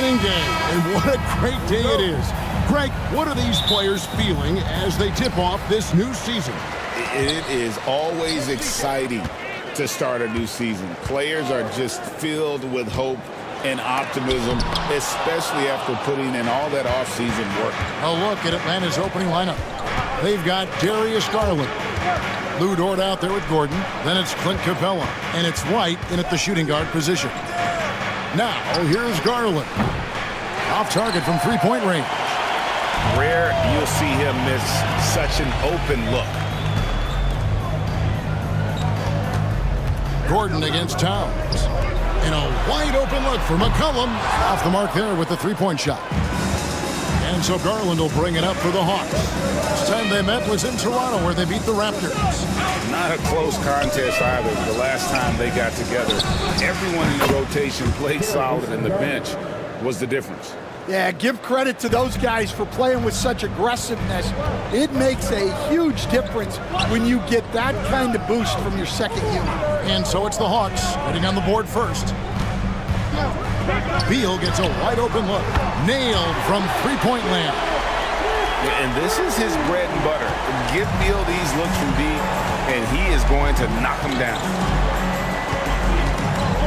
Game, and what a great day it is. Greg, what are these players feeling as they tip off this new season? It is always exciting to start a new season. Players are just filled with hope and optimism, especially after putting in all that offseason work. A look at Atlanta's opening lineup. They've got Darius Garland. Lou Dort out there with Gordon. Then it's Clint Capella. And it's White in at the shooting guard position. Now, here's Garland. Off target from three-point range. Rare you'll see him miss such an open look. Gordon against Towns. And a wide-open look for McCollum. Off the mark there with the three-point shot. And so Garland will bring it up for the Hawks. Last time they met was in Toronto where they beat the Raptors. Not a close contest either. The last time they got together, everyone in the rotation played solid, and the bench was the difference. Yeah, give credit to those guys for playing with such aggressiveness. It makes a huge difference when you get that kind of boost from your second unit. And so it's the Hawks heading on the board first. Beal gets a wide-open look. Nailed from three-point land. And this is his bread and butter. Give Beal these looks from deep, and he is going to knock them down.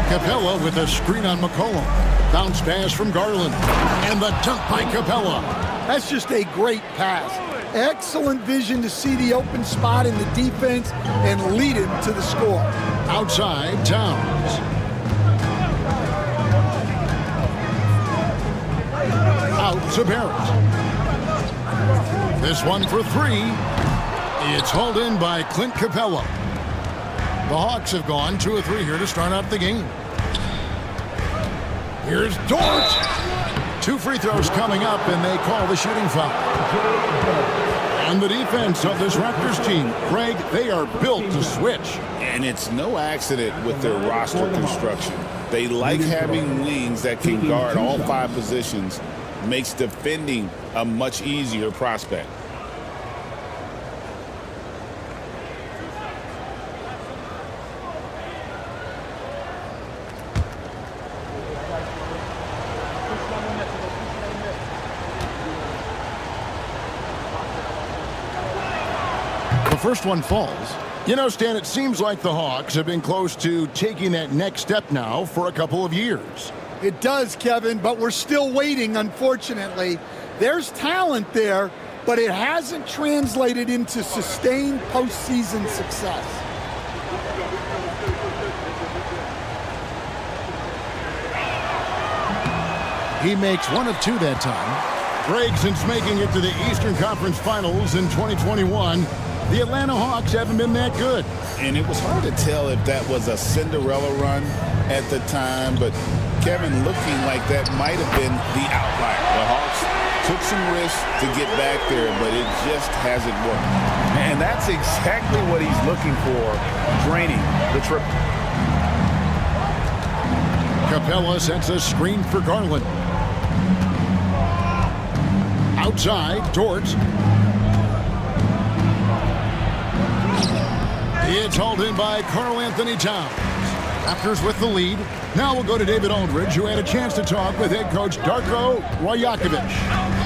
Capella with a screen on McCollum. Bounce pass from Garland. And the dunk by Capella. That's just a great pass. Excellent vision to see the open spot in the defense and lead him to the score. Outside, Towns. Out to Barrett. This one for three. It's hauled in by Clint Capella. The Hawks have gone 2 of 3 here to start out the game. Here's Dort. 2 free throws coming up, and they call the shooting foul. And the defense of this Raptors team, Greg, they are built to switch. And it's no accident with their roster construction. They like having wings that can guard all 5 positions, makes defending a much easier prospect. The first one falls. You know, Stan, it seems like the Hawks have been close to taking that next step now for a couple of years. It does, Kevin, but we're still waiting, unfortunately. There's talent there, but it hasn't translated into sustained postseason success. He makes 1 of 2 that time. Greg, since making it to the Eastern Conference Finals in 2021, the Atlanta Hawks haven't been that good. And it was hard to tell if that was a Cinderella run at the time, but Kevin, looking like that might have been the outlier. The Hawks took some risks to get back there, but it just hasn't worked. And that's exactly what he's looking for, draining the triple. Capella sets a screen for Garland. Outside, Dort. It's hauled in by Karl-Anthony Towns. Raptors with the lead. Now we'll go to David Aldridge, who had a chance to talk with head coach Darko Rajakovic.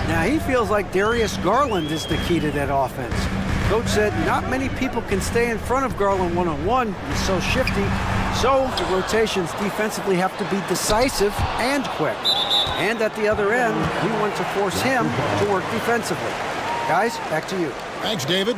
Now he feels like Darius Garland is the key to that offense. Coach said not many people can stay in front of Garland one-on-one. He's so shifty. So the rotations defensively have to be decisive and quick. And at the other end, we want to force him to work defensively. Guys, back to you. Thanks, David.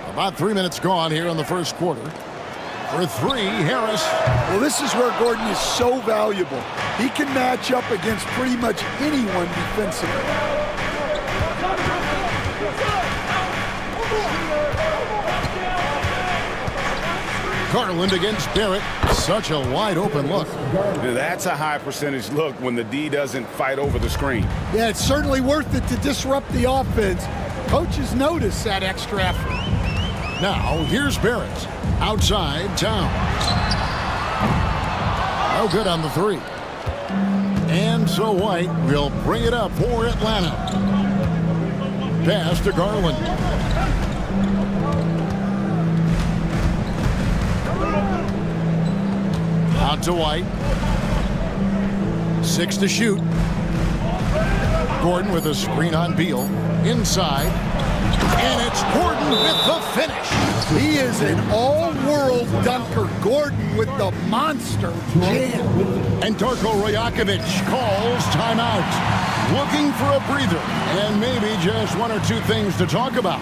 About 3 minutes gone here in the first quarter. For 3, Harris. Well, this is where Gordon is so valuable. He can match up against pretty much anyone defensively. Garland against Barrett. Such a wide open look. That's a high percentage look when the D doesn't fight over the screen. Yeah, it's certainly worth it to disrupt the offense. Coaches notice that extra effort. Now, here's Barrett. Outside, Towns. No good on the 3. And so White will bring it up for Atlanta. Pass to Garland. Out to White. 6 to shoot. Gordon with a screen on Beal. Inside. And it's Gordon with the finish. He is an all-world dunker. Gordon with the monster jam. And Darko Rajakovic calls timeout. Looking for a breather and maybe just 1 or 2 things to talk about.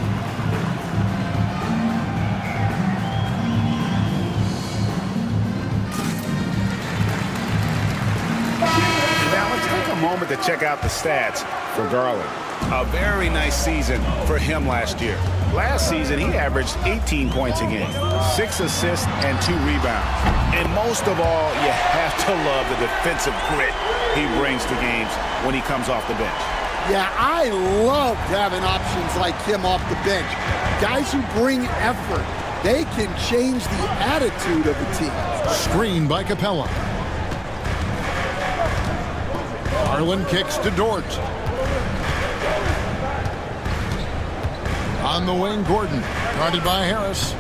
Now let's take a moment to check out the stats for Garland. A very nice season for him last year. Last season, he averaged 18 points a game, 6 assists, and 2 rebounds. And most of all, you have to love the defensive grit he brings to games when he comes off the bench. Yeah, I love having options like him off the bench. Guys who bring effort. They can change the attitude of the team. Screen by Capella. Garland kicks to Dort. On the wing, Gordon. Guarded by Harris.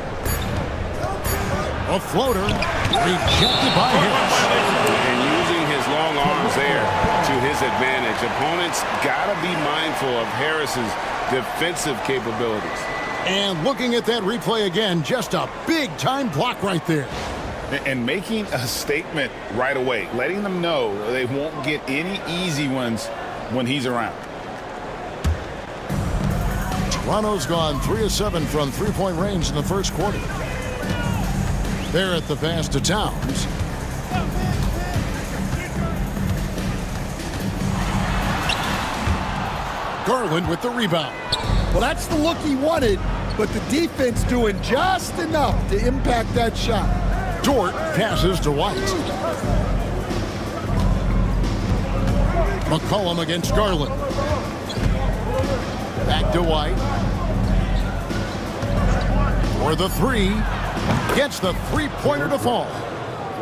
A floater. Rejected by Harris. And using his long arms there to his advantage. Opponents got to be mindful of Harris's defensive capabilities. And looking at that replay again, just a big-time block right there. And making a statement right away, letting them know they won't get any easy ones when he's around. Toronto's gone 3 of 7 from three-point range in the first quarter. They're at the pass to Towns. Garland with the rebound. Well, that's the look he wanted, but the defense doing just enough to impact that shot. Dort passes to White. McCollum against Garland. Back to White. For the three. Gets the three-pointer to fall.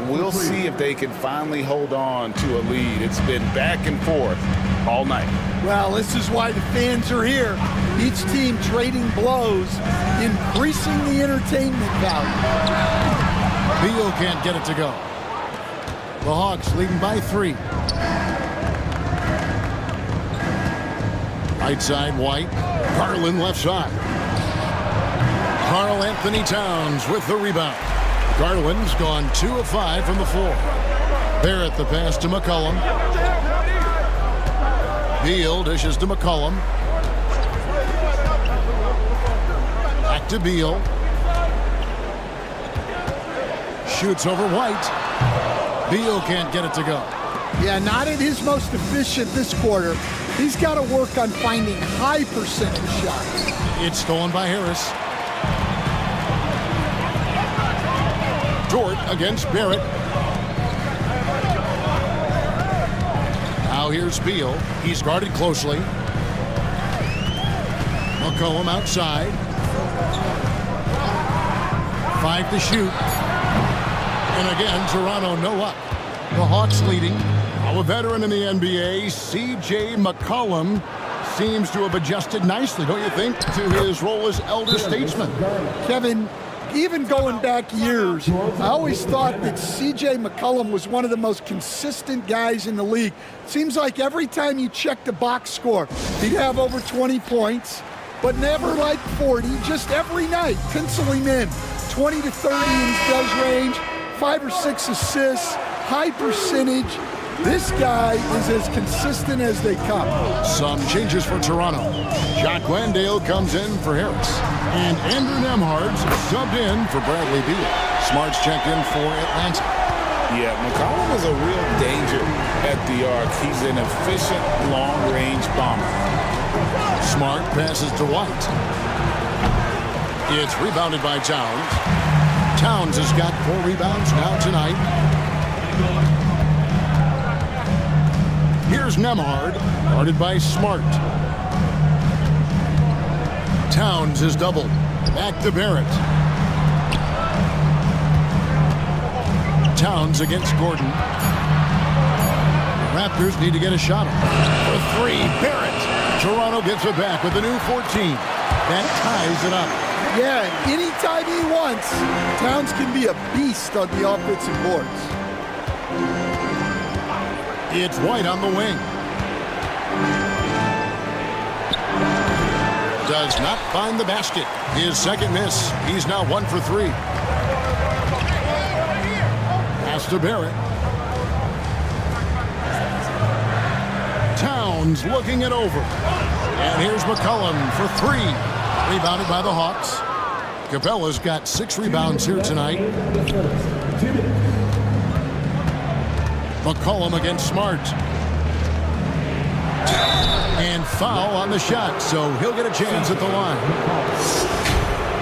We'll see if they can finally hold on to a lead. It's been back and forth all night. Well, this is why the fans are here. Each team trading blows, increasing the entertainment value. Beal can't get it to go. The Hawks leading by 3. Right side, White. Garland left side. Karl Anthony Towns with the rebound. Garland's gone 2 of 5 from the floor. Barrett the pass to McCollum. Beal dishes to McCollum. Back to Beal. Shoots over White. Beal can't get it to go. Yeah, not at his most efficient this quarter. He's got to work on finding high percentage shots. It's stolen by Harris. Dort against Barrett. Now here's Beal. He's guarded closely. McCollum outside. 5 to shoot. And again, Toronto no up. The Hawks leading. Now a veteran in the NBA, C.J. McCollum, seems to have adjusted nicely, don't you think, to his role as elder statesman. Kevin, even going back years, I always thought that C.J. McCollum was one of the most consistent guys in the league. Seems like every time you check the box score, he'd have over 20 points, but never like 40, just every night, pencil him in. 20 to 30 in his does range, 5 or 6 assists, high percentage. This guy is as consistent as they come. Some changes for Toronto. Jock Landale comes in for Harris. And Andrew Nembhard's subbed in for Bradley Beal. Smart's checked in for Atlanta. Yeah, McCollum is a real danger at the arc. He's an efficient long-range bomber. Smart passes to White. It's rebounded by Towns. Towns has got 4 rebounds now tonight. Here's Nembhard, guarded by Smart. Towns is doubled. Back to Barrett. Towns against Gordon. Raptors need to get a shot for 3. Barrett. Toronto gets it back with a new 14. That ties it up. Yeah, anytime he wants, Towns can be a beast on the offensive boards. It's White on the wing. Does not find the basket. His second miss. He's now 1 for 3. Pass to Barrett. Towns looking it over. And here's McCollum for 3. Rebounded by the Hawks. Capella's got 6 rebounds here tonight. McCollum against Smart. And foul on the shot, so he'll get a chance at the line.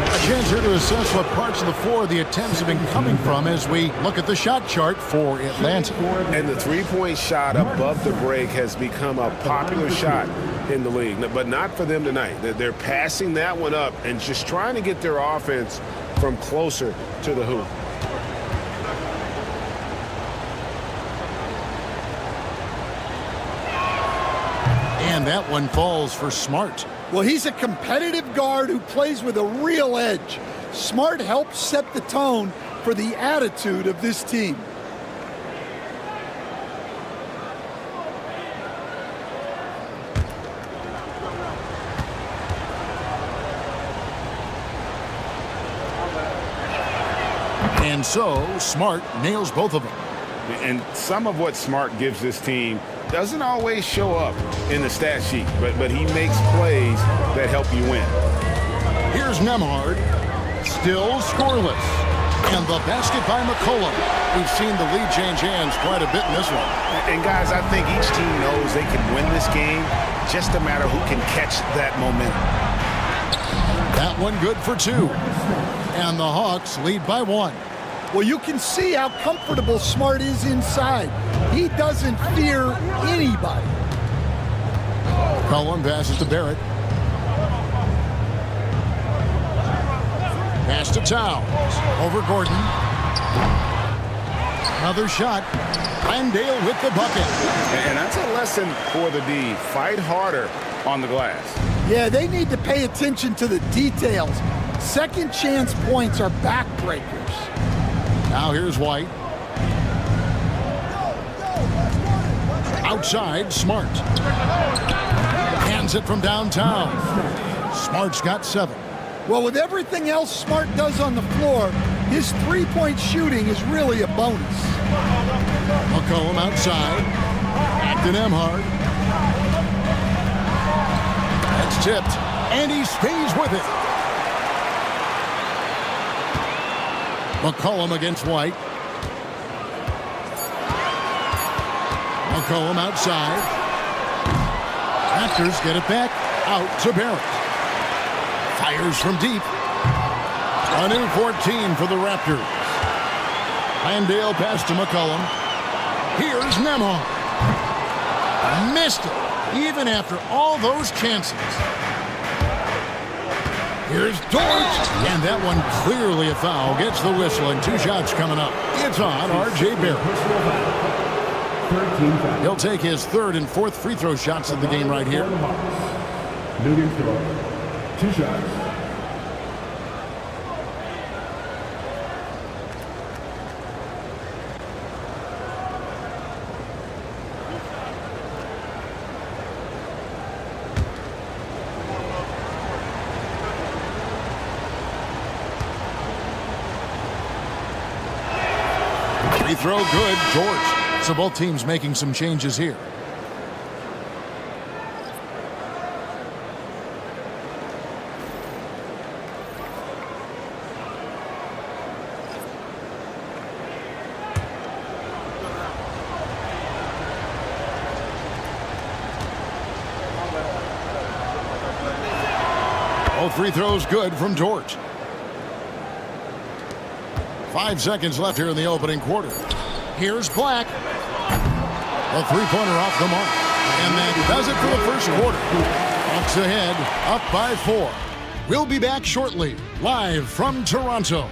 A chance here to assess what parts of the floor the attempts have been coming from as we look at the shot chart for Atlanta. And the three-point shot above the break has become a popular shot in the league, but not for them tonight. They're passing that one up and just trying to get their offense from closer to the hoop. And that one falls for Smart. Well, he's a competitive guard who plays with a real edge. Smart helps set the tone for the attitude of this team. And so, Smart nails both of them. And some of what Smart gives this team doesn't always show up in the stat sheet, but he makes plays that help you win. Here's Nembhard, still scoreless. And the basket by McCollum. We've seen the lead change hands quite a bit in this one. And guys, I think each team knows they can win this game, just a matter who can catch that momentum. That one good for 2. And the Hawks lead by 1. Well, you can see how comfortable Smart is inside. He doesn't fear anybody. McCollum passes to Barrett. Pass to Towns. Over Gordon. Another shot. Landale with the bucket. And that's a lesson for the D. Fight harder on the glass. Yeah, they need to pay attention to the details. Second chance points are backbreakers. Now here's White. Outside, Smart. Hands it from downtown. Smart's got 7. Well, with everything else Smart does on the floor, his three-point shooting is really a bonus. McCollum outside. Back to Nembhard. That's tipped. And he stays with it. McCollum against White. McCollum outside. Raptors get it back. Out to Barrett. Fires from deep. A new 14 for the Raptors. Landale pass to McCollum. Here's Nembhard. Missed it, even after all those chances. Here's Dort. And that one clearly a foul. Gets the whistle and 2 shots coming up. It's on R.J. Barrett. He'll take his 3rd and 4th free throw shots of the game right here. 2 shots. Free throw good, George. So both teams making some changes here. Both free throws good from George. 5 seconds left here in the opening quarter. Here's Black. A three-pointer off the mark. And that does it for the first quarter. Bucks ahead, up by 4. We'll be back shortly, live from Toronto.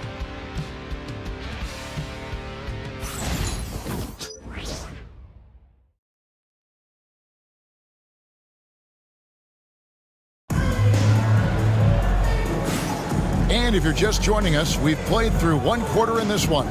And if you're just joining us, we've played through 1 quarter in this one.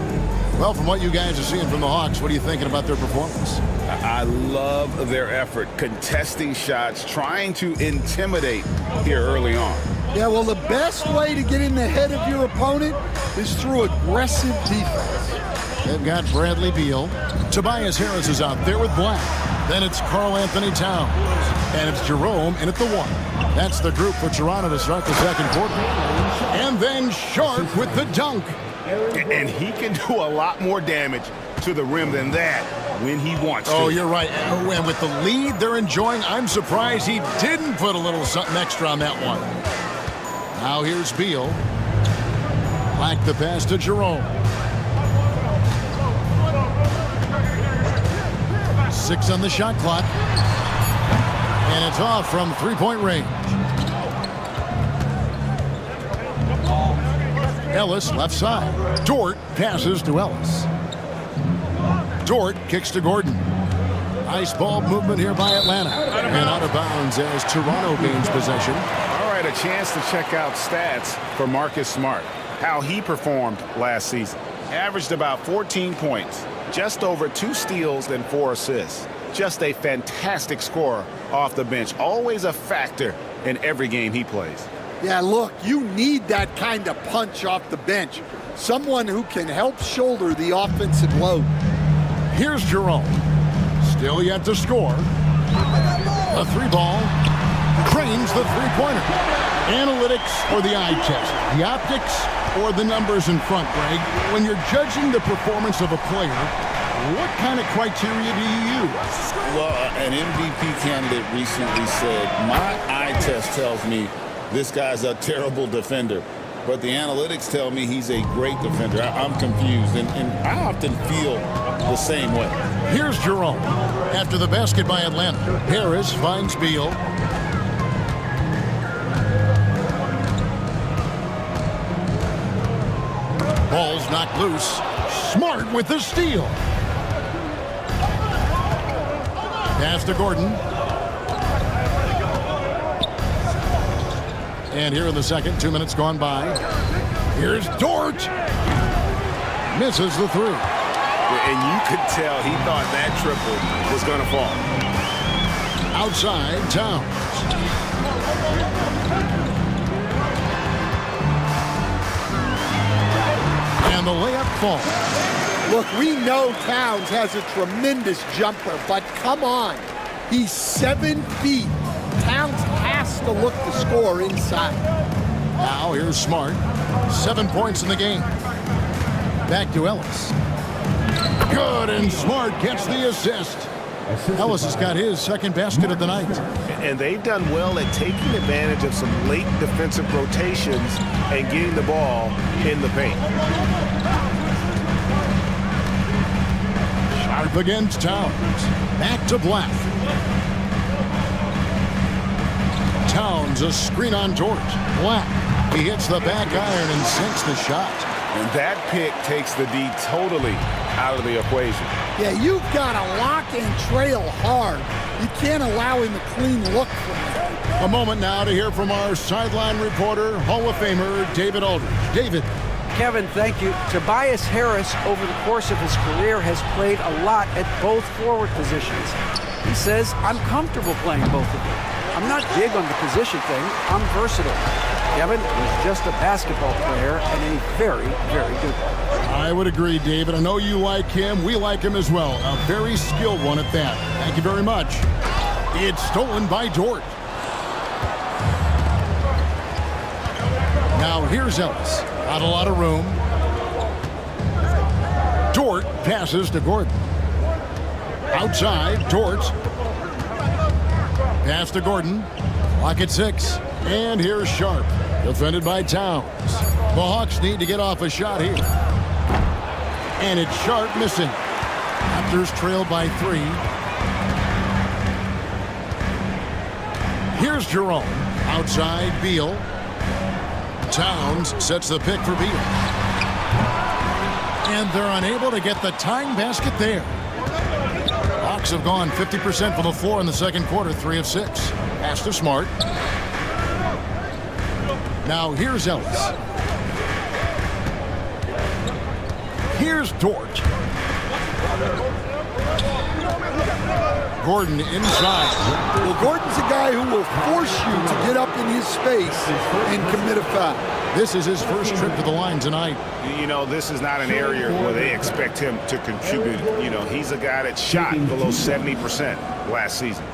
Well, from what you guys are seeing from the Hawks, what are you thinking about their performance? I love their effort, contesting shots, trying to intimidate here early on. Yeah, well, the best way to get in the head of your opponent is through aggressive defense. They've got Bradley Beal. Tobias Harris is out there with Black. Then it's Karl Anthony Towns. And it's Jerome in at the 1. That's the group for Toronto to start the second quarter. And then Sharp with the dunk. And he can do a lot more damage to the rim than that when he wants to. Oh, you're right. And with the lead they're enjoying, I'm surprised he didn't put a little something extra on that one. Now here's Beal. Black the pass to Jerome. 6 on the shot clock. And it's off from three-point range. Ellis left side. Dort passes to Ellis. Dort kicks to Gordon. Nice ball movement here by Atlanta. And out of bounds as Toronto gains possession. All right, a chance to check out stats for Marcus Smart. How he performed last season. Averaged about 14 points. Just over 2 steals and 4 assists. Just a fantastic scorer off the bench. Always a factor in every game he plays. Yeah, look, you need that kind of punch off the bench. Someone who can help shoulder the offensive load. Here's Jerome. Still yet to score. A 3-ball. Cranes the three-pointer. Analytics or the eye test? The optics or the numbers in front, Greg? When you're judging the performance of a player, what kind of criteria do you use? Well, an MVP candidate recently said, my eye test tells me this guy's a terrible defender. but the analytics tell me he's a great defender. I'm confused, and I often feel the same way. Here's Jerome. After the basket by Atlanta, Harris finds Beal. Ball's knocked loose. Smart with the steal. Pass to Gordon. And here in the second, 2 minutes gone by. Here's Dort. Misses the three. And you could tell he thought that triple was going to fall. Outside, Towns. And the layup falls. Look, we know Towns has a tremendous jumper, but come on. He's 7 feet. Towns has to look to score inside. Now here's Smart. 7 points in the game. Back to Ellis. Good, and Smart gets the assist. Ellis has got his second basket of the night. And they've done well at taking advantage of some late defensive rotations and getting the ball in the paint. Sharp against Towns. Back to Black. Towns, a screen on Dort. Black. He hits the back iron and sinks the shot. And that pick takes the D totally out of the equation. Yeah, you've got to lock and trail hard. You can't allow him a clean look from there. A moment now to hear from our sideline reporter, Hall of Famer David Aldridge. David. Kevin, thank you. Tobias Harris, over the course of his career, has played a lot at both forward positions. He says, I'm comfortable playing both of them. I'm not big on the position thing. I'm versatile. Kevin is just a basketball player and a very, very good one. I would agree, David. I know you like him. We like him as well. A very skilled one at that. Thank you very much. It's stolen by Dort. Now here's Ellis. Not a lot of room. Dort passes to Gordon. Outside, Dort. Pass to Gordon. Clock at 6. And here's Sharp. Defended by Towns. The Hawks need to get off a shot here. And it's Sharp missing. Raptors trail by 3. Here's Jerome. Outside, Beal. Towns sets the pick for Beal. And they're unable to get the tying basket there. Hawks have gone 50% from the floor in the second quarter, 3 of 6. Pass to Smart. Now here's Ellis. Here's Dort. Gordon inside. Well, Gordon's a guy who will force you to get up in his space and commit a foul. This is his first trip to the line tonight. You know, this is not an area where they expect him to contribute. You know, he's a guy that shot below 70% last season.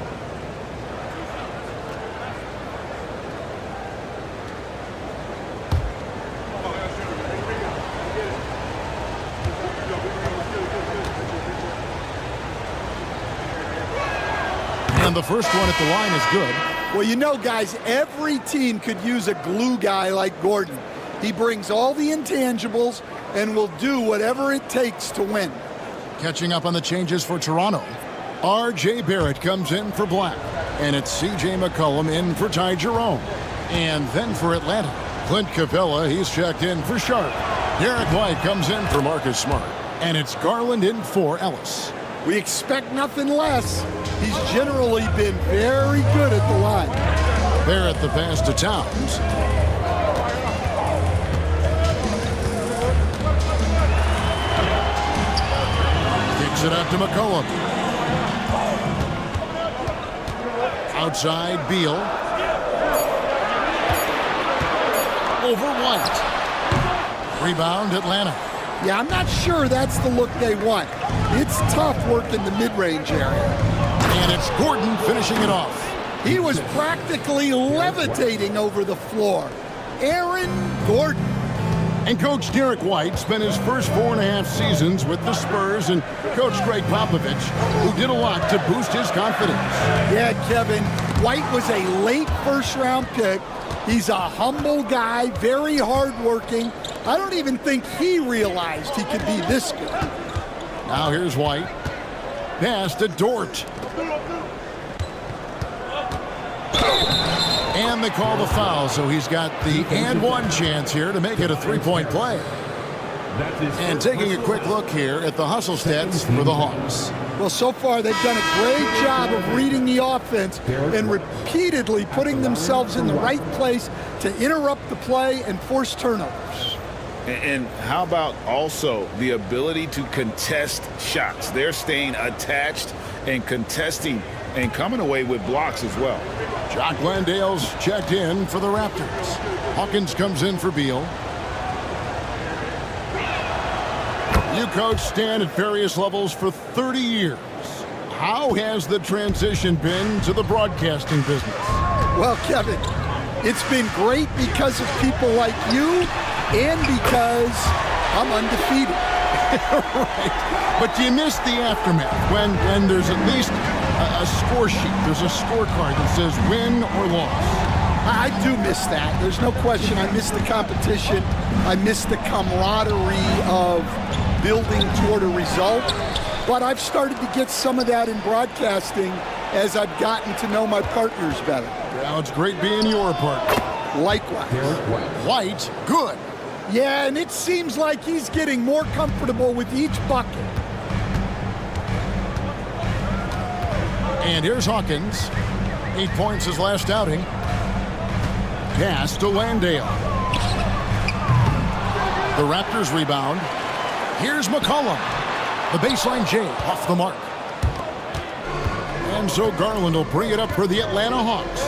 And the first one at the line is good. Well, you know, guys, every team could use a glue guy like Gordon. He brings all the intangibles and will do whatever it takes to win. Catching up on the changes for Toronto. R.J. Barrett comes in for Black. And it's C.J. McCollum in for Ty Jerome. And then for Atlanta, Clint Capella, he's checked in for Sharp. Derek White comes in for Marcus Smart. And it's Garland in for Ellis. We expect nothing less. He's generally been very good at the line. Barrett the pass to Towns. Kicks it out to McCollum. Outside, Beal. Over White. Rebound, Atlanta. Yeah, I'm not sure that's the look they want. It's tough work in the mid-range area. And it's Gordon finishing it off. He was practically levitating over the floor. Aaron Gordon. And Coach Derek White spent his first 4.5 seasons with the Spurs and Coach Greg Popovich, who did a lot to boost his confidence. Yeah, Kevin, White was a late first-round pick, He's a humble guy, very hardworking. I don't even think he realized he could be this good. Now here's White. Pass to Dort. And they call the foul, so he's got the and one chance here to make it a three-point play. And taking a quick look here at the hustle stats for the Hawks. Well, so far they've done a great job of reading the offense and repeatedly putting themselves in the right place to interrupt the play and force turnovers. And how about also the ability to contest shots? They're staying attached and contesting and coming away with blocks as well. Jock Landale's checked in for the Raptors. Hawkins comes in for Beal. You coached Stan at various levels for 30 years. How has the transition been to the broadcasting business? Well, Kevin, it's been great because of people like you and because I'm undefeated. Right. But you miss the aftermath when there's at least a score sheet. There's a scorecard that says win or loss. I do miss that. There's no question. I miss the competition. I miss the camaraderie of building toward a result. But I've started to get some of that in broadcasting as I've gotten to know my partners better. Well, it's great being your partner. Likewise. White, good. Yeah, and it seems like he's getting more comfortable with each bucket. And here's Hawkins. 8 points his last outing. Pass to Landale. The Raptors rebound. Here's McCollum. The baseline J off the mark. And so Garland will bring it up for the Atlanta Hawks.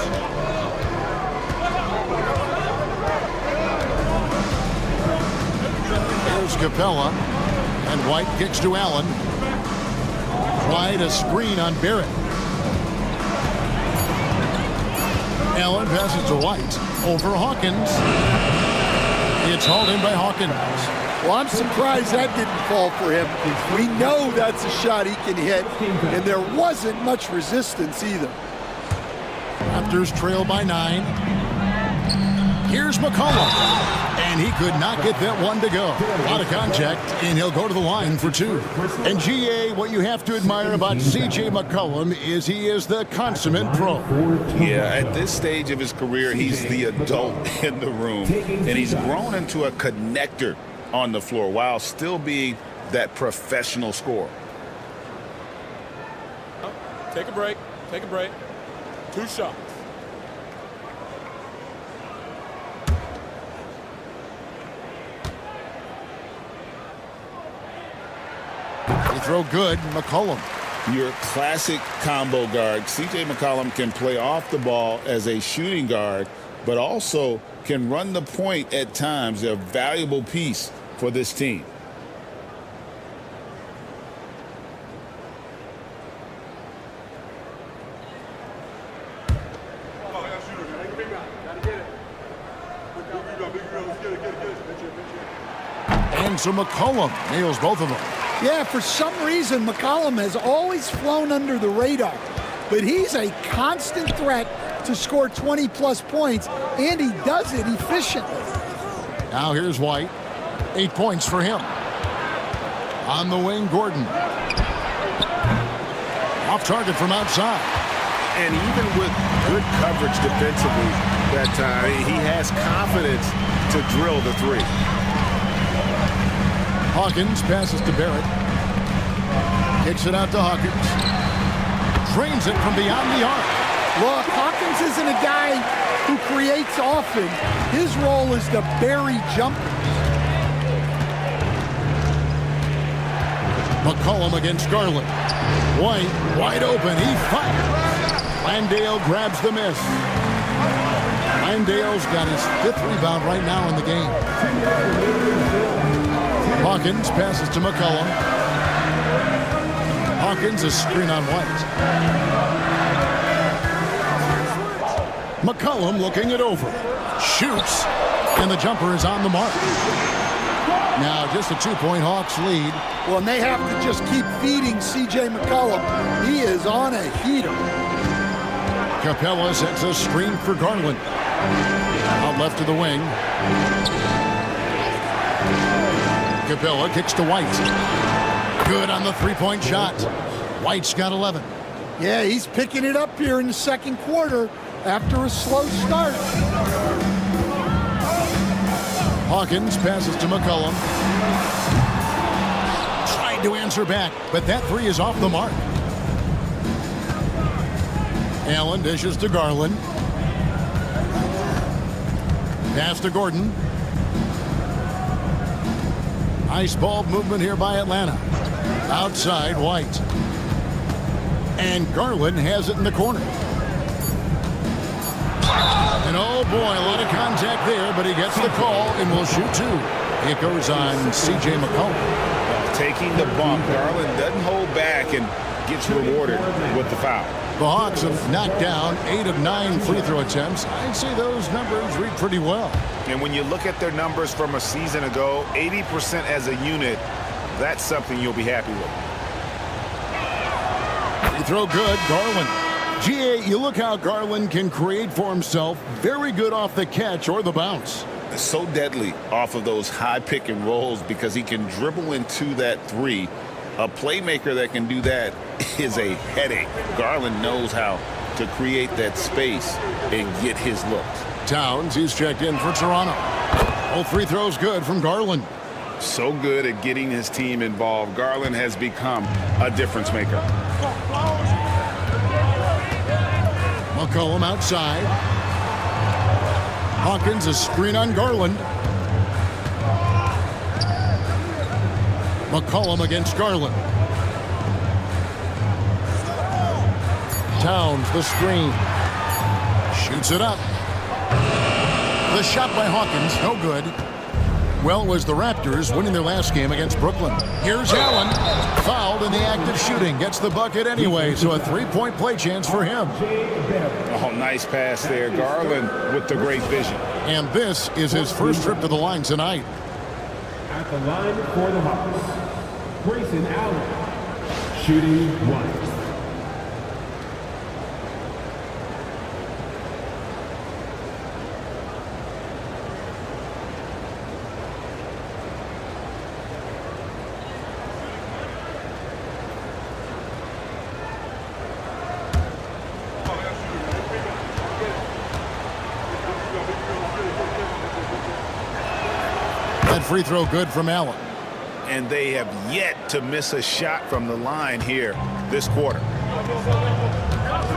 Here's Capella. And White kicks to Allen. Try to screen on Barrett. Allen passes to White. Over Hawkins. It's hauled in by Hawkins. Well, I'm surprised that didn't fall for him. We know that's a shot he can hit, and there wasn't much resistance either. Raptors trail by 9. Here's McCollum. And he could not get that one to go. A lot of contact, and he'll go to the line for 2. And GA, what you have to admire about C.J. McCollum is he is the consummate pro. Yeah, at this stage of his career, he's the adult in the room. And he's grown into a connector on the floor while still being that professional scorer. Take a break. Take a break. 2 shots. They throw good. McCollum. Your classic combo guard. C.J. McCollum can play off the ball as a shooting guard, but also can run the point at times. A valuable piece for this team. And so McCollum nails both of them. Yeah, for some reason, McCollum has always flown under the radar, but he's a constant threat to score 20-plus points, and he does it efficiently. Now here's White. 8 points for him. On the wing, Gordon. Off target from outside. And even with good coverage defensively that time, he has confidence to drill the 3. Hawkins passes to Barrett. Kicks it out to Hawkins. Drains it from beyond the arc. Look, Hawkins isn't a guy who creates often. His role is to bury jumpers. McCollum against Garland. White wide open. He fires. Landale grabs the miss. Landale's got his 5th rebound right now in the game. Hawkins passes to McCollum. Hawkins a screen on White. McCollum looking it over. Shoots. And the jumper is on the mark. Now just a 2-point Hawks lead. Well, and they have to just keep feeding C.J. McCollum. He is on a heater. Capella sets a screen for Garland. Out left to the wing. Capella kicks to White. Good on the three-point shot. White's got 11. Yeah, he's picking it up here in the second quarter after a slow start. Hawkins passes to McCollum. Tried to answer back, but that three is off the mark. Allen dishes to Garland. Pass to Gordon. Ice ball movement here by Atlanta. Outside, White. And Garland has it in the corner. And oh boy, a lot of contact there, but he gets the call and will shoot two. It goes on C.J. McCollum. Taking the bump, Garland doesn't hold back and gets rewarded with the foul. The Hawks have knocked down 8 of 9 free throw attempts. I'd say those numbers read pretty well. And when you look at their numbers from a season ago, 80% as a unit, that's something you'll be happy with. Free throw good, Garland. GA, you look how Garland can create for himself. Very good off the catch or the bounce. So deadly off of those high pick and rolls because he can dribble into that three. A playmaker that can do that is a headache. Garland knows how to create that space and get his looks. Towns, he's checked in for Toronto. All free throws good from Garland. So good at getting his team involved. Garland has become a difference maker. McCollum outside. Hawkins, a screen on Garland. McCollum against Garland. Towns, the screen. Shoots it up. The shot by Hawkins, no good. Well, was the Raptors winning their last game against Brooklyn. Here's Allen. Fouled in the act of shooting. Gets the bucket anyway, so a three-point play chance for him. Oh, nice pass there. Garland with the great vision. And this is his first trip to the line tonight. At the line for the Hawks, Grayson Allen, shooting one. That free throw good from Allen. And they have yet to miss a shot from the line here this quarter.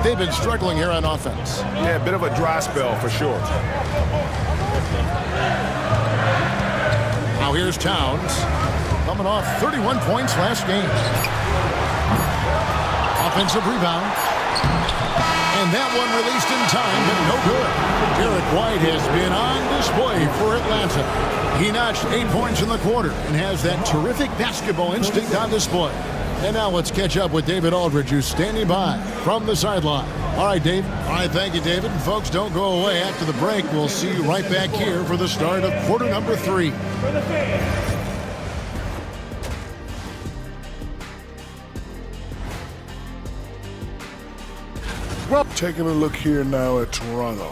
They've been struggling here on offense. Yeah, a bit of a dry spell for sure. Now here's Towns. Coming off 31 points last game. Offensive rebound. And that one released in time, but no good. Derek White has been on display for Atlanta. He notched 8 points in the quarter and has that terrific basketball instinct on display. And now let's catch up with David Aldridge, who's standing by from the sideline. All right, Dave. All right, thank you, David. And folks, don't go away. After the break, we'll see you right back here for the start of quarter number 3. Well, taking a look here now at Toronto,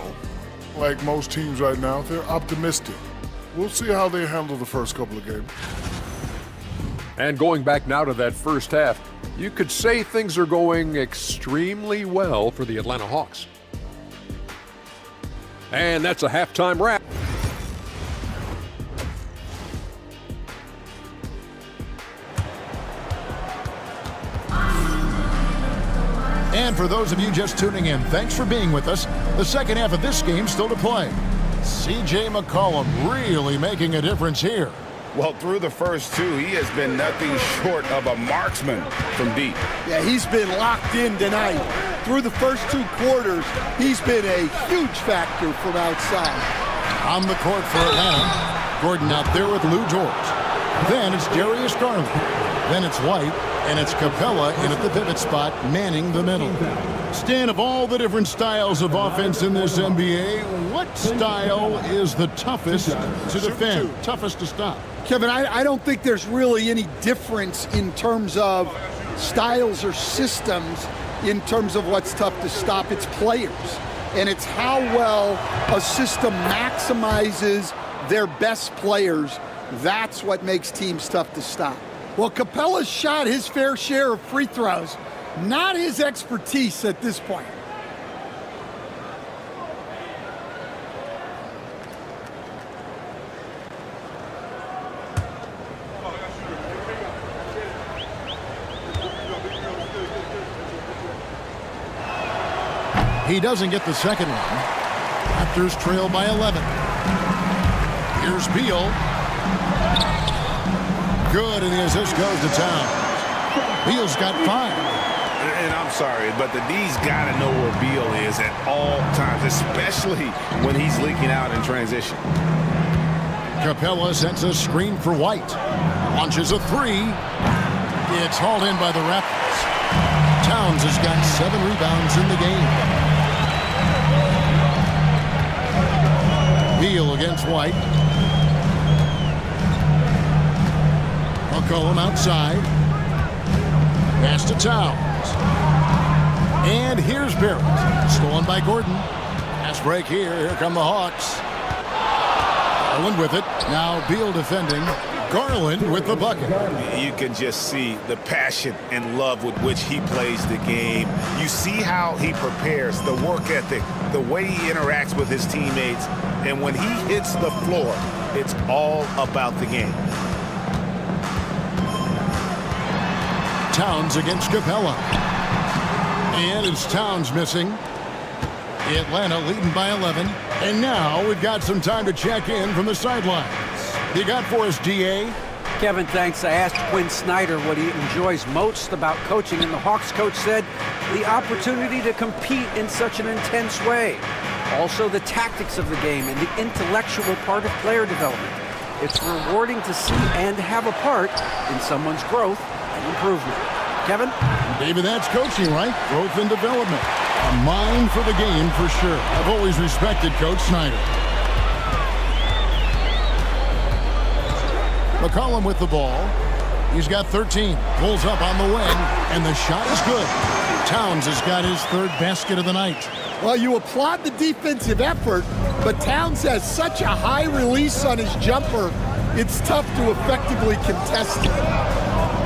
like most teams right now, they're optimistic. We'll see how they handle the first couple of games. And going back now to that first half, you could say things are going extremely well for the Atlanta Hawks. And that's a halftime wrap. And for those of you just tuning in, thanks for being with us. The second half of this game still to play. C.J. McCollum really making a difference here. Well, through the first two, he has been nothing short of a marksman from deep. Yeah, he's been locked in tonight. Through the first 2 quarters, he's been a huge factor from outside. On the court for Atlanta, Gordon out there with Lou George. Then it's Darius Garland. Then it's White, and it's Capella in at the pivot spot, manning the middle. Stan, of all the different styles of offense in this NBA, what style is the toughest to defend, toughest to stop? Kevin, I don't think there's really any difference in terms of styles or systems in terms of what's tough to stop. It's players. and it's how well a system maximizes their best players. That's what makes teams tough to stop. Well, Capella's shot his fair share of free throws. Not his expertise at this point. He doesn't get the second one. Raptors trail by 11. Here's Beal. Good, and the assist goes to Towns. Beal's got 5. And I'm sorry, but the D's got to know where Beal is at all times, especially when he's leaking out in transition. Capella sends a screen for White. Launches a 3. It's hauled in by the Raptors. Towns has got 7 rebounds in the game. Beal against White. McCollum outside. Pass to Towns. And here's Barrett. Stolen by Gordon. Pass break here. Here come the Hawks. Garland with it. Now Beal defending. Garland with the bucket. You can just see the passion and love with which he plays the game. You see how he prepares, the work ethic, the way he interacts with his teammates. And when he hits the floor, it's all about the game. Towns against Capella. And it's Towns missing. Atlanta leading by 11. And now we've got some time to check in from the sidelines. You got for us, D.A.? Kevin, thanks. I asked Quinn Snyder what he enjoys most about coaching, and the Hawks coach said the opportunity to compete in such an intense way. Also, the tactics of the game and the intellectual part of player development. It's rewarding to see and have a part in someone's growth and improvement. Kevin? David, that's coaching, right? Growth and development. A mind for the game, for sure. I've always respected Coach Snyder. McCollum with the ball. He's got 13. Pulls up on the wing, and the shot is good. Towns has got his 3rd basket of the night. Well, you applaud the defensive effort, but Towns has such a high release on his jumper, it's tough to effectively contest it.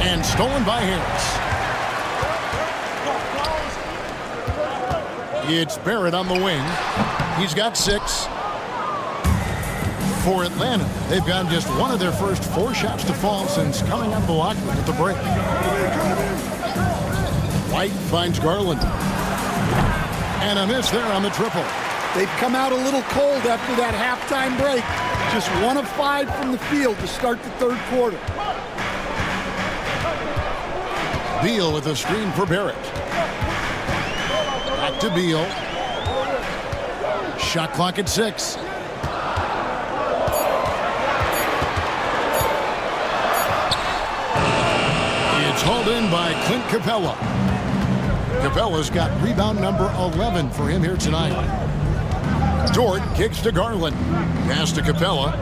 And stolen by Harris. It's Barrett on the wing. He's got 6. For Atlanta, they've gotten just one of their first 4 shots to fall since coming out of the locker room at the break. White finds Garland. And a miss there on the triple. They've come out a little cold after that halftime break. Just 1 of 5 from the field to start the 3rd quarter. Beal with a screen for Barrett. Back to Beal. Shot clock at 6. It's hauled in by Clint Capella. Capella's got rebound number 11 for him here tonight. Dort kicks to Garland. Pass to Capella.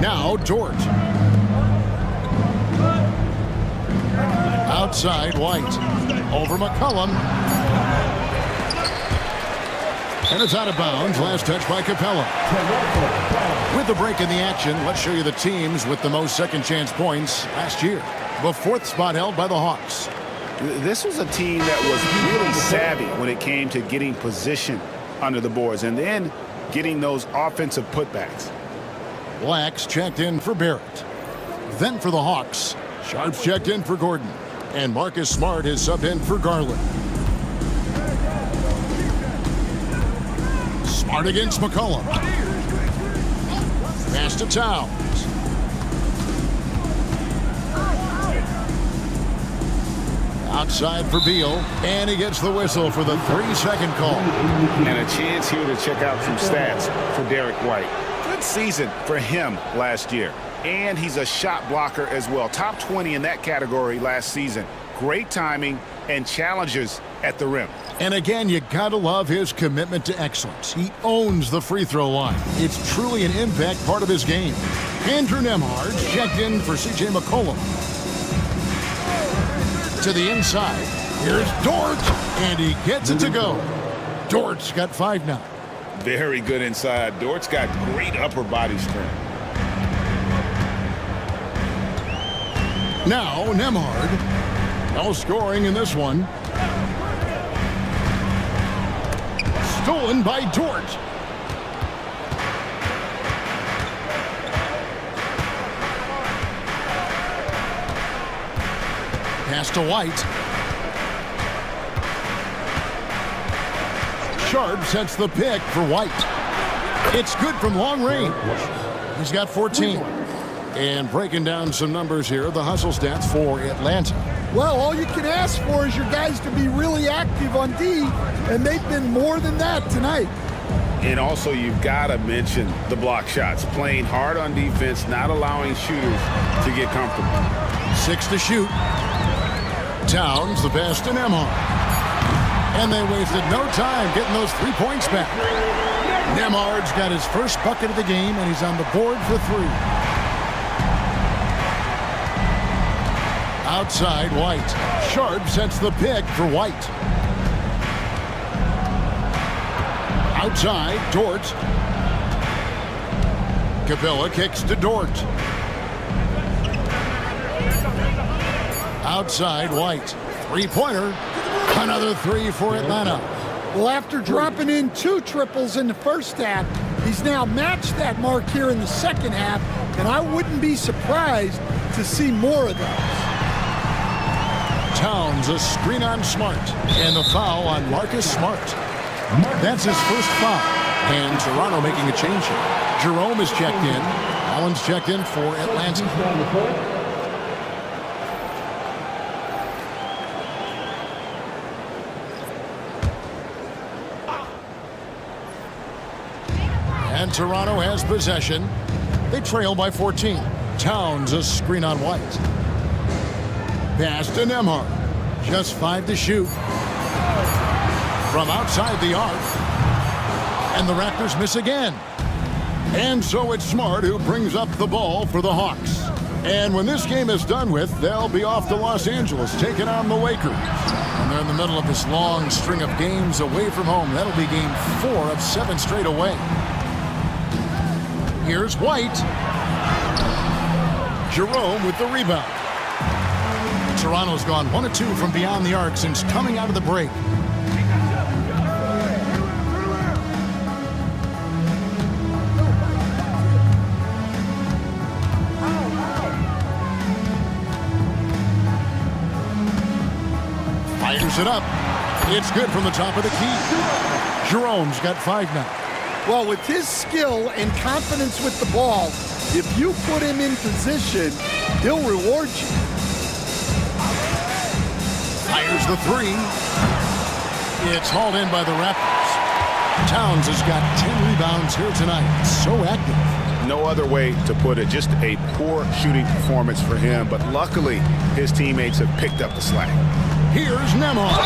Now Dort. Outside White. Over McCollum. And it's out of bounds. Last touch by Capella. With the break in the action, let's show you the teams with the most second chance points last year. The 4th spot held by the Hawks. This was a team that was really savvy when it came to getting position under the boards and then getting those offensive putbacks. Blacks checked in for Barrett. Then for the Hawks, Sharps checked in for Gordon. And Marcus Smart is subbed in for Garland. Smart against McCollum. Pass to Towns. Outside for Beal, and he gets the whistle for the 3-second call. And a chance here to check out some stats for Derek White. Good season for him last year. And he's a shot blocker as well. Top 20 in that category last season. Great timing and challenges at the rim. And again, you gotta love his commitment to excellence. He owns the free throw line. It's truly an impact part of his game. Andrew Nembhard checked in for C.J. McCollum. To the inside, Here's Dort, and he gets it to go. Dort's got 5 now. Very good inside. Dort's got great upper body strength. Now Nembhard. No scoring in this one. Stolen by Dort. Pass to White. Sharp sets the pick for White. It's good from long range. He's got 14. And breaking down some numbers here, the hustle stats for Atlanta. Well, all you can ask for is your guys to be really active on D, and they've been more than that tonight. And also, you've got to mention the block shots. Playing hard on defense, not allowing shooters to get comfortable. 6 to shoot. Towns the best to Nembhard. And they wasted no time getting those 3 points back. Nembhard's got his first bucket of the game, and he's on the board for 3. Outside, White. Sharp sets the pick for White. Outside, Dort. Capella kicks to Dort. Outside, White. 3-pointer. Another 3 for Atlanta. Well, after dropping in 2 triples in the first half, he's now matched that mark here in the second half, and I wouldn't be surprised to see more of those. Towns a screen on Smart, and the foul on Marcus Smart. That's his first foul, and Toronto making a change here. Jerome is checked in. Allen's checked in for Atlanta. And Toronto has possession. They trail by 14. Towns a screen on White. Pass to Nembhard. Just 5 to shoot. From outside the arc. And the Raptors miss again. And so it's Smart who brings up the ball for the Hawks. And when this game is done with, they'll be off to Los Angeles taking on the Lakers. And they're in the middle of this long string of games away from home. That'll be game 4 of 7 straight away. Here's White. Jerome with the rebound. Toronto's gone 1 of 2 from beyond the arc since coming out of the break. Fires it up. It's good from the top of the key. Jerome's got 5 now. Well, with his skill and confidence with the ball, if you put him in position, he'll reward you. Fires the 3. It's hauled in by the Raptors. Towns has got 10 rebounds here tonight. So active. No other way to put it. Just a poor shooting performance for him. But luckily, his teammates have picked up the slack. Here's Nembhard.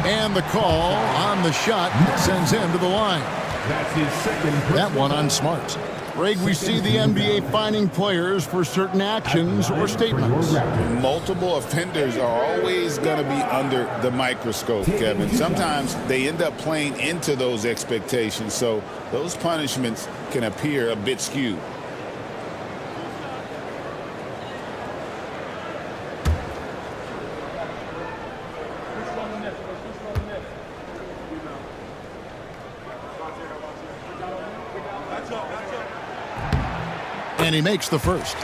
And the call on the shot that sends him to the line. That's his second. That one on Smart. Greg, we see the NBA fining players for certain actions or statements. Multiple offenders are always going to be under the microscope, Kevin. Sometimes they end up playing into those expectations, so those punishments can appear a bit skewed. And he makes the first.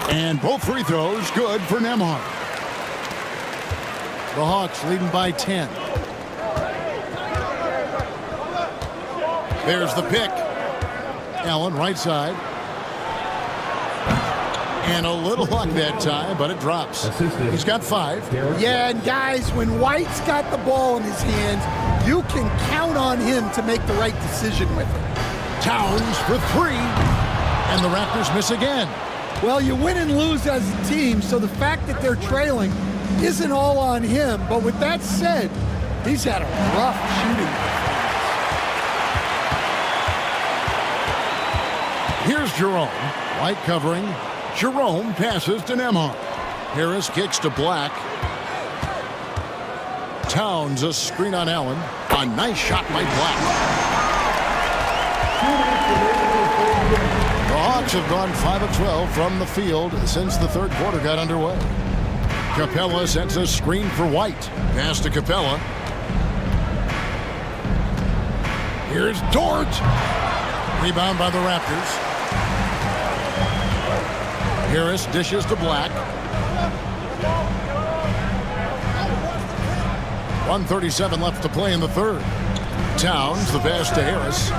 And both free throws good for Nembhard. The Hawks leading by 10. There's the pick. Allen right side. And a little luck that time, but it drops. He's got 5. Yeah, and guys, when White's got the ball in his hands, You can count on him to make the right decision with it. Towns for 3. And the Raptors miss again. Well, you win and lose as a team, so the fact that they're trailing isn't all on him. But with that said, he's had a rough shooting performance. Here's Jerome. White covering. Jerome passes to Nembhard. Harris kicks to Black. Towns a screen on Allen. A nice shot by Black. The Hawks have gone 5 of 12 from the field since the third quarter got underway. Capella sends a screen for White. Pass to Capella. Here's Dort. Rebound by the Raptors. Harris dishes to Black. 1:37 left to play in the third. Towns the pass to Harris.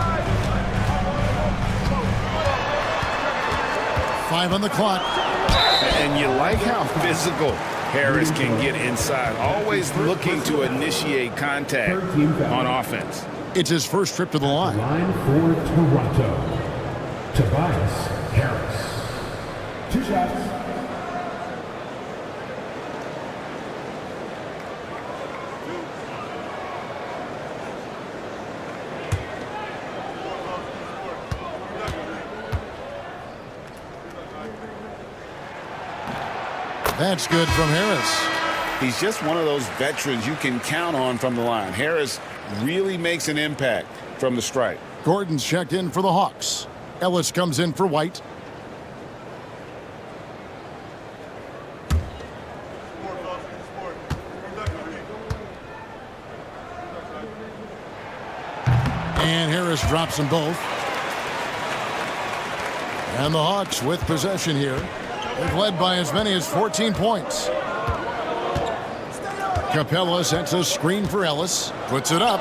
5 on the clock. And you like how physical Harris can get inside, always looking to initiate contact on offense. It's his first trip to the line. Line for Toronto, Tobias Harris. 2 shots. That's good from Harris. He's just one of those veterans you can count on from the line. Harris really makes an impact from the stripe. Gordon's checked in for the Hawks. Ellis comes in for White. And Harris drops them both. And the Hawks with possession here. They've led by as many as 14 points. Capella sets a screen for Ellis. Puts it up.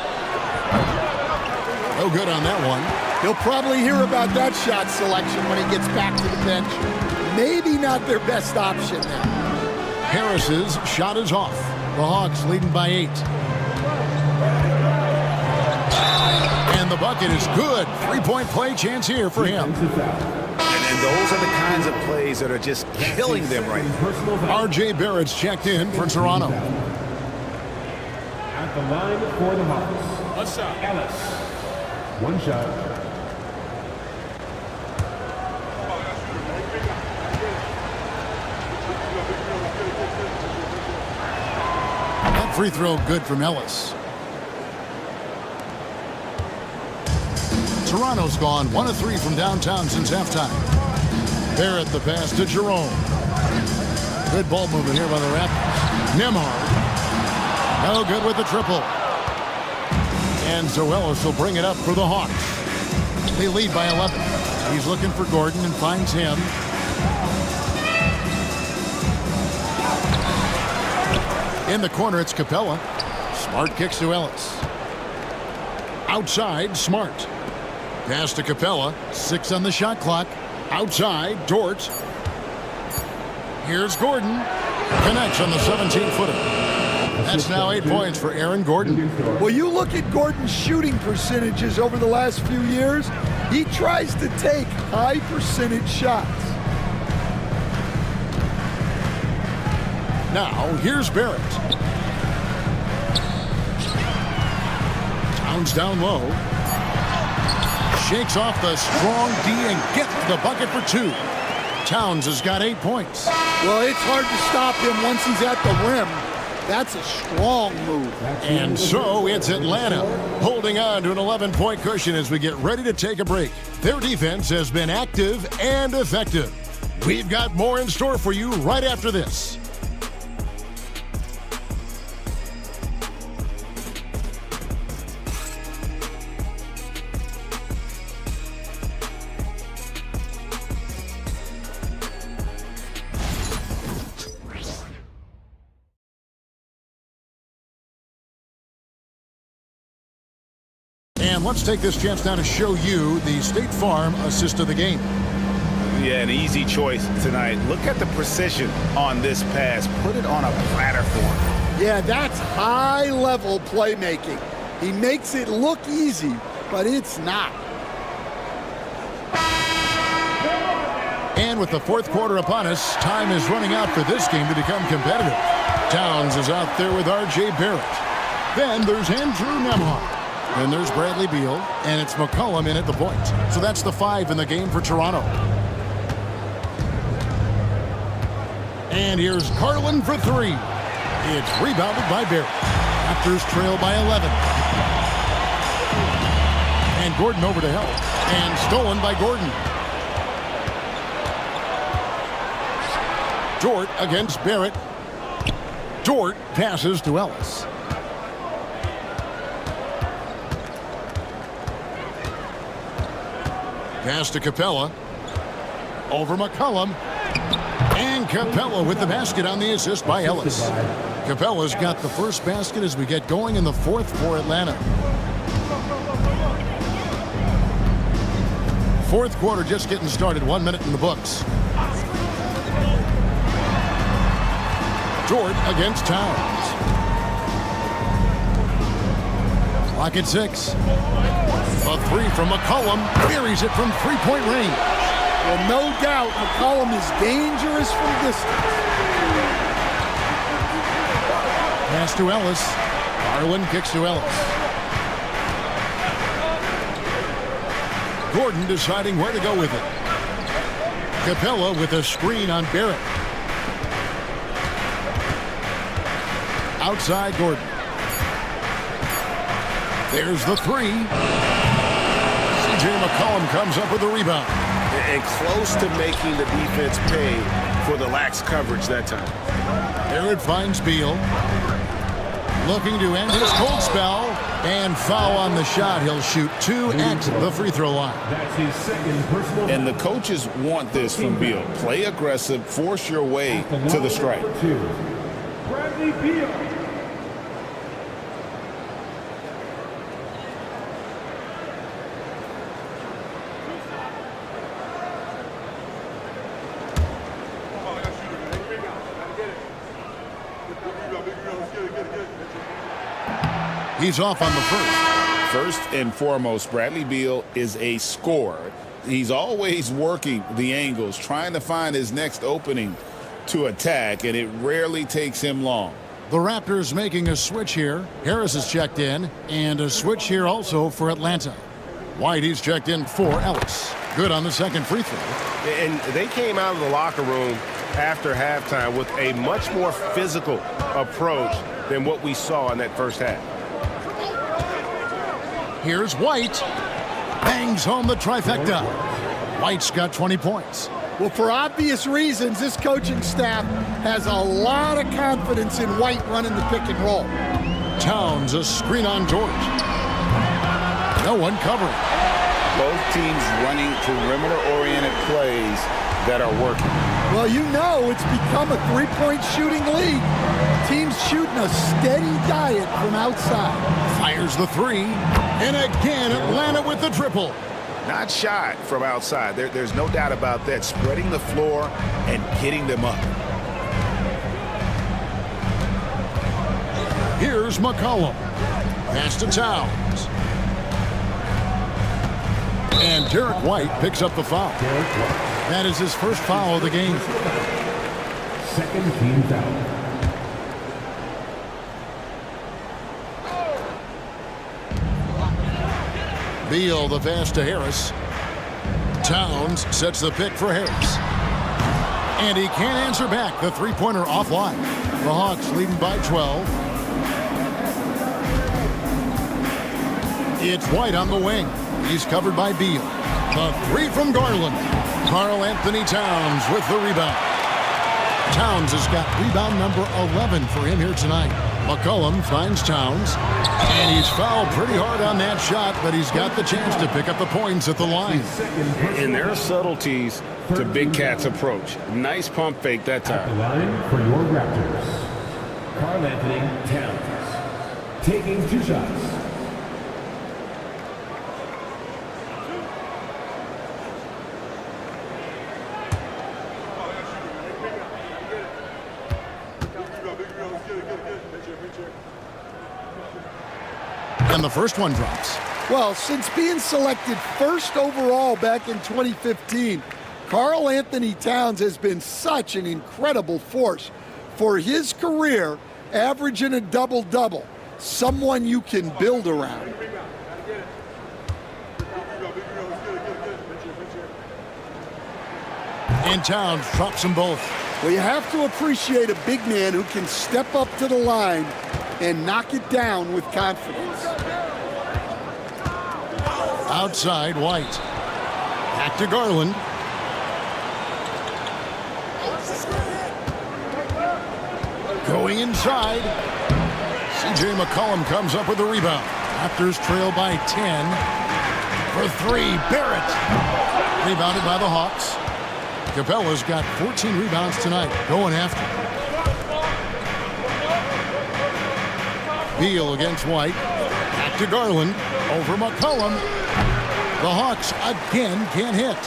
No good on that one. He'll probably hear about that shot selection when he gets back to the bench. Maybe not their best option there. Harris's shot is off. The Hawks leading by 8. And the bucket is good. 3-point play chance here for him. And those are the kinds of plays that are just killing them right now. R.J. Barrett's checked in for Toronto. At the line for the Hawks, One shot. Ellis. 1 shot. That free throw good from Ellis. Toronto's gone 1 of 3 from downtown since halftime. Barrett the pass to Jerome. Good ball movement here by the Raptors. Nembhard. No good with the triple. And so Ellis will bring it up for the Hawks. They lead by 11. He's looking for Gordon and finds him. In the corner, it's Capella. Smart kicks to Ellis. Outside, Smart. Pass to Capella. 6 on the shot clock. Outside, Dort. Here's Gordon. Connects on the 17-footer. That's now 8 points for Aaron Gordon. Well, you look at Gordon's shooting percentages over the last few years. He tries to take high percentage shots. Now, here's Barrett. Towns down low. Shakes off the strong D and gets the bucket for 2. Towns has got 8 points. Well, it's hard to stop him once he's at the rim. That's a strong move. And so it's Atlanta holding on to an 11-point cushion as we get ready to take a break. Their defense has been active and effective. We've got more in store for you right after this. And let's take this chance now to show you the State Farm assist of the game. Yeah, an easy choice tonight. Look at the precision on this pass. Put it on a platter for him. Yeah, that's high-level playmaking. He makes it look easy, but it's not. And with the fourth quarter upon us, time is running out for this game to become competitive. Towns is out there with R.J. Barrett. Then there's Andrew Nembhard. Then there's Bradley Beal, and it's McCollum in at the point. So that's the 5 in the game for Toronto. And here's Garland for 3. It's rebounded by Barrett. Raptors trail by 11. And Gordon over to help. And stolen by Gordon. Dort against Barrett. Dort passes to Ellis. Pass to Capella. Over McCollum. And Capella with the basket on the assist by Ellis. Capella's got the first basket as we get going in the fourth for Atlanta. Fourth quarter just getting started. 1 minute in the books. Dort against Towns. Clock at 6. A 3 from McCollum. Buries it from three-point range. Well, no doubt McCollum is dangerous from distance. Pass to Ellis. Garland kicks to Ellis. Gordon deciding where to go with it. Capella with a screen on Barrett. Outside Gordon. There's the 3. C.J. McCollum comes up with the rebound. And close to making the defense pay for the lax coverage that time. Barrett finds Beal. Looking to end his cold spell. And foul on the shot. He'll shoot 2 at the free throw line. That's his second personal. And the coaches want this from Beal. Play aggressive, force your way to the stripe. 2. Bradley Beal. He's off on the first. First and foremost, Bradley Beal is a scorer. He's always working the angles, trying to find his next opening to attack, and it rarely takes him long. The Raptors making a switch here. Harris is checked in, and a switch here also for Atlanta. White, he's checked in for Ellis. Good on the second free throw. And they came out of the locker room after halftime with a much more physical approach than what we saw in that first half. Here's White. Bangs home the trifecta. White's got 20 points. Well, for obvious reasons, this coaching staff has a lot of confidence in White running the pick and roll. Towns, a screen on George. No one covering. Both teams running perimeter-oriented plays that are working. Well, you know it's become a three-point shooting league. Teams shooting a steady diet from outside. Fires the 3. And again, Atlanta with the triple. Not shy from outside. There's no doubt about that. Spreading the floor and getting them up. Here's McCollum. Pass to Towns. And Derek White picks up the foul. That is his first foul of the game. Second team foul. Beal the pass to Harris. Towns sets the pick for Harris. And he can't answer back. The three-pointer offline. The Hawks leading by 12. It's White on the wing. He's covered by Beal. The 3 from Garland. Karl Anthony Towns with the rebound. Towns has got rebound number 11 for him here tonight. McCollum finds Towns, and he's fouled pretty hard on that shot, but he's got the chance to pick up the points at the line. And there are subtleties to Big Cat's approach. Nice pump fake that At the time. line for your Raptors, Karl Anthony Towns, taking 2 shots. And the first one drops. Well, since being selected first overall back in 2015, Karl Anthony Towns has been such an incredible force. For his career, averaging a double-double, someone you can build around. And Towns drops them both. Well, you have to appreciate a big man who can step up to the line and knock it down with confidence. Outside, White. Back to Garland. Going inside. C.J. McCollum comes up with the rebound. Raptors trail by 10. For three, Barrett. Rebounded by the Hawks. Capella's got 14 rebounds tonight. Going after. Beal against White. Back to Garland. Over McCollum. The Hawks again can't hit.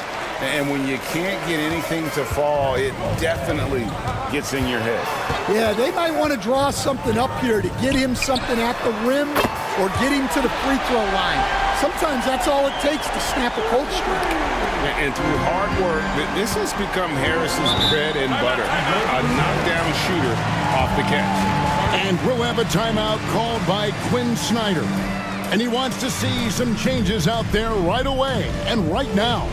And when you can't get anything to fall, it definitely gets in your head. Yeah, they might want to draw something up here to get him something at the rim or get him to the free throw line. Sometimes that's all it takes to snap a cold streak. And through hard work, this has become Harris's bread and butter. A knockdown shooter off the catch. And we'll have a timeout called by Quinn Snyder. And he wants to see some changes out there right away and right now.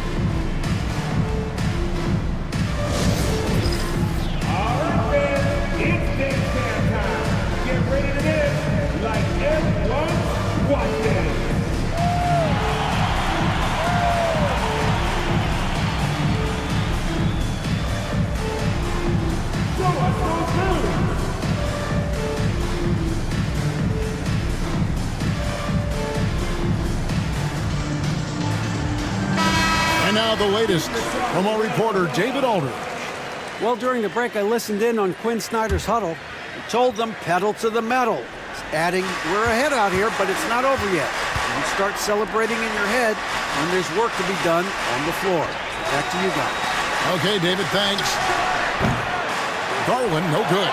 All right, fans, it's dance time. Get ready to dance like everyone's watching. So let's go through. And now the latest from our reporter, David Aldridge. Well, during the break, I listened in on Quinn Snyder's huddle. He told them pedal to the metal, adding, we're ahead out here, but it's not over yet. You start celebrating in your head when there's work to be done on the floor. Back to you guys. Okay, David, thanks. Garland, no good.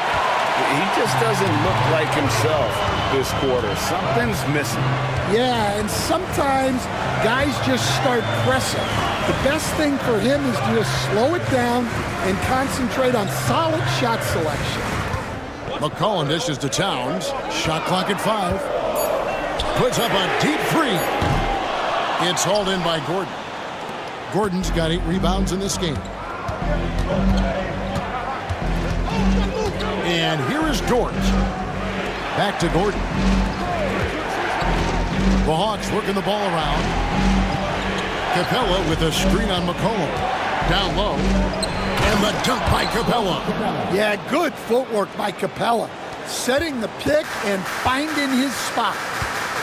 He just doesn't look like himself this quarter. Something's missing. Yeah, and sometimes guys just start pressing. The best thing for him is to just slow it down and concentrate on solid shot selection. McCollum dishes to Towns. Shot clock at 5. Puts up a deep three. It's hauled in by Gordon. Gordon's got 8 rebounds in this game. And here is Dort. Back to Gordon. The Hawks working the ball around. Capella with a screen on McCollum. Down low. And the dunk by Capella. Yeah, good footwork by Capella. Setting the pick and finding his spot.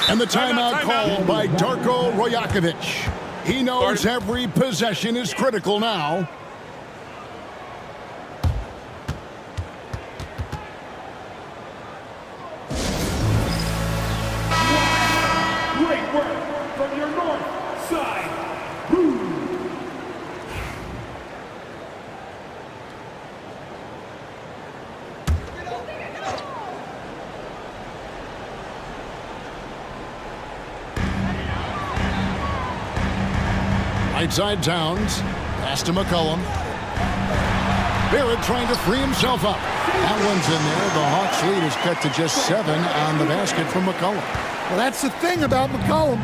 And the timeout called by Darko Rajakovic. He knows every possession is critical now. Great work from your north side. Right side Towns. Pass to McCollum. Barrett trying to free himself up. That one's in there. The Hawks lead is cut to just 7 on the basket from McCollum. Well, that's the thing about McCollum.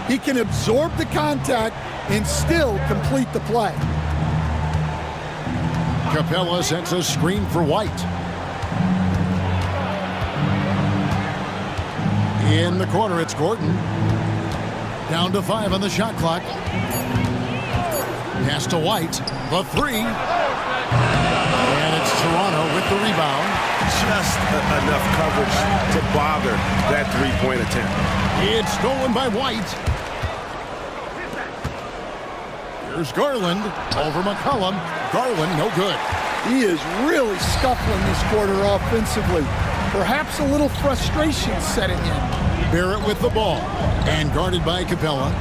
He can absorb the contact and still complete the play. Capella sets a screen for White. In the corner, it's Gordon. Down to 5 on the shot clock. Pass to White. The 3. And it's Toronto with the rebound. Just enough coverage to bother that three-point attempt. It's stolen by White. Here's Garland over McCollum. Garland, no good. He is really scuffling this quarter offensively. Perhaps a little frustration setting in. Barrett with the ball and guarded by Capella.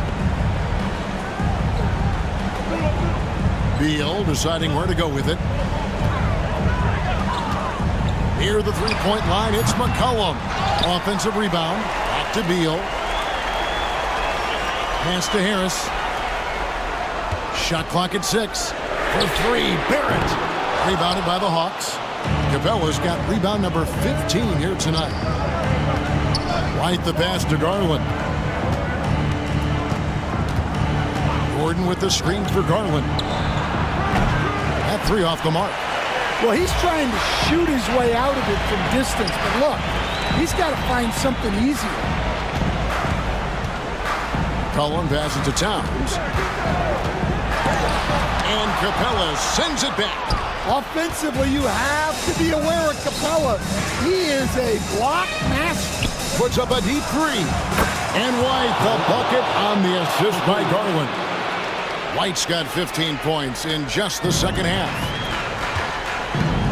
Beal deciding where to go with it. Near the three-point line, it's McCollum. Offensive rebound. Back to Beal. Pass to Harris. Shot clock at 6. For 3, Barrett. Rebounded by the Hawks. Capella's got rebound number 15 here tonight. White the pass to Garland. Gordon with the screen for Garland. That 3 off the mark. Well, he's trying to shoot his way out of it from distance, but look, he's got to find something easier. Cullen passes to Towns. And Capella sends it back. Offensively, you have to be aware of Capella. He is a block master. Puts up a deep 3. And White the bucket on the assist by Garland. White's got 15 points in just the second half.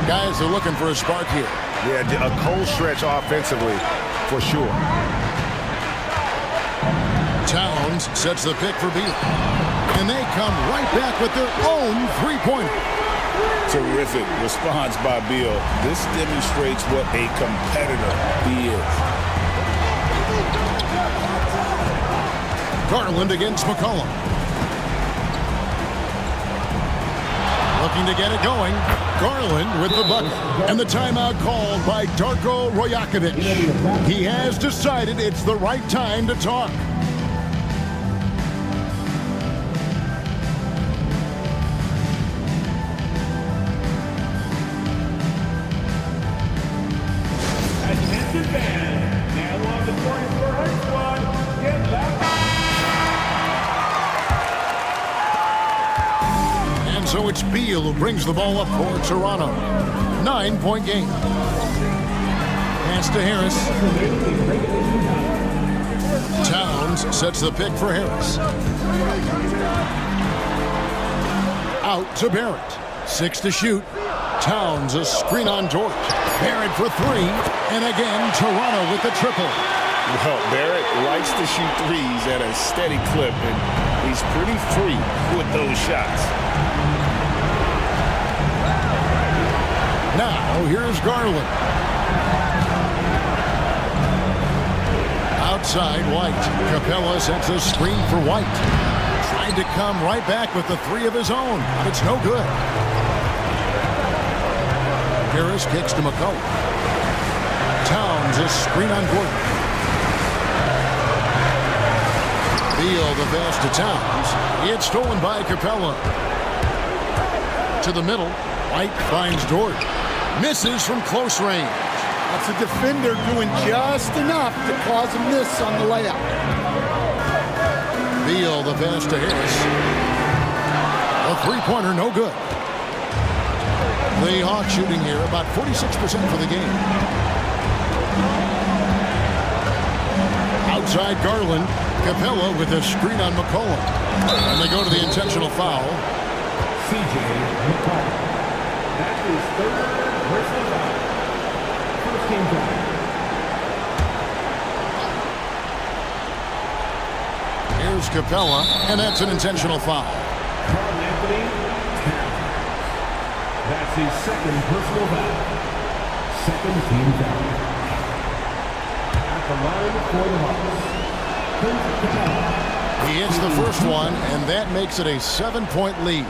Guys are looking for a spark here. Yeah, a cold stretch offensively, for sure. Towns sets the pick for Beal. And they come right back with their own three-pointer. Terrific response by Beal. This demonstrates what a competitor he is. Garland against McCollum. Looking to get it going. Garland with the bucket. And the timeout called by Darko Rajakovic. He has decided it's the right time to talk. Attention fans, now on the court for our squad. Get back. And so it's Beal who brings the ball up for Toronto. 9-point game. Pass to Harris. Towns sets the pick for Harris. Out to Barrett. 6 to shoot. Towns a screen on George. Barrett for 3. And again, Toronto with the triple. Well, Barrett likes to shoot threes at a steady clip, and he's pretty free with those shots. Now, here's Garland. Outside, White. Capella sets a screen for White. Tried to come right back with the 3 of his own, but it's no good. Harris kicks to McCollum. Towns a screen on Gordon. Beal the pass to Towns. It's stolen by Capella. To the middle. White finds George. Misses from close range. That's a defender doing just enough to cause a miss on the layup. Beal the pass to Harris. A three-pointer, no good. The Hawks shooting here about 46% for the game. Outside Garland. Capella with a screen on McCollum. And they go to the intentional foul. C.J. McCollum. That is third personal foul. First team foul. Here's Capella, and that's an intentional foul. Carl Anthony Towns. That's his second personal foul. Second team foul. At the line for the Hawks. He hits the first one, and that makes it a 7-point lead.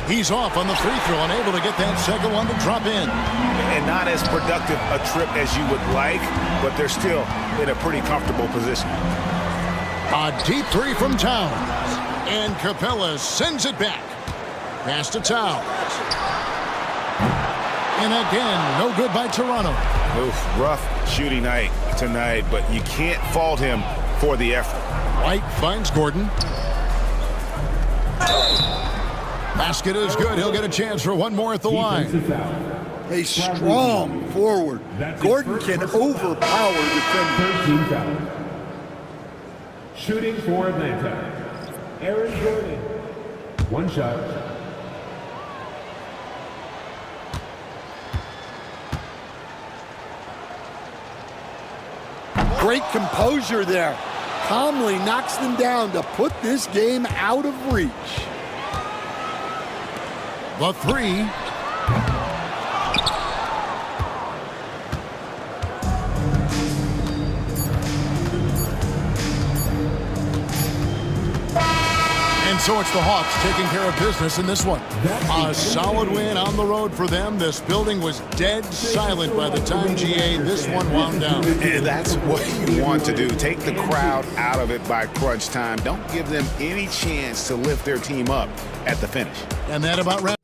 He's off on the free throw, unable to get that second one to drop in. And not as productive a trip as you would like, but they're still in a pretty comfortable position. A deep 3 from Towns. And Capella sends it back. Pass to Towns. And again, no good by Toronto. Oof, rough shooting night tonight, but you can't fault him for the effort. White finds Gordon. Basket is good. He'll get a chance for one more at the line. A strong forward. Gordon can overpower defenders. Shooting for Atlanta. Aaron Gordon. One shot. Great composure there. Calmly knocks them down to put this game out of reach. The 3. so it's the Hawks taking care of business in this one. A solid win on the road for them. This building was dead silent by the time, GA, this one wound down. And that's what you want to do. Take the crowd out of it by crunch time. Don't give them any chance to lift their team up at the finish. And that about wraps.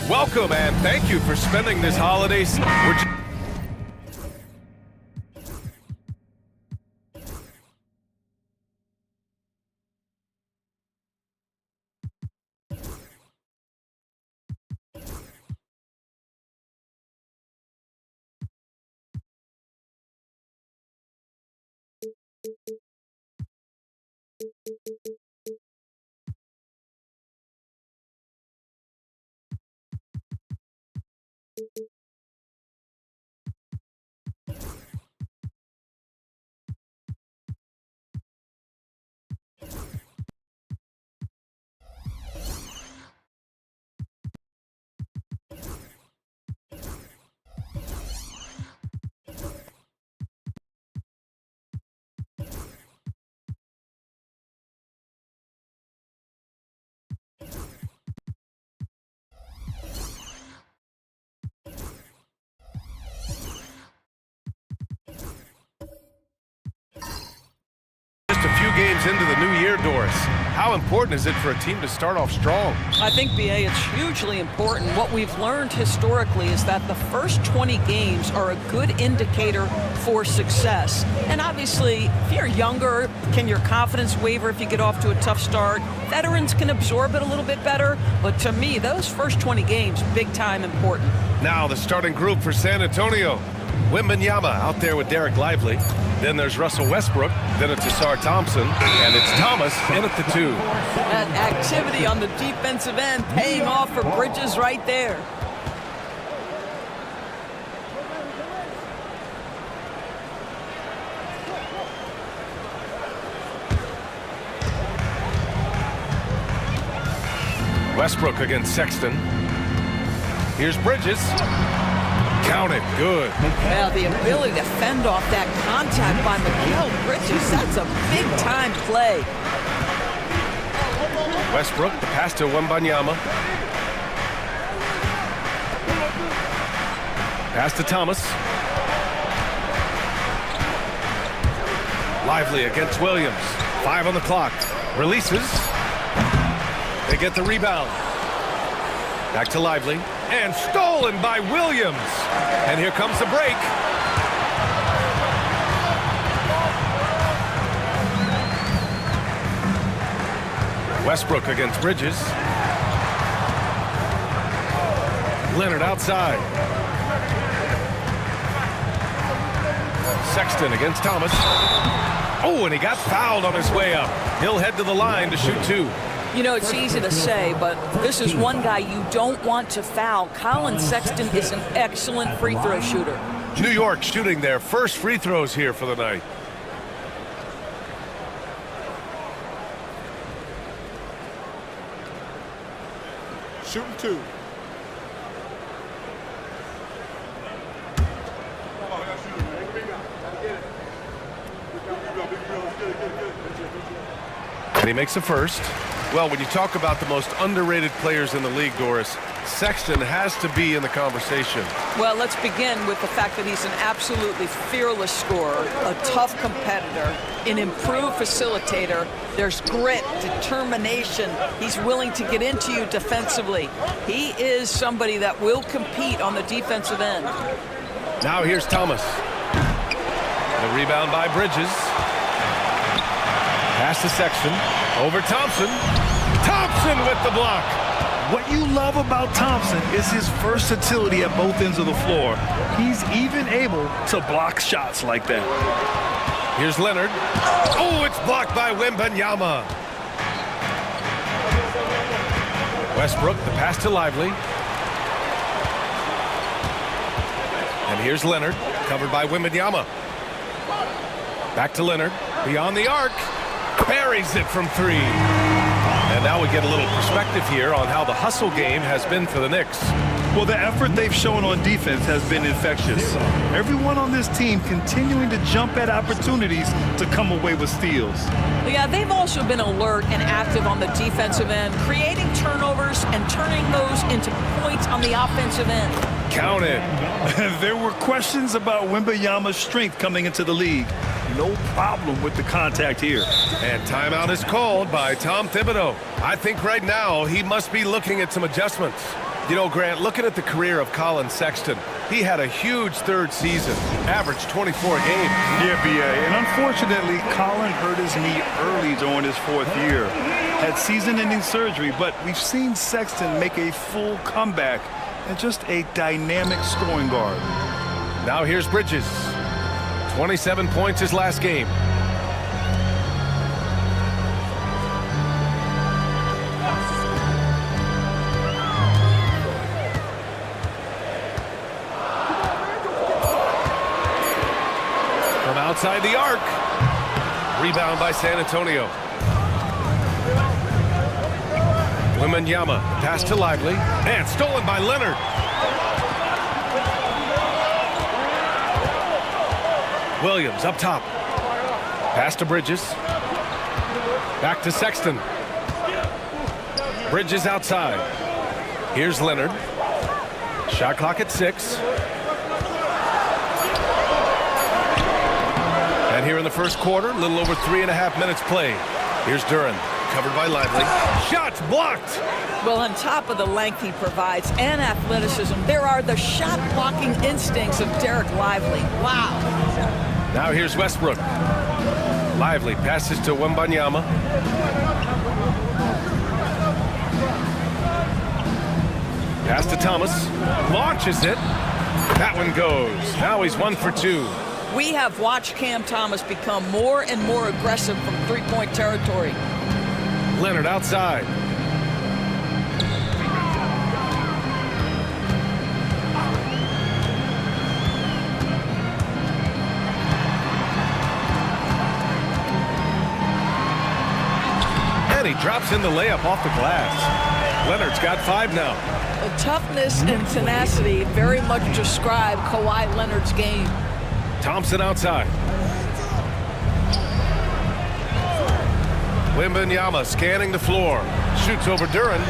Welcome and thank you for spending this holiday. Just a few games into the new year, Doris. How important is it for a team to start off strong? I think, B.A., it's hugely important. What we've learned historically is that the first 20 games are a good indicator for success. And obviously, if you're younger, can your confidence waver if you get off to a tough start? Veterans can absorb it a little bit better. But to me, those first 20 games, big time important. Now the starting group for San Antonio. Wembanyama out there with Derek Lively. Then there's Russell Westbrook. Then it's Ausar Thompson. And it's Thomas in at the 2. That activity on the defensive end paying off for Bridges right there. Westbrook against Sexton. Here's Bridges. Count it. Good. Well, the ability to fend off that contact by Mikal Bridges, that's a big-time play. Westbrook, the pass to Wembanyama. Pass to Thomas. Lively against Williams. 5 on the clock. Releases. They get the rebound. Back to Lively. And stolen by Williams. And here comes the break. Westbrook against Bridges. Leonard outside. Sexton against Thomas. Oh, and he got fouled on his way up. He'll head to the line to shoot 2. You know, it's easy to say, but this is one guy you don't want to foul. Colin Sexton is an excellent free throw shooter. New York shooting their first free throws here for the night. Shooting 2. And he makes the first. Well, when you talk about the most underrated players in the league, Doris, Sexton has to be in the conversation. Well, let's begin with the fact that he's an absolutely fearless scorer, a tough competitor, an improved facilitator. There's grit, determination. He's willing to get into you defensively. He is somebody that will compete on the defensive end. Now here's Thomas. The rebound by Bridges. Pass to Sexton. Over Thompson. Thompson with the block. What you love about Thompson is his versatility at both ends of the floor. He's even able to block shots like that. Here's Leonard. Oh, it's blocked by Wembanyama. Westbrook, the pass to Lively. And here's Leonard, covered by Wembanyama. Back to Leonard, beyond the arc. Buries it from 3. And now we get a little perspective here on how the hustle game has been for the Knicks. Well, the effort they've shown on defense has been infectious. Everyone on this team continuing to jump at opportunities to come away with steals. Yeah, they've also been alert and active on the defensive end, creating turnovers and turning those into points on the offensive end. Count it. There were questions about Wembanyama's strength coming into the league. No problem with the contact here. And timeout is called by Tom Thibodeau. I think right now he must be looking at some adjustments. You know, Grant, looking at the career of Colin Sexton, he had a huge third season, averaged 24 games. Yeah, B.A. And unfortunately, Colin hurt his knee early during his 4th year. Had season-ending surgery, but we've seen Sexton make a full comeback and just a dynamic scoring guard. Now here's Bridges. 27 points his last game. From outside the arc. Rebound by San Antonio. Wembanyama, pass to Lively, and stolen by Leonard. Williams up top. Pass to Bridges. Back to Sexton. Bridges outside. Here's Leonard. Shot clock at 6. And here in the first quarter, a little over 3.5 minutes played. Here's Duren. Covered by Lively. Shots blocked. Well, on top of the length he provides and athleticism, there are the shot-blocking instincts of Derek Lively. Wow. Now here's Westbrook. Lively passes to Wembanyama. Pass to Thomas. Launches it. That one goes. Now he's 1 for 2. We have watched Cam Thomas become more and more aggressive from three-point territory. Leonard outside. And he drops in the layup off the glass. Leonard's got 5 now. The toughness and tenacity very much describe Kawhi Leonard's game. Thompson outside. Wembanyama scanning the floor. Shoots over Duren.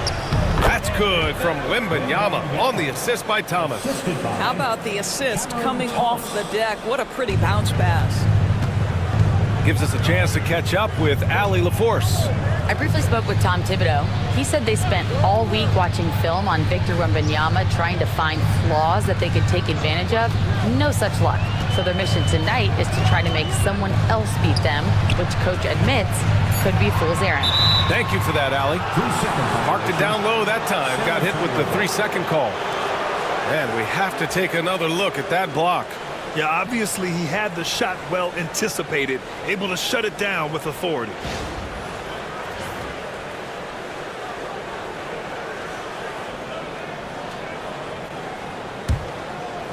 That's good from Wembanyama on the assist by Thomas. How about the assist coming off the deck? What a pretty bounce pass. Gives us a chance to catch up with Allie LaForce. I briefly spoke with Tom Thibodeau. He said they spent all week watching film on Victor Wembanyama, trying to find flaws that they could take advantage of. No such luck. So their mission tonight is to try to make someone else beat them, which coach admits could be fool's errand. Thank you for that, Allie. Marked it down low that time. Got hit with the 3-second call. And we have to take another look at that block. Yeah, obviously he had the shot well anticipated, able to shut it down with authority.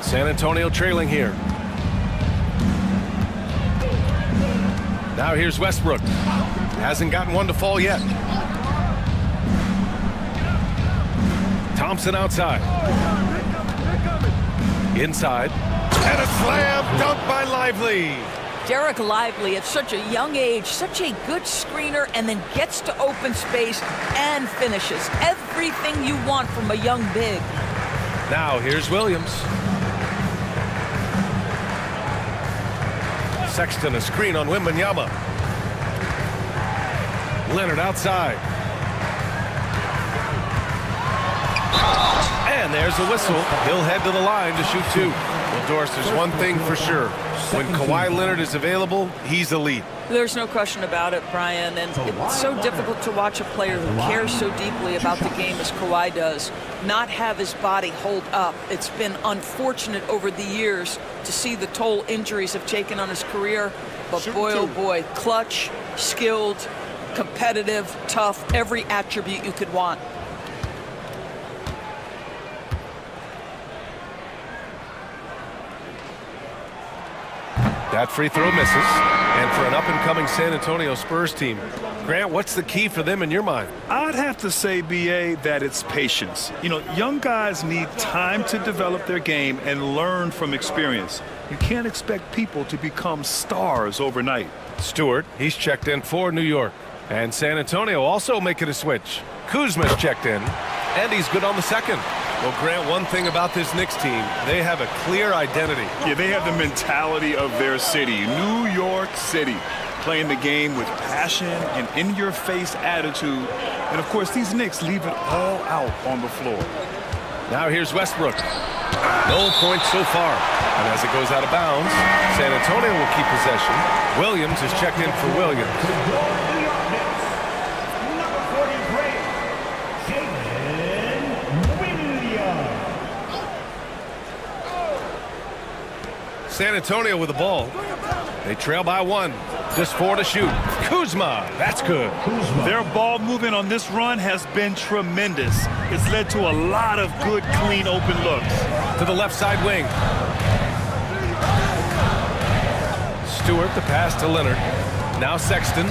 San Antonio trailing here. Now here's Westbrook. Hasn't gotten one to fall yet. Thompson outside. Inside. And a slam dunk by Lively. Derek Lively at such a young age, such a good screener, and then gets to open space and finishes. Everything you want from a young big. Now here's Williams. Sexton a screen on Wembanyama. Leonard outside. And there's the whistle. He'll head to the line to shoot 2. Well, Doris, there's one thing for sure. When Kawhi Leonard is available, he's elite. There's no question about it, Brian. And it's so difficult to watch a player who cares so deeply about the game as Kawhi does not have his body hold up. It's been unfortunate over the years to see the toll injuries have taken on his career. But boy, oh boy, clutch, skilled, competitive, tough, every attribute you could want. That free throw misses. And for an up-and-coming San Antonio Spurs team, Grant, what's the key for them in your mind? I'd have to say, B.A., that it's patience. You know, young guys need time to develop their game and learn from experience. You can't expect people to become stars overnight. Stewart, he's checked in for New York. And San Antonio also making a switch. Kuzma's checked in, and he's good on the second. Well, Grant, one thing about this Knicks team, they have a clear identity. Yeah, they have the mentality of their city, New York City, playing the game with passion and in-your-face attitude. And, of course, these Knicks leave it all out on the floor. Now here's Westbrook. No points so far. And as it goes out of bounds, San Antonio will keep possession. Williams is checked in for Williams. San Antonio with the ball. They trail by 1. Just 4 to shoot. Kuzma, that's good. Their ball movement on this run has been tremendous. It's led to a lot of good, clean, open looks. To the left side wing. Stewart, the pass to Leonard. Now Sexton.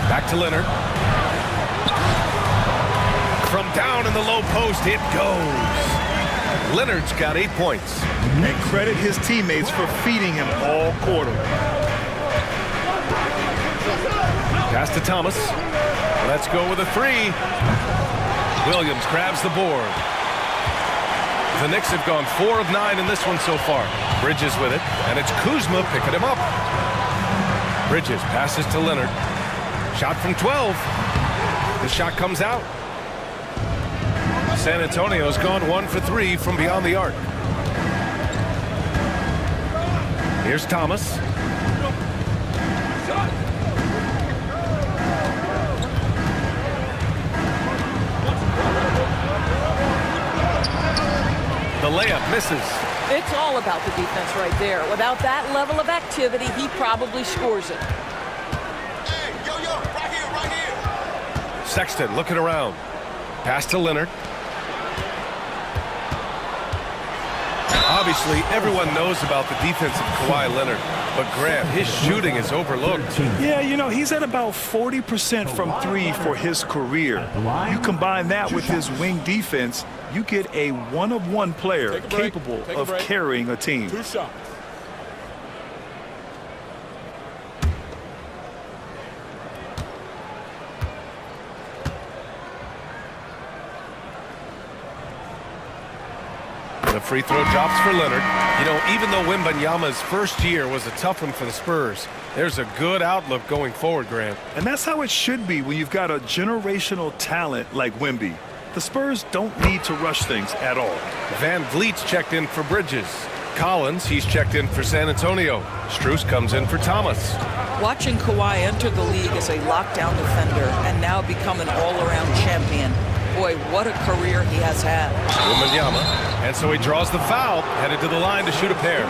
Back to Leonard. From down in the low post, it goes. Leonard's got 8 points. And credit his teammates for feeding him all quarter. Pass to Thomas. Let's go with a 3. Williams grabs the board. The Knicks have gone 4 of 9 in this one so far. Bridges with it, and it's Kuzma picking him up. Bridges passes to Leonard. Shot from 12. The shot comes out. San Antonio's gone 1 for 3 from beyond the arc. Here's Thomas. The layup misses. It's all about the defense right there. Without that level of activity, he probably scores it. Hey, right here. Sexton looking around. Pass to Leonard. Obviously, everyone knows about the defense of Kawhi Leonard, but Grant, his shooting is overlooked. Yeah, you know, he's at about 40% from 3 for his career. You combine that with his wing defense, you get a one-of-one player capable of carrying a team. 2 shots. The free throw drops for Leonard. You know, even though Wembanyama's first year was a tough one for the Spurs, there's a good outlook going forward, Grant. And that's how it should be when you've got a generational talent like Wemby. The Spurs don't need to rush things at all. Van Vliet's checked in for Bridges. Collins, he's checked in for San Antonio. Strus comes in for Thomas. Watching Kawhi enter the league as a lockdown defender and now become an all-around champion. Boy, what a career he has had. Wembanyama, and so he draws the foul, headed to the line to shoot a pair.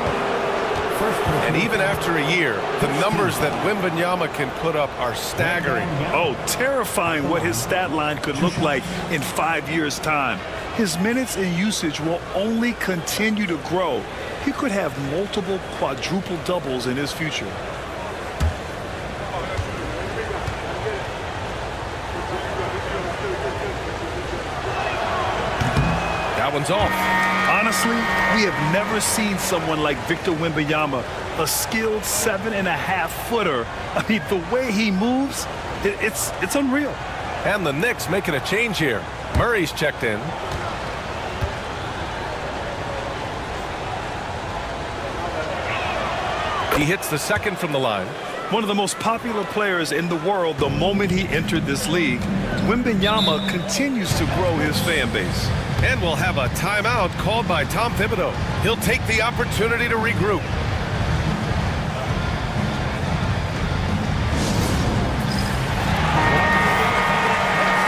And even after a year, the numbers that Wembanyama can put up are staggering. Oh, terrifying what his stat line could look like in 5 years' time. His minutes and usage will only continue to grow. He could have multiple quadruple doubles in his future. That one's off. Honestly, we have never seen someone like Victor Wembanyama, a skilled 7.5-footer. I mean, the way he moves, it's unreal. And the Knicks making a change here. Murray's checked in. He hits the second from the line. One of the most popular players in the world the moment he entered this league, Wembanyama continues to grow his fan base. And we'll have a timeout called by Tom Thibodeau. He'll take the opportunity to regroup.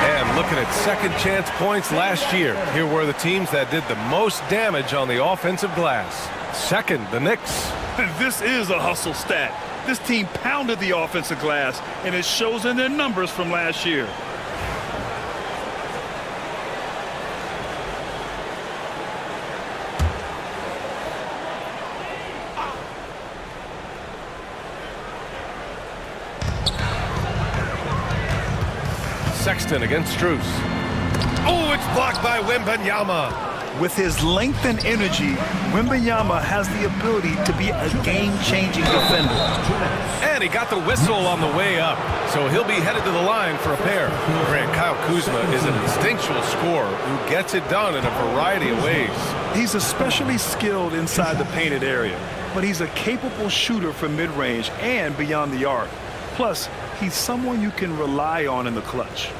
And looking at second chance points last year, here were the teams that did the most damage on the offensive glass. Second, the Knicks. This is a hustle stat. This team pounded the offensive glass, and it shows in their numbers from last year. Sexton against Strus. Oh, it's blocked by Wembanyama. With his length and energy, Wembanyama has the ability to be a game-changing defender. And he got the whistle on the way up, so he'll be headed to the line for a pair. Grant, Kyle Kuzma is an instinctual scorer who gets it done in a variety of ways. He's especially skilled inside the painted area, but he's a capable shooter from mid-range and beyond the arc. Plus, he's someone you can rely on in the clutch.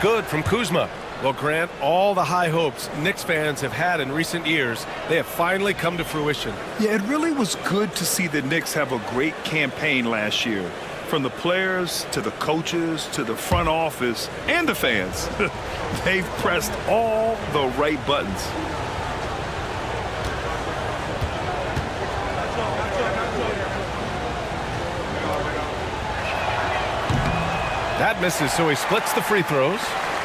good from Kuzma. Well, Grant, all the high hopes Knicks fans have had in recent years, they have finally come to fruition. Yeah, it really was good to see the Knicks have a great campaign last year. From the players to the coaches to the front office and the fans. They've pressed all the right buttons. That misses, so he splits the free throws.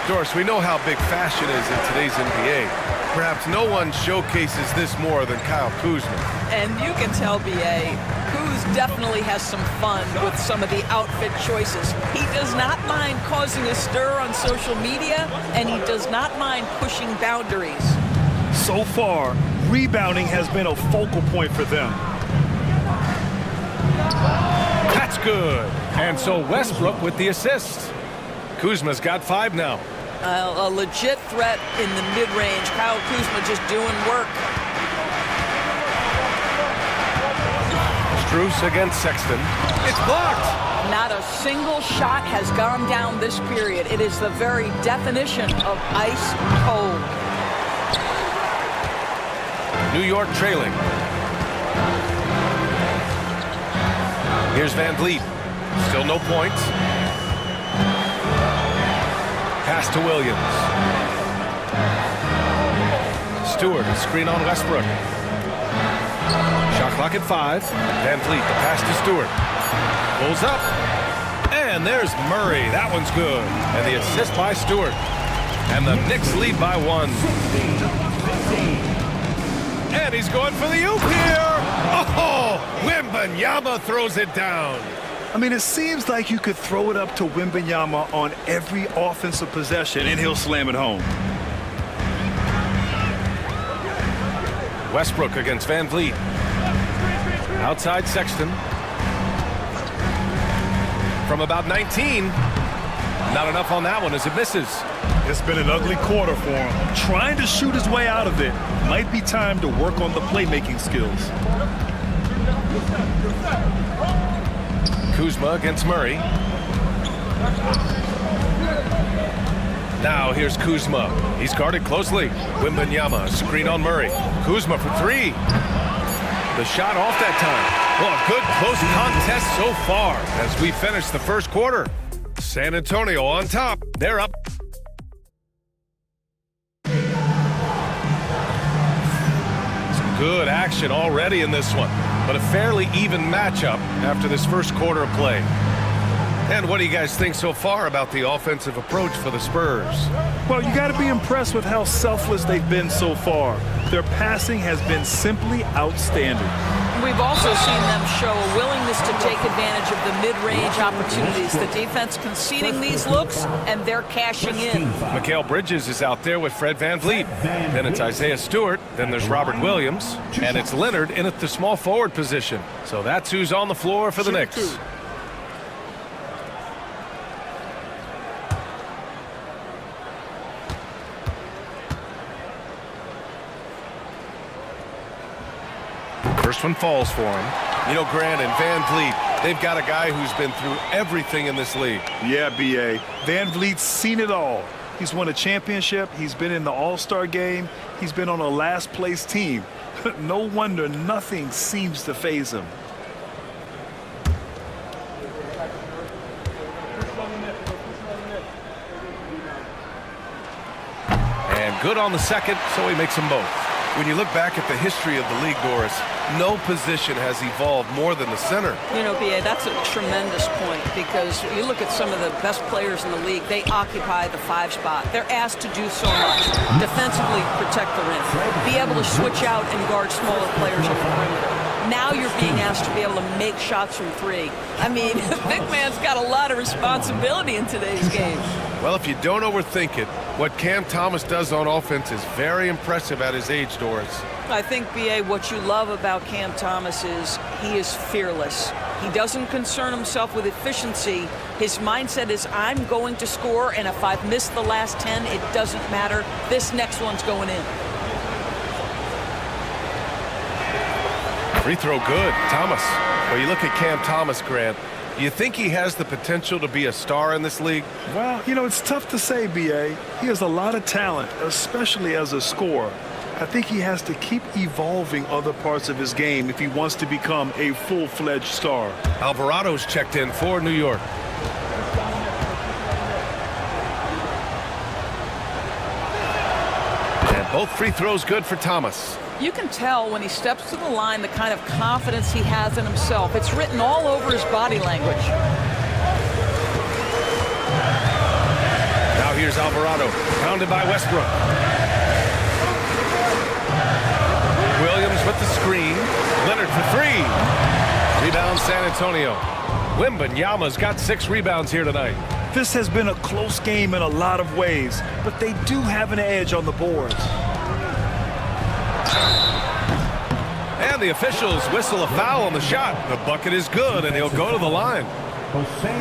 Doris, we know how big fashion is in today's NBA. Perhaps no one showcases this more than Kyle Kuzma. And you can tell, B.A., Kuz definitely has some fun with some of the outfit choices. He does not mind causing a stir on social media, and he does not mind pushing boundaries. So far, rebounding has been a focal point for them. That's good. And so Westbrook with the assist. Kuzma's got 5 now. A legit threat in the mid-range. Kyle Kuzma just doing work. Strus against Sexton. It's blocked. Not a single shot has gone down this period. It is the very definition of ice cold. New York trailing. Here's Van Vliet. Still no points. Pass to Williams. Stewart, a screen on Westbrook. Shot clock at 5. Van Vliet, the pass to Stewart. Pulls up. And there's Murray. That one's good. And the assist by Stewart. And the Knicks lead by 1. And he's going for the oop here. Oh, Wembanyama throws it down. I mean, it seems like you could throw it up to Wembanyama on every offensive possession, and he'll slam it home. Westbrook against Van Vliet. Outside Sexton. From about 19. Not enough on that one as it misses. It's been an ugly quarter for him. Trying to shoot his way out of it. Might be time to work on the playmaking skills. Kuzma against Murray. Now here's Kuzma. He's guarded closely. Wembanyama, screen on Murray. Kuzma for 3. The shot off that time. Well, a good close contest so far as we finish the first quarter. San Antonio on top. They're up. Some good action already in this one, but a fairly even matchup after this first quarter of play. And what do you guys think so far about the offensive approach for the Spurs? Well, you got to be impressed with how selfless they've been so far. Their passing has been simply outstanding. We've also seen them show a willingness to take advantage of the mid-range opportunities. The defense conceding these looks, and they're cashing in. Mikal Bridges is out there with Fred Van Vliet. Then it's Isaiah Stewart. Then there's Robert Williams. And it's Leonard in at the small forward position. So that's who's on the floor for the Knicks. First one falls for him. You know, Grant and Van Vliet, they've got a guy who's been through everything in this league. Yeah, B.A. Van Vliet's seen it all. He's won a championship. He's been in the All-Star game. He's been on a last-place team. No wonder nothing seems to faze him. And good on the second, so he makes them both. When you look back at the history of the league, Doris, no position has evolved more than the center. You know, B.A., that's a tremendous point because you look at some of the best players in the league, they occupy the 5 spot. They're asked to do so much. Defensively, protect the rim. Be able to switch out and guard smaller players on the perimeter. Now you're being asked to be able to make shots from 3. I mean, big man's got a lot of responsibility in today's game. Well, if you don't overthink it, what Cam Thomas does on offense is very impressive at his age, Doris. I think, B.A., what you love about Cam Thomas is he is fearless. He doesn't concern himself with efficiency. His mindset is, I'm going to score, and if I've missed the last 10, it doesn't matter. This next one's going in. Free throw good. Thomas. Well, you look at Cam Thomas, Grant. You think he has the potential to be a star in this league? Well, you know, it's tough to say, B.A. He has a lot of talent, especially as a scorer. I think he has to keep evolving other parts of his game if he wants to become a full-fledged star. Alvarado's checked in for New York. And both free throws good for Thomas. You can tell when he steps to the line the kind of confidence he has in himself. It's written all over his body language. Now here's Alvarado, pounded by Westbrook. Williams with the screen. Leonard for three. Rebound San Antonio. Wembanyama's got 6 rebounds here tonight. This has been a close game in a lot of ways, but they do have an edge on the boards. And the officials whistle a foul on the shot. The bucket is good, and he'll go to the line.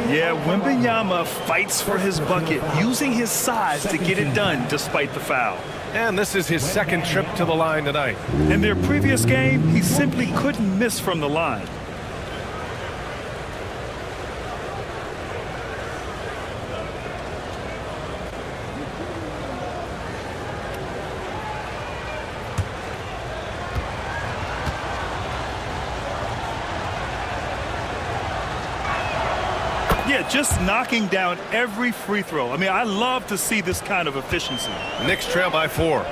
Yeah, Wembanyama fights for his bucket, using his size to get it done despite the foul. And this is his second trip to the line tonight. In their previous game, he simply couldn't miss from the line. Yeah, just knocking down every free throw. I mean, I love to see this kind of efficiency. Knicks trail by 4.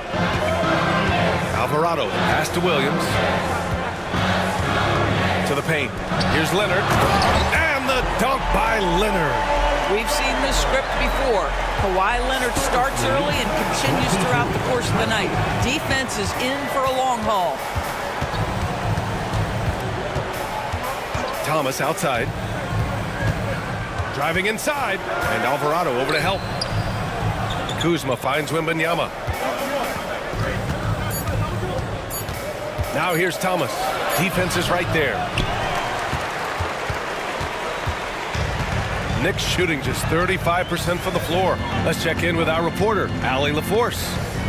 Alvarado, pass to Williams. To the paint. Here's Leonard. And the dunk by Leonard. We've seen this script before. Kawhi Leonard starts early and continues throughout the course of the night. Defense is in for a long haul. Thomas outside. Driving inside, and Alvarado over to help. Kuzma finds Wembanyama. Now here's Thomas. Defense is right there. Knicks shooting just 35% from the floor. Let's check in with our reporter, Allie LaForce.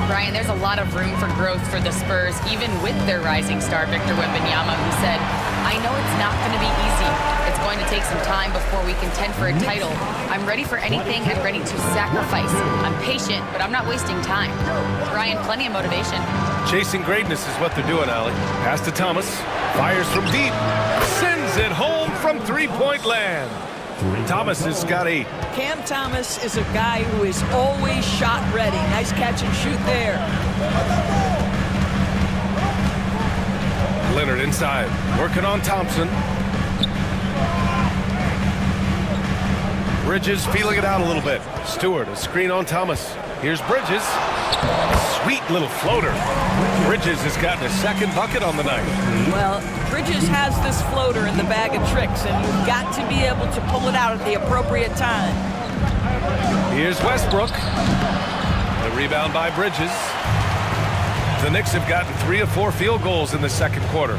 Brian, there's a lot of room for growth for the Spurs, even with their rising star, Victor Wembanyama, who said, I know it's not going to be easy. It's going to take some time before we contend for a title. I'm ready for anything and ready to sacrifice. I'm patient, but I'm not wasting time. Brian, plenty of motivation. Chasing greatness is what they're doing, Allie. Pass to Thomas. Fires from deep. Sends it home from three-point land. Thomas has got 8. Cam Thomas is a guy who is always shot ready. Nice catch and shoot there. Leonard inside, working on Thompson. Bridges feeling it out a little bit. Stewart, a screen on Thomas. Here's Bridges. Sweet little floater. Bridges has gotten a second bucket on the night. Well, Bridges has this floater in the bag of tricks, and you've got to be able to pull it out at the appropriate time. Here's Westbrook. The rebound by Bridges. The Knicks have gotten 3 of 4 field goals in the second quarter.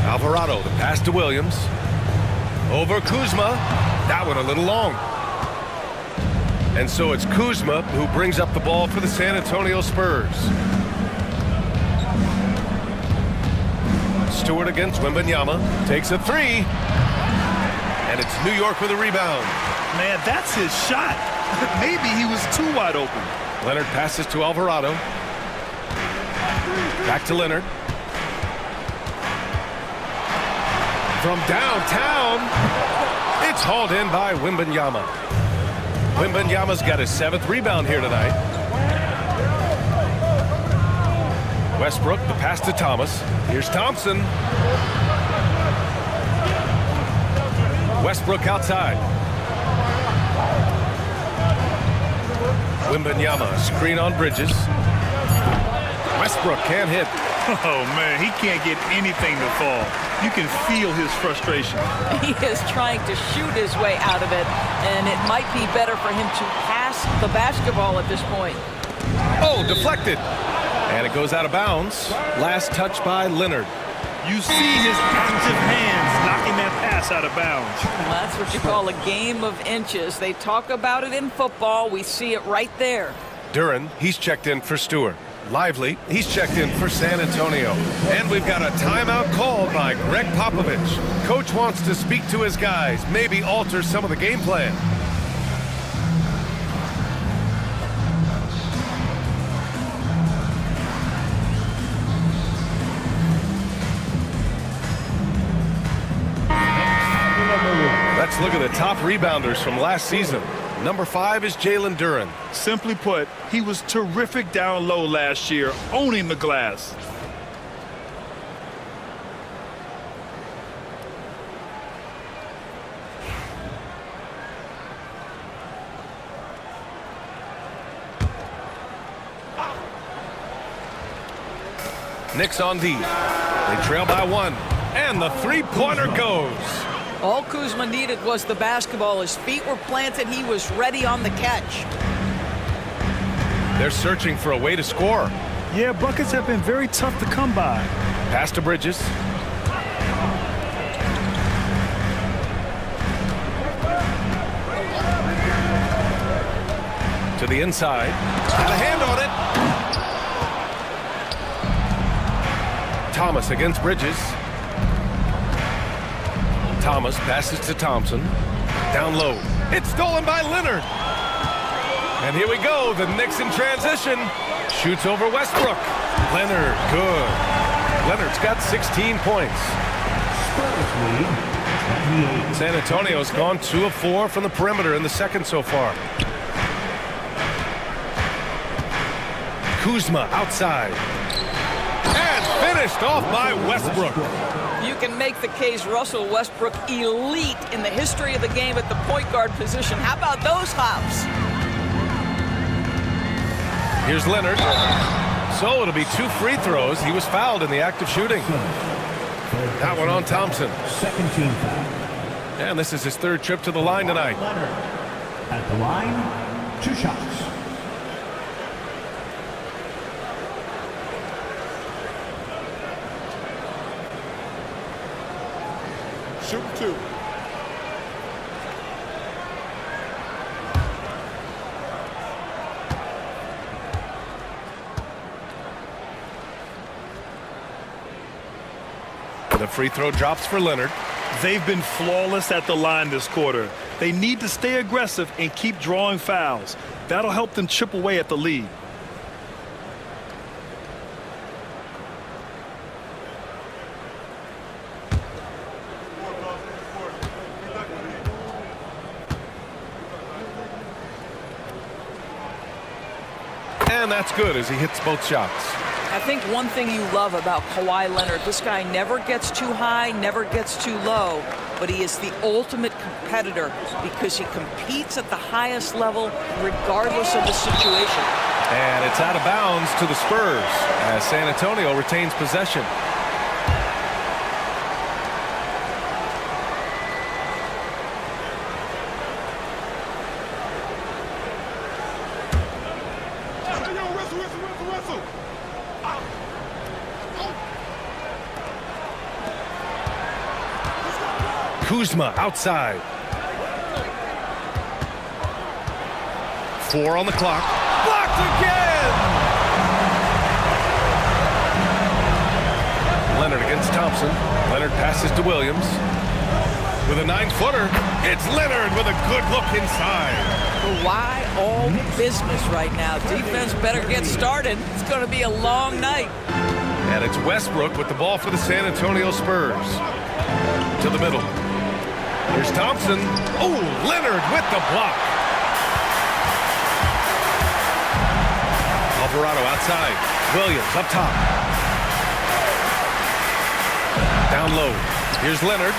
Alvarado, the pass to Williams. Over Kuzma. That one a little long. And so it's Kuzma who brings up the ball for the San Antonio Spurs. Stewart against Wembanyama. Takes a 3. And it's New York with a rebound. Man, that's his shot. Maybe he was too wide open. Leonard passes to Alvarado. Back to Leonard. From downtown, it's hauled in by Wembanyama. Wembanyama's got his 7th rebound here tonight. Westbrook, the pass to Thomas. Here's Thompson. Westbrook outside. Wembanyama, screen on Bridges. Westbrook can't hit. Oh, man, he can't get anything to fall. You can feel his frustration. He is trying to shoot his way out of it, and it might be better for him to pass the basketball at this point. Oh, deflected. And it goes out of bounds. Last touch by Leonard. You see his active hands knocking that pass out of bounds. Well, that's what you call a game of inches. They talk about it in football. We see it right there. Duren, he's checked in for Stewart. Lively, he's checked in for San Antonio. And we've got a timeout called by Greg Popovich. Coach wants to speak to his guys, maybe alter some of the game plan. Let's look at the top rebounders from last season. Number 5 is Jalen Duren. Simply put, he was terrific down low last year, owning the glass. Knicks on D. They trail by 1. And the three-pointer goes. All Kuzma needed was the basketball. His feet were planted. He was ready on the catch. They're searching for a way to score. Yeah, buckets have been very tough to come by. Pass to Bridges. To the inside. Got a hand on it. Thomas against Bridges. Thomas passes to Thompson. Down low. It's stolen by Leonard. And here we go. The Knicks in transition. Shoots over Westbrook. Leonard, good. Leonard's got 16 points. San Antonio's gone 2 of 4 from the perimeter in the second so far. Kuzma outside. And finished off by Westbrook. You can make the case Russell Westbrook elite in the history of the game at the point guard position. How about those hops? Here's Leonard. So it'll be 2 free throws. He was fouled in the act of shooting. That one on Thompson. Second team foul. And this is his 3rd trip to the line tonight. Leonard at the line, 2 shots. Shoot 2. The free throw drops for Leonard. They've been flawless at the line this quarter. They need to stay aggressive and keep drawing fouls. That'll help them chip away at the lead. And that's good as he hits both shots. I think one thing you love about Kawhi Leonard, this guy never gets too high, never gets too low, but he is the ultimate competitor because he competes at the highest level regardless of the situation. And it's out of bounds to the Spurs as San Antonio retains possession. Kuzma outside. 4 on the clock. Blocked again! Leonard against Thompson. Leonard passes to Williams. With a 9-footer, it's Leonard with a good look inside. Why all business right now? Defense better get started. It's going to be a long night. And it's Westbrook with the ball for the San Antonio Spurs. To the middle. Here's Thompson. Oh, Leonard with the block. Alvarado outside. Williams up top. Down low. Here's Leonard.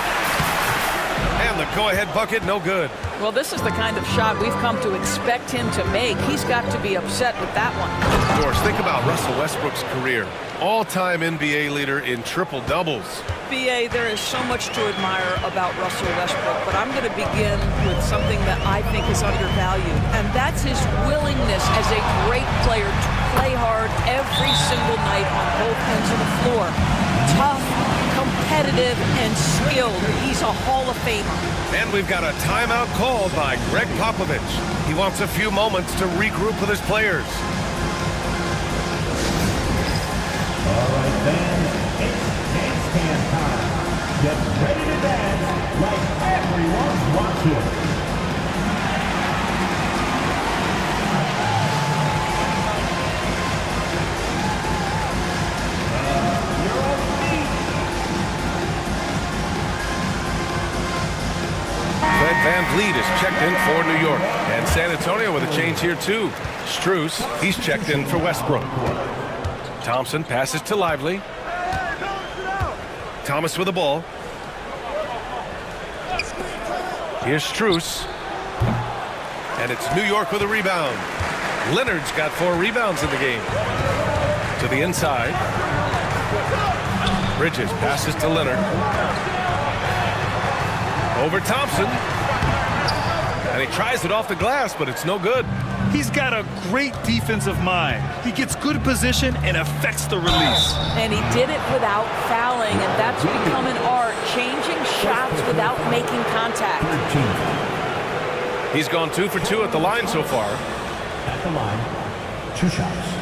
And the go-ahead bucket, no good. Well, this is the kind of shot we've come to expect him to make. He's got to be upset with that one. Of course, think about Russell Westbrook's career. All-time NBA leader in triple-doubles. BA, there is so much to admire about Russell Westbrook, but I'm going to begin with something that I think is undervalued, and that's his willingness as a great player to play hard every single night on both ends of the floor. Tough, competitive, and skilled. He's a Hall of Famer. And we've got a timeout called by Greg Popovich. He wants a few moments to regroup with his players. All right, fans, it's dance can time. Get ready to dance like everyone's watching. Fred VanVleet is checked in for New York. And San Antonio with a change here, too. Strus, he's checked in for Westbrook. Thompson passes to Lively. Thomas with the ball. Here's Strus. And it's New York with a rebound. Leonard's got 4 rebounds in the game. To the inside. Bridges passes to Leonard. Over Thompson. And he tries it off the glass, but it's no good. He's got a great defensive mind. He gets good position and affects the release. And he did it without fouling, and that's become an art, changing shots without making contact. He's gone 2 for 2 at the line so far. At the line, 2 shots.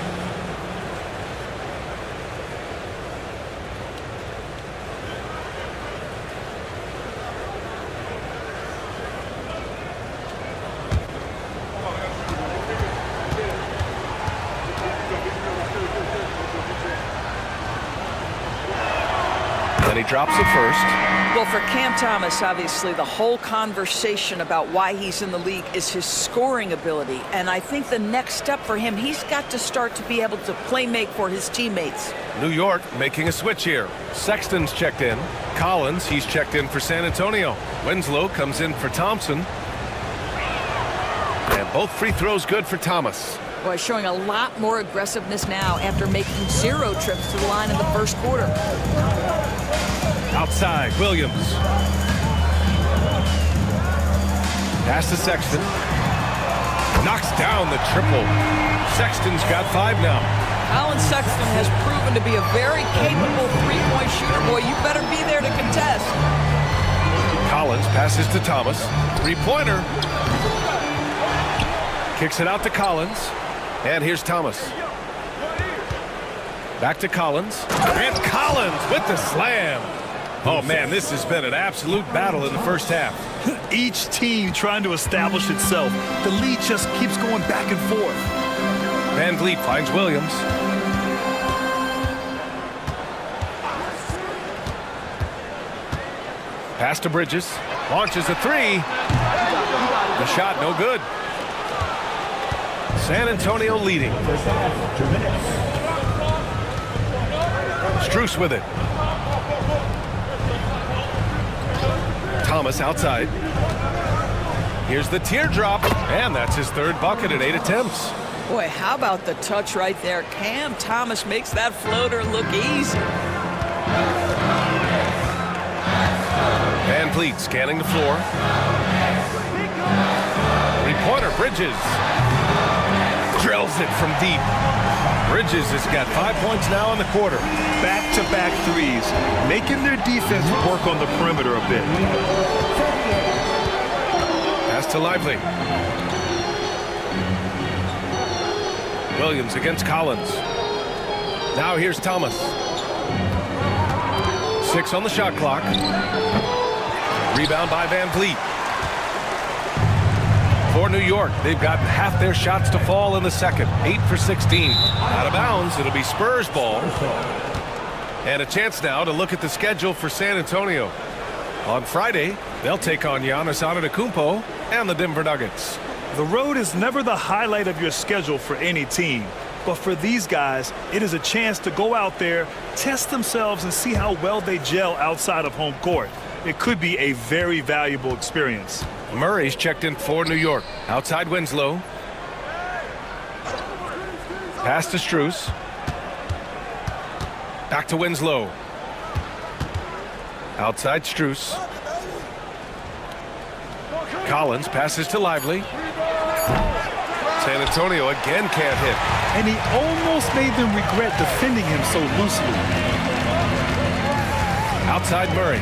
And he drops it first. Well, for Cam Thomas, obviously, the whole conversation about why he's in the league is his scoring ability. And I think the next step for him, he's got to start to be able to play make for his teammates. New York making a switch here. Sexton's checked in. Collins, he's checked in for San Antonio. Winslow comes in for Thompson. And both free throws good for Thomas. Boy, showing a lot more aggressiveness now after making 0 trips to the line in the first quarter. Outside, Williams. Pass to Sexton. Knocks down the triple. Sexton's got 5 now. Colin Sexton has proven to be a very capable three-point shooter. Boy, you better be there to contest. Collins passes to Thomas. Three-pointer. Kicks it out to Collins. And here's Thomas. Back to Collins. And Collins with the slam. Oh, man, this has been an absolute battle in the first half. Each team trying to establish itself. The lead just keeps going back and forth. VanVleet finds Williams. Pass to Bridges. Launches a 3. The shot no good. San Antonio leading. Strus with it. Thomas outside. Here's the teardrop, and that's his 3rd bucket in 8 attempts. Boy, how about the touch right there? Cam Thomas makes that floater look easy. VanVleet scanning the floor. Three-pointer, Bridges. Drills it from deep. Bridges has got 5 points now in the quarter. Back-to-back threes, making their defense work on the perimeter a bit. Pass to Lively. Williams against Collins. Now here's Thomas. 6 on the shot clock. Rebound by VanVleet. For New York, they've got half their shots to fall in the second. 8 for 16. Out of bounds, it'll be Spurs ball. And a chance now to look at the schedule for San Antonio. On Friday, they'll take on Giannis Antetokounmpo and the Denver Nuggets. The road is never the highlight of your schedule for any team. But for these guys, it is a chance to go out there, test themselves, and see how well they gel outside of home court. It could be a very valuable experience. Murray's checked in for New York. Outside Winslow. Pass to Strus. Back to Winslow. Outside Strus. Collins passes to Lively. San Antonio again can't hit. And he almost made them regret defending him so loosely. Outside Murray.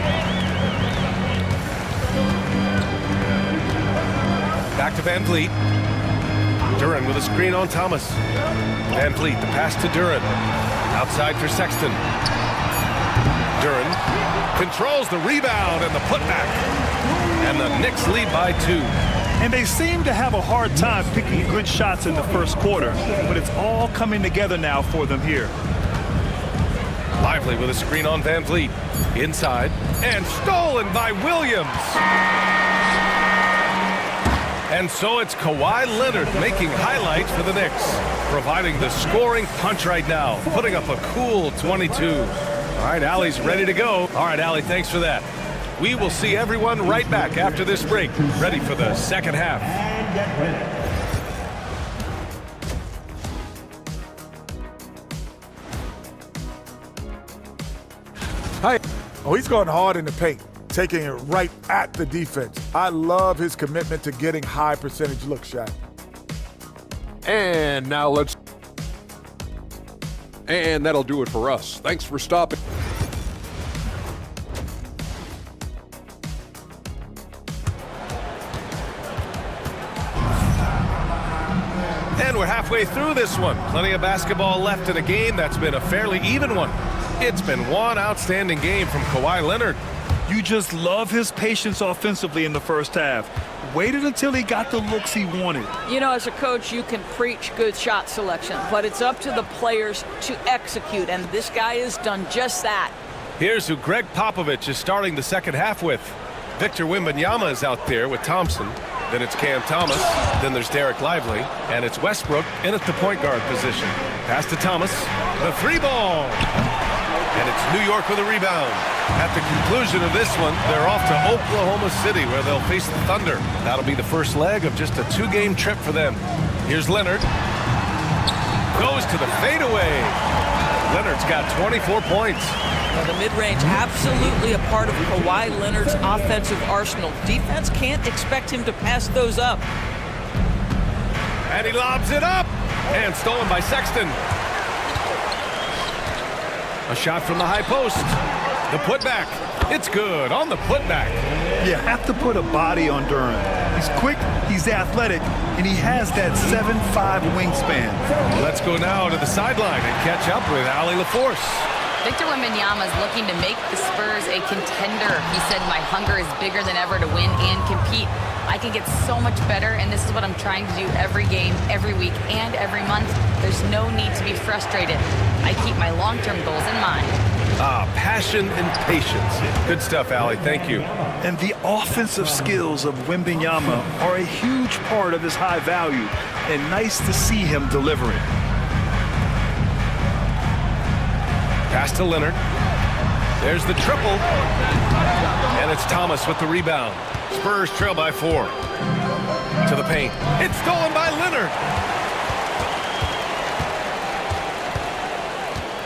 Back to VanVleet. Duren with a screen on Thomas. VanVleet, the pass to Duren. Outside for Sexton. Duren controls the rebound and the putback. And the Knicks lead by 2. And they seem to have a hard time picking good shots in the first quarter, but it's all coming together now for them here. Lively with a screen on Van Vliet. Inside, and stolen by Williams. And so it's Kawhi Leonard making highlights for the Knicks, providing the scoring punch right now, putting up a cool 22. All right, Allie's ready to go. All right, Allie, thanks for that. We will see everyone right back after this break, ready for the second half. Hi. Oh, he's going hard in the paint, taking it right at the defense. I love his commitment to getting high percentage look shot. And now and that'll do it for us. Thanks for stopping. And we're halfway through this one. Plenty of basketball left in a game that's been a fairly even one. It's been one outstanding game from Kawhi Leonard. You just love his patience offensively in the first half. Waited until he got the looks he wanted. You know, as a coach, you can preach good shot selection, but it's up to the players to execute, and this guy has done just that. Here's who Greg Popovich is starting the second half with. Victor Wembanyama is out there with Thompson. Then it's Cam Thomas. Then there's Derek Lively. And it's Westbrook in at the point guard position. Pass to Thomas. The 3-ball. And it's New York with a rebound. At the conclusion of this one, they're off to Oklahoma City, where they'll face the Thunder. That'll be the first leg of just a 2-game trip for them. Here's Leonard. Goes to the fadeaway. Leonard's got 24 points. Well, the mid-range absolutely a part of Kawhi Leonard's offensive arsenal. Defense can't expect him to pass those up. And he lobs it up. And stolen by Sexton. A shot from the high post. The putback. It's good on the putback. You have to put a body on Duren. He's quick, he's athletic, and he has that 7'5" wingspan. Let's go now to the sideline and catch up with Allie LaForce. Victor Wembanyama is looking to make the Spurs a contender. He said, my hunger is bigger than ever to win and compete. I can get so much better, and this is what I'm trying to do every game, every week, and every month. There's no need to be frustrated. I keep my long-term goals in mind. Passion and patience. Good stuff, Allie. Thank you. And the offensive skills of Wembanyama are a huge part of his high value, and nice to see him delivering. Pass to Leonard. There's the triple. And it's Thomas with the rebound. Spurs trail by 4. To the paint. It's stolen by Leonard.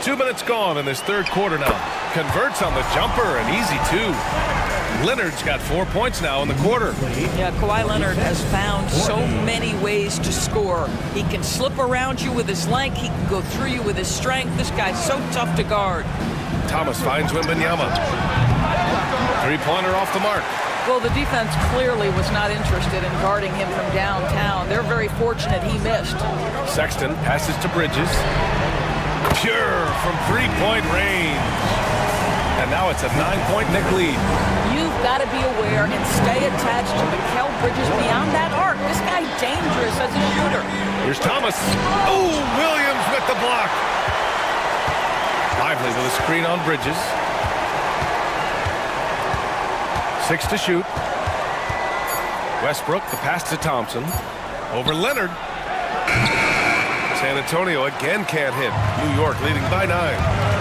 2 minutes gone in this third quarter now. Converts on the jumper, an easy 2. Leonard's got 4 points now in the quarter. Yeah, Kawhi Leonard has found so many ways to score. He can slip around you with his length. He can go through you with his strength. This guy's so tough to guard. Thomas finds Wembanyama. 3-pointer off the mark. Well, the defense clearly was not interested in guarding him from downtown. They're very fortunate he missed. Sexton passes to Bridges. Pure from 3-point range. And now it's a 9-point Knick lead. You've got to be aware and stay attached to Mikal Bridges beyond that arc. This guy's dangerous as a shooter. Here's Thomas. Oh, Williams with the block. Lively with a screen on Bridges. 6 to shoot. Westbrook, the pass to Thompson. Over Leonard. San Antonio again can't hit. New York leading by 9.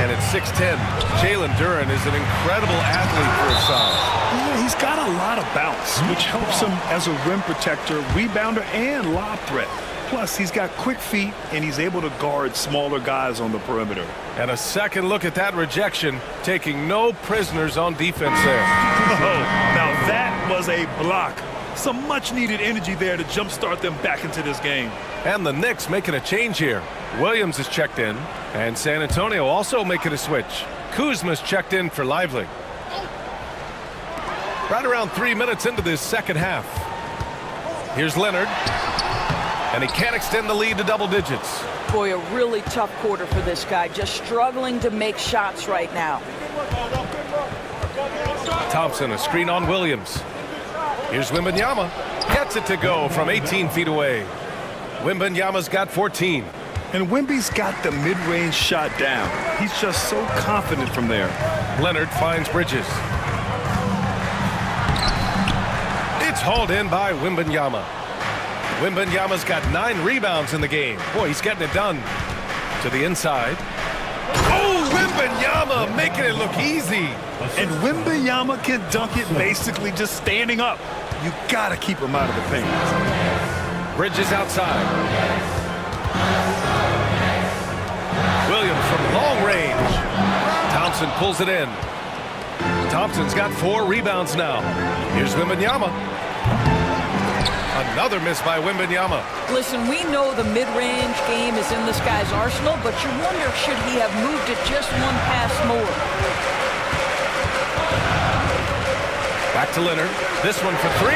And it's 6-10. Jalen Duren is an incredible athlete for his size. Yeah, he's got a lot of bounce, which helps him as a rim protector, rebounder, and lob threat. Plus, he's got quick feet, and he's able to guard smaller guys on the perimeter. And a second look at that rejection, taking no prisoners on defense there. Oh, now that was a block. Some much-needed energy there to jumpstart them back into this game. And the Knicks making a change here. Williams is checked in, and San Antonio also making a switch. Kuzma's checked in for Lively. Right around 3 minutes into this second half. Here's Leonard. And he can't extend the lead to double digits. Boy, a really tough quarter for this guy. Just struggling to make shots right now. Thompson, a screen on Williams. Here's Wembanyama. Gets it to go from 18 feet away. Wembanyama's got 14. And Wemby's got the mid-range shot down. He's just so confident from there. Leonard finds Bridges. It's hauled in by Wembanyama. Wembanyama's got 9 rebounds in the game. Boy, he's getting it done. To the inside. Oh, Wembanyama making it look easy. And Wembanyama can dunk it basically just standing up. You gotta keep him out of the paint. Bridges outside. Williams from long range. Thompson pulls it in. Thompson's got 4 rebounds now. Here's Wembanyama. Another miss by Wembanyama. Listen, we know the mid-range game is in this guy's arsenal, but you wonder, should he have moved it just one pass more? Back to Leonard. This one for 3.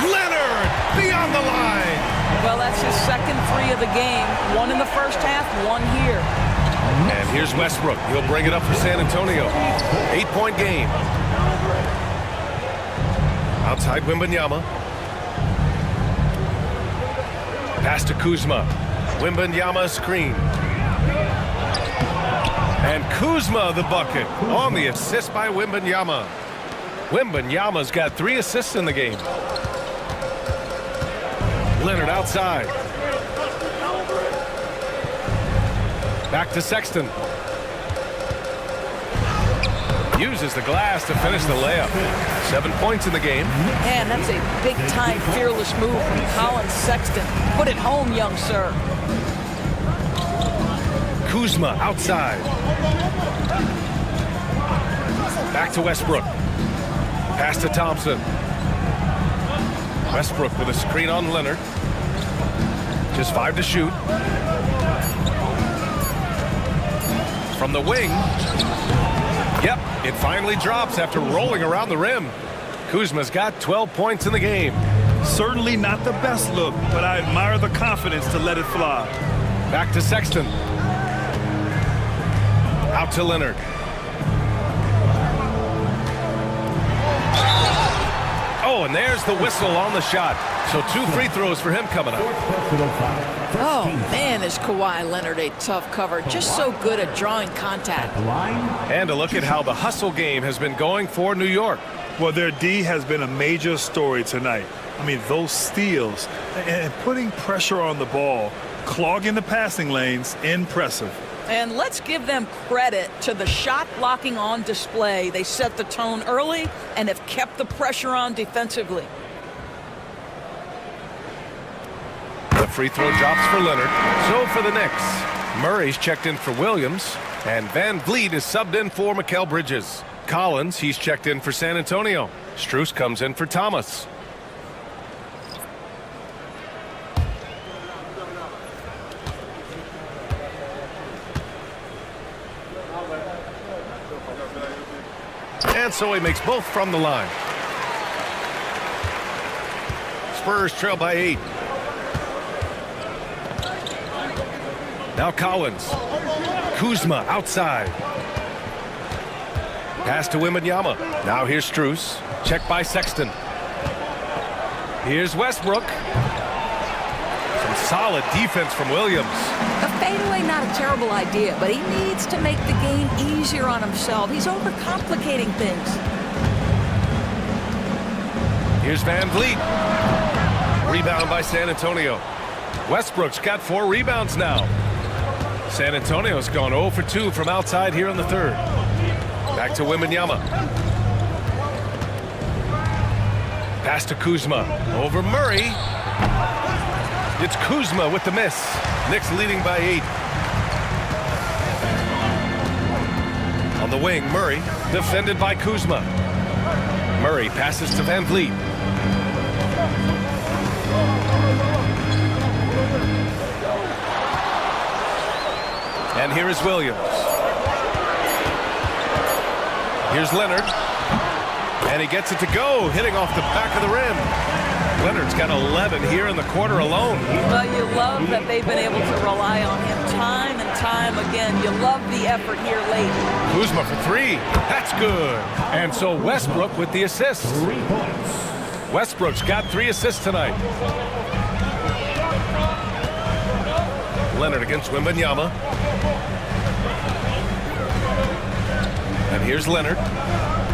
Leonard beyond the line. Well, that's his second 3 of the game. 1 in the first half, 1 here. And here's Westbrook. He'll bring it up for San Antonio. 8-point game. Outside Wembanyama. Pass to Kuzma. Wembanyama screen. And Kuzma the bucket on the assist by Wembanyama. Wembanyama's got 3 assists in the game. Leonard outside. Back to Sexton. Uses the glass to finish the layup. 7 points in the game. Man, that's a big-time fearless move from Colin Sexton. Put it home, young sir. Kuzma outside. Back to Westbrook. Pass to Thompson. Westbrook with a screen on Leonard. Just 5 to shoot. From the wing. Yep, it finally drops after rolling around the rim. Kuzma's got 12 points in the game. Certainly not the best look, but I admire the confidence to let it fly. Back to Sexton. Out to Leonard. Oh, and there's the whistle on the shot. So 2 free throws for him coming up. Oh, man, is Kawhi Leonard a tough cover. Just so good at drawing contact. And a look at how the hustle game has been going for New York. Well, their D has been a major story tonight. I mean, those steals and putting pressure on the ball, clogging the passing lanes, impressive. And let's give them credit to the shot blocking on display. They set the tone early and have kept the pressure on defensively. The free throw drops for Leonard. So for the Knicks, Murray's checked in for Williams, and Van Vliet is subbed in for Mikal Bridges. Collins, he's checked in for San Antonio. Strus comes in for Thomas. And so he makes both from the line. Spurs trail by 8. Now Collins. Kuzma outside. Pass to Wembanyama. Now here's Strus. Checked by Sexton. Here's Westbrook. Some solid defense from Williams. A fadeaway, not a terrible idea, but he needs to make the game easier on himself. He's overcomplicating things. Here's Van Vliet. Rebound by San Antonio. Westbrook's got 4 rebounds now. San Antonio's gone 0 for 2 from outside here in the third. Back to Wembanyama. Pass to Kuzma. Over Murray. It's Kuzma with the miss. Knicks leading by 8. On the wing, Murray, defended by Kuzma. Murray passes to Van Vliet. And here is Williams. Here's Leonard. And he gets it to go, hitting off the back of the rim. Leonard's got 11 here in the quarter alone. Well, you love that they've been able to rely on him time and time again. You love the effort here late. Kuzma for three. That's good. And so Westbrook with the assist. 3 points. Westbrook's got 3 assists tonight. Leonard against Wembanyama. And here's Leonard.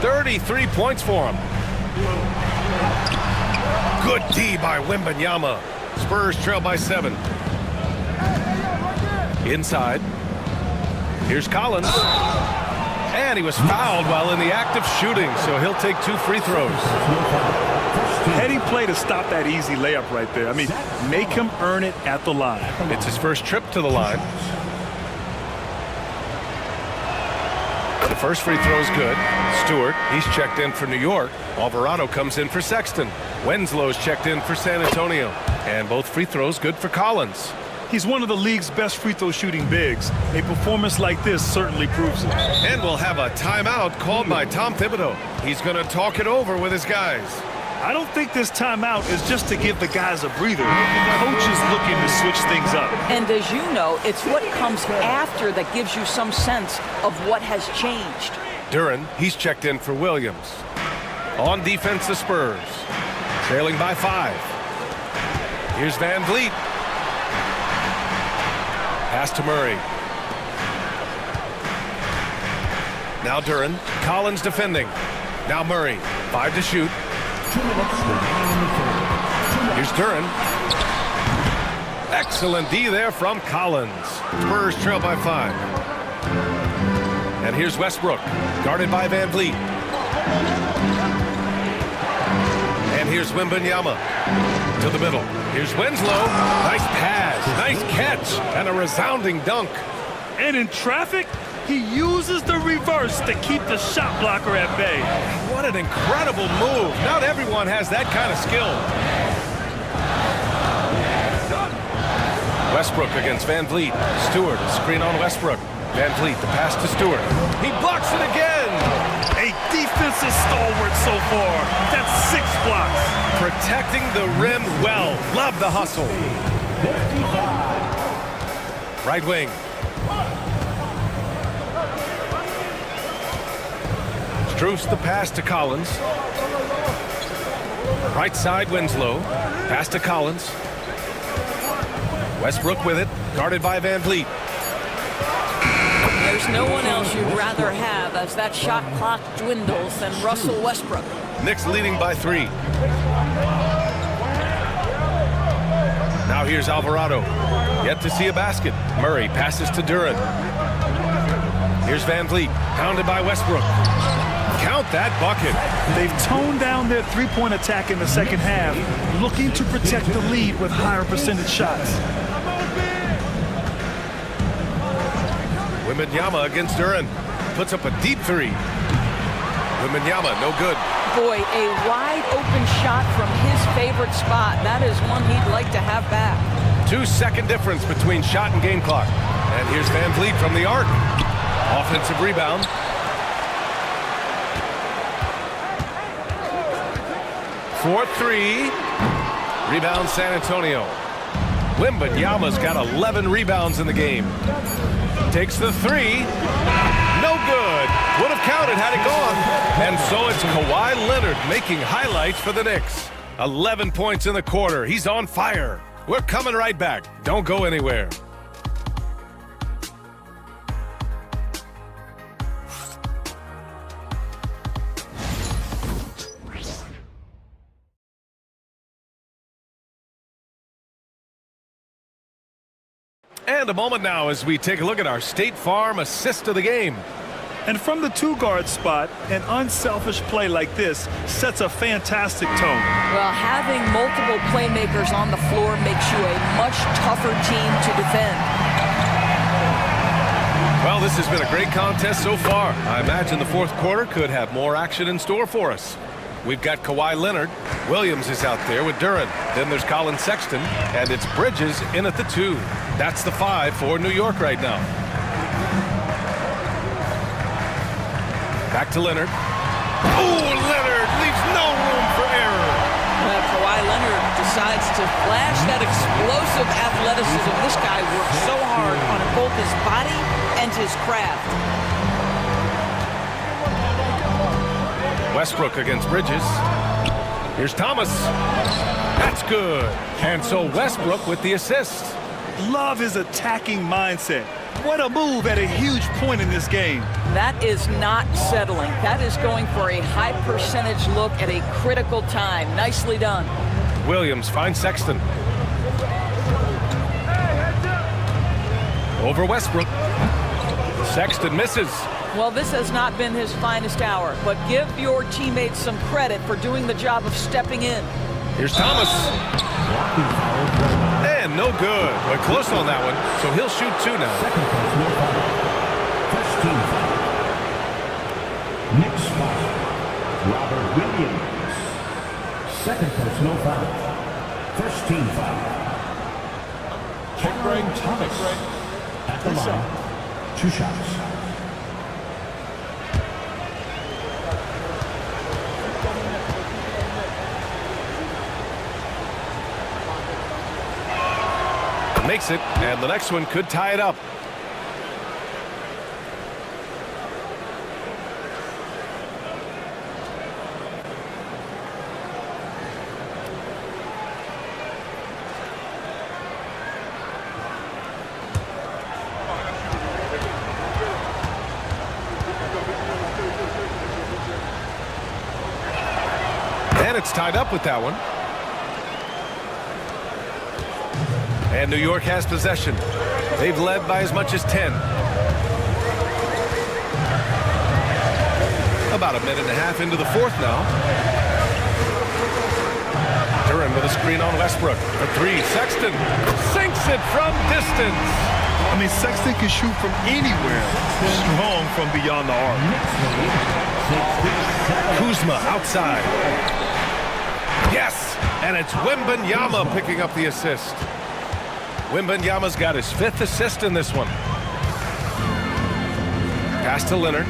33 points for him. Good D by Wembanyama. Spurs trail by 7. Inside. Here's Collins. And he was fouled while in the act of shooting, so he'll take 2 free throws. Heady play to stop that easy layup right there. I mean, make him earn it at the line. It's his first trip to the line. The first free throw is good. Stewart, he's checked in for New York. Alvarado comes in for Sexton. Wenslow's checked in for San Antonio. And both free throws good for Collins. He's one of the league's best free throw shooting bigs. A performance like this certainly proves it. And we'll have a timeout called by Tom Thibodeau. He's going to talk it over with his guys. I don't think this timeout is just to give the guys a breather. Coach is looking to switch things up. And as you know, it's what comes after that gives you some sense of what has changed. Duren, he's checked in for Williams. On defense, the Spurs. Trailing by 5. Here's Van Vliet. Pass to Murray. Now Duren. Collins defending. Now Murray. 5 to shoot. 2 minutes remaining in the third. Here's Duren. Excellent D there from Collins. Spurs trail by 5. And here's Westbrook. Guarded by Van Vliet. And here's Wembanyama. To the middle. Here's Winslow. Nice pass. Nice catch. And a resounding dunk. And in traffic, he uses the reverse to keep the shot blocker at bay. What an incredible move. Not everyone has that kind of skill. Westbrook against Van Vliet. Stewart, a screen on Westbrook. Van Vliet, the pass to Stewart. He blocks it again. A defensive stalwart so far. That's 6 blocks. Protecting the rim well. Love the hustle. Right wing. Strus the pass to Collins. Right side Winslow. Pass to Collins. Westbrook with it. Guarded by Van Vliet. There's no one else you'd rather have as that shot clock dwindles than Russell Westbrook. Knicks leading by 3. Now here's Alvarado. Yet to see a basket. Murray passes to Duren. Here's Van Vliet. Pounded by Westbrook. Count that bucket. They've toned down their three-point attack in the second half, looking to protect the lead with higher percentage shots. Wembanyama against Duren. Puts up a deep 3. Wembanyama, no good. Boy, a wide open shot from his favorite spot. That is one he'd like to have back. 2-second difference between shot and game clock. And here's Van Vliet from the arc. Offensive rebound. For 3. Rebound San Antonio. Wembanyama's got 11 rebounds in the game. Takes the 3. No good. Would have counted had it gone. And so it's Kawhi Leonard making highlights for the Knicks. 11 points in the quarter. He's on fire. We're coming right back. Don't go anywhere. And a moment now as we take a look at our State Farm assist of the game. And from the 2-guard spot, an unselfish play like this sets a fantastic tone. Well, having multiple playmakers on the floor makes you a much tougher team to defend. Well, this has been a great contest so far. I imagine the fourth quarter could have more action in store for us. We've got Kawhi Leonard. Williams is out there with Duren. Then there's Colin Sexton. And it's Bridges in at the 2. That's the 5 for New York right now. Back to Leonard. Oh, Leonard leaves no room for error. Kawhi Leonard decides to flash that explosive athleticism. This guy works so hard on both his body and his craft. Westbrook against Bridges. Here's Thomas. That's good. And so Westbrook with the assist. Love his attacking mindset. What a move at a huge point in this game. That is not settling. That is going for a high percentage look at a critical time. Nicely done. Williams finds Sexton. Over Westbrook. Sexton misses. Well, this has not been his finest hour, but give your teammates some credit for doing the job of stepping in. Here's Thomas. And no good. But close on that one, so he'll shoot two now. First team foul. Next foul. Robert Williams. Second personal foul. First team foul. Cameron Thomas. At the line. 2 shots. Makes it, and the next one could tie it up. And it's tied up with that one. And New York has possession. They've led by as much as 10. About a minute and a half into the fourth now. Duran with a screen on Westbrook. For 3, Sexton sinks it from distance. I mean, Sexton can shoot from anywhere. Strong from beyond the arc. Kuzma outside. Yes, and it's Wembanyama picking up the assist. Wembanyama's got his 5th assist in this one. Pass to Leonard.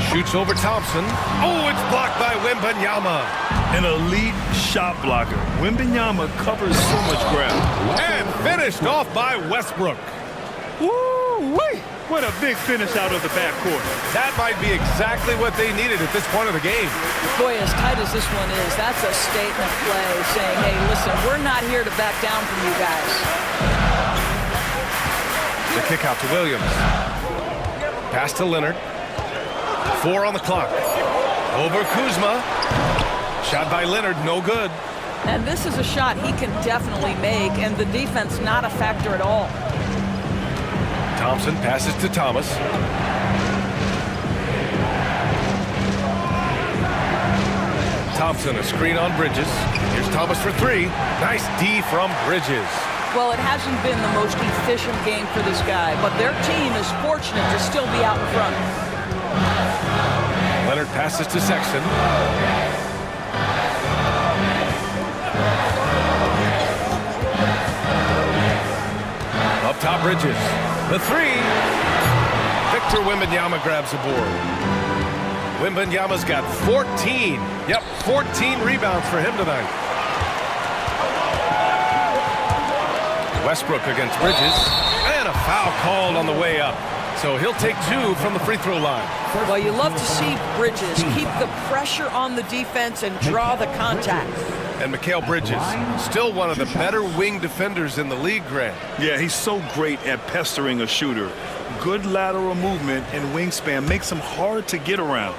Shoots over Thompson. Oh, it's blocked by Wembanyama. An elite shot blocker. Wembanyama covers so much ground. And finished off by Westbrook. Woo-wee! What a big finish out of the backcourt. That might be exactly what they needed at this point of the game. Boy, as tight as this one is, that's a statement play saying, hey, listen, we're not here to back down from you guys. The kick out to Williams. Pass to Leonard. 4 on the clock. Over Kuzma. Shot by Leonard, no good. And this is a shot he can definitely make, and the defense not a factor at all. Thompson passes to Thomas. Thompson, a screen on Bridges. Here's Thomas for 3. Nice D from Bridges. Well, it hasn't been the most efficient game for this guy, but their team is fortunate to still be out in front. Leonard passes to Sexton. Up top, Bridges. The 3. Victor Wembanyama grabs the board. Wembanyama's got 14. Yep, 14 rebounds for him tonight. Westbrook against Bridges. And a foul called on the way up. So he'll take 2 from the free throw line. Well, you love to see Bridges keep the pressure on the defense and draw the contact. And Mikal Bridges, still one of the better wing defenders in the league, Grant. Yeah, he's so great at pestering a shooter. Good lateral movement and wingspan makes him hard to get around.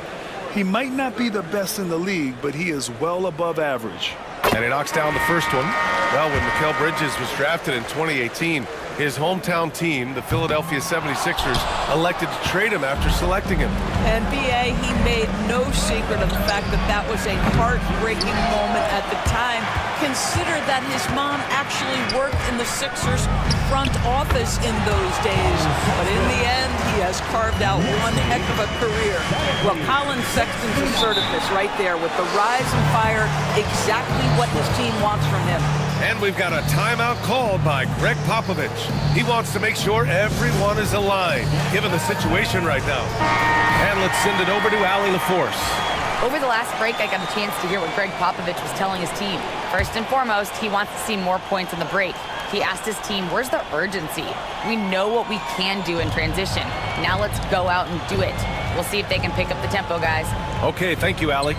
He might not be the best in the league, but he is well above average. And he knocks down the first one. Well, when Mikal Bridges was drafted in 2018, his hometown team, the Philadelphia 76ers, elected to trade him after selecting him. And B.A., he made no secret of the fact that that was a heartbreaking moment at the time. Consider that his mom actually worked in the Sixers front office in those days. But in the end, he has carved out one heck of a career. Well, Colin Sexton's assertiveness right there with the rise and fire, exactly what his team wants from him. And we've got a timeout called by Greg Popovich. He wants to make sure everyone is aligned, given the situation right now. And let's send it over to Allie LaForce. Over the last break, I got a chance to hear what Greg Popovich was telling his team. First and foremost, he wants to see more points in the break. He asked his team, where's the urgency? We know what we can do in transition. Now let's go out and do it. We'll see if they can pick up the tempo, guys. Okay, thank you, Allie.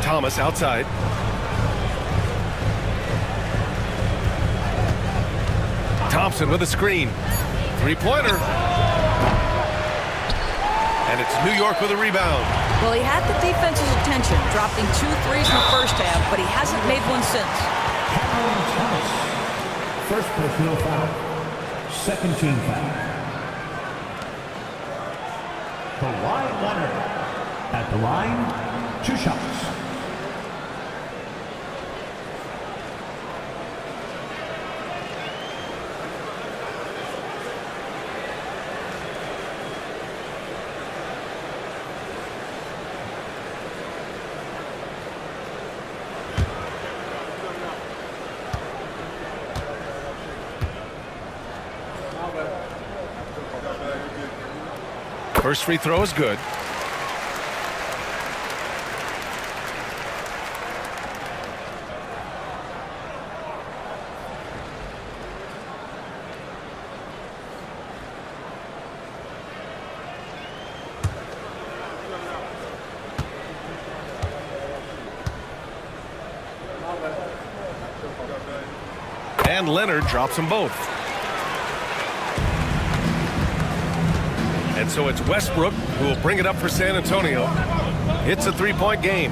Thomas outside. Thompson with a screen. Three-pointer. And it's New York with a rebound. Well, he had the defense's attention, dropping 2 threes in the first half, but he hasn't made one since. First personal foul. Second team foul. Kawhi Leonard at the line, 2 shots. First free throw is good. And Leonard drops them both. And so it's Westbrook who will bring it up for San Antonio. It's a three-point game.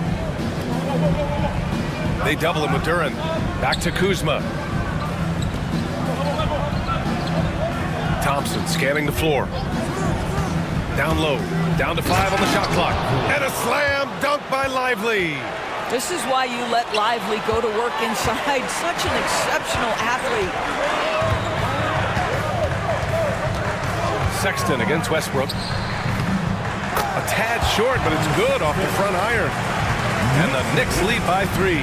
They double him with Duren. Back to Kuzma. Thompson scanning the floor. Down low. Down to 5 on the shot clock. And a slam dunk by Lively. This is why you let Lively go to work inside. Such an exceptional athlete. Sexton against Westbrook. A tad short, but it's good off the front iron. And the Knicks lead by 3.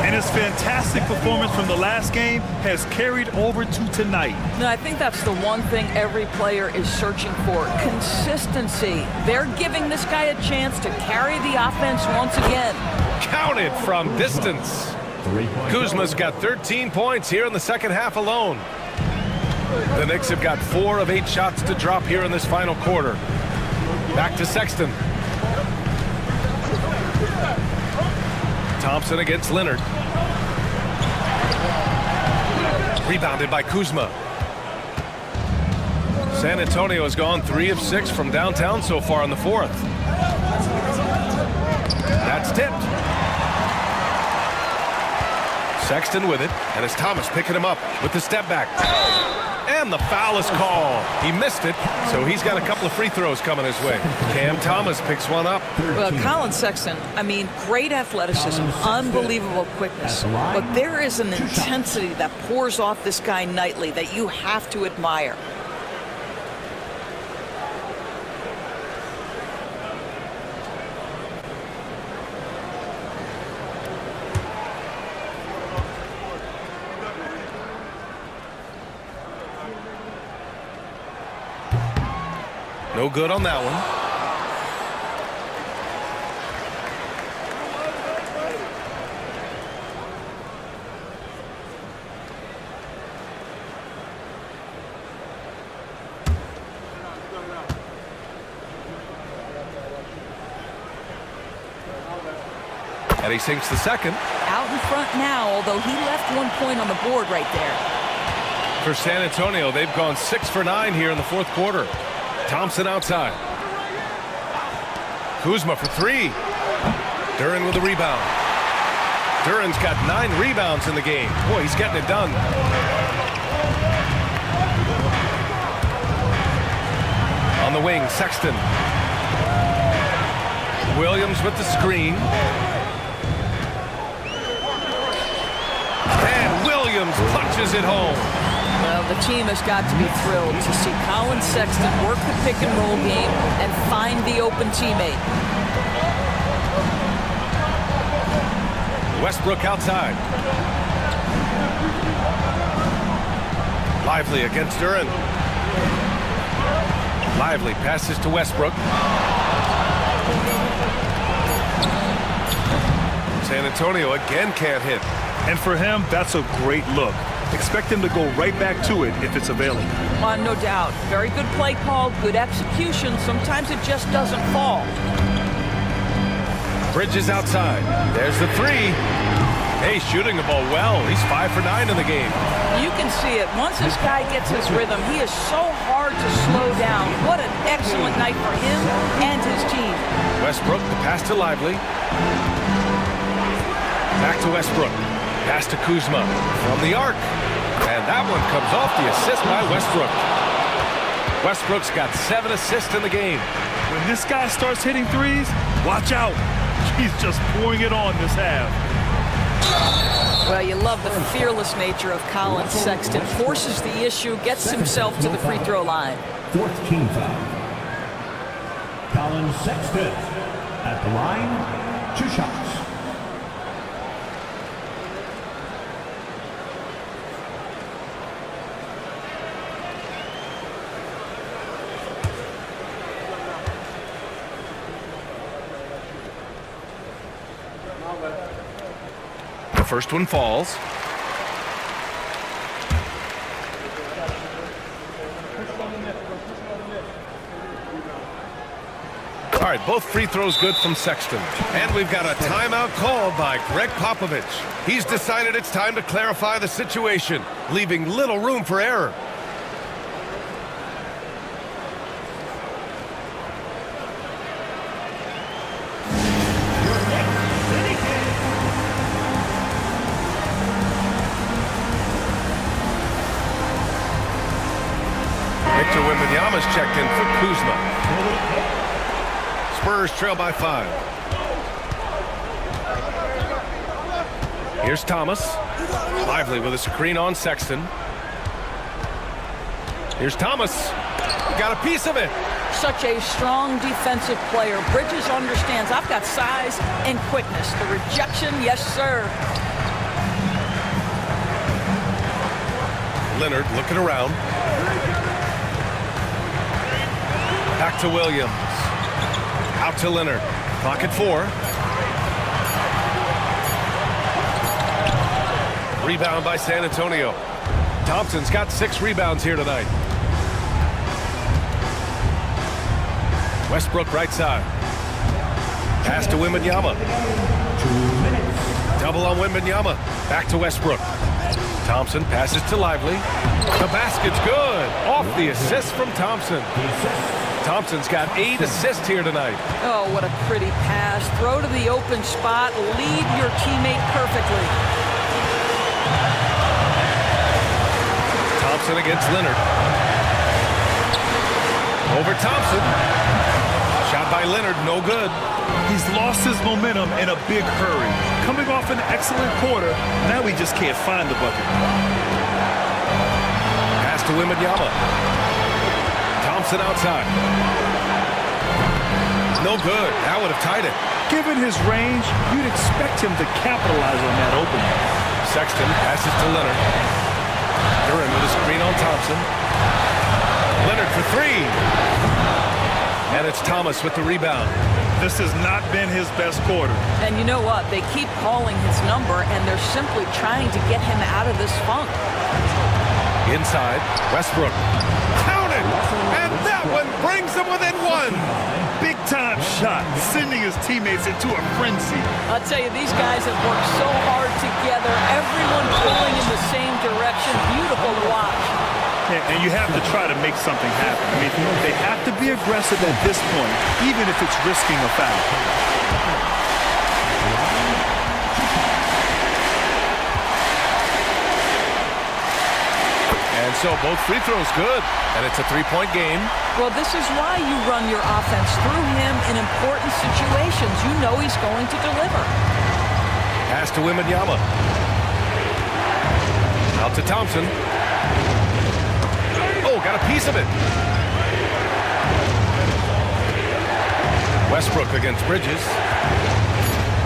And his fantastic performance from the last game has carried over to tonight. No, I think that's the one thing every player is searching for. Consistency. They're giving this guy a chance to carry the offense once again. Counted from distance. Kuzma's got 13 points here in the second half alone. The Knicks have got 4 of 8 shots to drop here in this final quarter. Back to Sexton. Thompson against Leonard. Rebounded by Kuzma. San Antonio has gone 3 of 6 from downtown so far in the fourth. That's tipped. Sexton with it, and it's Thomas picking him up with the step back. And the foul is called. He missed it, so he's got a couple of free throws coming his way. Cam Thomas picks one up. Well, Colin Sexton, I mean, great athleticism, unbelievable quickness. But there is an intensity that pours off this guy nightly that you have to admire. No good on that one. And he sinks the second. Out in front now, although he left 1 point on the board right there. For San Antonio, they've gone 6 for 9 here in the fourth quarter. Thompson outside. Kuzma for 3. Duren with the rebound. Duren's got 9 rebounds in the game. Boy, he's getting it done. On the wing, Sexton. Williams with the screen. And Williams punches it home. Well, the team has got to be thrilled to see Colin Sexton work the pick-and-roll game and find the open teammate. Westbrook outside. Lively against Duren. Lively passes to Westbrook. San Antonio again can't hit. And for him, that's a great look. Expect him to go right back to it if it's available. No doubt. Very good play call, good execution. Sometimes it just doesn't fall. Bridges outside. There's the three. Hey, shooting the ball well. He's 5 for 9 in the game. You can see it. Once this guy gets his rhythm, he is so hard to slow down. What an excellent night for him and his team. Westbrook, the pass to Lively. Back to Westbrook. Pass to Kuzma from the arc. And that one comes off the assist by Westbrook. Westbrook's got 7 assists in the game. When this guy starts hitting threes, watch out. He's just pouring it on this half. Well, you love the fearless nature of Collin Sexton. Forces the issue, gets himself to the free throw line. 4th team foul. Collin Sexton at the line, 2 shots. The first one falls. All right, both free throws good from Sexton. And we've got a timeout called by Greg Popovich. He's decided it's time to clarify the situation, leaving little room for error. Victor Wembanyama's checked in for Kuzma. Spurs trail by 5. Here's Thomas. Lively with a screen on Sexton. Here's Thomas. Got a piece of it. Such a strong defensive player. Bridges understands I've got size and quickness. The rejection, yes, sir. Leonard looking around. Back to Williams. Out to Leonard. Clock at 4. Rebound by San Antonio. Thompson's got 6 rebounds here tonight. Westbrook right side. Pass to Wembanyama. Double on Wembanyama. Back to Westbrook. Thompson passes to Lively. The basket's good. Off the assist from Thompson. Thompson's got 8 assists here tonight. Oh, what a pretty pass. Throw to the open spot. Lead your teammate perfectly. Thompson against Leonard. Over Thompson. Shot by Leonard, no good. He's lost his momentum in a big hurry. Coming off an excellent quarter, now he just can't find the bucket. Pass to Wembanyama. Thompson outside. No good. That would have tied it. Given his range, you'd expect him to capitalize on that opening. Sexton passes to Leonard. Duran with a screen on Thompson. Leonard for 3. And it's Thomas with the rebound. This has not been his best quarter. And you know what? They keep calling his number, and they're simply trying to get him out of this funk. Inside, Westbrook. Counted! And that one brings them within 1. Big-time shot, sending his teammates into a frenzy. I'll tell you, these guys have worked so hard together. Everyone pulling in the same direction. Beautiful to watch. And you have to try to make something happen. I mean, they have to be aggressive at this point, even if it's risking a foul. And so both free throws good, and it's a 3-point game. Well, this is why you run your offense through him in important situations. You know he's going to deliver. Pass to Wembanyama. Out to Thompson. Oh, got a piece of it. Westbrook against Bridges.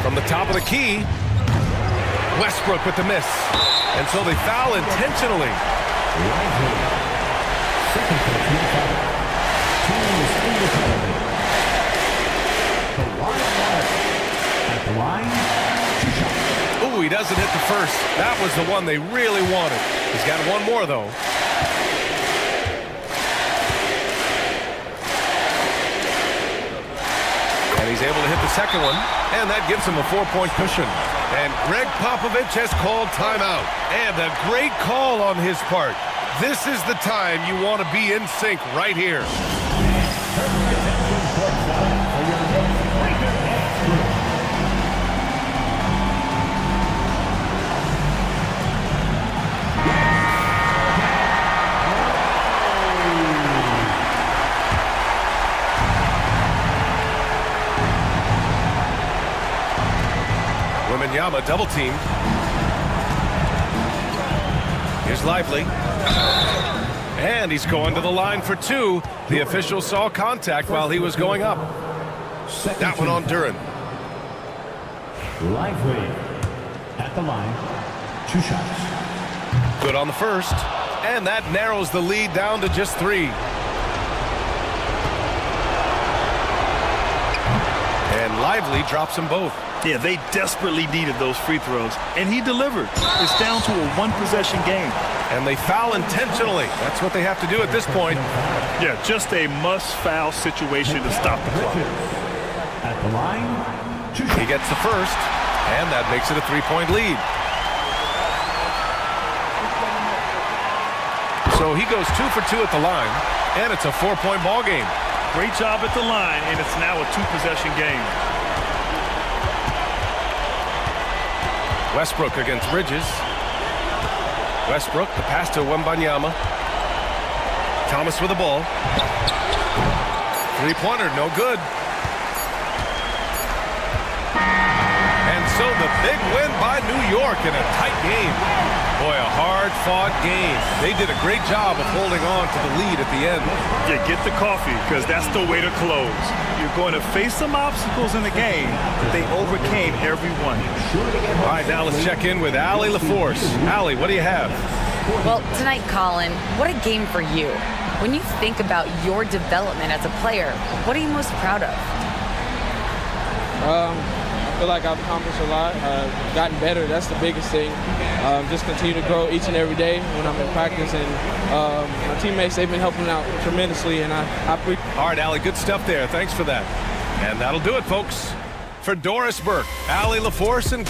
From the top of the key. Westbrook with the miss. And so they foul intentionally. Second personal foul. Team is in the penalty. The line at the line, 2 shots. He doesn't hit the first. That was the one they really wanted. He's got one more, though. And he's able to hit the second one, and that gives him a 4-point cushion. And Greg Popovich has called timeout. And a great call on his part. This is the time you want to be in sync right here. Wembanyama double teamed. Here's Lively. And he's going to the line for two. The official saw contact while he was going up. That one on Duren. Lively at the line. 2 shots. Good on the first. And that narrows the lead down to just 3. And Lively drops them both. Yeah, they desperately needed those free throws, and he delivered. It's down to a one-possession game. And they foul intentionally. That's what they have to do at this point. Yeah, just a must-foul situation to stop the clock. At the line, 2 shots. He gets the first, and that makes it a 3-point lead. So he goes 2 for 2 at the line, and it's a 4-point ball game. Great job at the line, and it's now a 2-possession game. Westbrook against Bridges. Westbrook, the pass to Wembanyama. Thomas with the ball. 3-pointer, no good. And so the big win by New York in a tight game. Boy, a hard-fought game. They did a great job of holding on to the lead at the end. Yeah, get the coffee, because that's the way to close. You're going to face some obstacles in the game, but they overcame every one. All right, now let's check in with Allie LaForce. Allie, what do you have? Well, tonight, Colin, what a game for you. When you think about your development as a player, what are you most proud of? I feel like I've accomplished a lot. Gotten better, that's the biggest thing. Just continue to grow each and every day when I'm in practice. And my teammates, they've been helping out tremendously, and I appreciate it. All right, Allie, good stuff there. Thanks for that. And that'll do it, folks. For Doris Burke, Allie LaForce, and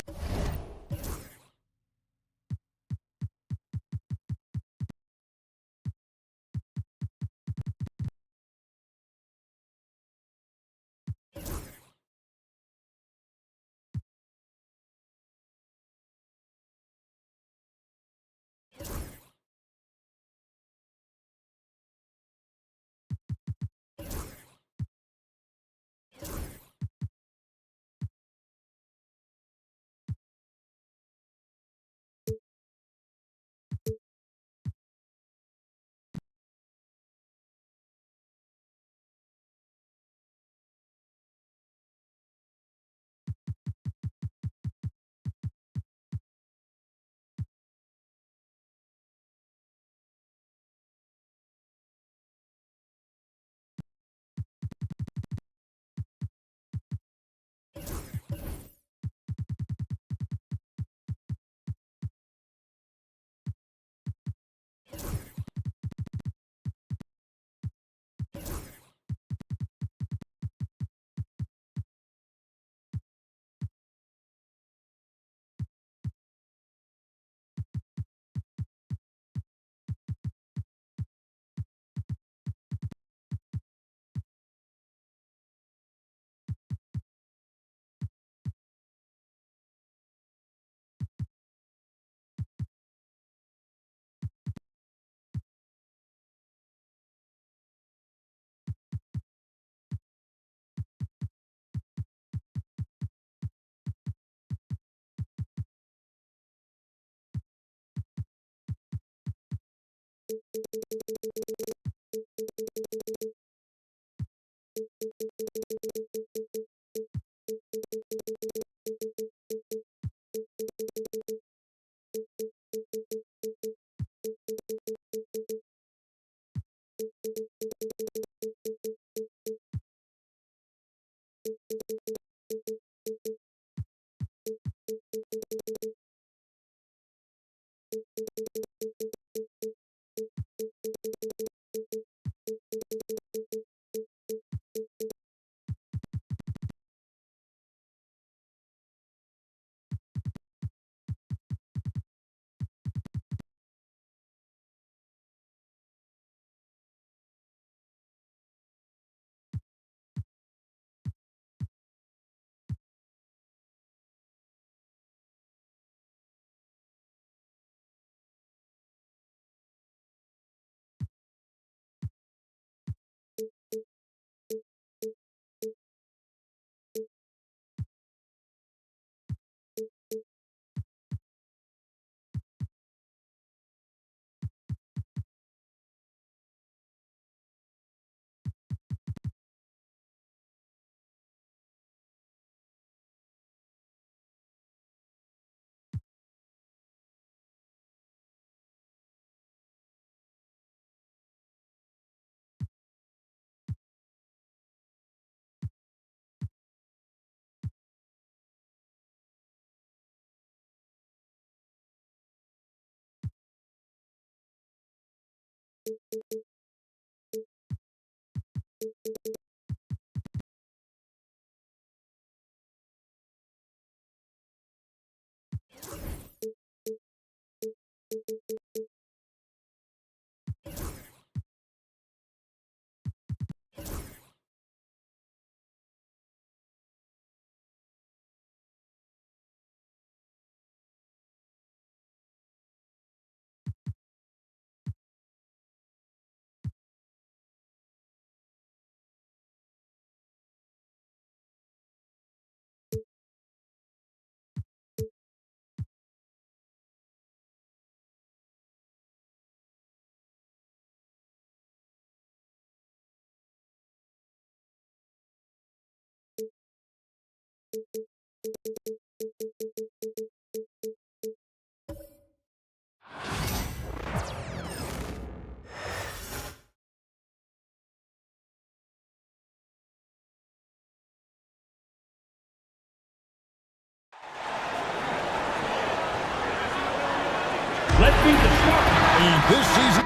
And this season,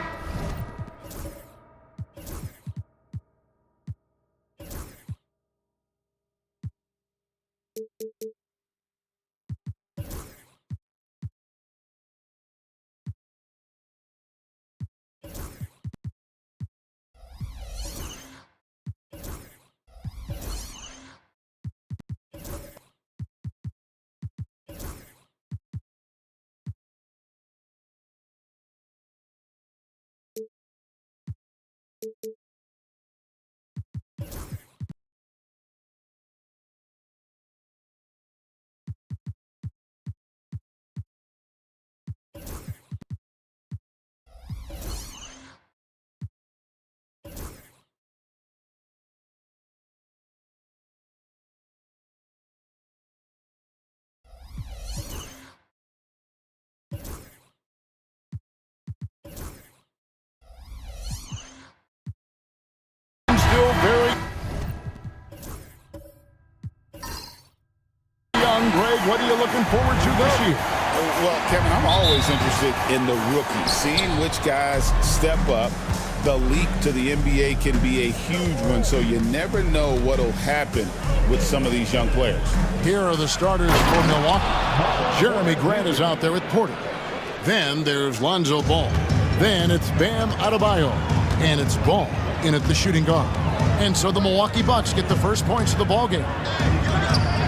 still very young. Greg, what are you looking forward to this year? Well, Kevin, I'm always interested in the rookies, seeing which guys step up. The leap to the NBA can be a huge one, so you never know what will happen with some of these young players. Here are the starters for Milwaukee. Jeremy Grant is out there with Porter. Then there's Lonzo Ball. Then it's Bam Adebayo. And it's Ball in at the shooting guard. And so the Milwaukee Bucks get the first points of the ballgame.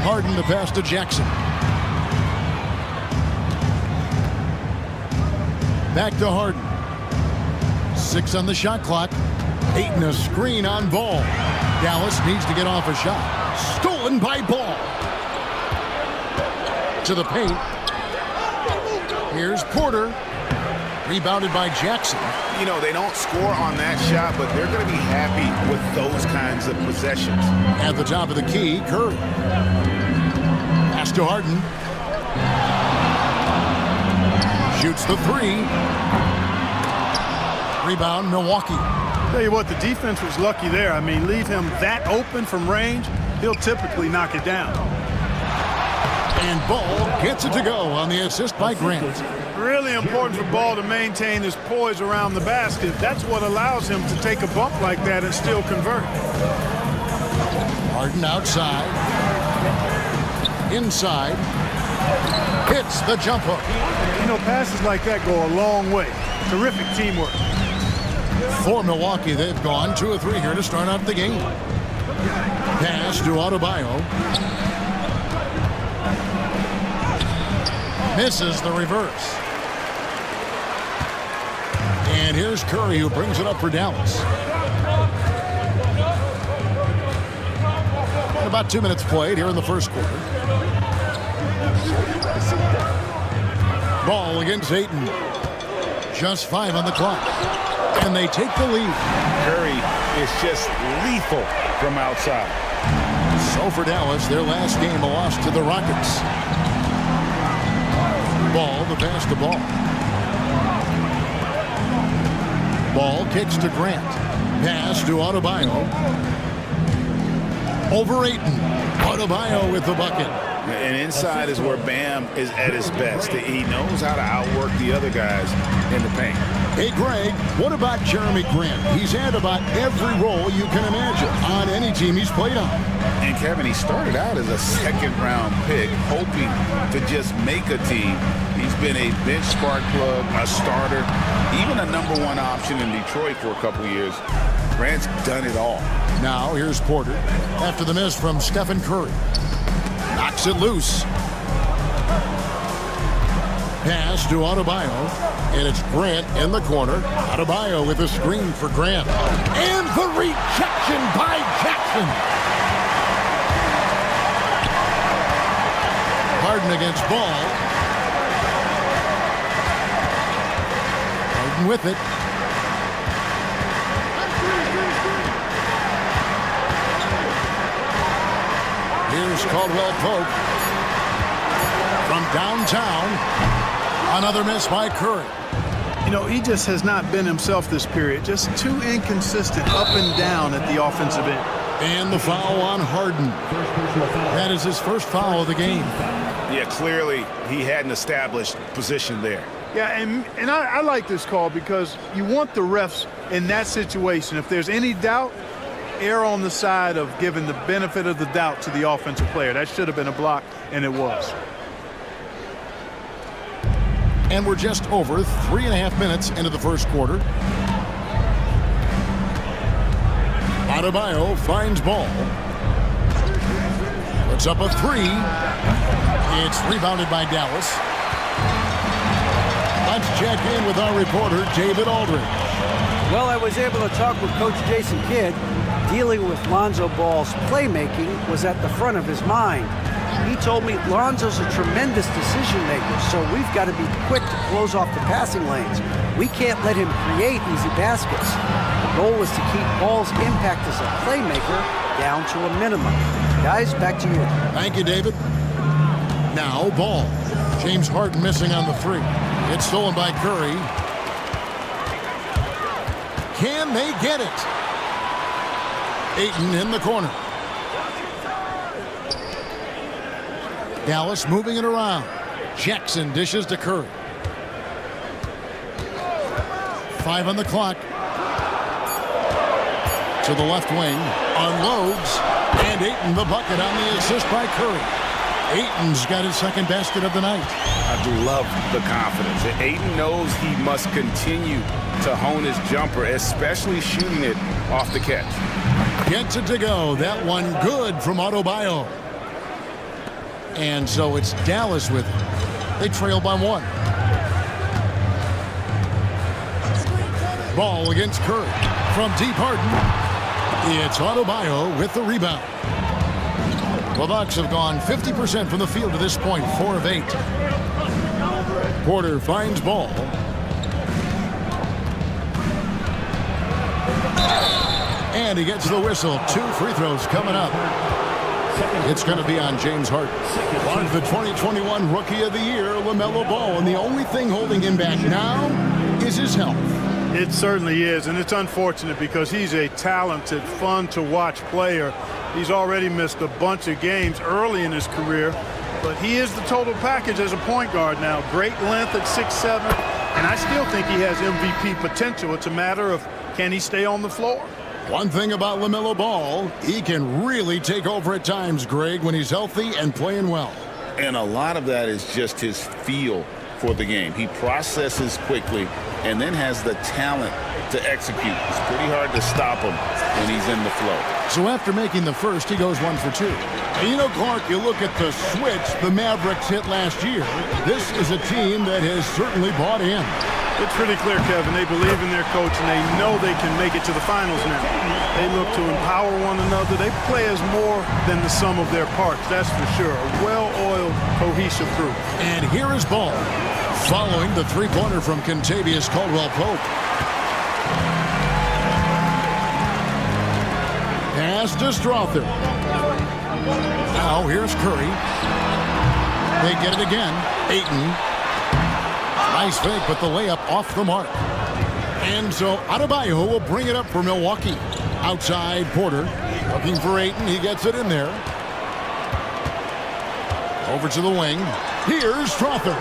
Harden the pass to Jackson. Back to Harden. 6 on the shot clock. Ayton a screen on Ball. Dallas needs to get off a shot. Stolen by Ball. To the paint. Here's Porter. Rebounded by Jackson. You know, they don't score on that shot, but they're going to be happy with those kinds of possessions. At the top of the key, Curry. Pass to Harden. Shoots the 3. Rebound, Milwaukee. Tell you what, the defense was lucky there. I mean, leave him that open from range, he'll typically knock it down. And Ball gets it to go on the assist by Grant. Really important for Ball to maintain his poise around the basket. That's what allows him to take a bump like that and still convert. Harden outside. Inside. Hits the jump hook. You know, passes like that go a long way. Terrific teamwork. For Milwaukee, they've gone 2 of 3 here to start out the game. Pass to Adebayo. Misses the reverse. And here's Curry, who brings it up for Dallas. About 2 minutes played here in the first quarter. Ball against Ayton. Just 5 on the clock. And they take the lead. Curry is just lethal from outside. So for Dallas, their last game, a loss to the Rockets. Ball, the pass to Ball. Ball kicks to Grant. Pass to Adebayo. Over Ayton. Adebayo with the bucket. And inside is where Bam is at his best. He knows how to outwork the other guys in the paint. Hey, Greg, what about Jeremy Grant? He's had about every role you can imagine on any team he's played on. And Kevin, he started out as a second-round pick, hoping to just make a team. He's been a bench spark plug, a starter, even a #1 option in Detroit for a couple years. Grant's done it all. Now here's Porter after the miss from Stephen Curry. Knocks it loose. Pass to Adebayo, and it's Grant in the corner. Adebayo with a screen for Grant. And the rejection by Jackson. Harden against Ball. Harden with it. Here's Caldwell Pope from downtown. Another miss by Curry. You know, he just has not been himself this period. Just too inconsistent up and down at the offensive end. And the foul on Harden. That is his first foul of the game. Yeah, clearly he hadn't established position there. Yeah, and I like this call because you want the refs in that situation. If there's any doubt, err on the side of giving the benefit of the doubt to the offensive player. That should have been a block, and it was. And we're just over 3.5 minutes into the first quarter. Adebayo finds Ball. Puts up a three. It's rebounded by Dallas. Let's check in with our reporter, David Aldridge. Well, I was able to talk with Coach Jason Kidd. Dealing with Lonzo Ball's playmaking was at the front of his mind. He told me Lonzo's a tremendous decision maker, so we've got to be quick to close off the passing lanes. We can't let him create easy baskets. The goal is to keep Ball's impact as a playmaker down to a minimum. Guys, back to you. Thank you, David. Now, Ball. James Harden missing on the three. It's stolen by Curry. Can they get it? Ayton in the corner. Dallas moving it around. Jackson dishes to Curry. 5 on the clock. To the left wing. Unloads. And Ayton the bucket on the assist by Curry. Ayton's got his second basket of the night. I love the confidence. Ayton knows he must continue to hone his jumper, especially shooting it off the catch. Gets it to go. That one good from Adebayo. And so it's Dallas with it. They trail by 1. Ball against Curry. From deep Harden. It's Adebayo with the rebound. The Bucks have gone 50% from the field to this point, 4 of 8. Porter finds Ball. And he gets the whistle. 2 free throws coming up. It's going to be on James Harden. One of the 2021 Rookie of the Year, LaMelo Ball. And the only thing holding him back now is his health. It certainly is, and it's unfortunate because he's a talented, fun-to-watch player. He's already missed a bunch of games early in his career, but he is the total package as a point guard now. Great length at 6'7", and I still think he has MVP potential. It's a matter of can he stay on the floor. One thing about LaMelo Ball, he can really take over at times, Greg, when he's healthy and playing well. And a lot of that is just his feel for the game. He processes quickly and then has the talent to execute. It's pretty hard to stop him when he's in the flow. So after making the first, he goes 1 for 2. And you know, Clark, you look at the switch the Mavericks hit last year. This is a team that has certainly bought in. It's pretty clear, Kevin. They believe in their coach, and they know they can make it to the finals now. They look to empower one another. They play as more than the sum of their parts, that's for sure. A well-oiled, cohesive group. And here is Ball, following the three-pointer from Kentavious Caldwell-Pope. Pass to Strother. Now here's Curry. They get it again. Ayton. Nice fake, but the layup off the mark. And so Adebayo will bring it up for Milwaukee. Outside Porter. Looking for Ayton. He gets it in there. Over to the wing. Here's Strother.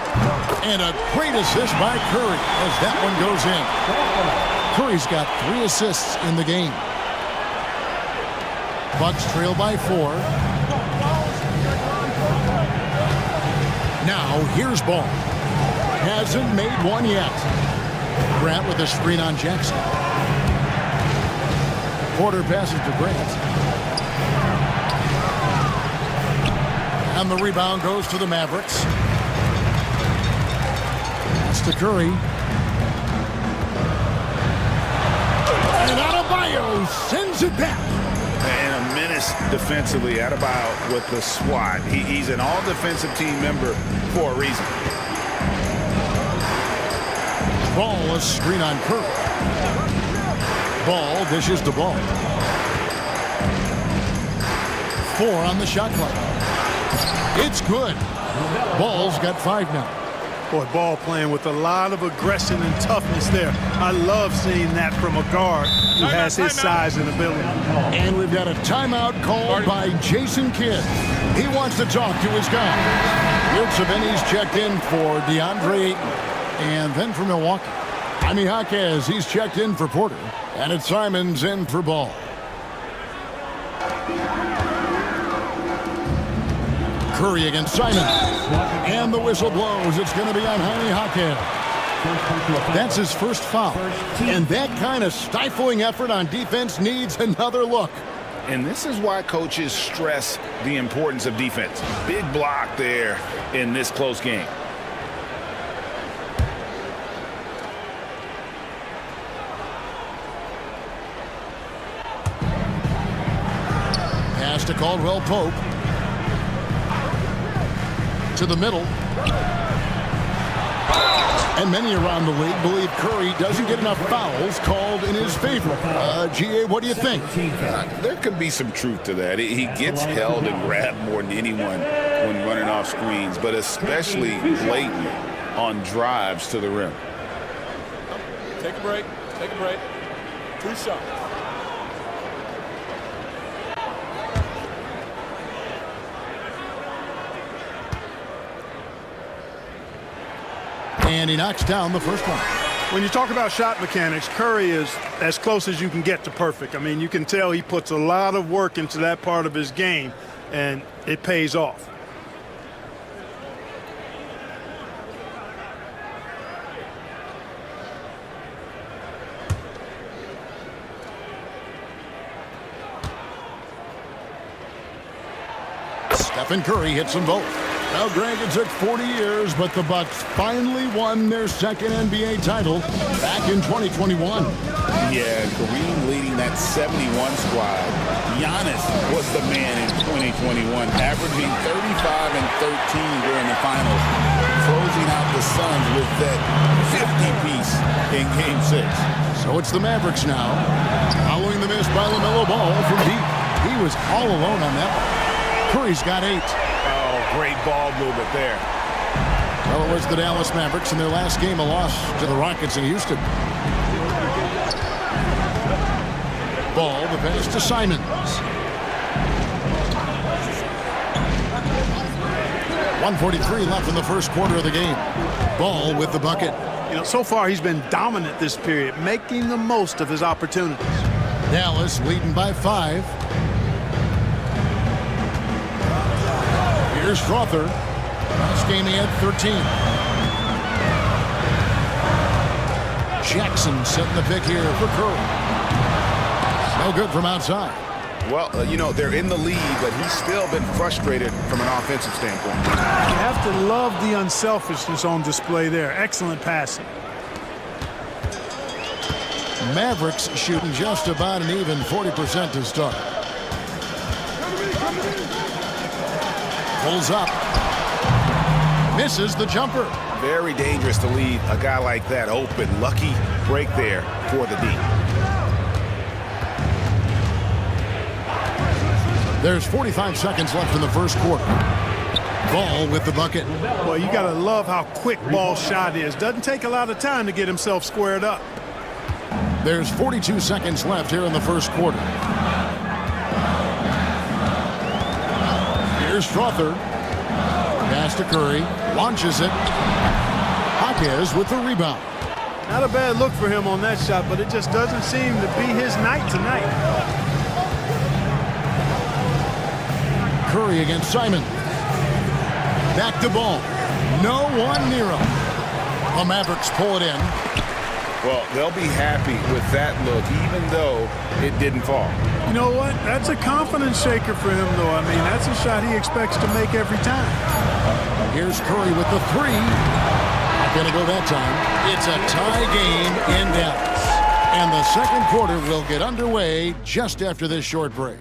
And a great assist by Curry as that one goes in. Curry's got 3 assists in the game. Bucks trail by 4. Now here's Ball. Hasn't made one yet. Grant with a screen on Jackson. Porter passes to Grant. And the rebound goes to the Mavericks. It's to Curry. And Adebayo sends it back. And a menace defensively. Adebayo with the swat. He's an all-defensive team member for a reason. Ball, a screen on Curry. Ball dishes the ball. 4 on the shot clock. It's good. Ball's got 5 now. Boy, Ball playing with a lot of aggression and toughness there. I love seeing that from a guard who has his size and ability. And we've got a timeout called by Jason Kidd. He wants to talk to his guy. Here's Savini's checked in for DeAndre Ayton. And then for Milwaukee, Jaime Jaquez, he's checked in for Porter. And it's Simons in for Ball. Curry against Simons. And the whistle blows. It's going to be on Jaime Jaquez. That's his first foul. And that kind of stifling effort on defense needs another look. And this is why coaches stress the importance of defense. Big block there in this close game. Pass to Caldwell Pope. To the middle. And many around the league believe Curry doesn't get enough fouls called in his favor. G.A., what do you think? There could be some truth to that. He gets held and grabbed more than anyone when running off screens, but especially blatant on drives to the rim. Take a break. Take a break. 2 shots. And he knocks down the first one. When you talk about shot mechanics, Curry is as close as you can get to perfect. I mean, you can tell he puts a lot of work into that part of his game, and it pays off. Stephen Curry hits them both. Now, Greg, it took 40 years, but the Bucks finally won their second NBA title back in 2021. Yeah, Kareem leading that 71 squad. Giannis was the man in 2021, averaging 35 and 13 during the finals, closing out the Suns with that 50-piece in Game 6. So it's the Mavericks now, following the miss by LaMelo Ball from deep. He was all alone on that one. Curry's got 8. Great ball movement there. Well, it was the Dallas Mavericks in their last game, a loss to the Rockets in Houston. Ball, the pass to Simons. 1:43 left in the first quarter of the game. Ball with the bucket. You know, so far he's been dominant this period, making the most of his opportunities. Dallas leading by 5. Here's Strother. Last game he had 13. Jackson setting the pick here for Curry. No good from outside. Well, you know, they're in the lead, but he's still been frustrated from an offensive standpoint. You have to love the unselfishness on display there. Excellent passing. Mavericks shooting just about an even 40% to start. Pulls up. Misses the jumper. Very dangerous to leave a guy like that open. Lucky break there for the D. There's 45 seconds left in the first quarter. Ball with the bucket. Well, you got to love how quick Ball's shot is. Doesn't take a lot of time to get himself squared up. There's 42 seconds left here in the first quarter. Here's Strother. Pass to Curry. Launches it. Jaquez with the rebound. Not a bad look for him on that shot, but it just doesn't seem to be his night tonight. Curry against Simon. Back to Ball. No one near him. The Mavericks pull it in. Well, they'll be happy with that look, even though it didn't fall. You know what? That's a confidence shaker for him, though. I mean, that's a shot he expects to make every time. Here's Curry with the 3. Not going to go that time. It's a tie game in Dallas. And the second quarter will get underway just after this short break.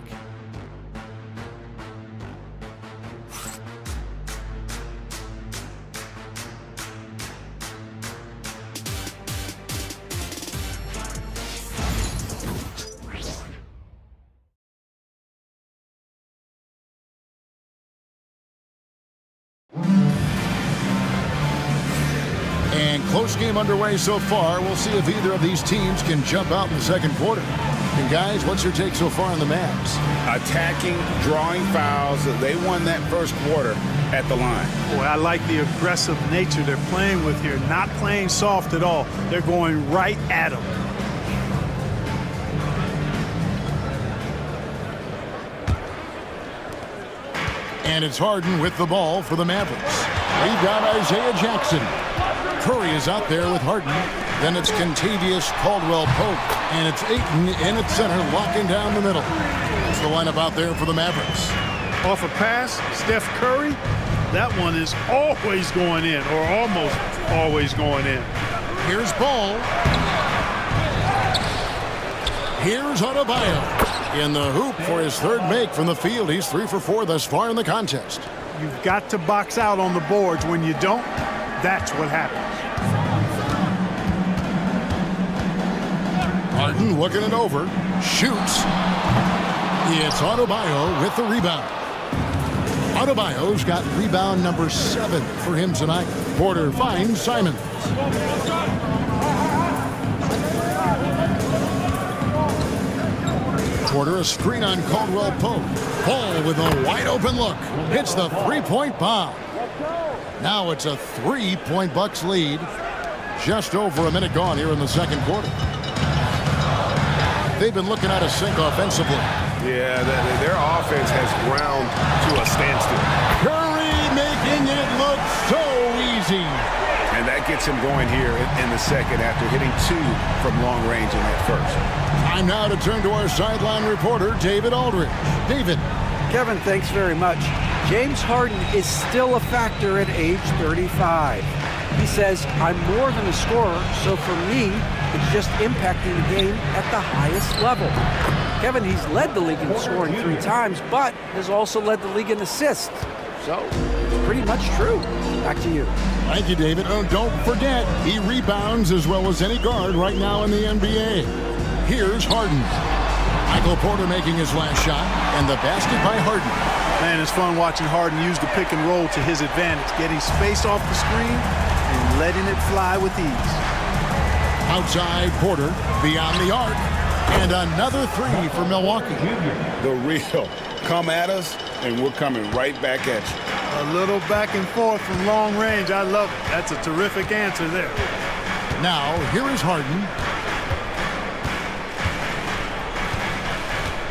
And close game underway so far. We'll see if either of these teams can jump out in the second quarter. And guys, what's your take so far on the Mavs? Attacking, drawing fouls. They won that first quarter. at the line. Boy, I like the aggressive nature they're playing with here. Not playing soft at all. They're going right at him. And it's Harden with the ball for the Mavericks. We've got Isaiah Jackson. Curry is out there with Harden. Then it's Kentavious Caldwell-Pope. And it's Ayton in at center, locking down the middle. It's the lineup out there for the Mavericks. Off a pass, Steph Curry, that one is always going in, or almost always going in. Here's Ball. Here's Adebayo. In the hoop for his third make from the field. He's 3 for 4 thus far in the contest. You've got to box out on the boards. When you don't, that's what happens. Harden looking it over. Shoots. It's Adebayo with the rebound. Adebayo's got rebound number 7 for him tonight. Porter finds Simon. Porter, a screen on Caldwell-Pope. Ball with a wide open look. Hits the three-point bomb. Now it's a 3-point Bucks lead. Just over a minute gone here in the second quarter. They've been looking out of sync offensively. Yeah, their offense has ground to a standstill. Curry making it look so easy. And that gets him going here in the second after hitting 2 from long range in that first. Time now to turn to our sideline reporter, David Aldridge. David. Kevin, thanks very much. James Harden is still a factor at age 35. He says, I'm more than a scorer, so for me, it's just impacting the game at the highest level. Kevin, he's led the league in scoring 3 times, but has also led the league in assists. So, it's pretty much true. Back to you. Thank you, David. Oh, don't forget, he rebounds as well as any guard right now in the NBA. Here's Harden. Michael Porter making his last shot, and the basket by Harden. Man, it's fun watching Harden use the pick and roll to his advantage, getting space off the screen and letting it fly with ease. Outside Porter, beyond the arc, and another 3 for Milwaukee. The real. Come at us, and we're coming right back at you. A little back and forth from long range. I love it. That's a terrific answer there. Now, here is Harden.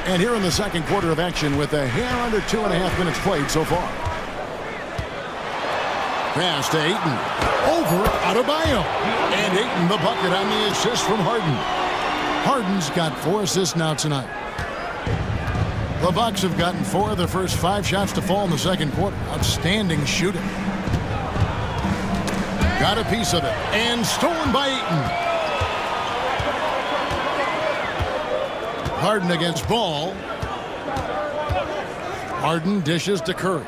And here in the second quarter of action with a hair under 2.5 minutes played so far. Pass to Ayton. Over Adebayo. And Ayton the bucket on the assist from Harden. Harden's got 4 assists now tonight. The Bucks have gotten 4 of their first 5 shots to fall in the second quarter. Outstanding shooting. Got a piece of it. And stolen by Ayton. Harden against Ball. Harden dishes to Curry.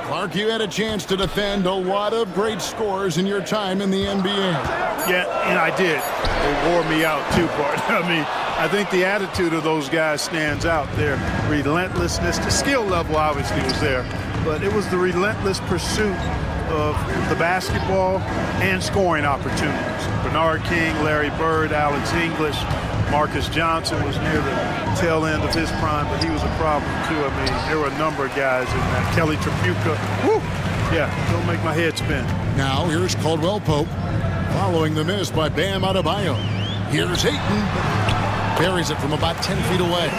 Clark, you had a chance to defend a lot of great scores in your time in the NBA. Yeah, and I did. It wore me out too, Bart. I mean, I think the attitude of those guys stands out. Their relentlessness, the skill level obviously was there, but it was the relentless pursuit of the basketball and scoring opportunities. Bernard King, Larry Bird, Alex English, Marcus Johnson was near the tail end of his prime, but he was a problem too. I mean, there were a number of guys in that. Kelly Tripucka, whoo! Yeah, don't make my head spin. Now here's Caldwell-Pope following the miss by Bam Adebayo. Here's Ayton. Buries it from about 10 feet away.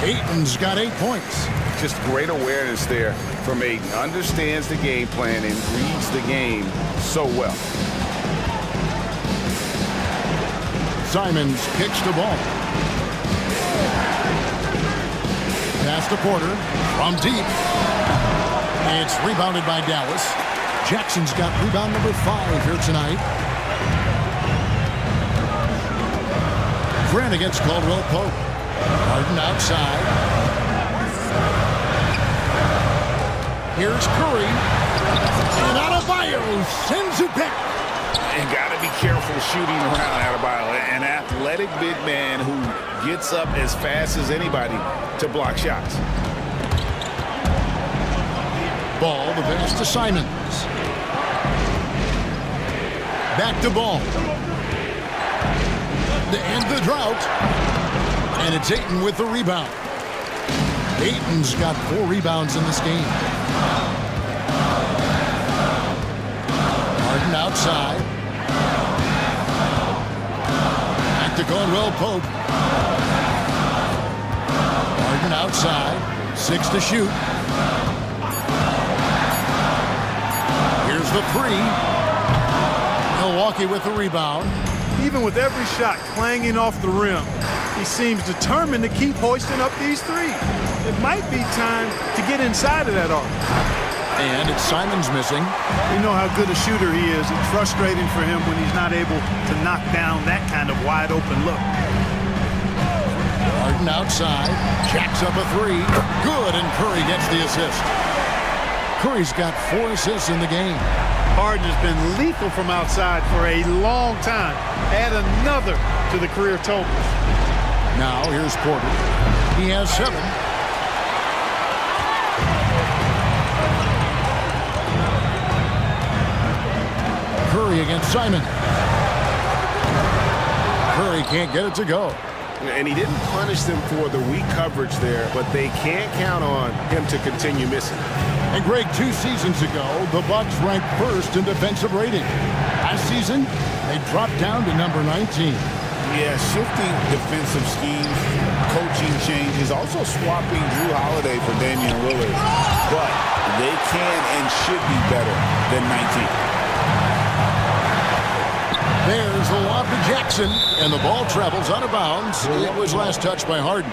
Ayton's got 8 points. Just great awareness there from Ayton. Understands the game plan and reads the game so well. Simons kicks the ball. Pass to Porter from deep. It's rebounded by Dallas. Jackson's got rebound number 5 here tonight. Grant against Caldwell-Pope. Harden outside. Here's Curry. And Adebayo sends it back. And got to be careful shooting around Adebayo. An athletic big man who gets up as fast as anybody to block shots. Ball, the pass to Simons. Back to Ball. To end the drought. And it's Ayton with the rebound. Ayton's got 4 rebounds in this game. Harden outside. Back to Caldwell Pope. Harden outside. 6 to shoot. Here's the 3. Milwaukee with the rebound. Even with every shot clanging off the rim, he seems determined to keep hoisting up these threes. It might be time to get inside of that arc. And it's Simons missing. You know how good a shooter he is. It's frustrating for him when he's not able to knock down that kind of wide open look. Harden outside, jacks up a 3. Good, and Curry gets the assist. Curry's got 4 assists in the game. Harden has been lethal from outside for a long time. Add another to the career totals. Now here's Porter. He has 7. Curry against Simon. Curry can't get it to go. And he didn't punish them for the weak coverage there, but they can't count on him to continue missing. And Greg, 2 seasons ago, the Bucks ranked 1st in defensive rating. Last season, they dropped down to number 19. Yeah, shifting defensive schemes, coaching changes, also swapping Drew Holiday for Damian Lillard. But they can and should be better than 19. There's a lob to Jackson, and the ball travels out of bounds. It was last touched by Harden.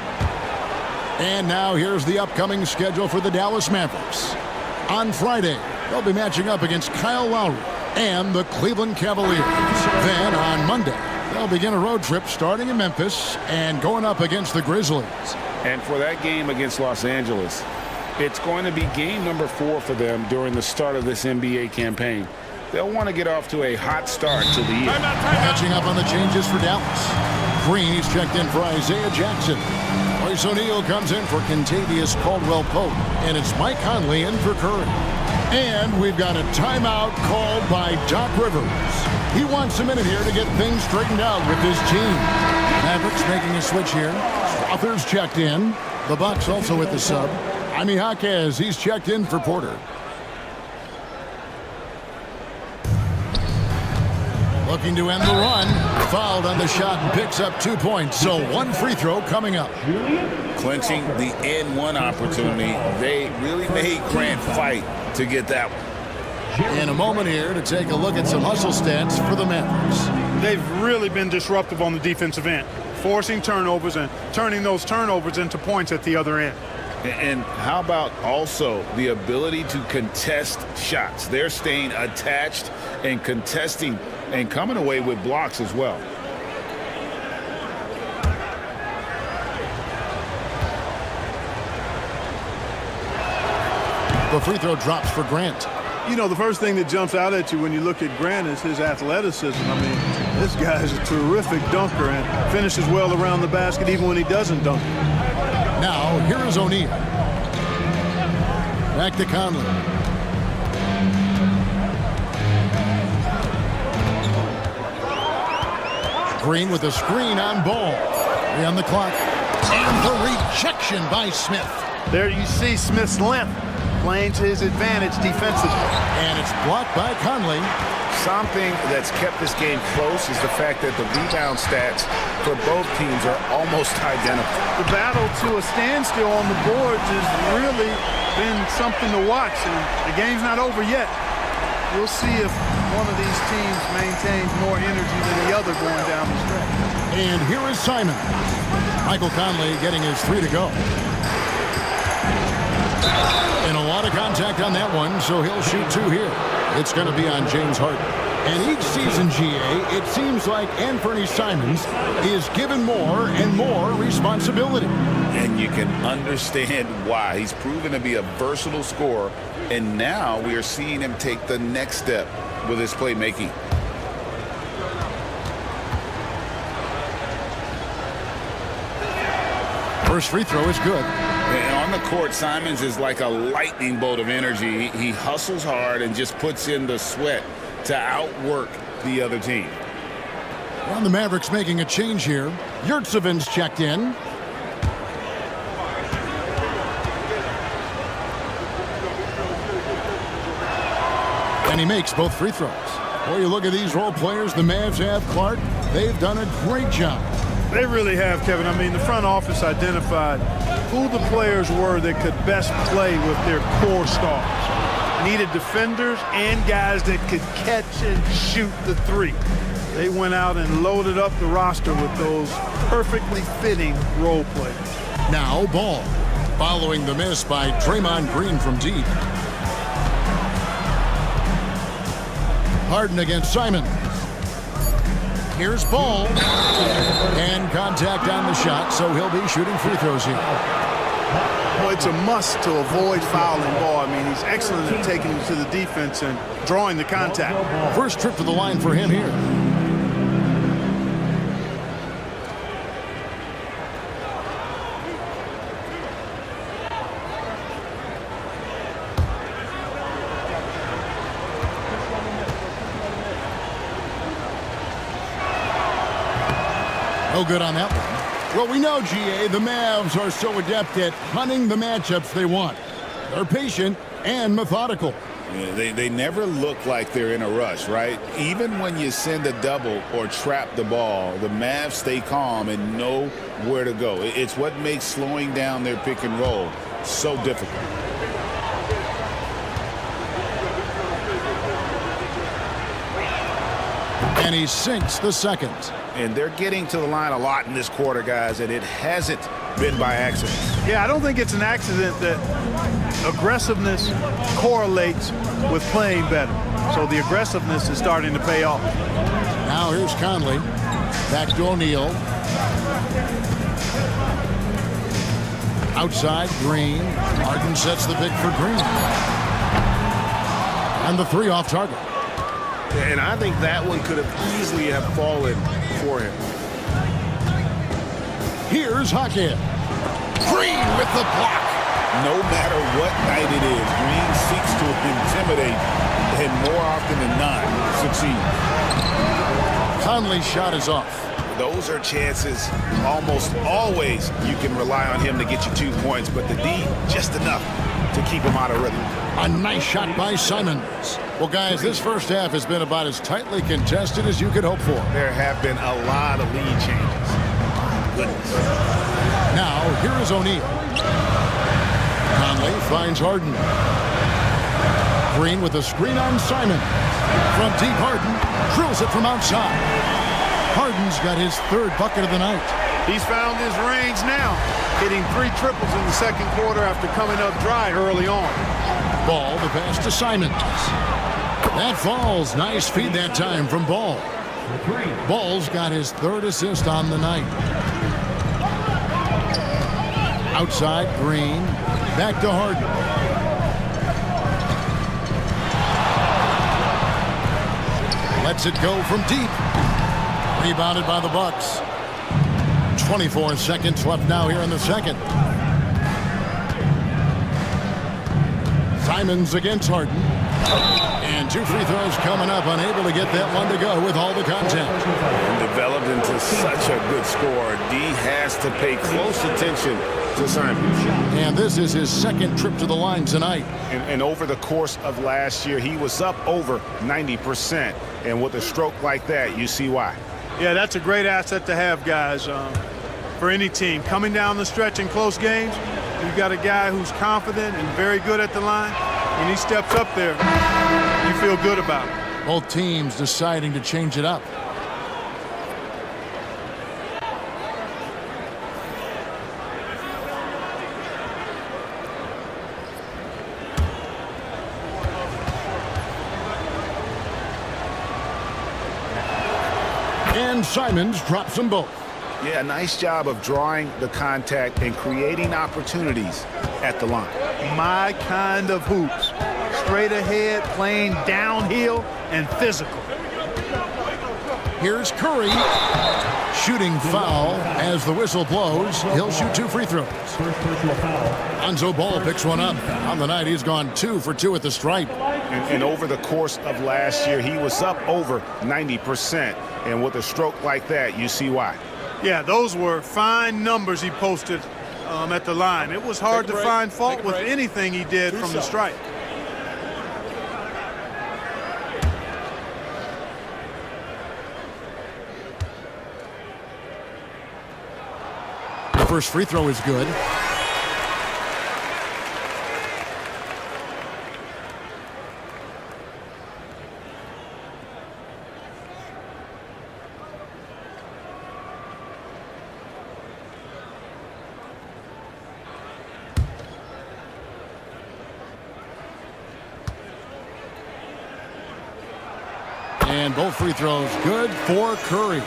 And now here's the upcoming schedule for the Dallas Mavericks. On Friday, they'll be matching up against Kyle Lowry and the Cleveland Cavaliers. Then on Monday, they'll begin a road trip starting in Memphis and going up against the Grizzlies. And for that game against Los Angeles, it's going to be game number 4 for them during the start of this NBA campaign. They'll want to get off to a hot start to the year. Catching up on the changes for Dallas. Green, he's checked in for Isaiah Jackson. Royce O'Neal comes in for Kentavious Caldwell-Pope. And it's Mike Conley in for Curry. And we've got a timeout called by Doc Rivers. He wants a minute here to get things straightened out with his team. Mavericks making a switch here. Struthers checked in. The Bucks also with the sub. Jaime Jaquez, he's checked in for Porter. Looking to end the run. Fouled on the shot and picks up 2 points. So 1 free throw coming up. Clinching the N1 opportunity. They really made Grant fight to get that one. In a moment here to take a look at some hustle stats for the Mavericks. They've really been disruptive on the defensive end, forcing turnovers and turning those turnovers into points at the other end. And how about also the ability to contest shots? They're staying attached and contesting and coming away with blocks as well. The free throw drops for Grant. You know, the first thing that jumps out at you when you look at Grant is his athleticism. I mean, this guy is a terrific dunker and finishes well around the basket even when he doesn't dunk. Now, here is O'Neal. Back to Conley. Green with a screen on ball. 3 on the clock. And the rejection by Smith. There you see Smith's length playing to his advantage defensively. And it's blocked by Conley. Something that's kept this game close is the fact that the rebound stats for both teams are almost identical. The battle to a standstill on the boards has really been something to watch, and the game's not over yet. We'll see if one of these teams maintains more energy than the other going down the stretch. And here is Simon. Michael Conley getting his 3 to go. And a lot of contact on that one, so he'll shoot 2 here. It's going to be on James Harden. And each season, GA, it seems like Anthony Simons is given more and more responsibility. And you can understand why. He's proven to be a versatile scorer, and now we are seeing him take the next step with his playmaking. First free throw is good. And on the court, Simons is like a lightning bolt of energy. He hustles hard and just puts in the sweat to outwork the other team. Well, the Mavericks making a change here. Yurtsevic's checked in. And he makes both free throws. Boy, you look at these role players the Mavs have, Clark. They've done a great job. They really have, Kevin. I mean, the front office identified who the players were that could best play with their core stars. Needed defenders and guys that could catch and shoot the three. They went out and loaded up the roster with those perfectly fitting role players. Now Ball, following the miss by Draymond Green from deep. Harden against Simon. Here's Ball. And contact on the shot, so he'll be shooting free throws here. Well, it's a must to avoid fouling Ball. I mean, he's excellent at taking it to the defense and drawing the contact. First trip to the line for him here. No good on that one. Well, we know, GA, the Mavs are so adept at hunting the matchups they want. They're patient and methodical. Yeah, they never look like they're in a rush, right? Even when you send a double or trap the ball, the Mavs stay calm and know where to go. It's what makes slowing down their pick and roll so difficult. And he sinks the second. And they're getting to the line a lot in this quarter, guys, and it hasn't been by accident. Yeah, I don't think it's an accident that aggressiveness correlates with playing better. So the aggressiveness is starting to pay off. Now here's Conley. Back to O'Neal. Outside, Green. Harden sets the pick for Green. And the three off target. And I think that one could have easily have fallen for him. Here's Hackett. Green with the block. No matter what night it is, Green seeks to intimidate and more often than not succeed. Conley's shot is off. Those are chances almost always you can rely on him to get you 2 points, but the D just enough to keep him out of rhythm. A nice shot by Simons. Well, guys, this first half has been about as tightly contested as you could hope for. There have been a lot of lead changes. Goodness. Now, here is O'Neal. Conley finds Harden. Green with a screen on Simon. From deep, Harden drills it from outside. Harden's got his third bucket of the night. He's found his range now, hitting 3 triples in the second quarter after coming up dry early on. Ball, the pass to Simons. That falls. Nice feed that time from Ball. Ball's got his third assist on the night. Outside, Green. Back to Harden. Lets it go from deep. Rebounded by the Bucks. 24 seconds left now here in the second. Simons against Harden. And 2 free throws coming up. Unable to get that one to go with all the contact. And developed into such a good scorer. D has to pay close attention to Simons. And this is his second trip to the line tonight. And over the course of last year, he was up over 90%. And with a stroke like that, you see why. Yeah, that's a great asset to have, guys, for any team. Coming down the stretch in close games, you've got a guy who's confident and very good at the line. When he steps up there, you feel good about it. Both teams deciding to change it up. And Simons drops them both. Yeah, nice job of drawing the contact and creating opportunities at the line. My kind of hoops. Straight ahead, playing downhill, and physical. Here's Curry. Shooting foul as the whistle blows. He'll shoot 2 free throws. Lonzo Ball picks one up. On the night, he's gone 2 for 2 at the stripe. And over the course of last year, he was up over 90%. And with a stroke like that, you see why. Yeah, those were fine numbers he posted at the line. It was hard to find fault with anything he did from the stripe. First free throw is good. And both free throws good for Curry.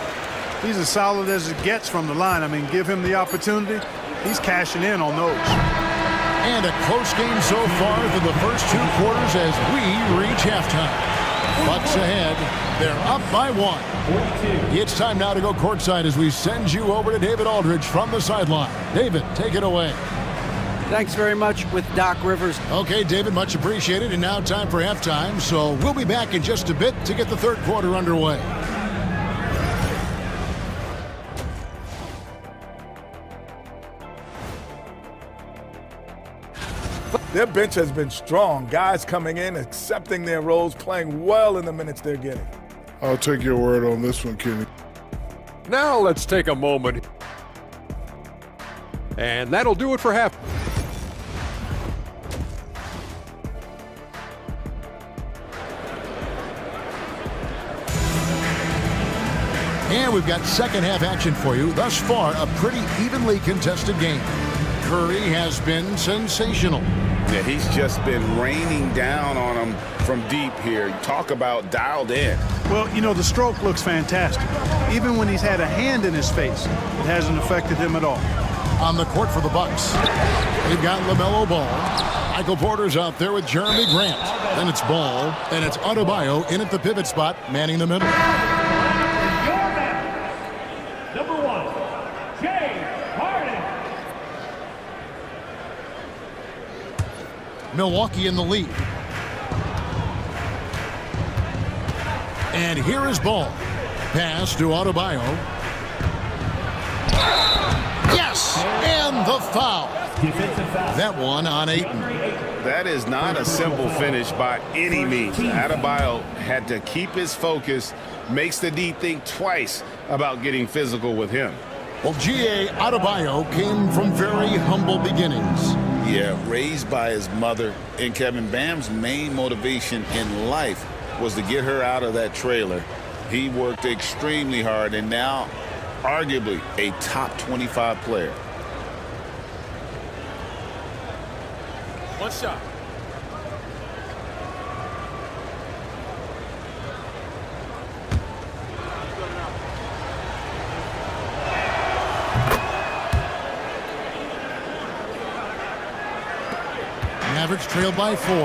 He's as solid as it gets from the line. I mean, give him the opportunity. He's cashing in on those. And a close game so far through the first 2 quarters as we reach halftime. Bucks ahead. They're up by 1. It's time now to go courtside as we send you over to David Aldridge from the sideline. David, take it away. Thanks very much with Doc Rivers. Okay, David, much appreciated. And now time for halftime. So we'll be back in just a bit to get the third quarter underway. Their bench has been strong. Guys coming in, accepting their roles, playing well in the minutes they're getting. I'll take your word on this one, Kenny. Now let's take a moment. And that'll do it for half. And we've got second half action for you. Thus far, a pretty evenly contested game. Curry has been sensational. Yeah, he's just been raining down on him from deep here. Talk about dialed in. Well, you know, the stroke looks fantastic. Even when he's had a hand in his face, it hasn't affected him at all. On the court for the Bucks, they've got LaMelo Ball. Michael Porter's out there with Jeremy Grant. Then it's Ball, and it's Adebayo in at the pivot spot, manning the middle. Number 1, James Harden. Milwaukee in the lead. And here is Ball. Pass to Adebayo. Yes! And the foul. That one on Ayton. That is not a simple finish by any means. Adebayo had to keep his focus, makes the D think twice about getting physical with him. Well, G.A. Adebayo came from very humble beginnings. Yeah, raised by his mother. And Kevin, Bam's main motivation in life was to get her out of that trailer. He worked extremely hard and now arguably a top 25 player. One shot. Mavericks trailed by 4.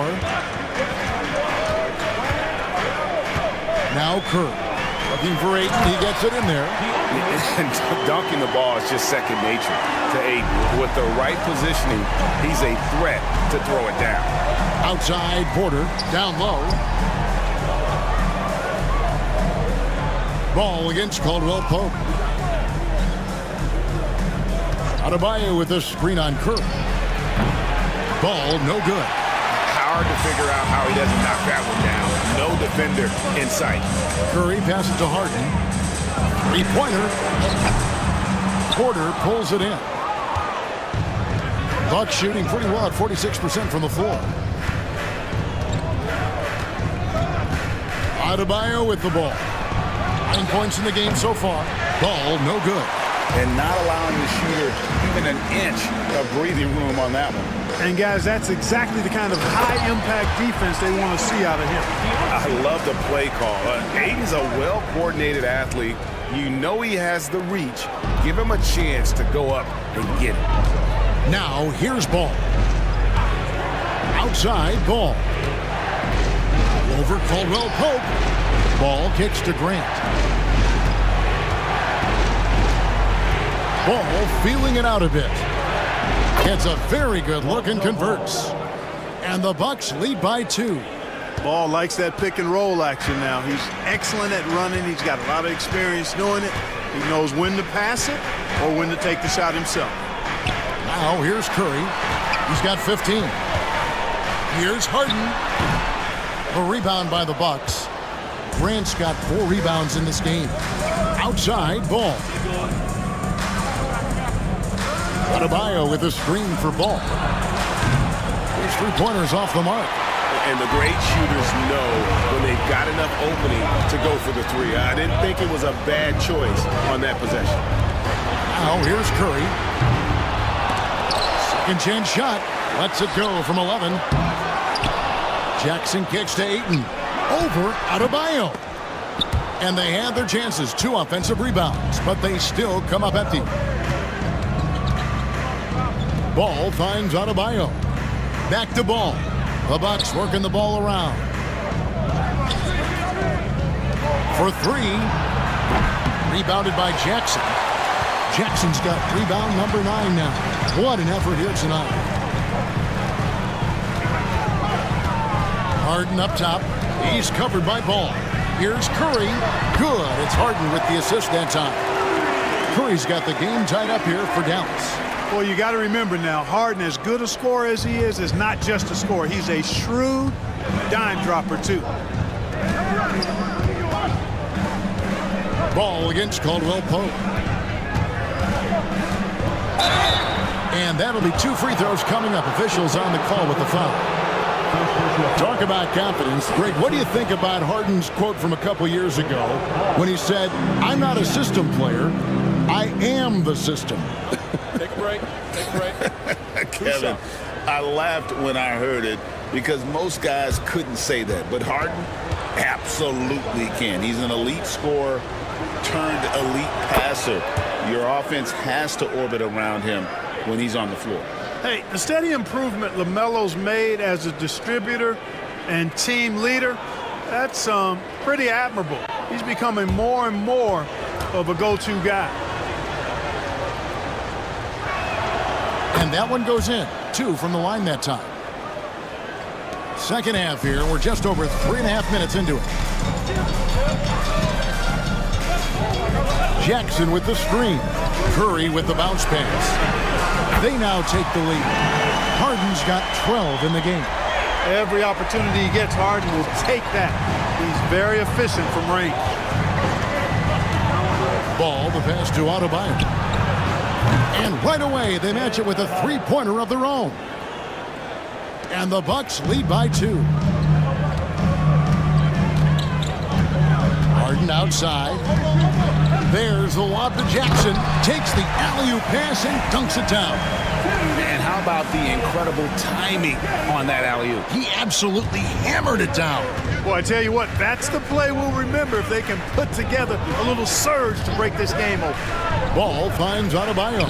Now Curry looking for Ayton. He gets it in there. And dunking the ball is just second nature to Ayton. With the right positioning, he's a threat to throw it down. Outside Porter, down low. Ball against Caldwell Pope. Adebayo with a screen on Curry. Ball no good. Hard to figure out how he doesn't knock that one down. No defender in sight. Curry passes to Harden. 3-pointer. Porter pulls it in. Bucks shooting pretty well at 46% from the floor. Adebayo with the ball. 9 points in the game so far. Ball no good. And not allowing the shooter even an inch of breathing room on that one. And guys, that's exactly the kind of high-impact defense they want to see out of him. I love the play call. Ayton's a well-coordinated athlete. You know he has the reach. Give him a chance to go up and get it. Now here's Ball. Outside Ball. Over Caldwell Pope. Ball kicks to Grant. Ball feeling it out a bit. Gets a very good look and converts. And the Bucks lead by 2. Ball likes that pick and roll action now. He's excellent at running. He's got a lot of experience doing it. He knows when to pass it or when to take the shot himself. Now here's Curry. He's got 15. Here's Harden. A rebound by the Bucks. Grant's got 4 rebounds in this game. Outside Ball. Adebayo with a screen for Ball. These three-pointers off the mark. And the great shooters know when they've got enough opening to go for the three. I didn't think it was a bad choice on that possession. Now here's Curry. Second chance shot. Lets it go from 11. Jackson kicks to Ayton. Over Adebayo. And they had their chances. 2 offensive rebounds, but they still come up empty. Ball finds Adebayo. Back to Ball. The Bucks working the ball around. For 3. Rebounded by Jackson. Jackson's got rebound number 9 now. What an effort here tonight. Harden up top. He's covered by Ball. Here's Curry. Good. It's Harden with the assist that time. Curry's got the game tied up here for Dallas. Well, you got to remember now, Harden, as good a scorer as he is not just a scorer. He's a shrewd dime dropper, too. Ball against Caldwell Pope. And that'll be 2 free throws coming up. Officials on the call with the foul. Talk about confidence. Greg, what do you think about Harden's quote from a couple years ago when he said, "I'm not a system player, I am the system"? Take a break. Take a break. Kevin, I laughed when I heard it because most guys couldn't say that. But Harden absolutely can. He's an elite scorer turned elite passer. Your offense has to orbit around him when he's on the floor. Hey, the steady improvement LaMelo's made as a distributor and team leader, that's pretty admirable. He's becoming more and more of a go-to guy. And that one goes in. 2 from the line that time. Second half here. We're just over 3.5 minutes into it. Jackson with the screen. Curry with the bounce pass. They now take the lead. Harden's got 12 in the game. Every opportunity he gets, Harden will take that. He's very efficient from range. Ball, the pass to Adebayo. And right away, they match it with a three-pointer of their own. And the Bucks lead by 2. Harden outside. There's the lob to Jackson. Takes the alley-oop pass and dunks it down. And how about the incredible timing on that alley-oop? He absolutely hammered it down. Well, I tell you what, that's the play we'll remember if they can put together a little surge to break this game open. Ball finds Adebayo.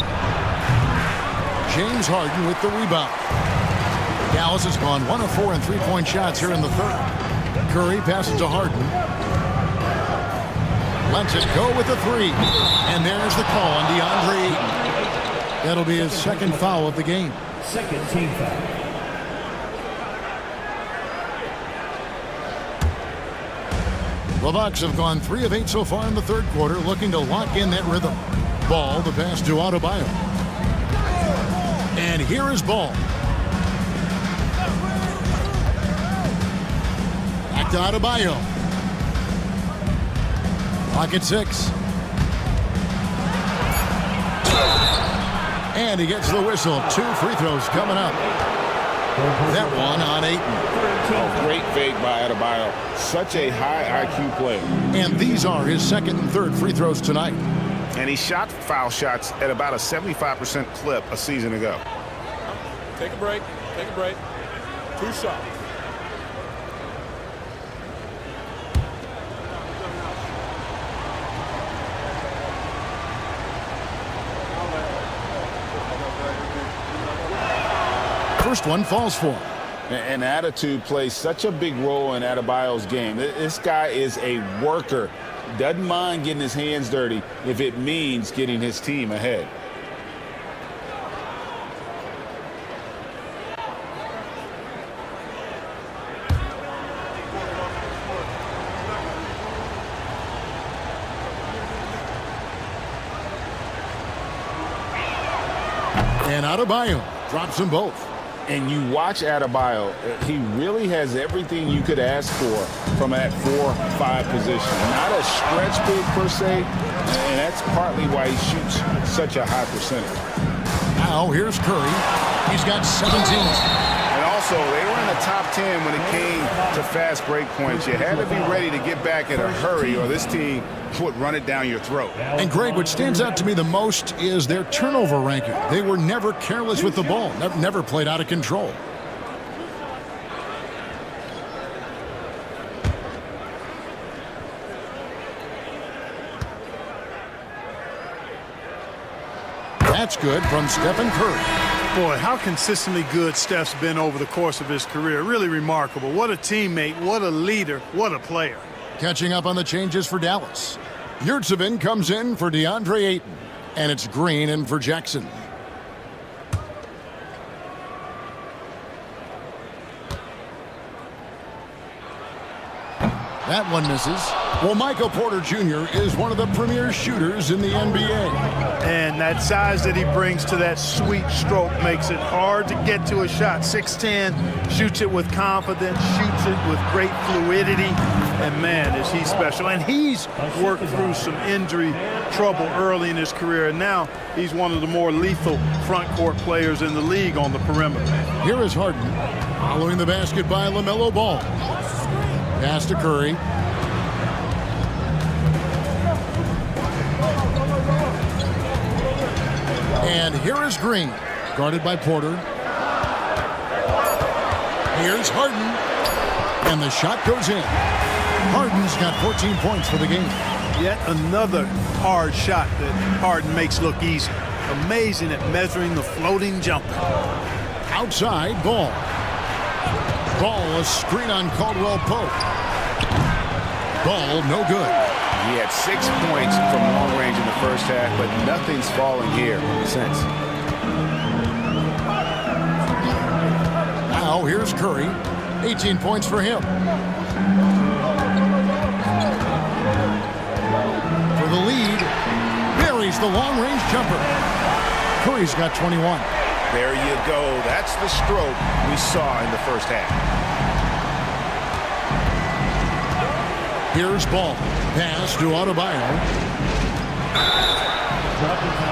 James Harden with the rebound. Dallas has gone 1 of 4 in three-point shots here in the third. Curry passes to Harden. Lets it go with the 3. And there's the call on DeAndre Ayton. That'll be his second foul of the game. Second team foul. The Bucks have gone 3 of 8 so far in the third quarter, looking to lock in that rhythm. Ball, the pass to Adebayo. And here is Ball. Back to Adebayo. Pocket 6. And he gets the whistle. 2 free throws coming up. That one on Ayton. Oh, great fake by Adebayo. Such a high IQ player. And these are his second and third free throws tonight. And he shot foul shots at about a 75% clip a season ago. Take a break. Take a break. 2 shots. First one falls for him. And attitude plays such a big role in Adebayo's game. This guy is a worker. Doesn't mind getting his hands dirty if it means getting his team ahead. And Adebayo drops them both. And you watch Adebayo, he really has everything you could ask for from that 4-5 position. Not a stretch big per se, and that's partly why he shoots such a high percentage. Now here's Curry. He's got 17. And also, they were in the top 10 when it came to fast break points. You had to be ready to get back in a hurry or this team would run it down your throat. And Greg, what stands out to me the most is their turnover ranking. They were never careless with the ball, never played out of control. That's good from Stephen Curry. Boy, how consistently good Steph's been over the course of his career. Really remarkable. What a teammate, what a leader, what a player. Catching up on the changes for Dallas. Yurtseven comes in for DeAndre Ayton. And it's Green in for Jackson. That one misses. Well, Michael Porter Jr. is one of the premier shooters in the NBA. And that size that he brings to that sweet stroke makes it hard to get to a shot. 6'10", shoots it with confidence, shoots it with great fluidity. And man, is he special. And he's worked through some injury trouble early in his career. And now he's one of the more lethal front court players in the league on the perimeter. Here is Harden following the basket by LaMelo Ball. Pass to Curry. And here is Green, guarded by Porter. Here's Harden. And the shot goes in. Harden's got 14 points for the game. Yet another hard shot that Harden makes look easy. Amazing at measuring the floating jumper. Outside, Ball. Ball, a screen on Caldwell Pope. Ball, no good. He had 6 points from long range in the first half, but nothing's falling here since. Now here's Curry. 18 points for him. For the lead, buries the long-range jumper. Curry's got 21. There you go. That's the stroke we saw in the first half. Here's Ball. Pass to Adebayo.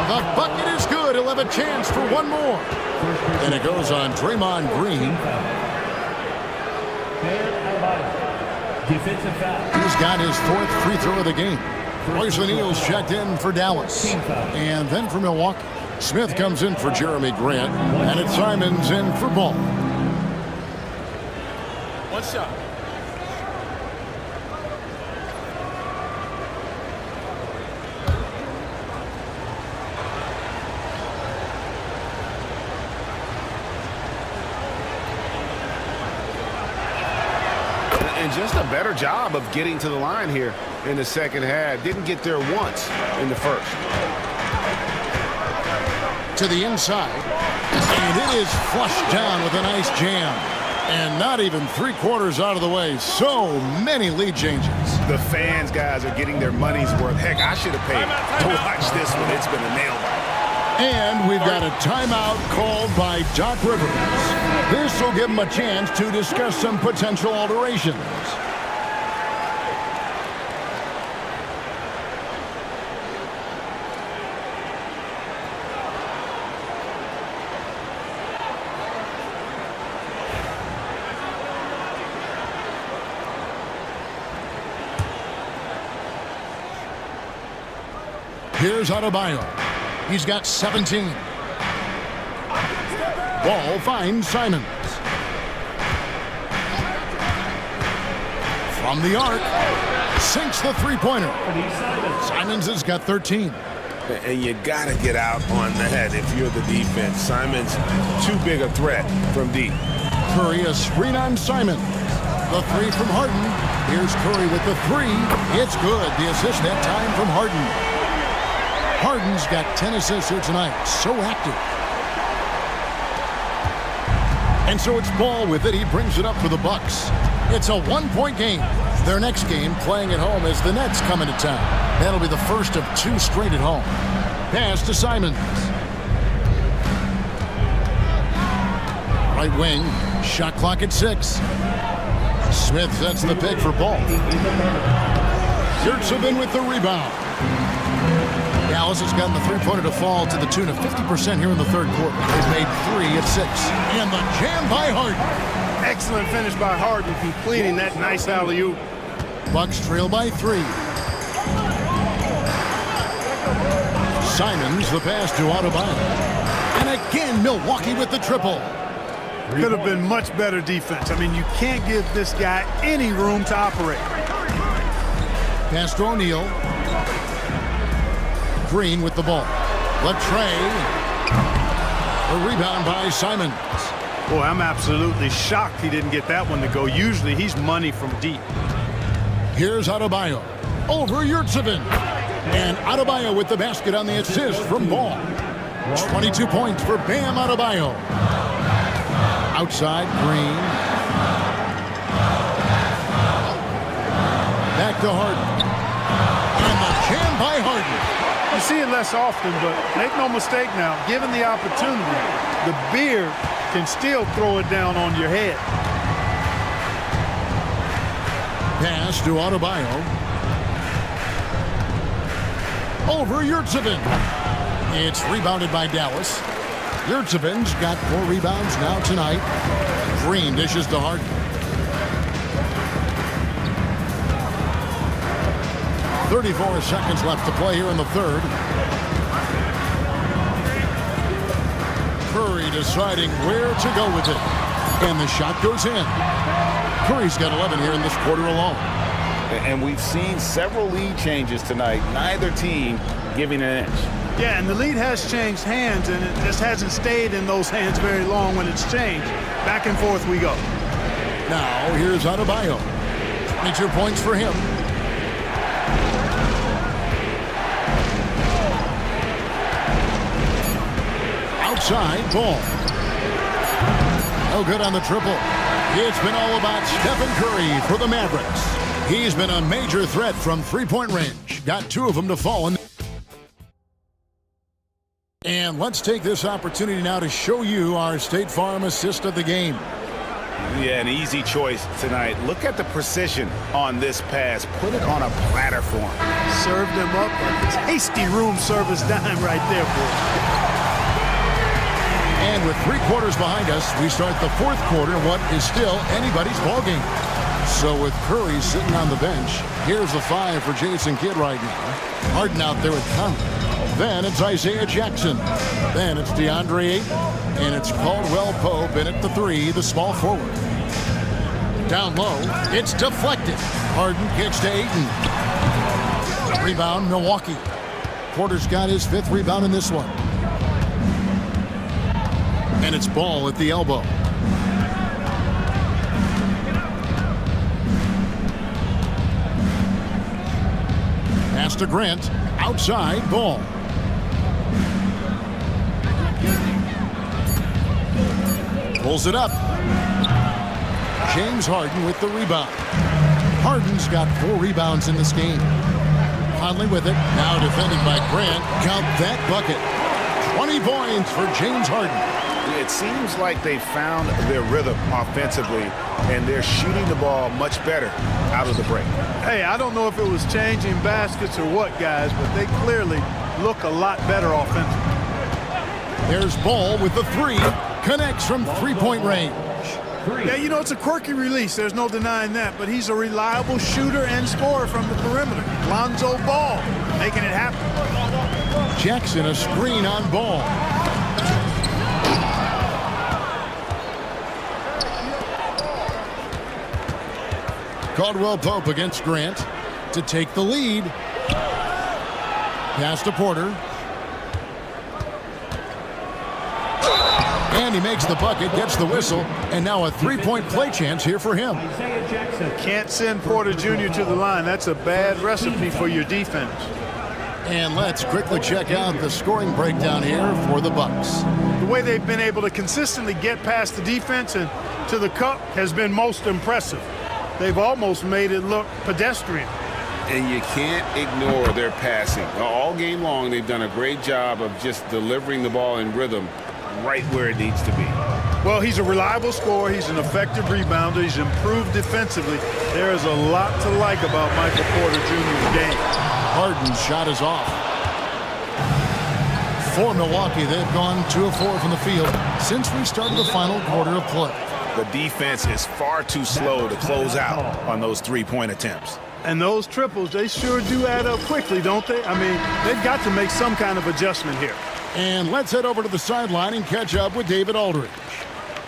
The bucket is good. He'll have a chance for one more. And it goes on Draymond Green. Defensive foul. He's got his 4th free throw of the game. Royce O'Neal's checked in for Dallas. And then for Milwaukee. Smith comes in for Jeremy Grant. And it's Simons in for Ball. One shot. And just a better job of getting to the line here in the second half. Didn't get there once in the first. To the inside. And it is flushed down with a nice jam. And not even 3/4 out of the way. So many lead changes. The fans, guys, are getting their money's worth. Heck, I should have paid to watch this one. It's been a nail biter. And we've got a timeout called by Doc Rivers. This will give him a chance to discuss some potential alterations. Here's Adebayo. He's got 17. Ball finds Simons. From the arc, sinks the three-pointer. Simons has got 13. And you got to get out on the head if you're the defense. Simons, too big a threat from deep. Curry, a screen on Simons. The three from Harden. Here's Curry with the three. It's good. The assist that time from Harden. Harden's got 10 assists here tonight. So active. And so it's Ball with it. He brings it up for the Bucks. It's a one-point game. Their next game, playing at home, as the Nets come into town. That'll be the first of 2 straight at home. Pass to Simons. Right wing. Shot clock at 6. Smith sets the pick for Ball. Yurtseven with the rebound. Dallas has gotten the three-pointer to fall to the tune of 50% here in the third quarter. They've made 3 of 6. And the jam by Harden. Excellent finish by Harden, completing that nice alley-oop. Bucks trail by 3. Simons the pass to Adebayo. And again, Milwaukee with the triple. Could have been much better defense. I mean, you can't give this guy any room to operate. Pass to O'Neal. Green with the ball. Latrey. A rebound by Simons. Boy, I'm absolutely shocked he didn't get that one to go. Usually he's money from deep. Here's Adebayo. Over Yurtseven. And Adebayo with the basket on the assist from Ball. 22 points for Bam Adebayo. Outside, Green. Back to Harden. And the jam by Harden. You see it less often, but make no mistake now, given the opportunity, the beard can still throw it down on your head. Pass to Adebayo. Over Yurtseven. It's rebounded by Dallas. Yurtseven's got 4 rebounds now tonight. Green dishes to Harden. 34 seconds left to play here in the third. Curry deciding where to go with it. And the shot goes in. Curry's got 11 here in this quarter alone. And we've seen several lead changes tonight. Neither team giving an inch. Yeah, and the lead has changed hands, and it just hasn't stayed in those hands very long when it's changed. Back and forth we go. Now, here's Adebayo. 22 points for him. Outside, Ball. No good on the triple. It's been all about Stephen Curry for the Mavericks. He's been a major threat from three-point range. Got 2 of them to fall in. And let's take this opportunity now to show you our State Farm assist of the game. Yeah, an easy choice tonight. Look at the precision on this pass. Put it on a platter for him. Served him up a tasty room service dime right there, boy. And with 3 quarters behind us, we start the fourth quarter, what is still anybody's ballgame. So with Curry sitting on the bench, here's the 5 for Jason Kidd right now. Harden out there with Conley. Then it's Isaiah Jackson. Then it's DeAndre Ayton. And it's Caldwell Pope in at the 3, the small forward. Down low, it's deflected. Harden kicks to Ayton. Rebound, Milwaukee. Porter's got his 5th rebound in this one. And it's Ball at the elbow. Pass to Grant. Outside, Ball. Pulls it up. James Harden with the rebound. Harden's got 4 rebounds in this game. Conley with it. Now defended by Grant. Count that bucket. 20 points for James Harden. It seems like they found their rhythm offensively, and they're shooting the ball much better out of the break. Hey, I don't know if it was changing baskets or what, guys, but they clearly look a lot better offensively. There's Ball with the 3. Connects from three-point range. Yeah, you know, it's a quirky release. There's no denying that, but he's a reliable shooter and scorer from the perimeter. Lonzo Ball making it happen. Jackson a screen on Ball. Caldwell Pope against Grant to take the lead. Pass to Porter. And he makes the bucket, gets the whistle, and now a 3-point play chance here for him. Can't send Porter Jr. to the line. That's a bad recipe for your defense. And let's quickly check out the scoring breakdown here for the Bucks. The way they've been able to consistently get past the defense and to the cup has been most impressive. They've almost made it look pedestrian. And you can't ignore their passing. All game long, they've done a great job of just delivering the ball in rhythm right where it needs to be. Well, he's a reliable scorer. He's an effective rebounder. He's improved defensively. There is a lot to like about Michael Porter Jr.'s game. Harden's shot is off. For Milwaukee, they've gone 2 of 4 from the field since we started the final quarter of play. The defense is far too slow to close out on those three-point attempts. And those triples, they sure do add up quickly, don't they? I mean, they've got to make some kind of adjustment here. And let's head over to the sideline and catch up with David Aldridge.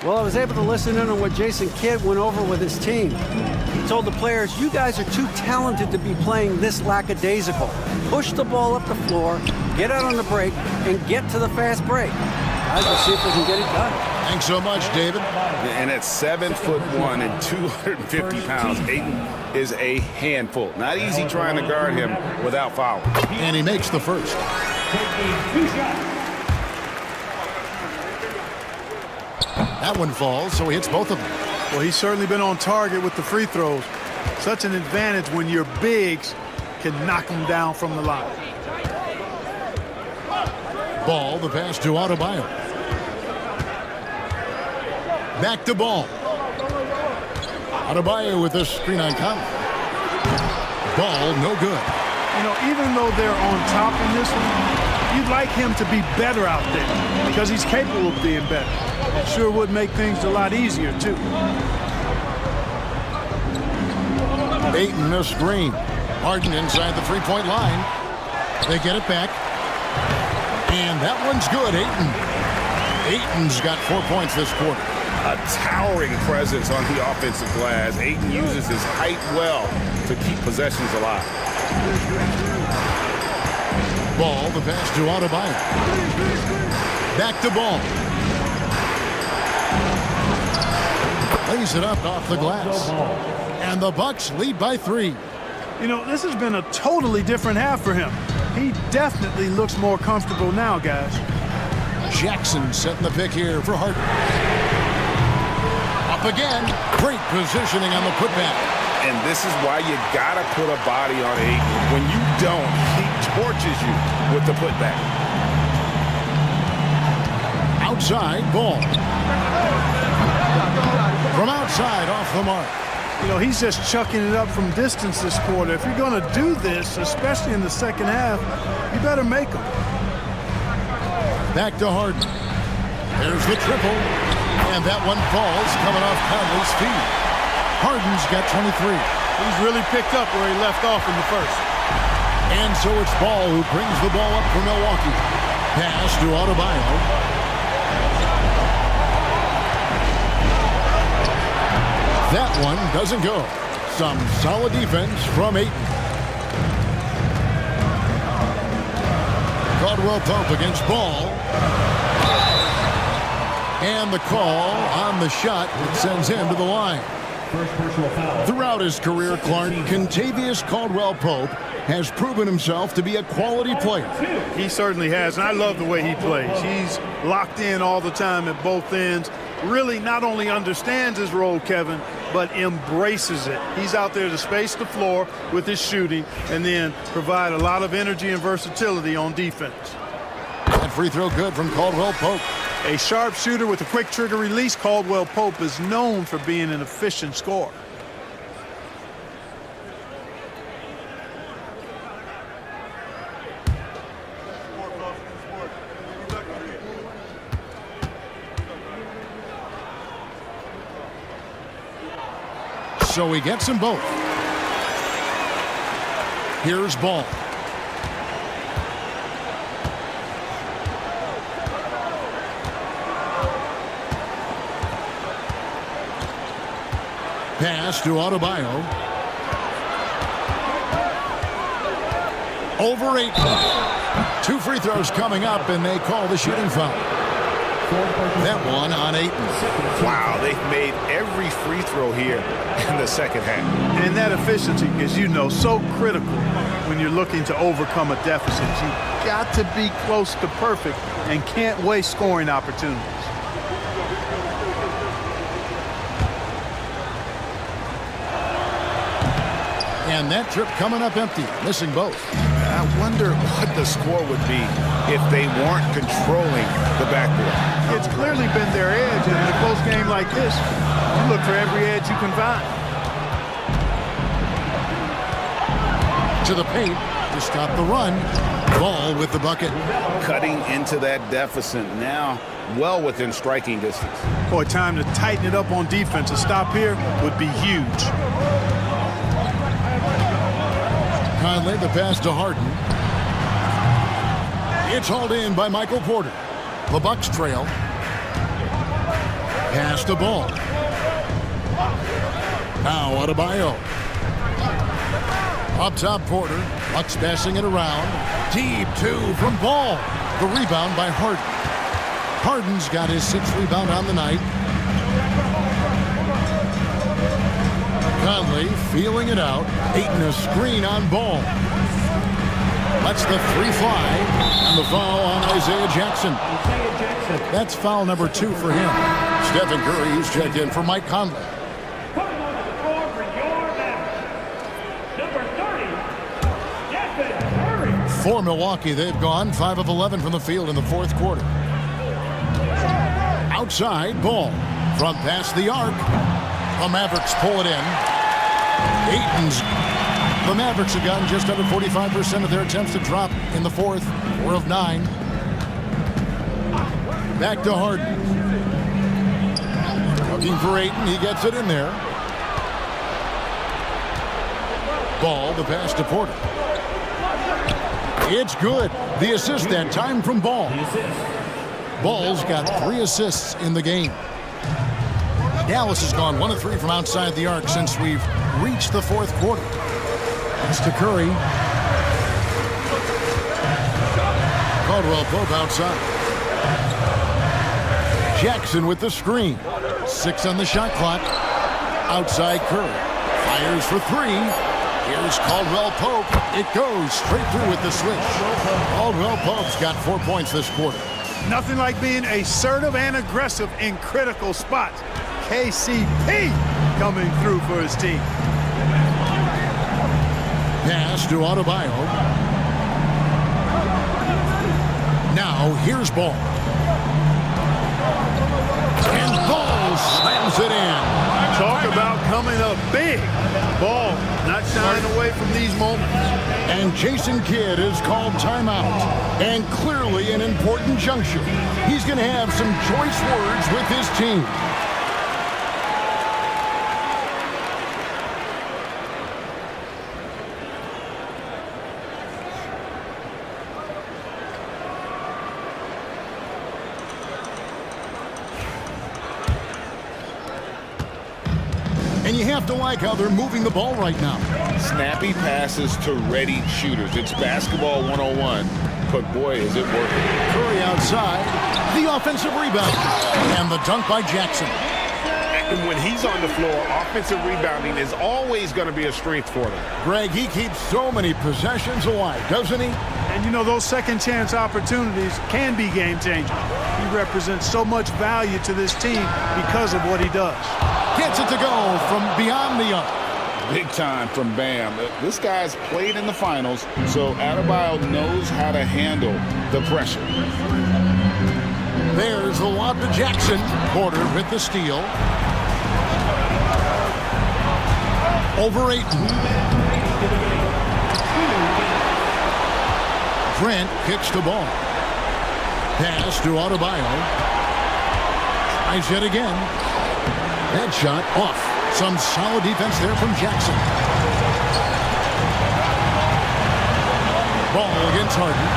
Well, I was able to listen in on what Jason Kidd went over with his team. He told the players, you guys are too talented to be playing this lackadaisical. Push the ball up the floor, get out on the break, and get to the fast break. Let's see if we can get it done. Thanks so much, David. And at 7'1" and 250 pounds, Ayton is a handful. Not easy trying to guard him without fouling. And he makes the first. That one falls, so he hits both of them. Well, he's certainly been on target with the free throws. Such an advantage when your bigs can knock them down from the line. Ball, the pass to Adebayo. Back to Ball. Adebayo with the screen on Conley. Ball, no good. You know, even though they're on top in this one, you'd like him to be better out there because he's capable of being better. It sure would make things a lot easier, too. Ayton, a screen. Harden inside the three-point line. They get it back. And that one's good, Ayton. Ayton's got 4 points this quarter. A towering presence on the offensive glass. Ayton uses his height well to keep possessions alive. Ball, the pass to Adebayo. Back to Ball. Lays it up off the glass. And the Bucks lead by 3. You know, this has been a totally different half for him. He definitely looks more comfortable now, guys. Jackson setting the pick here for Harden. Up again. Great positioning on the putback. And this is why you gotta put a body on Ayton. When you don't, he torches you with the putback. Outside, Ball. From outside, off the mark. You know, he's just chucking it up from distance this quarter. If you're going to do this, especially in the second half, you better make them. Back to Harden. There's the triple. And that one falls coming off Conley's feet. Harden's got 23. He's really picked up where he left off in the first. And so it's Ball who brings the ball up for Milwaukee. Pass to Adebayo. That one doesn't go. Some solid defense from Ayton. Caldwell Pope against Ball. And the call on the shot that sends him to the line. Throughout his career, Clark, Kentavious Caldwell-Pope has proven himself to be a quality player. He certainly has, and I love the way he plays. He's locked in all the time at both ends. Really not only understands his role, Kevin, but embraces it. He's out there to space the floor with his shooting and then provide a lot of energy and versatility on defense. That free throw good from Caldwell-Pope. A sharp shooter with a quick trigger release, Caldwell-Pope is known for being an efficient scorer. So he gets them both. Here's Ball. Pass to Adebayo. Over 8. 2 free throws coming up, and they call the shooting foul. That one on Ayton. Wow, they've made every free throw here in the second half. And that efficiency, as you know, so critical when you're looking to overcome a deficit. You've got to be close to perfect and can't waste scoring opportunities. And that trip coming up empty, missing both. I wonder what the score would be if they weren't controlling the backboard. It's clearly been their edge, and in a close game like this, you look for every edge you can find. To the paint to stop the run. Ball with the bucket. Cutting into that deficit now, well within striking distance. Boy, time to tighten it up on defense. A stop here would be huge. Conley, the pass to Harden. It's hauled in by Michael Porter. The Bucks trail. Pass to Ball. Now Adebayo. Up top, Porter. Bucks passing it around. Deep two from Ball. The rebound by Harden. Harden's got his 6th rebound on the night. Conley feeling it out. Ayton a screen on Ball. Lets the 3 fly. And the foul on Isaiah Jackson. That's foul number 2 for him. Stephen Curry's checked in for Mike Conley. For Milwaukee, they've gone 5 of 11 from the field in the 4th quarter. Outside, Ball from past the arc. The Mavericks pull it in. Ayton's. The Mavericks have gotten just under 45% of their attempts to drop in the 4th. 4 of 9. Back to Harden. Looking for Ayton. He gets it in there. Ball, the pass to Porter. It's good. The assist that time from Ball. Ball's got 3 assists in the game. Dallas has gone 1 of 3 from outside the arc since we've reached the 4th quarter. That's to Curry. Caldwell Pope outside. Jackson with the screen. 6 on the shot clock. Outside Curry. Fires for 3. Here's Caldwell Pope. It goes straight through with the switch. Caldwell Pope's got 4 points this quarter. Nothing like being assertive and aggressive in critical spots. KCP coming through for his team. Pass to Adebayo. Now here's Ball. And Ball slams it in. Talk about coming up big. Ball not shying away from these moments. And Jason Kidd is called timeout. And clearly an important juncture. He's going to have some choice words with his team. And you have to like how they're moving the ball right now. Snappy passes to ready shooters. It's basketball 101, but boy, is it working. Curry outside, the offensive rebound, and the dunk by Jackson. And when he's on the floor, offensive rebounding is always going to be a strength for them. Greg, he keeps so many possessions alive, doesn't he? And you know, those second chance opportunities can be game changing. He represents so much value to this team because of what he does. Gets it to go from beyond the arc. Big time from Bam. This guy's played in the finals, so Adebayo knows how to handle the pressure. There's the lob to Jackson. Porter with the steal. Over Ayton. Grant kicks the ball. Pass to Adebayo. Tries yet again. That shot off. Some solid defense there from Jackson. Ball against Harden.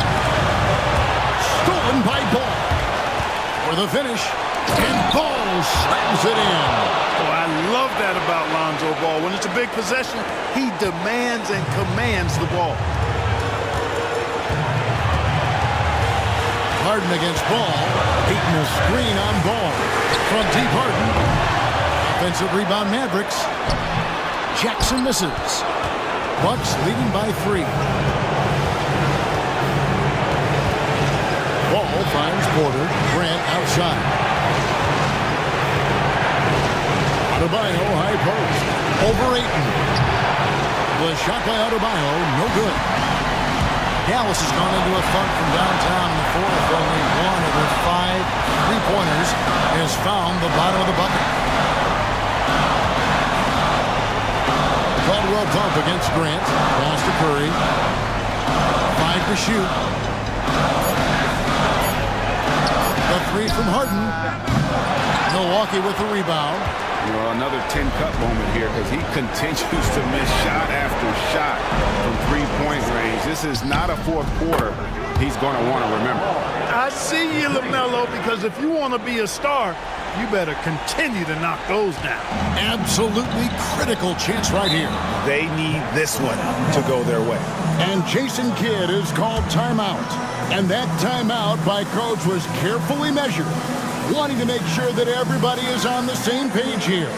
Stolen by Ball. For the finish. And Ball slams it in. Oh, I love that about Lonzo Ball. When it's a big possession, he demands and commands the ball. Harden against Ball. Ayton a screen on Ball. From deep Harden. Offensive rebound Mavericks. Jackson misses. Bucks leading by 3. Ball finds Porter. Grant outside. Adebayo high post. Over Ayton. The shot by Adebayo, no good. Dallas has gone into a funk from downtown in the 4th. Only 1 of their 5 3-pointers has found the bottom of the bucket. Caldwell Pope against Grant. Pass to Curry. 5 to shoot. three from Harden. Milwaukee with the rebound. Well, another 10-cut moment here because he continues to miss shot after shot from three-point range. This is not a fourth quarter he's going to want to remember. I see you, LaMelo, because if you want to be a star, you better continue to knock those down. Absolutely critical chance right here. They need this one to go their way. And Jason Kidd is called timeout. And that timeout by coach was carefully measured, wanting to make sure that everybody is on the same page here.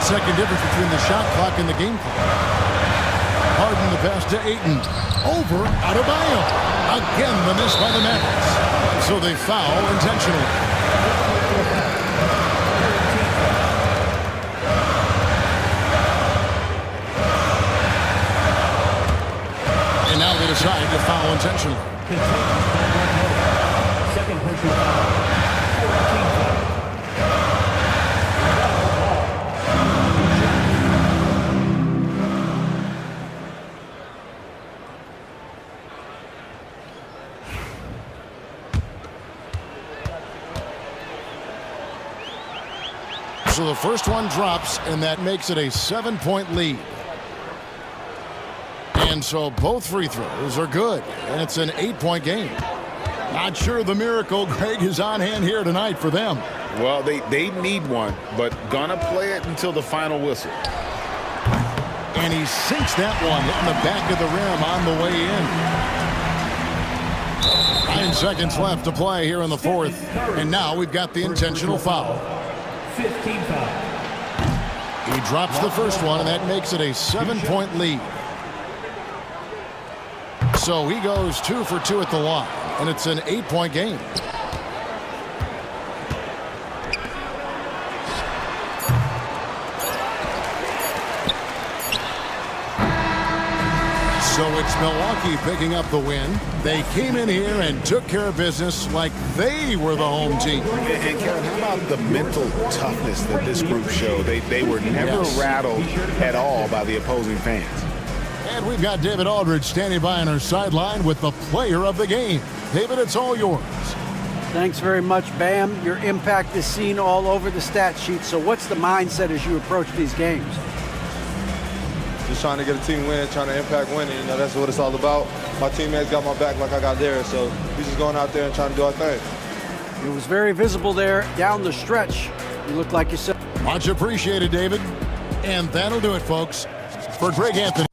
Second difference between the shot clock and the game clock. Harden the pass to Ayton. Over Adebayo. Again the miss by the Mavericks. So they foul intentionally. And now they decide to foul intentionally. Second personal foul. So the first one drops, and that makes it a 7-point lead. And so both free throws are good, and it's an 8-point game. Not sure the miracle, Greg, is on hand here tonight for them. Well, they need one, but gonna play it until the final whistle. And he sinks that one, hitting the back of the rim on the way in. 9 seconds left to play here in the fourth. And now we've got the intentional foul. 15 foul. He drops the first one, and that makes it a 7-point lead. So he goes 2 for 2 at the line, and it's an 8-point game. So it's Milwaukee picking up the win. They came in here and took care of business like they were the home team. And Kevin, how about the mental toughness that this group showed? They were never rattled at all by the opposing fans. And we've got David Aldridge standing by on our sideline with the player of the game. David, it's all yours. Thanks very much, Bam. Your impact is seen all over the stat sheet. So what's the mindset as you approach these games? Just trying to get a team win, trying to impact winning. You know, that's what it's all about. My teammates got my back like I got theirs, so we just going out there and trying to do our thing. It was very visible there down the stretch. You look like you said. Much appreciated, David. And that'll do it, folks. For Greg Anthony.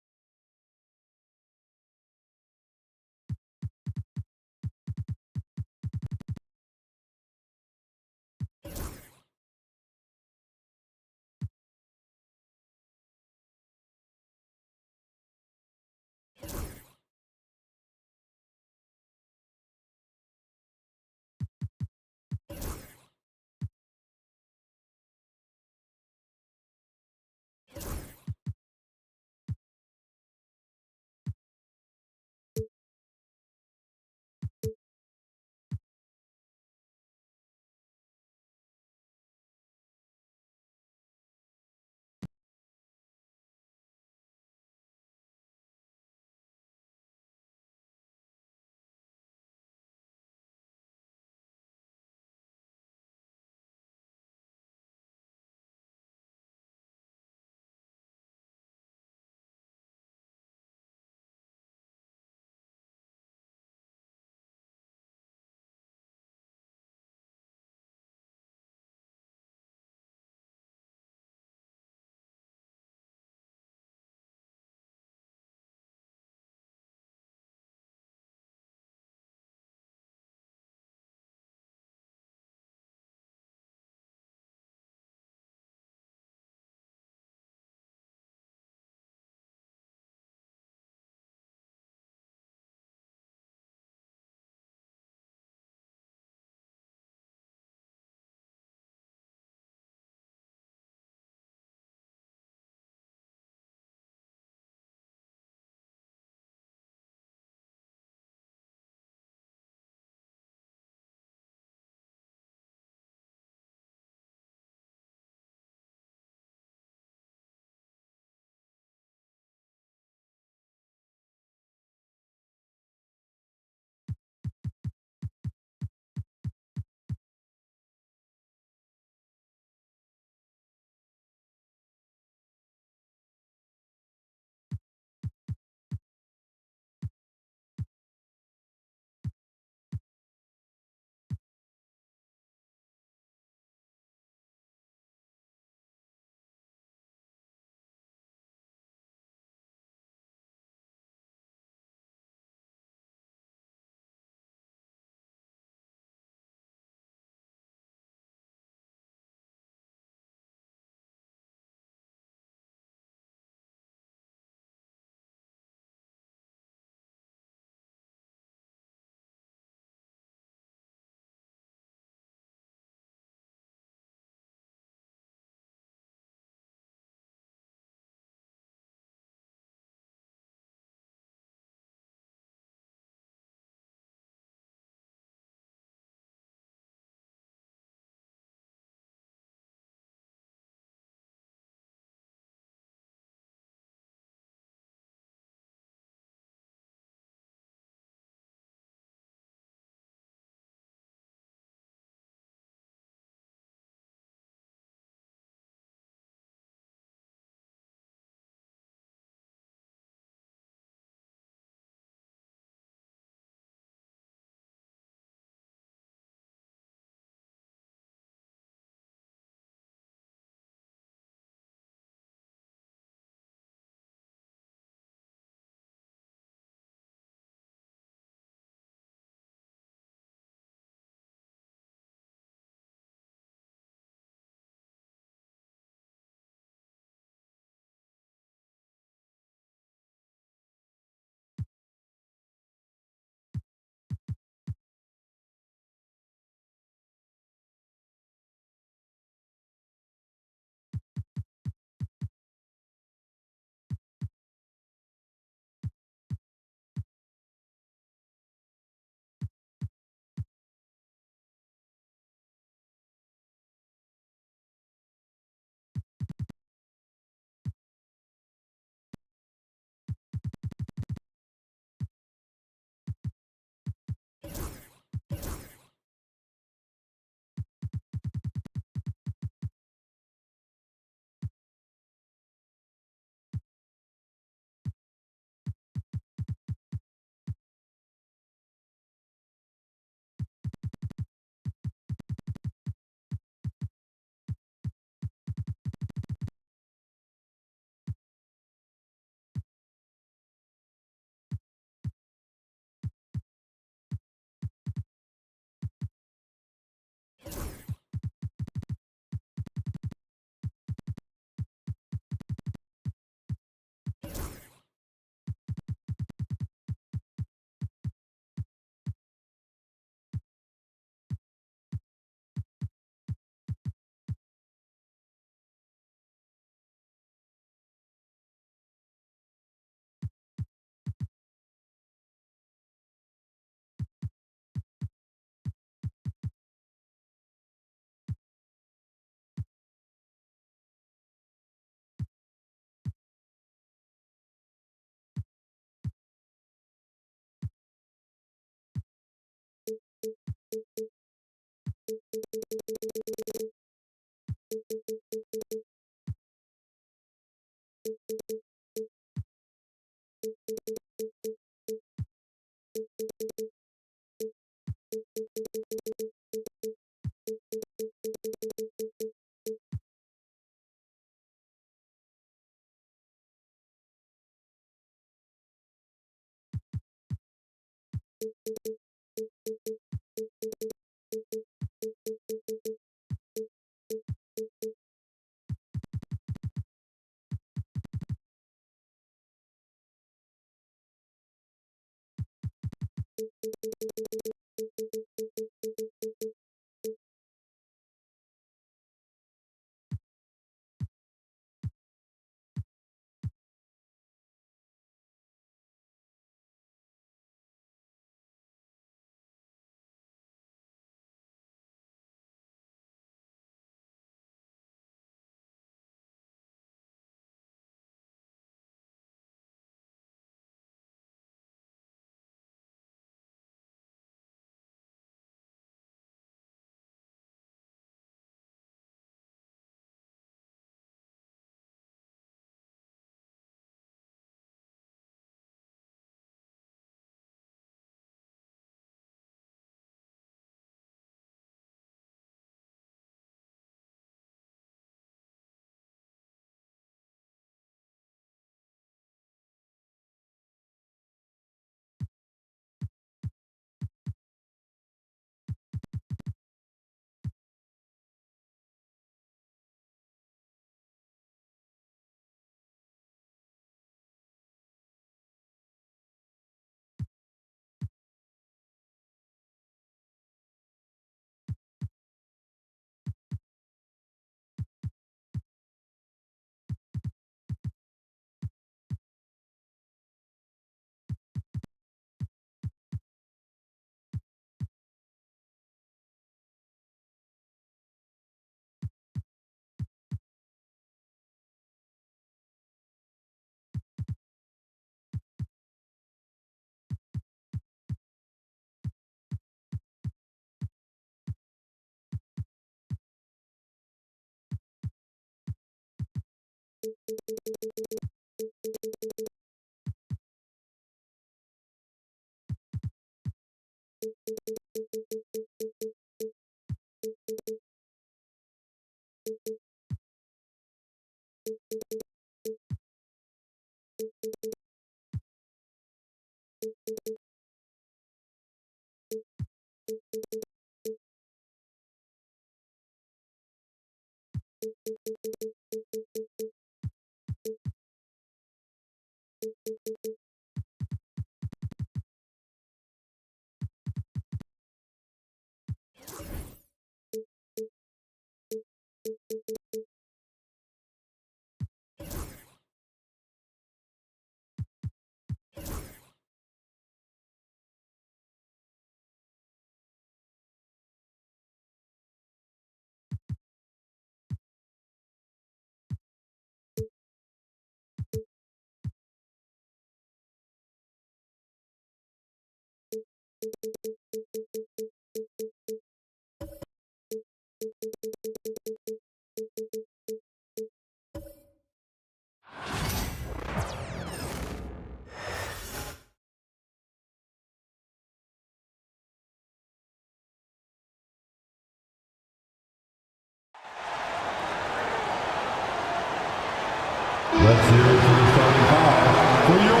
Let's hear it for the starting five for your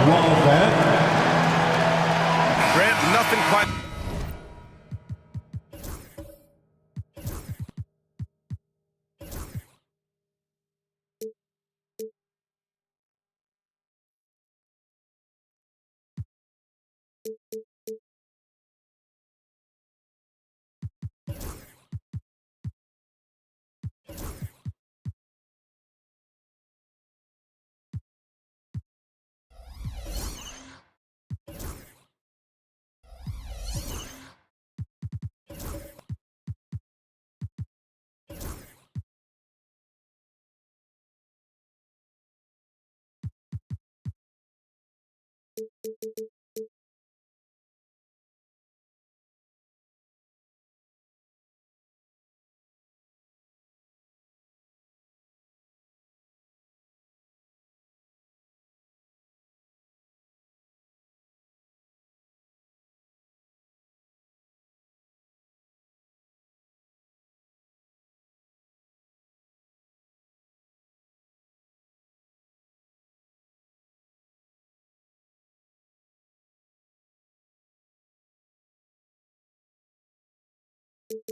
Wildcat. Grant, nothing quite. Like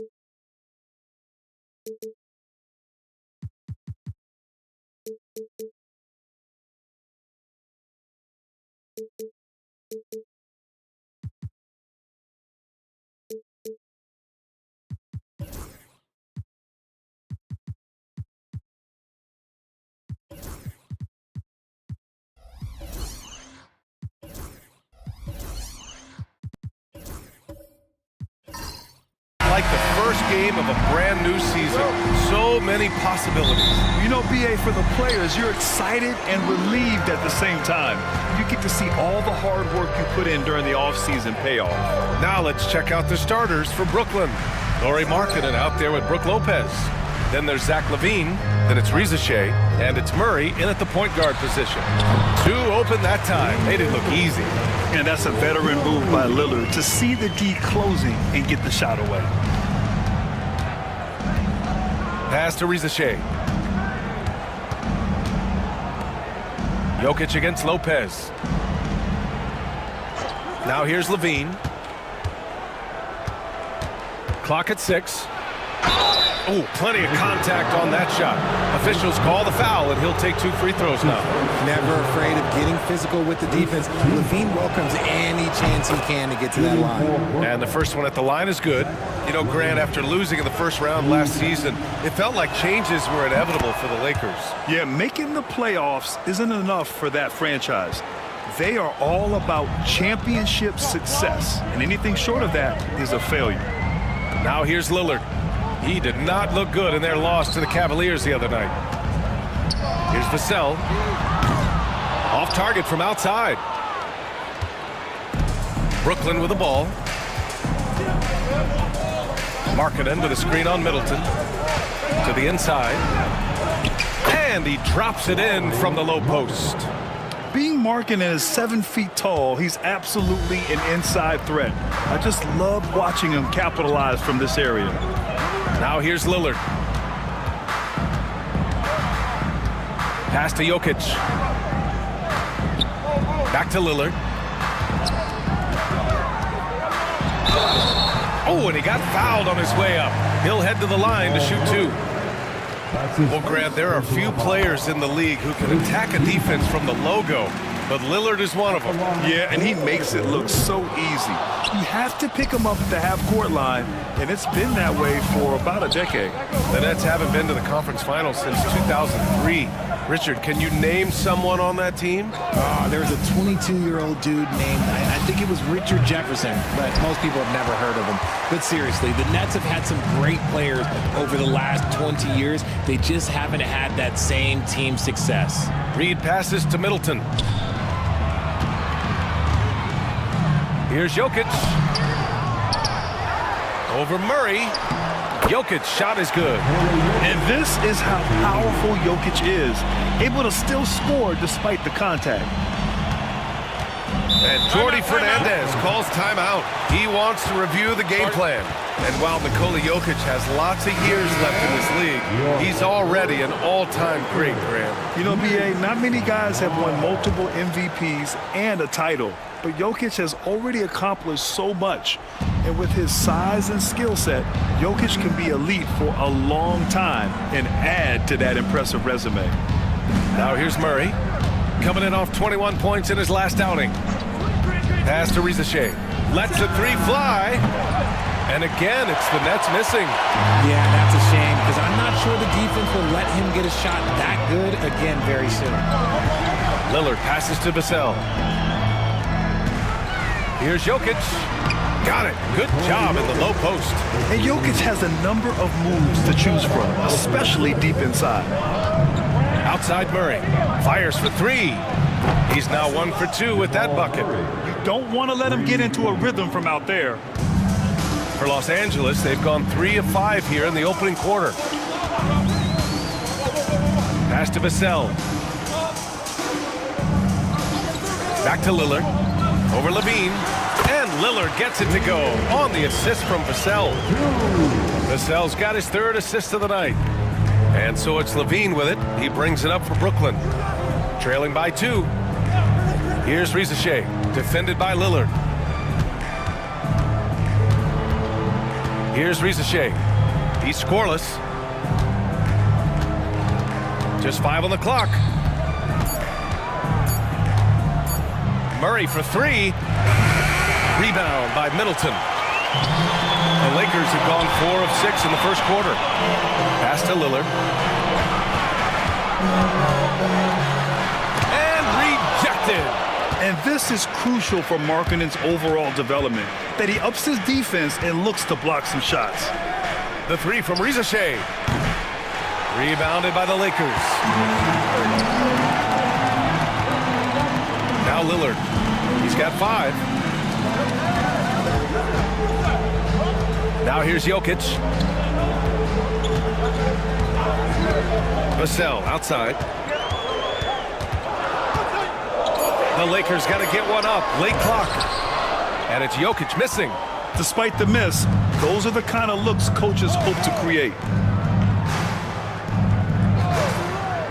the first game of a brand new season. So many possibilities. You know, BA, for the players, you're excited and relieved at the same time. You get to see all the hard work you put in during the offseason pay off. Now let's check out the starters for Brooklyn. Lauri Markkanen out there with Brook Lopez. Then there's Zach LaVine. Then it's Riza Shea. And it's Murray in at the point guard position. 2 open that time. Made it look easy. And that's a veteran move by Lillard to see the D closing and get the shot away. Pass to Riza Shea. Jokic against Lopez. Now here's LaVine. Clock at 6. Oh, plenty of contact on that shot. Officials call the foul, and he'll take 2 free throws now. Never afraid of getting physical with the defense. LaVine welcomes any chance he can to get to that line. And the first one at the line is good. You know, Grant, after losing in the first round last season, it felt like changes were inevitable for the Lakers. Yeah, making the playoffs isn't enough for that franchise. They are all about championship success, and anything short of that is a failure. Now here's Lillard. He did not look good in their loss to the Cavaliers the other night. Here's Vassell. Off target from outside. Brooklyn with the ball. Markkanen with a screen on Middleton. To the inside. And he drops it in from the low post. Being Markkanen is 7 feet tall, he's absolutely an inside threat. I just love watching him capitalize from this area. Now here's Lillard. Pass to Jokic. Back to Lillard. Oh, and he got fouled on his way up. He'll head to the line to shoot 2. Well, Grant, there are few players in the league who can attack a defense from the logo, but Lillard is one of them. Yeah, and he makes it look so easy. You have to pick him up at the half-court line, and it's been that way for about a decade. The Nets haven't been to the conference finals since 2003. Richard, can you name someone on that team? There was a 22-year-old dude named, I think it was Richard Jefferson, but most people have never heard of him. But seriously, the Nets have had some great players over the last 20 years. They just haven't had that same team success. Reed passes to Middleton. Here's Jokic. Over Murray. Jokic shot is good. And this is how powerful Jokic is, able to still score despite the contact. And Jordi Fernandez calls timeout. He wants to review the game plan. And while Nikola Jokic has lots of years left in this league, he's already an all-time great, Grant. You know, BA, not many guys have won multiple MVPs and a title, but Jokic has already accomplished so much. And with his size and skill set, Jokic can be elite for a long time and add to that impressive resume. Now here's Murray, coming in off 21 points in his last outing. Pass to Riza Shea. Lets the 3 fly. And again, it's the Nets missing. Yeah, that's a shame because I'm not sure the defense will let him get a shot that good again very soon. Lillard passes to Vassell. Here's Jokic. Got it. Good job in the low post. And Jokic has a number of moves to choose from, especially deep inside. Outside Murray. Fires for 3. He's now 1 for 2 with that bucket. You don't want to let him get into a rhythm from out there. For Los Angeles, they've gone 3 of 5 here in the opening quarter. Pass to Vassell. Back to Lillard. Over LaVine. And Lillard gets it to go on the assist from Vassell. Vassell's got his 3rd assist of the night. And so it's LaVine with it. He brings it up for Brooklyn. Trailing by 2. Here's Riza Shea, defended by Lillard. Here's Risache. He's scoreless. Just 5 on the clock. Murray for 3. Rebound by Middleton. The Lakers have gone 4 of 6 in the first quarter. Pass to Lillard. And rejected. And this is crucial for Markkanen's overall development, that he ups his defense and looks to block some shots. The 3 from Risache. Rebounded by the Lakers. Now Lillard. He's got 5. Now here's Jokic. Vassell outside. The Lakers got to get one up. Late clock. And it's Jokic missing. Despite the miss, those are the kind of looks coaches hope to create.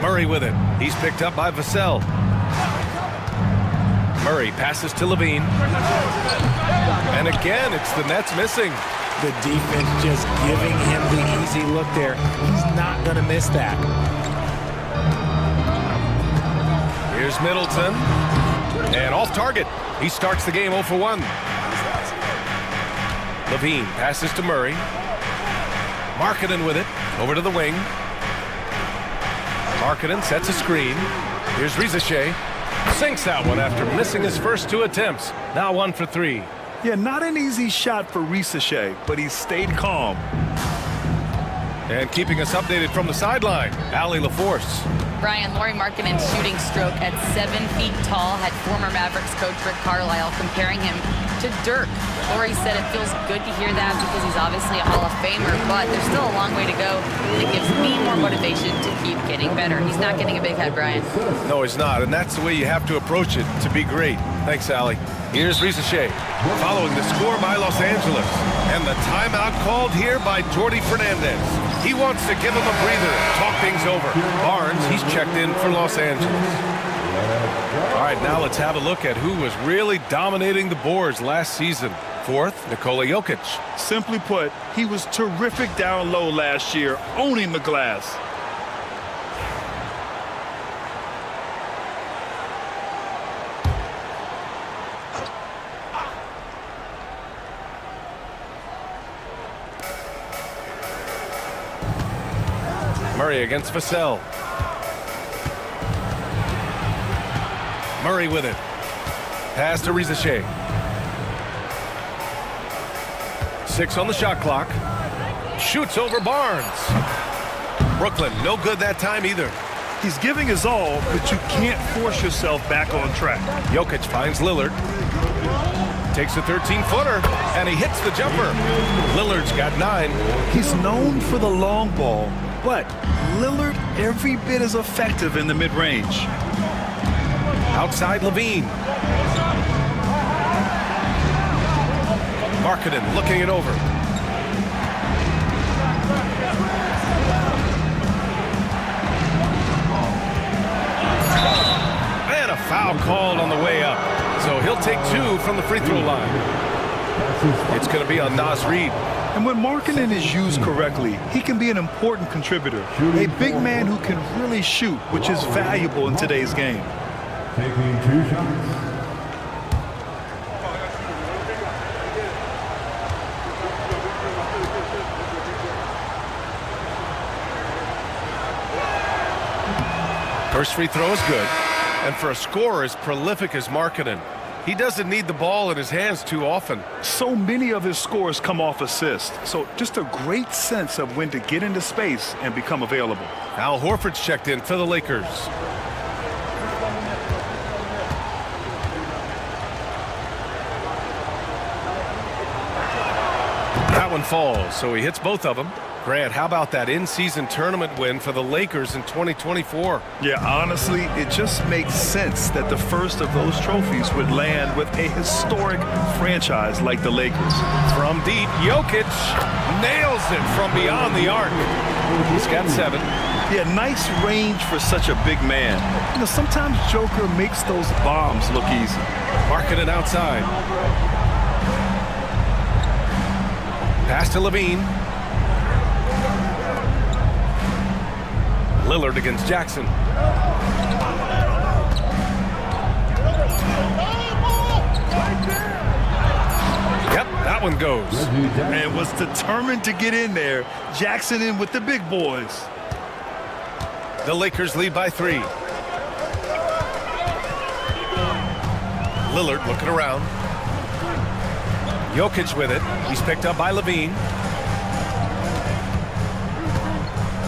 Murray with it. He's picked up by Vassell. Murray passes to Levine. And again, it's the Nets missing. The defense just giving him the easy look there. He's not going to miss that. Here's Middleton. And off target. He starts the game 0 for 1. Levine passes to Murray. Markkanen with it. Over to the wing. Markkanen sets a screen. Here's Risache. Sinks that one after missing his first 2 attempts. Now 1 for 3. Yeah, not an easy shot for Risache, but he stayed calm. And keeping us updated from the sideline, Allie LaForce. Brian, Lauri Markkanen's shooting stroke at 7 feet tall had former Mavericks coach Rick Carlisle comparing him to Dirk. Lauri said it feels good to hear that because he's obviously a Hall of Famer, but there's still a long way to go, and it gives me more motivation to keep getting better. He's not getting a big head, Brian. No, he's not, and that's the way you have to approach it to be great. Thanks, Allie. Here's Risache, following the score by Los Angeles, and the timeout called here by Jordi Fernandez. He wants to give him a breather, talk things over. Barnes, he's checked in for Los Angeles. All right, now let's have a look at who was really dominating the boards last season. 4th, Nikola Jokic. Simply put, he was terrific down low last year, owning the glass. Murray against Vassell. Murray with it. Pass to Risache. 6 on the shot clock. Shoots over Barnes. Brooklyn, no good that time either. He's giving his all, but you can't force yourself back on track. Jokic finds Lillard. Takes a 13-footer, and he hits the jumper. Lillard's got 9. He's known for the long ball, but Lillard every bit as effective in the mid-range. Outside Levine. Markkanen looking it over. And a foul called on the way up. So he'll take 2 from the free throw line. It's going to be on Naz Reid. And when Markkanen is used correctly, he can be an important contributor. A big man who can really shoot, which is valuable in today's game. Taking 2 shots. First free throw is good. And for a scorer as prolific as Markkanen, he doesn't need the ball in his hands too often. So many of his scores come off assists. So just a great sense of when to get into space and become available. Al Horford's checked in for the Lakers. That one falls, so he hits both of them. Grant, how about that in-season tournament win for the Lakers in 2024? Yeah, honestly, it just makes sense that the first of those trophies would land with a historic franchise like the Lakers. From deep, Jokic nails it from beyond the arc. He's got 7. Yeah, nice range for such a big man. You know, sometimes Joker makes those bombs look easy. Markkanen outside. Pass to Levine. Lillard against Jackson. Yep, that one goes. And was determined to get in there. Jackson in with the big boys. The Lakers lead by 3. Lillard looking around. Jokic with it. He's picked up by Levine.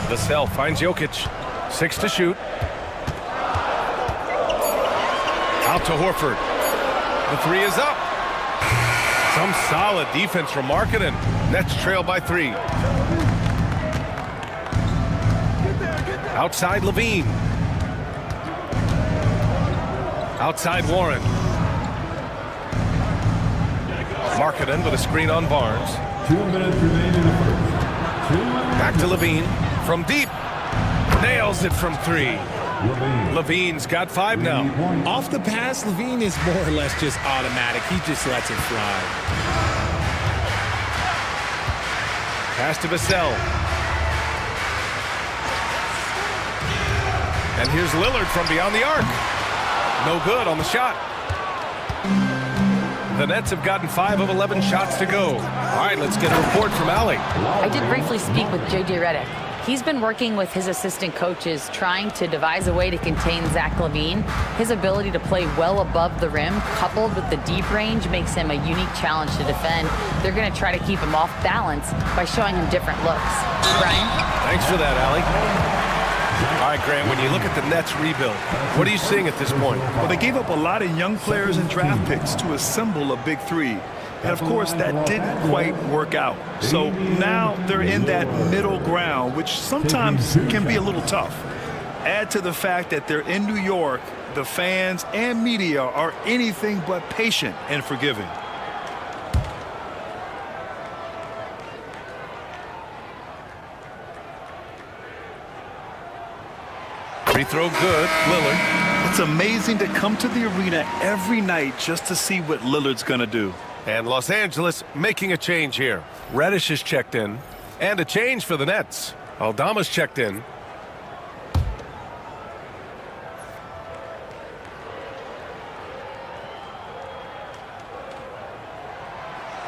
Vassell finds Jokic. 6 to shoot. Out to Horford. The 3 is up. Some solid defense from Markkanen. Nets trail by 3. Outside Levine. Outside Warren. Markkanen with a screen on Barnes. 2 minutes remaining in the first. Back to Levine. From deep. Nails it from 3. Levine's got 5 now. Off the pass, Levine is more or less just automatic. He just lets it fly. Pass to Vassell. And here's Lillard from beyond the arc. No good on the shot. The Nets have gotten 5 of 11 shots to go. All right, let's get a report from Allie. I did briefly speak with J.J. Redick. He's been working with his assistant coaches trying to devise a way to contain Zach LaVine. His ability to play well above the rim, coupled with the deep range, makes him a unique challenge to defend. They're going to try to keep him off balance by showing him different looks. Brian? Thanks for that, Allie. All right, Grant, when you look at the Nets rebuild, what are you seeing at this point? Well, they gave up a lot of young players and draft picks to assemble a big 3. And, of course, that didn't quite work out. So now they're in that middle ground, which sometimes can be a little tough. Add to the fact that they're in New York, the fans and media are anything but patient and forgiving. Free throw good, Lillard. It's amazing to come to the arena every night just to see what Lillard's going to do. And Los Angeles making a change here. Reddish is checked in. And a change for the Nets. Aldama's checked in.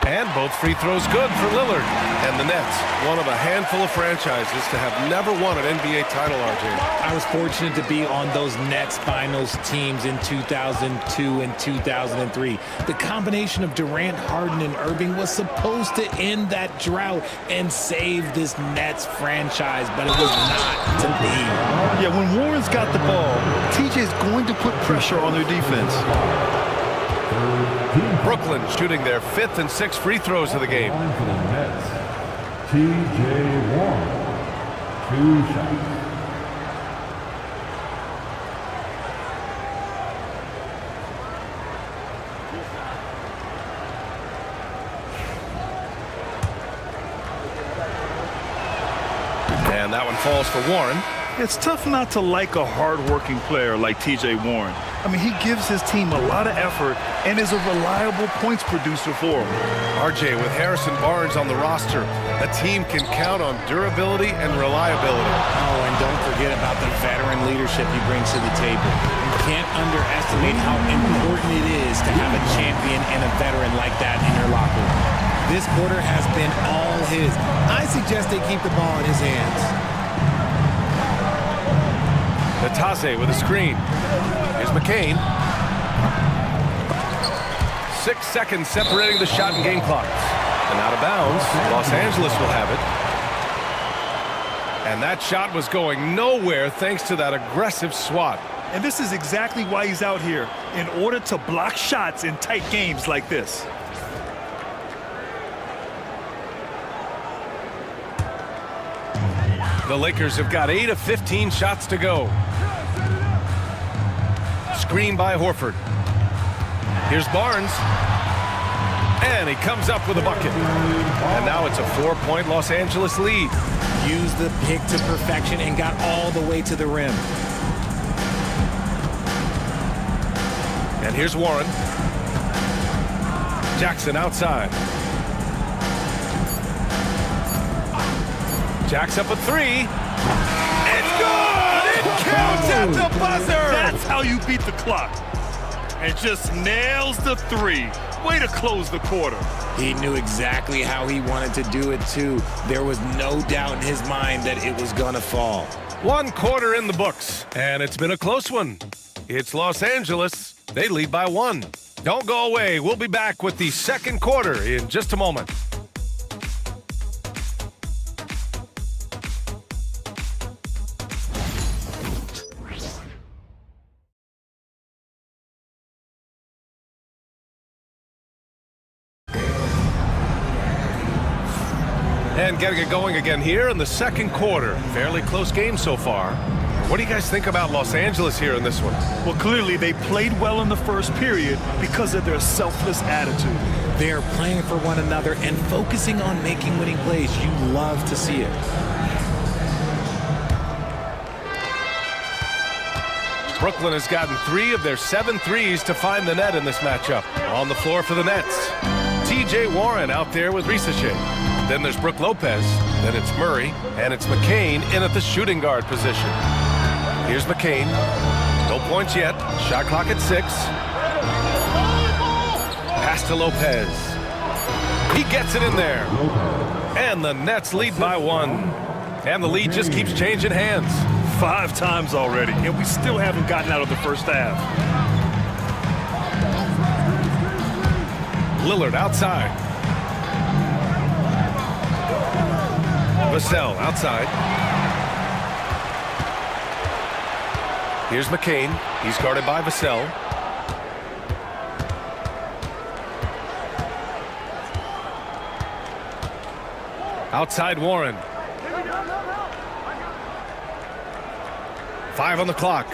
And both free throws good for Lillard. And the Nets, one of a handful of franchises to have never won an NBA title, RJ. I was fortunate to be on those Nets finals teams in 2002 and 2003. The combination of Durant, Harden, and Irving was supposed to end that drought and save this Nets franchise, but it was not to be. Yeah, when Warren's got the ball, TJ's going to put pressure on their defense. Brooklyn shooting their 5th and 6th free throws of the game. For the Nets, T.J. Warren, 2 shots. And that one falls for Warren. It's tough not to like a hard-working player like T.J. Warren. I mean, he gives his team a lot of effort and is a reliable points producer for him. RJ, with Harrison Barnes on the roster, a team can count on durability and reliability. Oh, and don't forget about the veteran leadership he brings to the table. You can't underestimate how important it is to have a champion and a veteran like that in your locker room. This quarter has been all his. I suggest they keep the ball in his hands. Natase with a screen. Here's McCain. 6 seconds separating the shot and game clocks. And out of bounds, Los Angeles will have it. And that shot was going nowhere thanks to that aggressive swat. And this is exactly why he's out here, in order to block shots in tight games like this. The Lakers have got 8 of 15 shots to go. Screen by Horford. Here's Barnes. And he comes up with a bucket. And now it's a 4-point Los Angeles lead. Used the pick to perfection and got all the way to the rim. And here's Warren. Jackson outside. Jacks up a three. It's good! It counts at the buzzer! That's how you beat the clock. And just nails the three. Way to close the quarter. He knew exactly how he wanted to do it, too. There was no doubt in his mind that it was going to fall. 1 quarter in the books, and it's been a close one. It's Los Angeles. They lead by 1. Don't go away. We'll be back with the second quarter in just a moment. And getting it going again here in the second quarter. Fairly close game so far. What do you guys think about Los Angeles here in this one? Well, clearly they played well in the first period because of their selfless attitude. They're playing for one another and focusing on making winning plays. You love to see it. Brooklyn has gotten 3 of their 7 threes to find the net in this matchup. On the floor for the Nets, T.J. Warren out there with Risacher. Then there's Brook Lopez, then it's Murray, and it's McCain in at the shooting guard position. Here's McCain. No points yet. Shot clock at 6. Pass to Lopez. He gets it in there. And the Nets lead by 1. And the lead just keeps changing hands. 5 times already, and we still haven't gotten out of the first half. Lillard outside. Vassell outside. Here's McCain. He's guarded by Vassell. Outside Warren. 5 on the clock.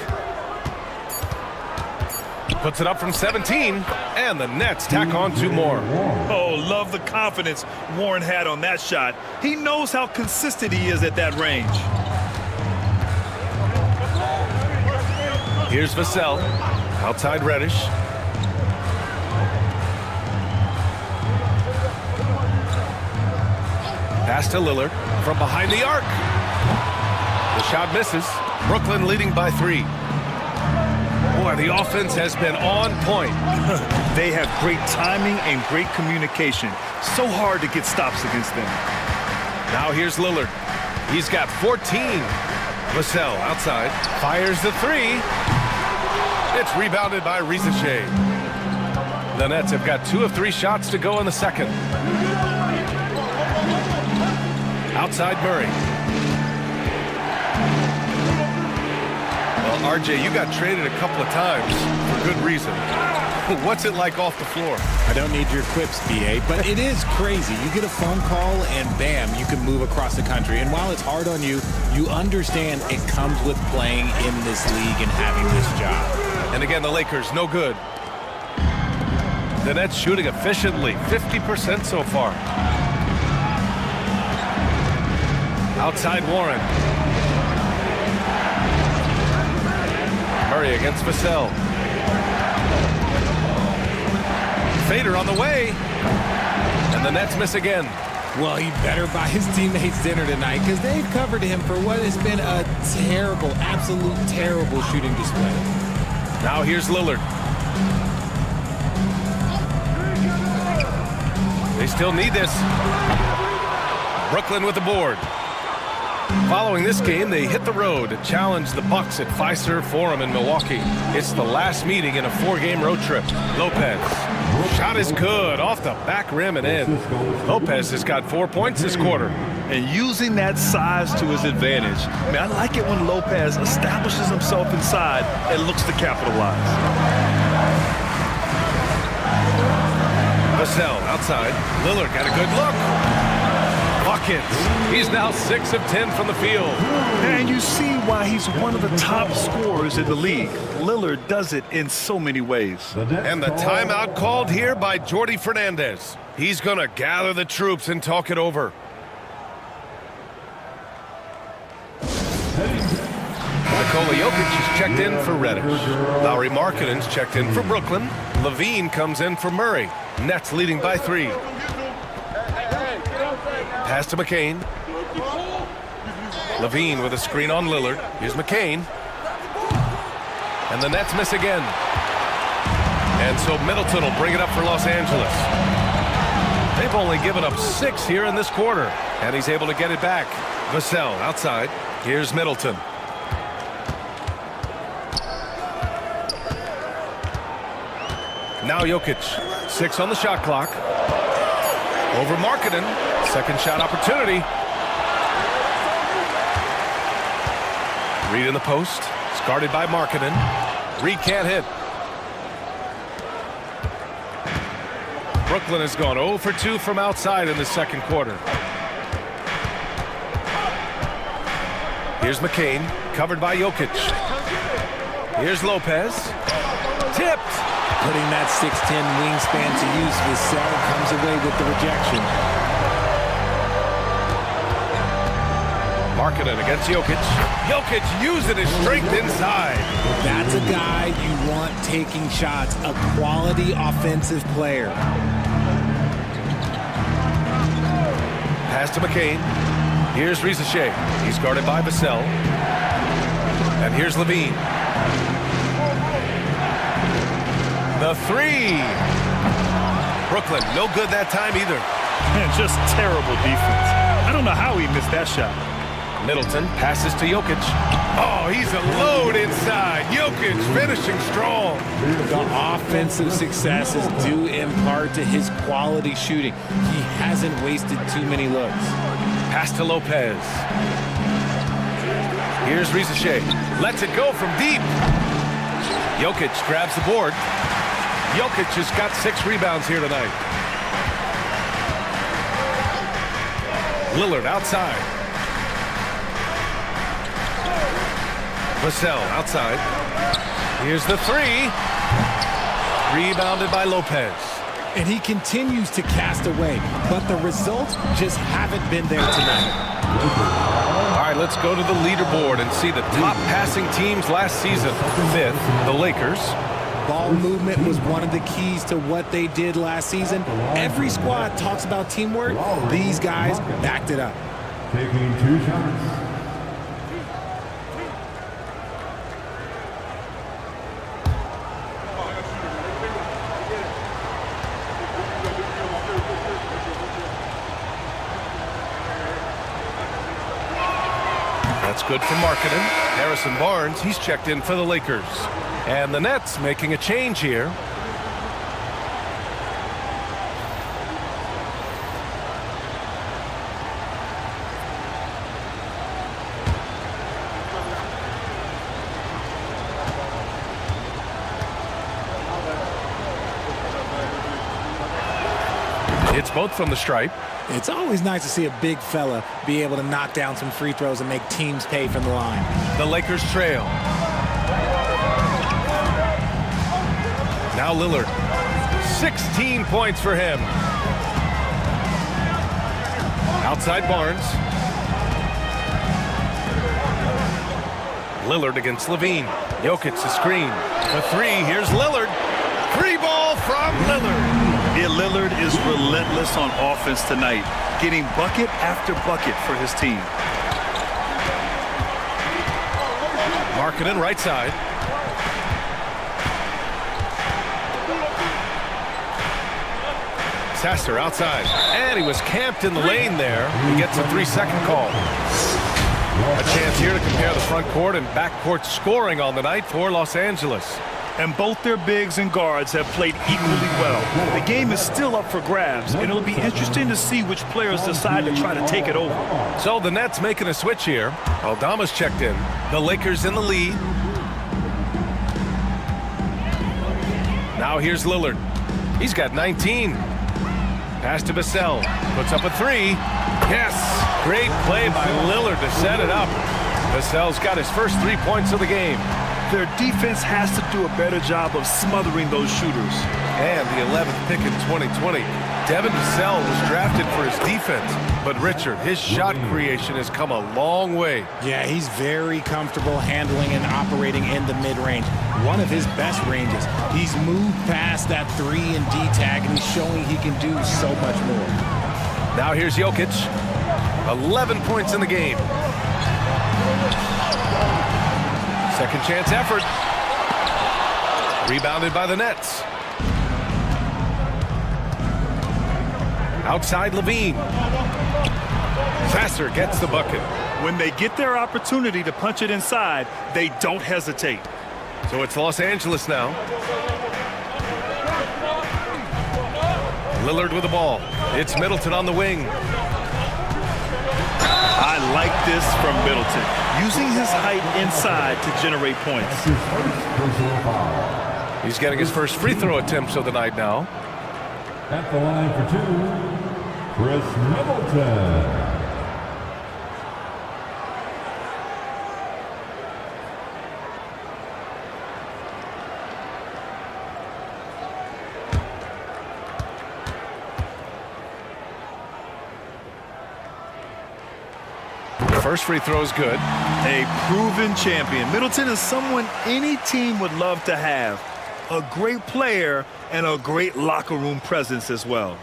Puts it up from 17, and the Nets tack on 2 more. Oh, love the confidence Warren had on that shot. He knows how consistent he is at that range. Here's Vassell. Outside Reddish. Pass to Lillard from behind the arc. The shot misses. Brooklyn leading by 3. Boy, the offense has been on point. They have great timing and great communication. So hard to get stops against them. Now here's Lillard. He's got 14. Vassell outside. Fires the 3. It's rebounded by Risacher. The Nets have got 2 of 3 shots to go in the second. Outside Murray. Well, RJ, you got traded a couple of times for good reason. What's it like off the floor? I don't need your quips, BA, but it is crazy. You get a phone call and bam, you can move across the country. And while it's hard on you, you understand it comes with playing in this league and having this job. And again, the Lakers, no good. The Nets shooting efficiently, 50% so far. Outside Warren. Murray against Vassell. Fader on the way. And the Nets miss again. Well, he better buy his teammates dinner tonight because they've covered him for what has been a terrible, absolute terrible shooting display. Now here's Lillard. They still need this. Brooklyn with the board. Following this game, they hit the road to challenge the Bucks at Fiserv Forum in Milwaukee. It's the last meeting in a 4-game road trip. Lopez. Shot is good, off the back rim and in. Lopez has got 4 points this quarter. And using that size to his advantage. I mean, I like it when Lopez establishes himself inside and looks to capitalize. Vassell outside. Lillard got a good look. Buckets. He's now 6 of 10 from the field. And you see why he's one of the top scorers in the league. Lillard does it in so many ways. And the timeout called here by Jordi Fernandez. He's going to gather the troops and talk it over. Nikola Jokic is checked in for Reddish. Lauri Markkanen's checked in for Brooklyn. Levine comes in for Murray. Nets leading by 3. Pass to McCain. Levine with a screen on Lillard. Here's McCain. And the Nets miss again. And so Middleton will bring it up for Los Angeles. They've only given up 6 here in this quarter. And he's able to get it back. Vassell outside. Here's Middleton. Now Jokic. 6 on the shot clock. Over Markkanen. Second shot opportunity. Reed in the post. It's guarded by Markkanen. Reed can't hit. Brooklyn has gone 0 for 2 from outside in the second quarter. Here's McCain, covered by Jokic. Here's Lopez. Tipped. Putting that 6'10 wingspan to use, Vassell comes away with the rejection. Markkanen against Jokic. Jokic using his strength inside. That's a guy you want taking shots, a quality offensive player. Pass to McCain. Here's Risacher. He's guarded by Vassell. And here's Levine. The 3. Brooklyn, no good that time either. Man, just terrible defense. I don't know how he missed that shot. Middleton passes to Jokic. Oh, he's a load inside. Jokic finishing strong. The offensive success is due in part to his quality shooting. He hasn't wasted too many looks. Pass to Lopez. Here's Risacher. Lets it go from deep. Jokic grabs the board. Jokic has got 6 rebounds here tonight. Lillard outside. Vassell outside. Here's the 3. Rebounded by Lopez. And he continues to cast away, but the results just haven't been there tonight. All right, let's go to the leaderboard and see the top passing teams last season. 5th, the Lakers. Ball movement was one of the keys to what they did last season. Every squad talks about teamwork. These guys backed it up. Taking 2 shots. That's good for Markkanen. Harrison Barnes, he's checked in for the Lakers. And the Nets making a change here. It's both from the stripe. It's always nice to see a big fella be able to knock down some free throws and make teams pay from the line. The Lakers trail. Now Lillard. 16 points for him. Outside Barnes. Lillard against Levine. Jokic the screen. The 3. Here's Lillard. 3 ball from Lillard. Yeah, Lillard is relentless on offense tonight, getting bucket after bucket for his team. Markkanen right side. Sasser outside. And he was camped in the lane there. He gets a 3-second call. A chance here to compare the front court and backcourt scoring on the night for Los Angeles. And both their bigs and guards have played equally well. The game is still up for grabs, and it'll be interesting to see which players decide to try to take it over. So the Nets making a switch here. Aldama's checked in. The Lakers in the lead. Now here's Lillard. He's got 19. Pass to Vassell. Puts up a 3. Yes! Great play by Lillard to set it up. Vassell's got his first 3 points of the game. Their defense has to do a better job of smothering those shooters. And the 11th pick in 2020, Devin Vassell was drafted for his defense. But Richard, his shot creation has come a long way. Yeah, he's very comfortable handling and operating in the mid-range. One of his best ranges. He's moved past that 3 and D tag, and he's showing he can do so much more. Now here's Jokic. 11 points in the game. Second chance effort. Rebounded by the Nets. Outside Levine. Sasser gets the bucket. When they get their opportunity to punch it inside, they don't hesitate. So it's Los Angeles now. Lillard with the ball. It's Middleton on the wing. I like this from Middleton, using his height inside to generate points. He's getting his first free throw attempts of the night now. At the line for two, Chris Middleton. First free throw is good. A proven champion. Middleton is someone any team would love to have. A great player and a great locker room presence as well.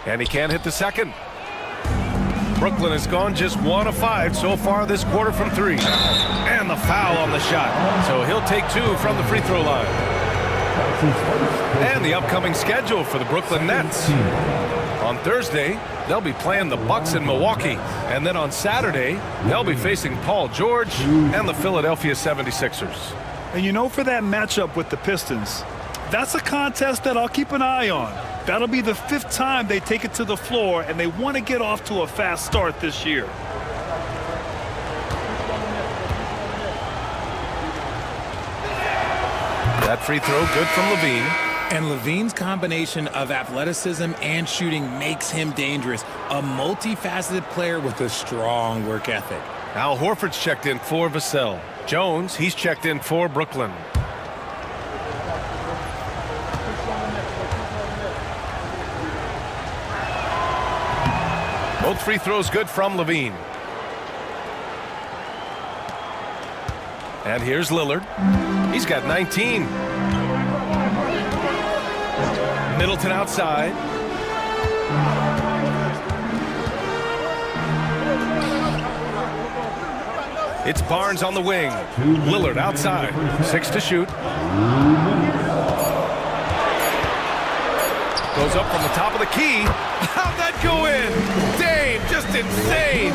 And he can't hit the second. Brooklyn has gone just 1 of 5 so far this quarter from 3. And the foul on the shot. So he'll take 2 from the free throw line. And the upcoming schedule for the Brooklyn Nets. On Thursday, they'll be playing the Bucks in Milwaukee. And then on Saturday, they'll be facing Paul George and the Philadelphia 76ers. And you know, for that matchup with the Pistons, that's a contest that I'll keep an eye on. That'll be the 5th time they take it to the floor, and they want to get off to a fast start this year. That free throw good from Levine. And Levine's combination of athleticism and shooting makes him dangerous. A multifaceted player with a strong work ethic. Al Horford's checked in for Vassell. Jones, he's checked in for Brooklyn. Both free throws good from Levine. And here's Lillard. He's got 19. Middleton outside. It's Barnes on the wing. Lillard outside. 6 to shoot. Goes up from the top of the key. How'd that go in? Dame, just insane.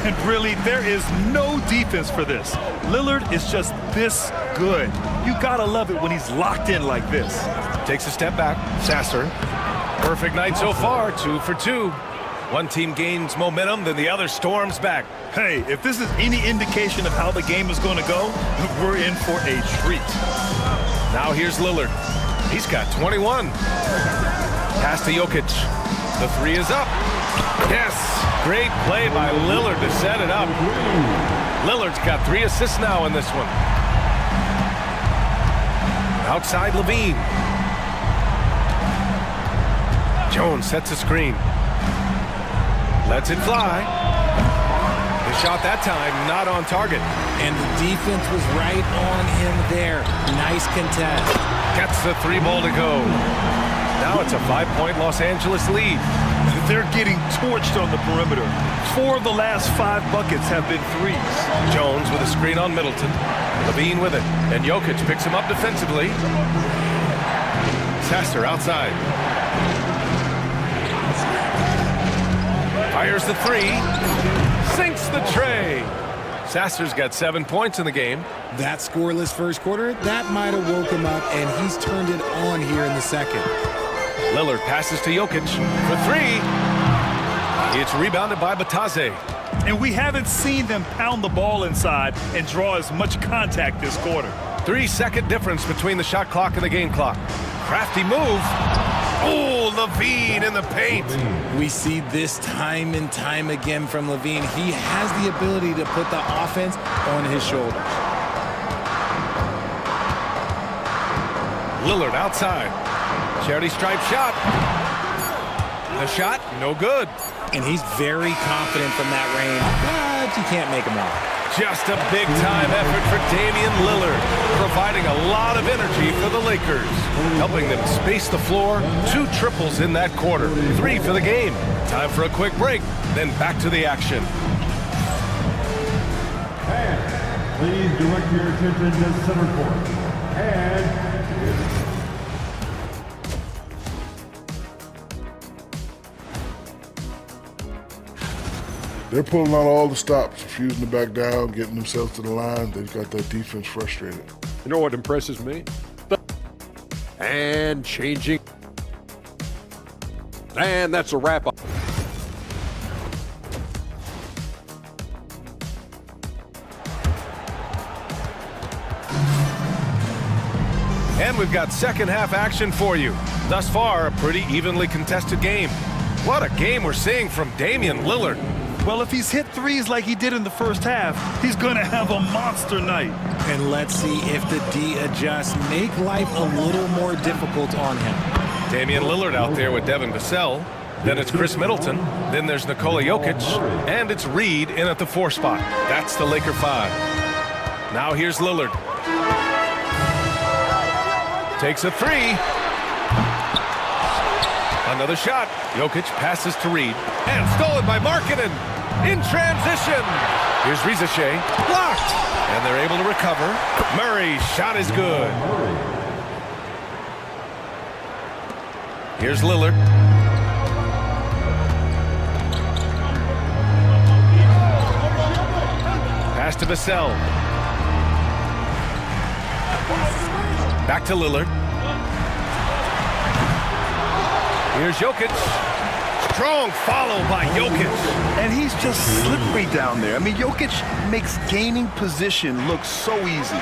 And really, there is no defense for this. Lillard is just this good. You gotta love it when he's locked in like this. Takes a step back. Sasser. Perfect night so far. 2 for 2. One team gains momentum, then the other storms back. Hey, if this is any indication of how the game is going to go, we're in for a treat. Now here's Lillard. He's got 21. Pass to Jokic. The 3 is up. Yes. Great play by Lillard to set it up. Lillard's got 3 assists now in this one. Outside Levine. Jones sets a screen. Lets it fly. The shot that time not on target. And the defense was right on him there. Nice contest. Gets the 3 ball to go. Now it's a 5-point Los Angeles lead. They're getting torched on the perimeter. 4 of the last 5 buckets have been threes. Jones with a screen on Middleton. Levine with it. And Jokic picks him up defensively. Sasser outside. Fires the 3. Sinks the tray. Sasser's got 7 points in the game. That scoreless first quarter, that might have woke him up, and he's turned it on here in the second. Lillard passes to Jokic for 3. It's rebounded by Batase. And we haven't seen them pound the ball inside and draw as much contact this quarter. 3-second difference between the shot clock and the game clock. Crafty move. Oh, Levine in the paint. We see this time and time again from Levine. He has the ability to put the offense on his shoulders. Lillard outside. Charity stripe shot. The shot, no good. And he's very confident from that range, but you can't make them all. Just a big-time effort for Damian Lillard, providing a lot of energy for the Lakers, helping them space the floor. 2 triples in that quarter, 3 for the game. Time for a quick break, then back to the action. And please direct your attention to center court. And they're pulling out all the stops, refusing to back down, getting themselves to the line. They've got that defense frustrated. You know what impresses me? And changing. And that's a wrap up. And we've got second half action for you. Thus far, a pretty evenly contested game. What a game we're seeing from Damian Lillard. Well, if he's hit threes like he did in the first half, he's going to have a monster night. And let's see if the D adjusts, make life a little more difficult on him. Damian Lillard out there with Devin Vassell. Then it's Chris Middleton. Then there's Nikola Jokic. And it's Reed in at the 4 spot. That's the Laker 5. Now here's Lillard. Takes a 3. Another shot. Jokic passes to Reed. And stolen by Markkanen. In transition. Here's Rizachet. Blocked. And they're able to recover. Murray's shot is good. Here's Lillard. Pass to Vassell. Back to Lillard. Here's Jokic. Strong follow by Jokic. And he's just slippery down there. I mean, Jokic makes gaining position look so easy.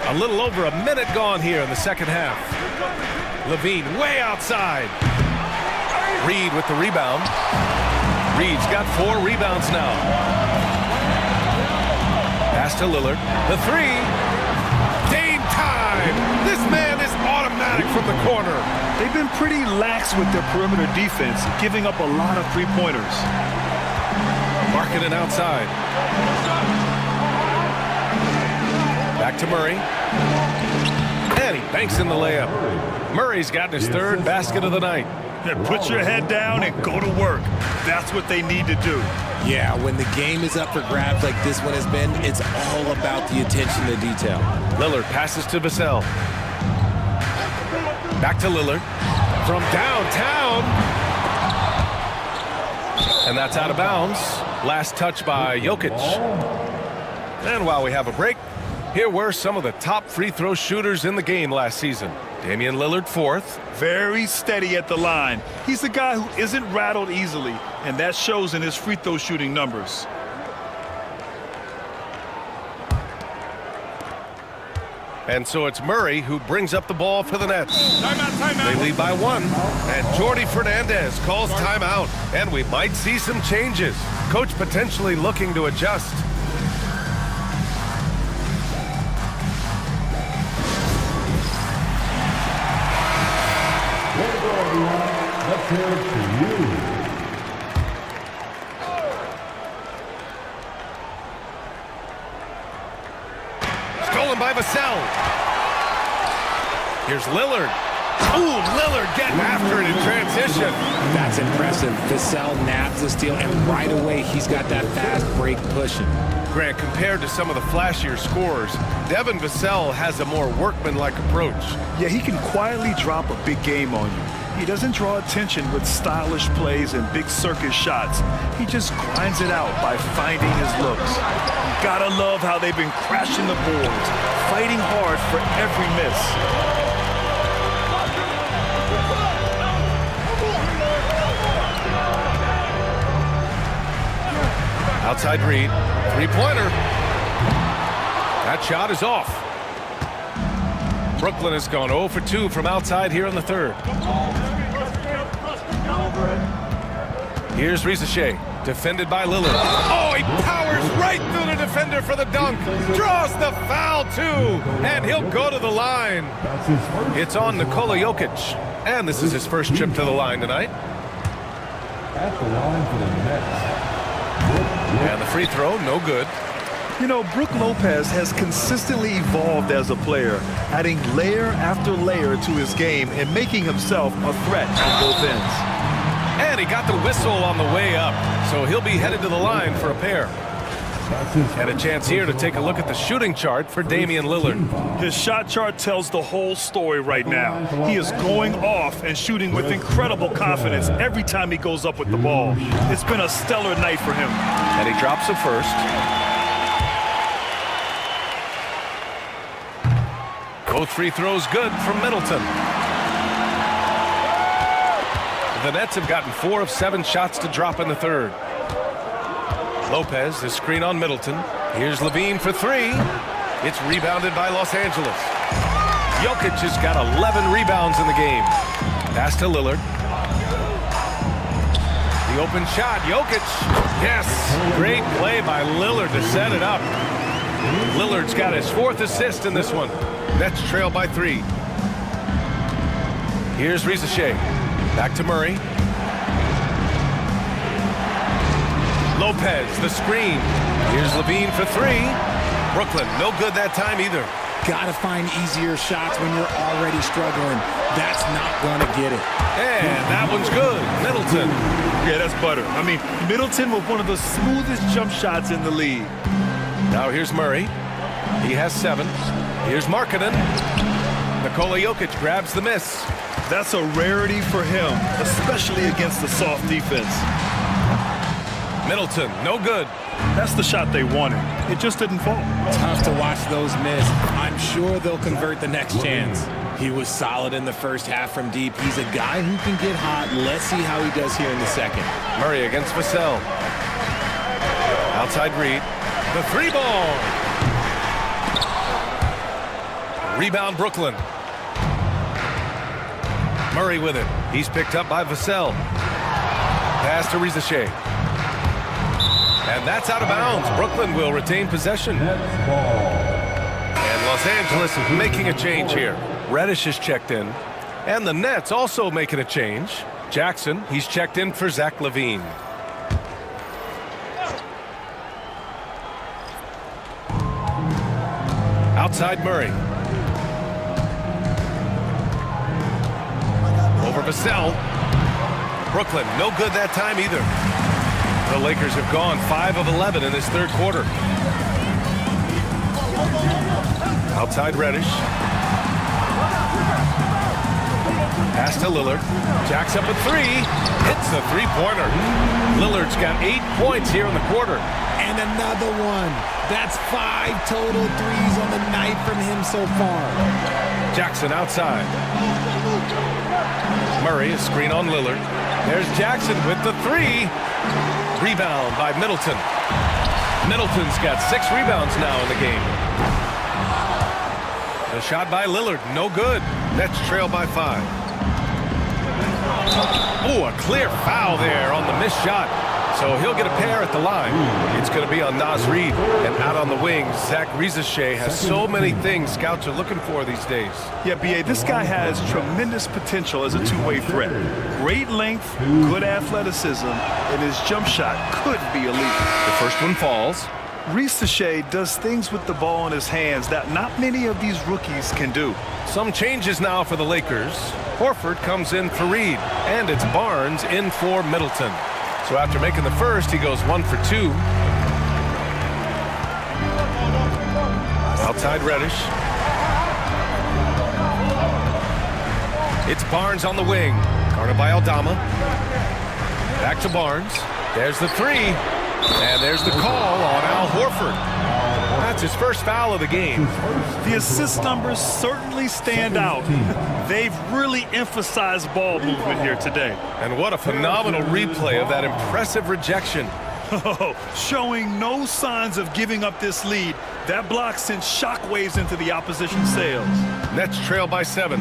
A little over a minute gone here in the second half. Levine way outside. Reed with the rebound. Reed's got 4 rebounds now. Pass to Lillard. The 3. Dame time. This man is automatic from the corner. They've been pretty lax with their perimeter defense, giving up a lot of three-pointers. Markkanen outside. Back to Murray. And he banks in the layup. Murray's gotten his 3rd basket of the night. Put your head down and go to work. That's what they need to do. Yeah, when the game is up for grabs like this one has been, it's all about the attention to detail. Lillard passes to Vassell. Back to Lillard. From downtown. And that's out of bounds. Last touch by Jokic. And while we have a break, here were some of the top free throw shooters in the game last season. Damian Lillard 4th. Very steady at the line. He's a guy who isn't rattled easily, and that shows in his free throw shooting numbers. And so it's Murray who brings up the ball for the Nets. Timeout. They lead by 1. And Jordi Fernandez calls timeout. And we might see some changes. Coach potentially looking to adjust. let's hear it for you. Stolen by Vassell. Here's Lillard. Ooh, Lillard getting after it in transition. That's impressive. Vassell nabs the steal, and right away he's got that fast break pushing. Grant, compared to some of the flashier scorers, Devin Vassell has a more workmanlike approach. Yeah, he can quietly drop a big game on you. He doesn't draw attention with stylish plays and big circus shots. He just grinds it out by finding his looks. You gotta love how they've been crashing the boards, fighting hard for every miss. Outside Reed, three-pointer. That shot is off. Brooklyn has gone 0 for 2 from outside here in the third. Here's Rizachet, defended by Lillard. Oh, he powers right through the defender for the dunk. Draws the foul, too, and he'll go to the line. It's on Nikola Jokic, and this is his first trip to the line tonight. At the line for the Nets. And the free throw, no good. You know, Brook Lopez has consistently evolved as a player, adding layer after layer to his game and making himself a threat on both ends. And he got the whistle on the way up, so he'll be headed to the line for a pair. And a chance here to take a look at the shooting chart for Damian Lillard. His shot chart tells the whole story right now. He is going off and shooting with incredible confidence every time he goes up with the ball. It's been a stellar night for him. And he drops it first. Both free throws good from Middleton. The Nets have gotten 4 of 7 shots to drop in the third. Lopez, the screen on Middleton. Here's Levine for 3. It's rebounded by Los Angeles. Jokic has got 11 rebounds in the game. Pass to Lillard. The open shot, Jokic. Yes, great play by Lillard to set it up. Lillard's got his 4th assist in this one. Nets trail by 3. Here's Riza. Back to Murray. Lopez, the screen. Here's Levine for 3. Brooklyn, no good that time either. Gotta find easier shots when you're already struggling. That's not gonna get it. And that one's good. Middleton. Yeah, that's butter. I mean, Middleton with one of the smoothest jump shots in the league. Now here's Murray. He has 7. Here's Markkanen. Nikola Jokic grabs the miss. That's a rarity for him, especially against the soft defense. Middleton, no good. That's the shot they wanted. It just didn't fall. Tough to watch those miss. I'm sure they'll convert the next chance. He was solid in the first half from deep. He's a guy who can get hot. Let's see how he does here in the second. Murray against Vassell. Outside Reed. The 3 ball. Rebound Brooklyn. Murray with it. He's picked up by Vassell. Pass to Riza. And that's out of bounds. Brooklyn will retain possession. And Los Angeles is making a change here. Reddish is checked in. And the Nets also making a change. Jackson, he's checked in for Zach LaVine. Outside Murray. Over Vassell. Brooklyn, no good that time either. The Lakers have gone 5 of 11 in this third quarter. Outside Reddish. Pass to Lillard. Jacks up a 3. Hits a 3-pointer. Lillard's got 8 points here in the quarter. And another one. That's 5 total threes on the night from him so far. Jackson outside. Murray, a screen on Lillard. There's Jackson with the 3. Rebound by Middleton. Middleton's got 6 rebounds now in the game. The shot by Lillard, no good. Nets trail by 5. Oh, a clear foul there on the missed shot. So he'll get a pair at the line. It's going to be on Naz Reid. And out on the wing, Zach Riza has so many things scouts are looking for these days. Yeah, B.A., this guy has tremendous potential as a two-way threat. Great length, good athleticism, and his jump shot could be elite. The first one falls. Riza does things with the ball in his hands that not many of these rookies can do. Some changes now for the Lakers. Horford comes in for Reed, and it's Barnes in for Middleton. So after making the first, he goes 1 for 2. Outside Reddish. It's Barnes on the wing. Guarded by Aldama. Back to Barnes. There's the 3. And there's the call on Al Horford. That's his first foul of the game. The assist numbers certainly stand out. They've really emphasized ball movement here today. And what a phenomenal replay of that impressive rejection. Showing no signs of giving up this lead. That block sent shockwaves into the opposition sails. Nets trail by 7.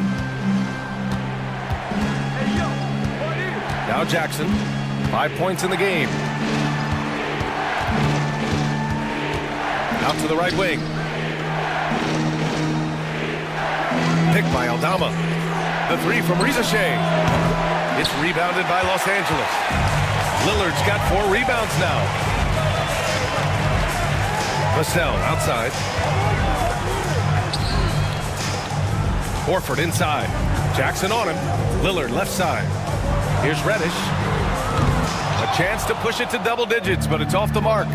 Now Jackson, 5 points in the game. Out to the right wing. Picked by Aldama. The 3 from Riza. It's rebounded by Los Angeles. Lillard's got 4 rebounds now. Vassell outside. Horford inside. Jackson on him. Lillard left side. Here's Reddish. A chance to push it to double digits, but it's off the mark.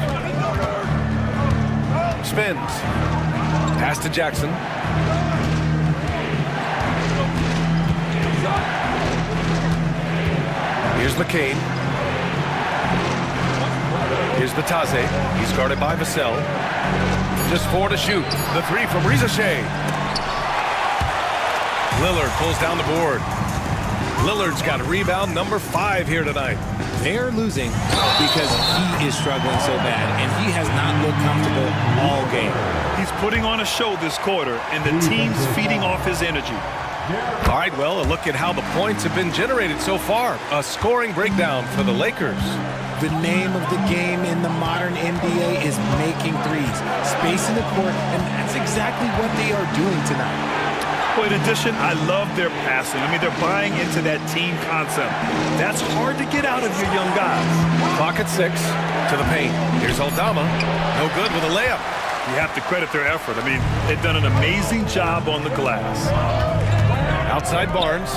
Spins. Pass to Jackson. Here's McCain. Here's Batase. He's guarded by Vassell. Just 4 to shoot. The 3 from Reza Shea. Lillard pulls down the board. Lillard's got rebound number 5 here tonight. They're losing because he is struggling so bad, and he has not looked comfortable all game. He's putting on a show this quarter, and the team's feeding off his energy. All right, well, a look at how the points have been generated so far. A scoring breakdown for the Lakers. The name of the game in the modern NBA is making threes, spacing the court, and that's exactly what they are doing tonight. Well, in addition, I love their passing. I mean, they're buying into that team concept. That's hard to get out of your young guys. Clock at 6 to the paint. Here's Aldama. No good with a layup. You have to credit their effort. I mean, they've done an amazing job on the glass. Outside Barnes.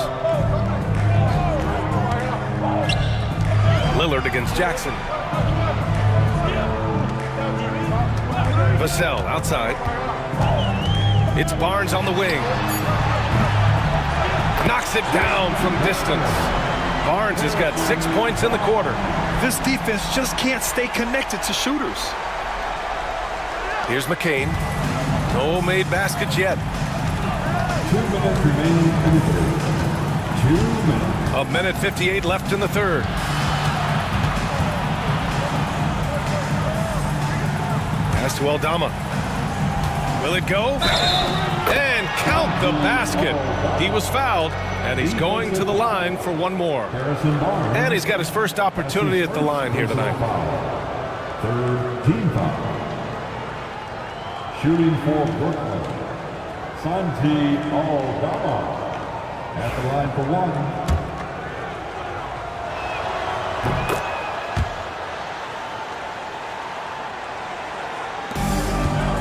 Lillard against Jackson. Vassell outside. It's Barnes on the wing. Knocks it down from distance. Barnes has got 6 points in the quarter. This defense just can't stay connected to shooters. Here's McCain. No made baskets yet. 2 minutes remaining in the third. 2 minutes. 1:58 left in the third. Pass to Aldama. Will it go? And count the basket. He was fouled, and he's going to the line for one more. And he's got his first opportunity at the line here tonight. Third team foul. Shooting for Brooklyn, Santi Aldama. At the line for 1.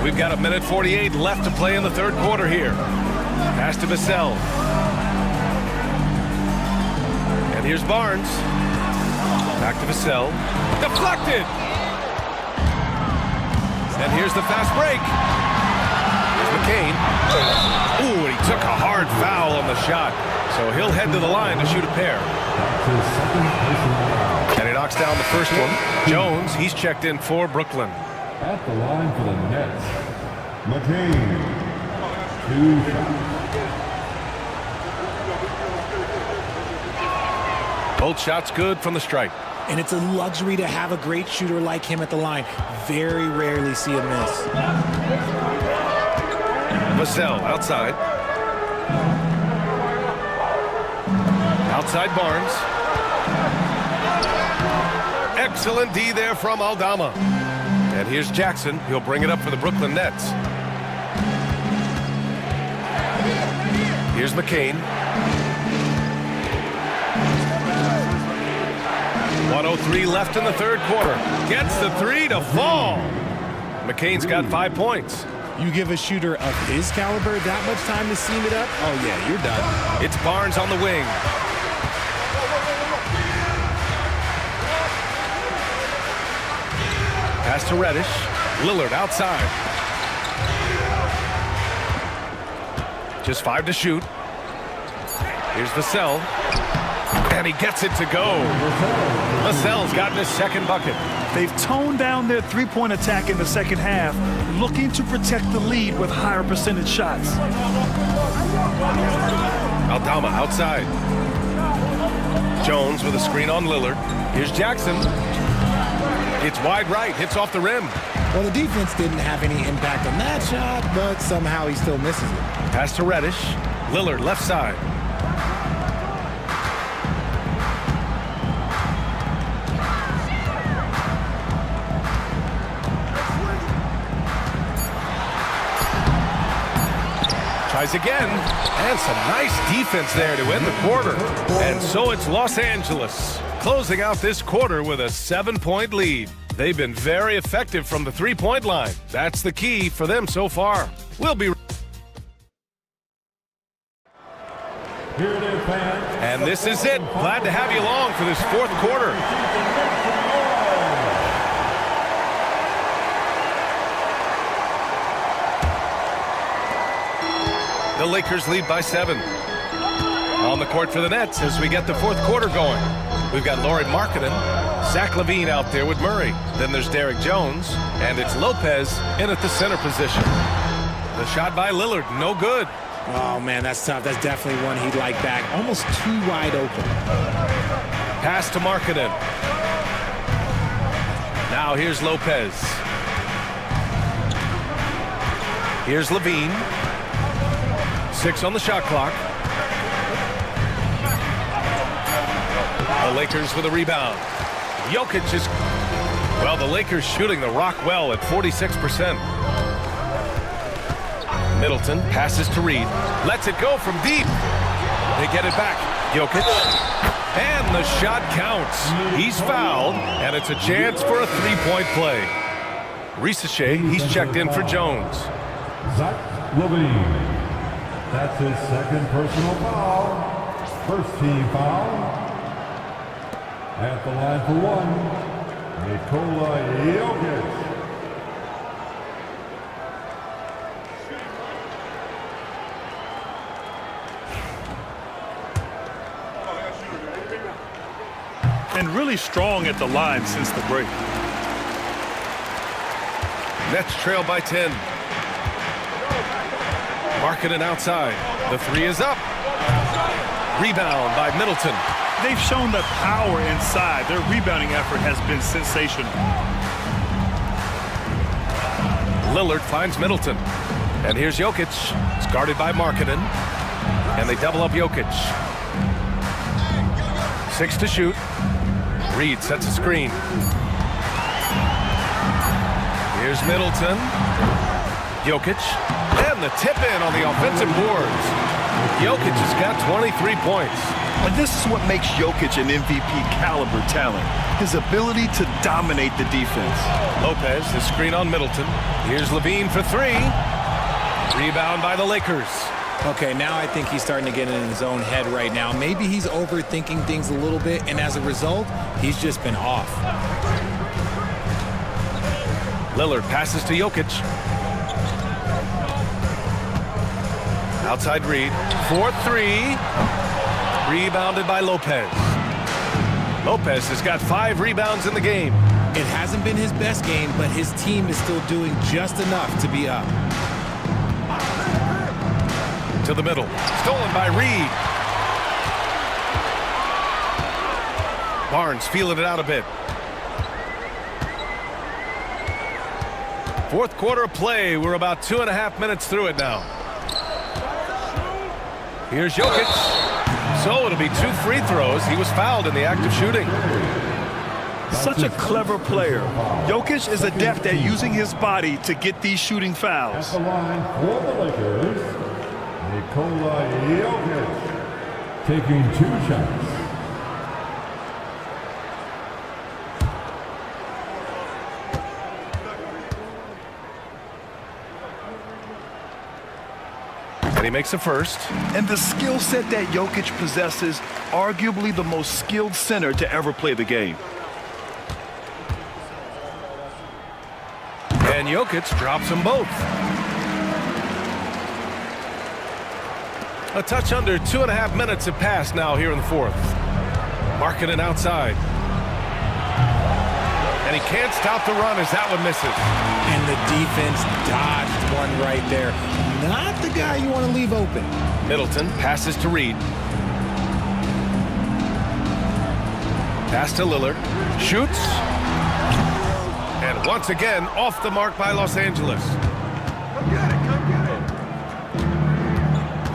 We've got 1:48 left to play in the third quarter here. Pass to Vassell. And here's Barnes. Back to Vassell. Deflected! And here's the fast break. Here's McCain. Ooh, and he took a hard foul on the shot. So he'll head to the line to shoot a pair. And he knocks down the first one. Jones, he's checked in for Brooklyn. At the line for the Nets, McCain. 2 shots. Both shots good from the strike. And it's a luxury to have a great shooter like him at the line. Very rarely see a miss. Vassell outside. Outside Barnes. Excellent D there from Aldama. And here's Jackson. He'll bring it up for the Brooklyn Nets. Here's McCain. 1:03 left in the third quarter. Gets the 3 to fall. McCain's got 5 points. You give a shooter of his caliber that much time to seam it up? Oh, yeah, you're done. It's Barnes on the wing. Pass to Reddish. Lillard outside. Just 5 to shoot. Here's Vassell. And he gets it to go. Vassell's gotten his second bucket. They've toned down their three-point attack in the second half, looking to protect the lead with higher percentage shots. Aldama outside. Jones with a screen on Lillard. Here's Jackson. It's wide right, hits off the rim. Well, the defense didn't have any impact on that shot, but somehow he still misses it. Pass to Reddish. Lillard left side. Tries tries again. And some nice defense there to end the quarter. And so it's Los Angeles closing out this quarter with a 7-point lead. They've been very effective from the three-point line. That's the key for them so far. We'll be and this is it. Glad to have you along for this fourth quarter. The Lakers lead by 7. On the court for the Nets as we get the fourth quarter going. We've got Lauri Markkanen, Zach LaVine out there with Murray. Then there's Derrick Jones, and it's Lopez in at the center position. The shot by Lillard, no good. Oh, man, that's tough. That's definitely one he'd like back. Almost too wide open. Pass to Markkanen. Now here's Lopez. Here's LaVine. 6 on the shot clock. The Lakers with a rebound. Jokic is... Well, the Lakers shooting the rock well at 46%. Middleton passes to Reed. Lets it go from deep. They get it back. Jokic. And the shot counts. He's fouled, and it's a chance for a three-point play. Risache, he's checked in for Jones. Zach LaVine. That's his second personal foul. First team foul. At the line for one, Nikola Jokic. And really strong at the line since the break. Nets trail by 10. Markkanen outside. The three is up. Rebound by Middleton. They've shown the power inside. Their rebounding effort has been sensational. Lillard finds Middleton. And here's Jokic. It's guarded by Markkanen. And they double up Jokic. 6 to shoot. Reed sets a screen. Here's Middleton. Jokic. And the tip in on the offensive boards. Jokic has got 23 points. And this is what makes Jokic an MVP caliber talent. His ability to dominate the defense. Lopez, the screen on Middleton. Here's LaVine for 3. Rebound by the Lakers. Okay, now I think he's starting to get in his own head right now. Maybe he's overthinking things a little bit, and as a result, he's just been off. Lillard passes to Jokic. Outside Reed. 4-3. Rebounded by Lopez. Lopez has got 5 rebounds in the game. It hasn't been his best game, but his team is still doing just enough to be up. To the middle. Stolen by Reed. Barnes feeling it out a bit. Fourth quarter play. We're about 2.5 minutes through it now. Here's Jokic. So it'll be 2 free throws. He was fouled in the act of shooting. Such a clever player. Jokic is adept at using his body to get these shooting fouls. At the line for the Lakers, Nikola Jokic taking 2 shots. And he makes a first. And the skill set that Jokic possesses, arguably the most skilled center to ever play the game. And Jokic drops them both. A touch under 2.5 minutes have passed now here in the fourth. Markkanen outside. And he can't stop the run as that one misses. And the defense dodged one right there. Not the guy you want to leave open. Middleton passes to Reed. Pass to Lillard. Shoots. And once again, off the mark by Los Angeles. Come get it, come get it.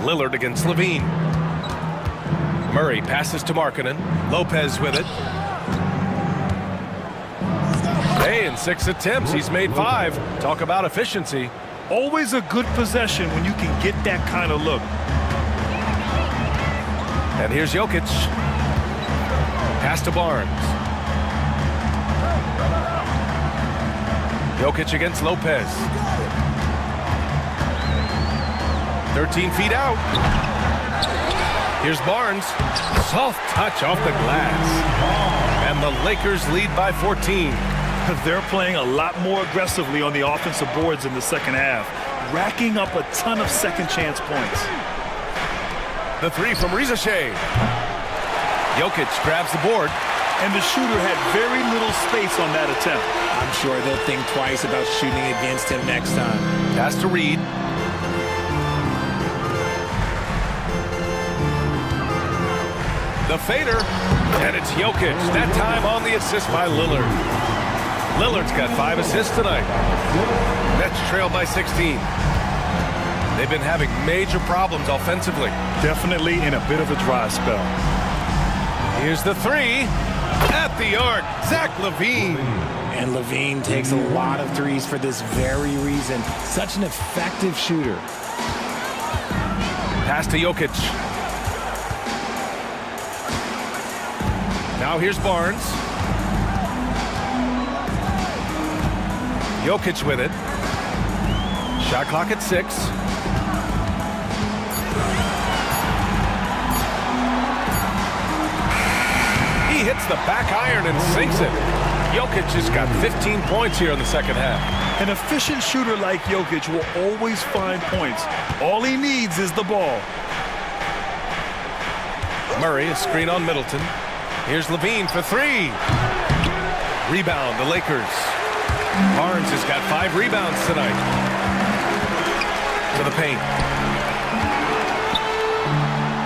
Lillard against LaVine. Murray passes to Markkanen. Lopez with it. Hey, in 6 attempts, he's made 5. Talk about efficiency. Always a good possession when you can get that kind of look. And here's Jokic. Pass to Barnes. Jokic against Lopez. 13 feet out. Here's Barnes. Soft touch off the glass. And the Lakers lead by 14. They're playing a lot more aggressively on the offensive boards in the second half, racking up a ton of second chance points. The three from Reza Shea. Jokic grabs the board. And the shooter had very little space on that attempt. I'm sure they'll think twice about shooting against him next time. Pass to Reed. The fader. And it's Jokic. That time on the assist by Lillard. Lillard's got 5 assists tonight. Nets trail by 16. They've been having major problems offensively. Definitely in a bit of a dry spell. Here's the three. At the arc, Zach LaVine. And LaVine takes a lot of threes for this very reason. Such an effective shooter. Pass to Jokic. Now here's Barnes. Jokic with it. Shot clock at 6. He hits the back iron and sinks it. Jokic has got 15 points here in the second half. An efficient shooter like Jokic will always find points. All he needs is the ball. Murray, a screen on Middleton. Here's LaVine for 3. Rebound, the Lakers. Barnes has got 5 rebounds tonight. To the paint.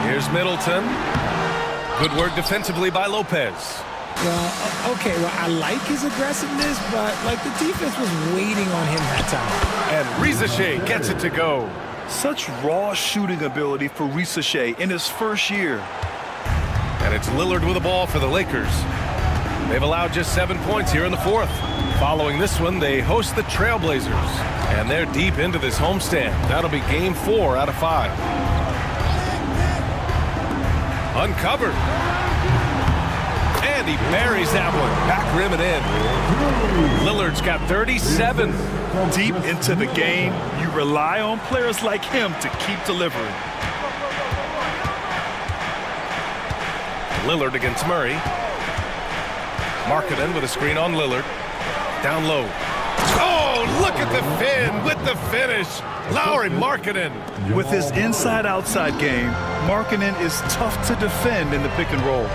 Here's Middleton. Good work defensively by Lopez. Well, okay, well, I like his aggressiveness, but, the defense was waiting on him that time. And Reza Shea gets it to go. Such raw shooting ability for Reza Shea in his first year. And it's Lillard with the ball for the Lakers. They've allowed just 7 points here in the fourth. Following this one, they host the Trailblazers. And they're deep into this homestand. That'll be game 4 out of 5. Uncovered. And he buries that one. Back rim and in. Lillard's got 37. Deep into the game, you rely on players like him to keep delivering. Lillard against Murray. Markkanen with a screen on Lillard. Down low. Oh, look at the fin with the finish. Lauri Markkanen. With his inside-outside game, Markkanen is tough to defend in the pick and roll.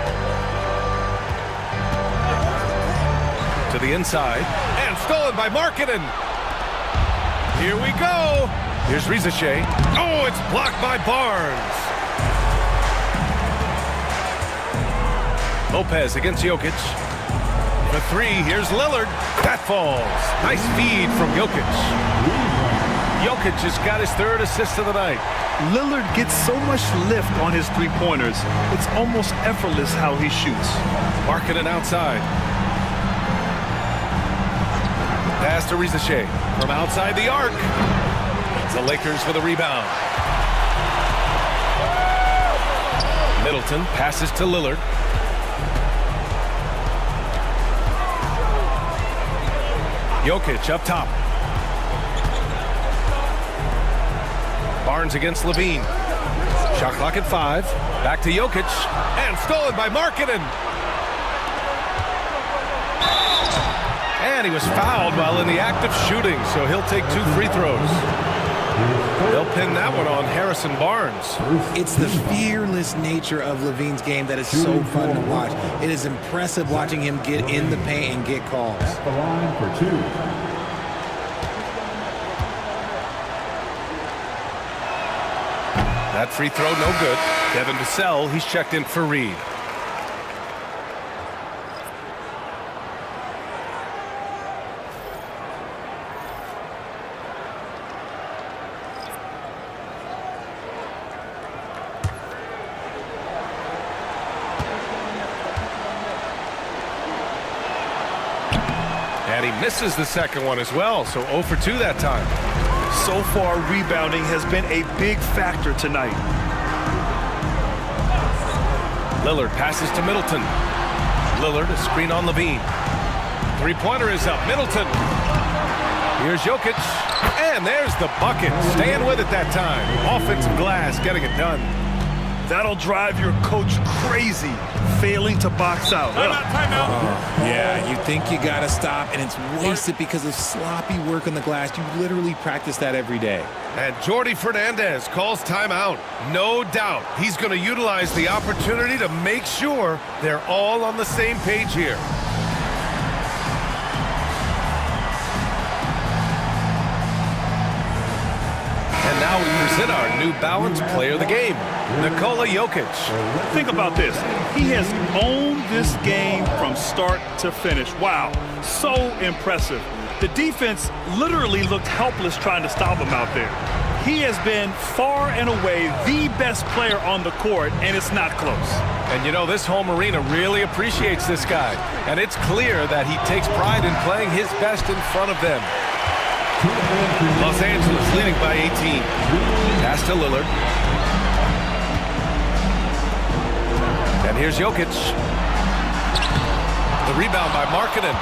To the inside. And stolen by Markkanen. Here we go. Here's Reza Shea. Oh, it's blocked by Barnes. Lopez against Jokic. The 3, here's Lillard. That falls. Nice feed from Jokic. Jokic has got his 3rd assist of the night. Lillard gets so much lift on his three-pointers. It's almost effortless how he shoots. Markkanen outside. Pass to Reza Shea from outside the arc. The Lakers for the rebound. Middleton passes to Lillard. Jokic up top. Barnes against LaVine. Shot clock at 5. Back to Jokic. And stolen by Markkanen. And he was fouled while in the act of shooting, so he'll take 2 free throws. They'll pin that one on Harrison Barnes. It's the fearless nature of LaVine's game that is so fun to watch. It is impressive watching him get in the paint and get calls. At the line for 2. That free throw, no good. Devin Vassell, he's checked in for Reed. And he misses the second one as well, so 0 for 2 that time. So far, rebounding has been a big factor tonight. Lillard passes to Middleton. Lillard, a screen on Levine. Three-pointer is up. Middleton. Here's Jokic. And there's the bucket. Staying with it that time. Offensive glass, getting it done. That'll drive your coach crazy, failing to box out. Yeah, you think you got to stop, and it's wasted because of sloppy work on the glass. You literally practice that every day. And Jordi Fernandez calls timeout. No doubt he's going to utilize the opportunity to make sure they're all on the same page here. And now we present our New Balance Player of the Game, Nikola Jokic. Think about this. He has owned this game from start to finish. Wow, so impressive. The defense literally looked helpless trying to stop him out there. He has been far and away the best player on the court, and it's not close. And you know, this home arena really appreciates this guy. And it's clear that he takes pride in playing his best in front of them. Los Angeles leading by 18. Pass to Lillard. And here's Jokic. The rebound by Markkanen.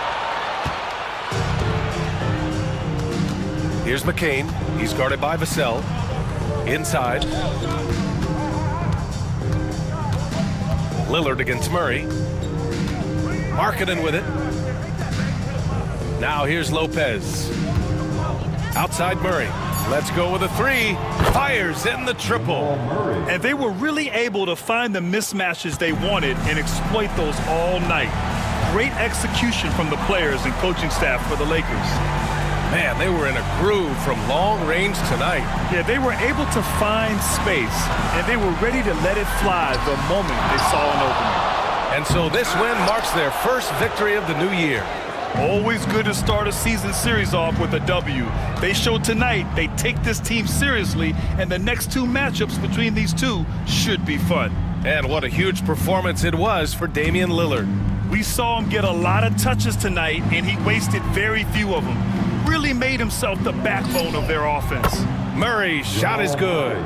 Here's McCain. He's guarded by Vassell. Inside. Lillard against Murray. Markkanen with it. Now here's Lopez. Outside Murray. Let's go with a three. Fires in the triple. And they were really able to find the mismatches they wanted and exploit those all night. Great execution from the players and coaching staff for the Lakers. Man, they were in a groove from long range tonight. Yeah, they were able to find space, and they were ready to let it fly the moment they saw an opening. And so this win marks their first victory of the new year. Always good to start a season series off with a W. They showed tonight they take this team seriously, and the next two matchups between these two should be fun. And what a huge performance it was for Damian Lillard. We saw him get a lot of touches tonight, and he wasted very few of them. Really made himself the backbone of their offense. Murray's shot is good.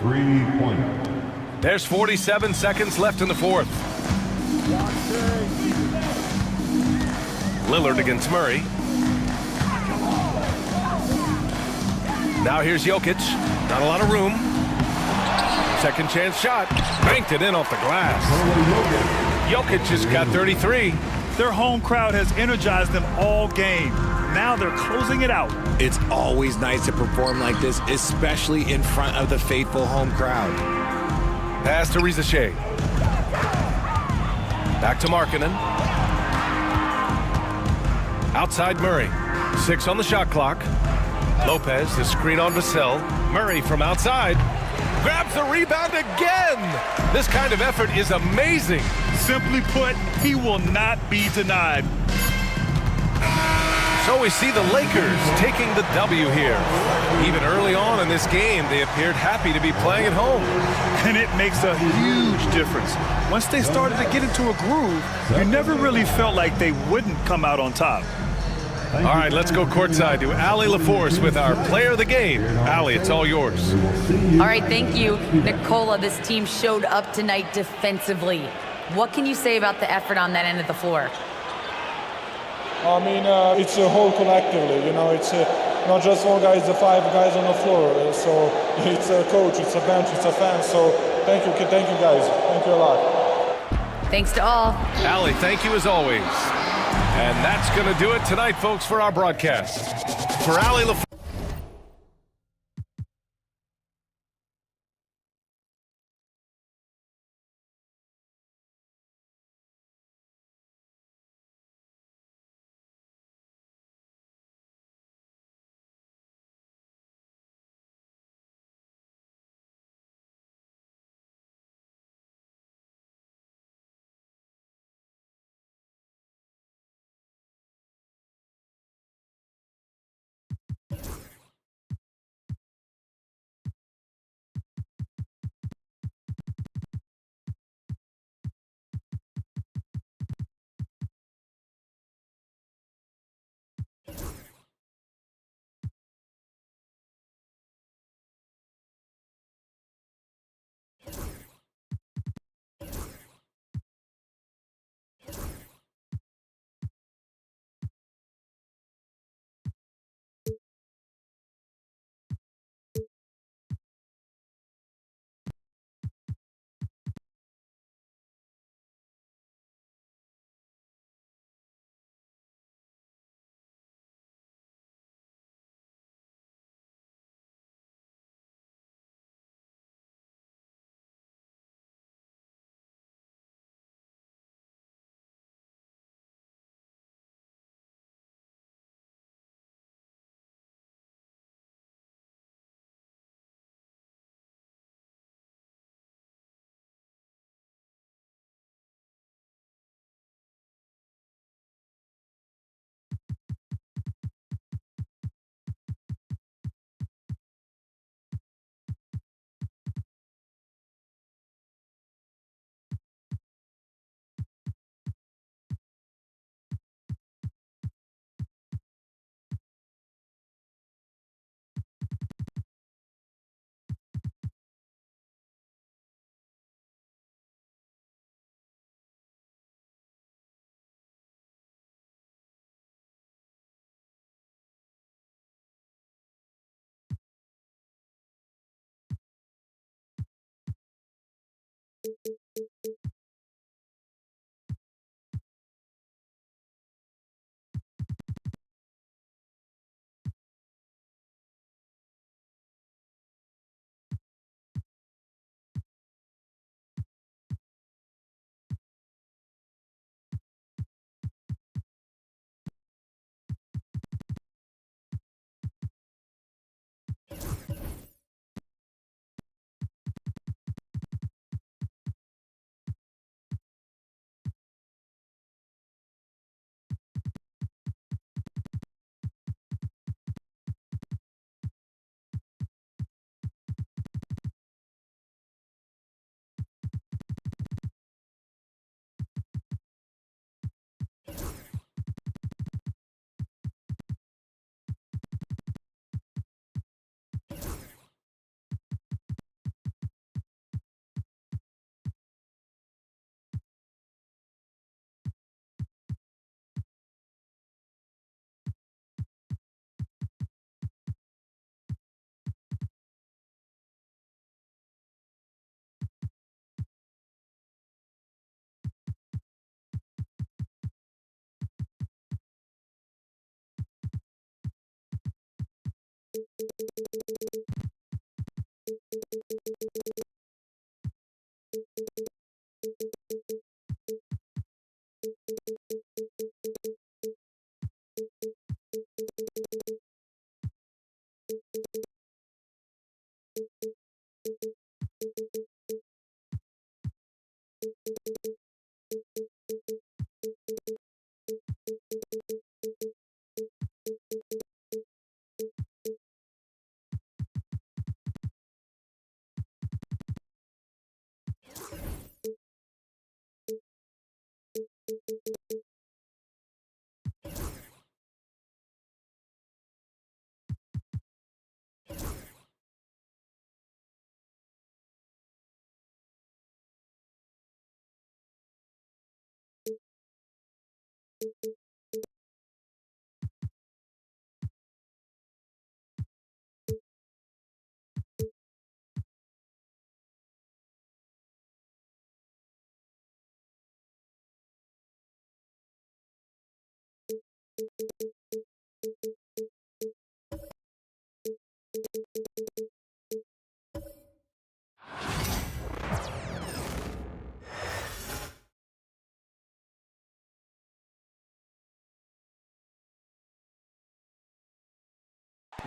3-pointer. There's 47 seconds left in the fourth. Lillard against Murray. Now here's Jokic. Not a lot of room. Second chance shot. Banked it in off the glass. Jokic has got 33. Their home crowd has energized them all game. Now they're closing it out. It's always nice to perform like this, especially in front of the faithful home crowd. Pass to Rizachet. Back to Markkanen. Outside Murray. 6 on the shot clock. Lopez, the screen on Vassell. Murray from outside. Grabs the rebound again. This kind of effort is amazing. Simply put, he will not be denied. So we see the Lakers taking the W here. Even early on in this game, they appeared happy to be playing at home. And it makes a huge difference. Once they started to get into a groove, you never really felt like they wouldn't come out on top. All right, let's go courtside to Allie LaForce with our player of the game. Allie, it's all yours. All right, thank you. Nikola, this team showed up tonight defensively. What can you say about the effort on that end of the floor? I mean, it's a whole collectively, you know, it's not just one guy, it's the 5 guys on the floor. So it's a coach, it's a bench, it's a fan. So thank you guys. Thank you a lot. Thanks to all. Allie, thank you as always. And that's going to do it tonight, folks, for our broadcast. For Allie LaForce.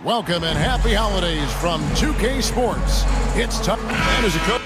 Welcome and happy holidays from 2K Sports. It's time. And as a coach.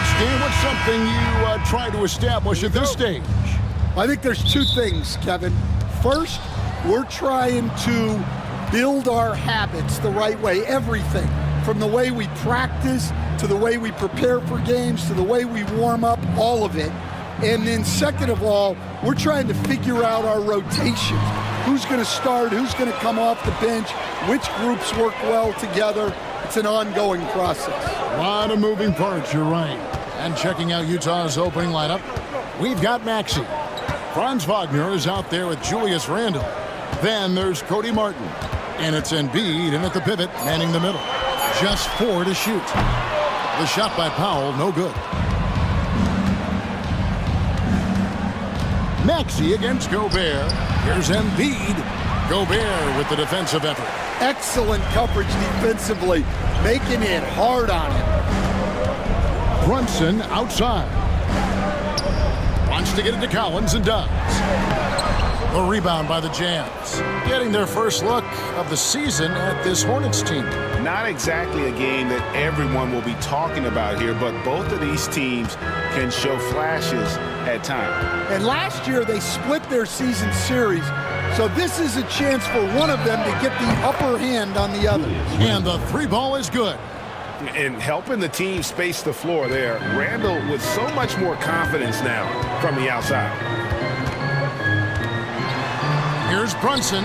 Dan, what's something you try to establish at this stage? I think there's two things, Kevin. First, we're trying to build our habits the right way, everything, from the way we practice to the way we prepare for games to the way we warm up, all of it. And then second of all, we're trying to figure out our rotations. Who's going to start, who's going to come off the bench, which groups work well together. It's an ongoing process. A lot of moving parts, you're right. And checking out Utah's opening lineup, we've got Maxey. Franz Wagner is out there with Julius Randle. Then there's Cody Martin. And it's Embiid in at the pivot, manning the middle. Just 4 to shoot. The shot by Powell, no good. Maxey against Gobert. Here's Embiid. Gobert with the defensive effort. Excellent coverage defensively, making it hard on him. Brunson outside. Wants to get it to Collins and does. A rebound by the Jazz. Getting their first look of the season at this Hornets team. Not exactly a game that everyone will be talking about here, but both of these teams can show flashes at times. And last year they split their season series. So this is a chance for one of them to get the upper hand on the other. And the 3 ball is good. And helping the team space the floor there. Randall with so much more confidence now from the outside. Here's Brunson.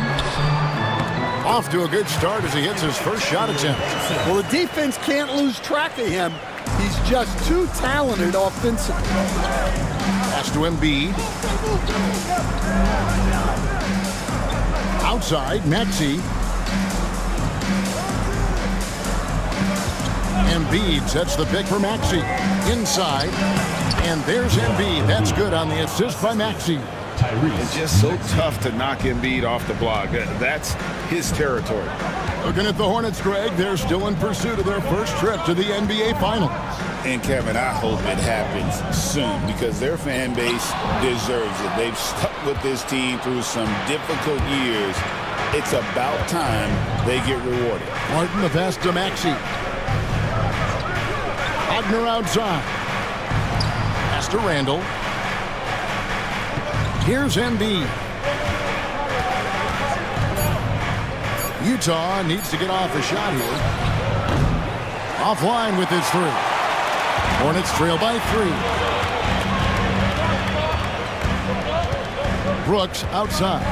Off to a good start as he hits his first shot attempt. Well, the defense can't lose track of him. He's just too talented offensively. Pass to Embiid. Outside, Maxey. Embiid sets the pick for Maxey. Inside, and there's Embiid. That's good on the assist by Maxey. It's just so tough to knock Embiid off the block. That's his territory. Looking at the Hornets, Greg, they're still in pursuit of their first trip to the NBA Finals. And, Kevin, I hope it happens soon because their fan base deserves it. They've stuck with this team through some difficult years. It's about time they get rewarded. Martin, the pass to Maxey. Wagner outside. Pass to Randall. Here's Embiid. Utah needs to get off a shot here. Offline with his 3. Hornets trail by 3. Brooks outside.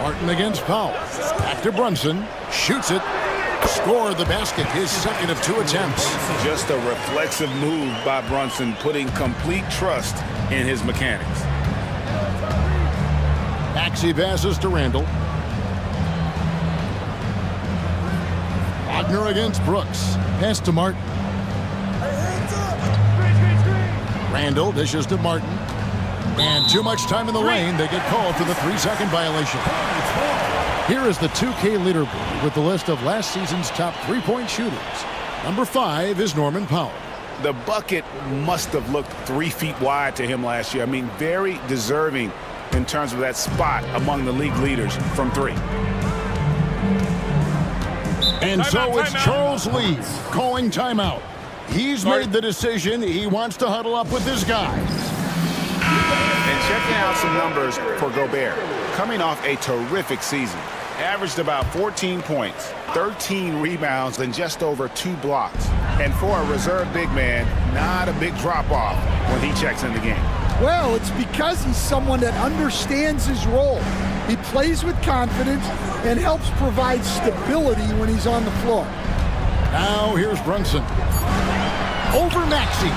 Martin against Powell. Back to Brunson. Shoots it. Score the basket, his second of 2 attempts. Just a reflexive move by Brunson, putting complete trust in his mechanics. Maxey passes to Randall. Wagner against Brooks. Pass to Martin. Randall dishes to Martin. And too much time in the lane. They get called for the 3-second violation. Here is the 2K leaderboard with the list of last season's top 3-point shooters. Number 5 is Norman Powell. The bucket must have looked 3 feet wide to him last year. I mean, very deserving in terms of that spot among the league leaders from 3. And so it's Charles Lee calling timeout. He's made the decision. He wants to huddle up with his guys. And checking out some numbers for Gobert. Coming off a terrific season. Averaged about 14 points, 13 rebounds, and just over 2 blocks. And for a reserve big man, not a big drop-off when he checks in the game. Well, it's because he's someone that understands his role. He plays with confidence and helps provide stability when he's on the floor. Now here's Brunson. Over Maxey.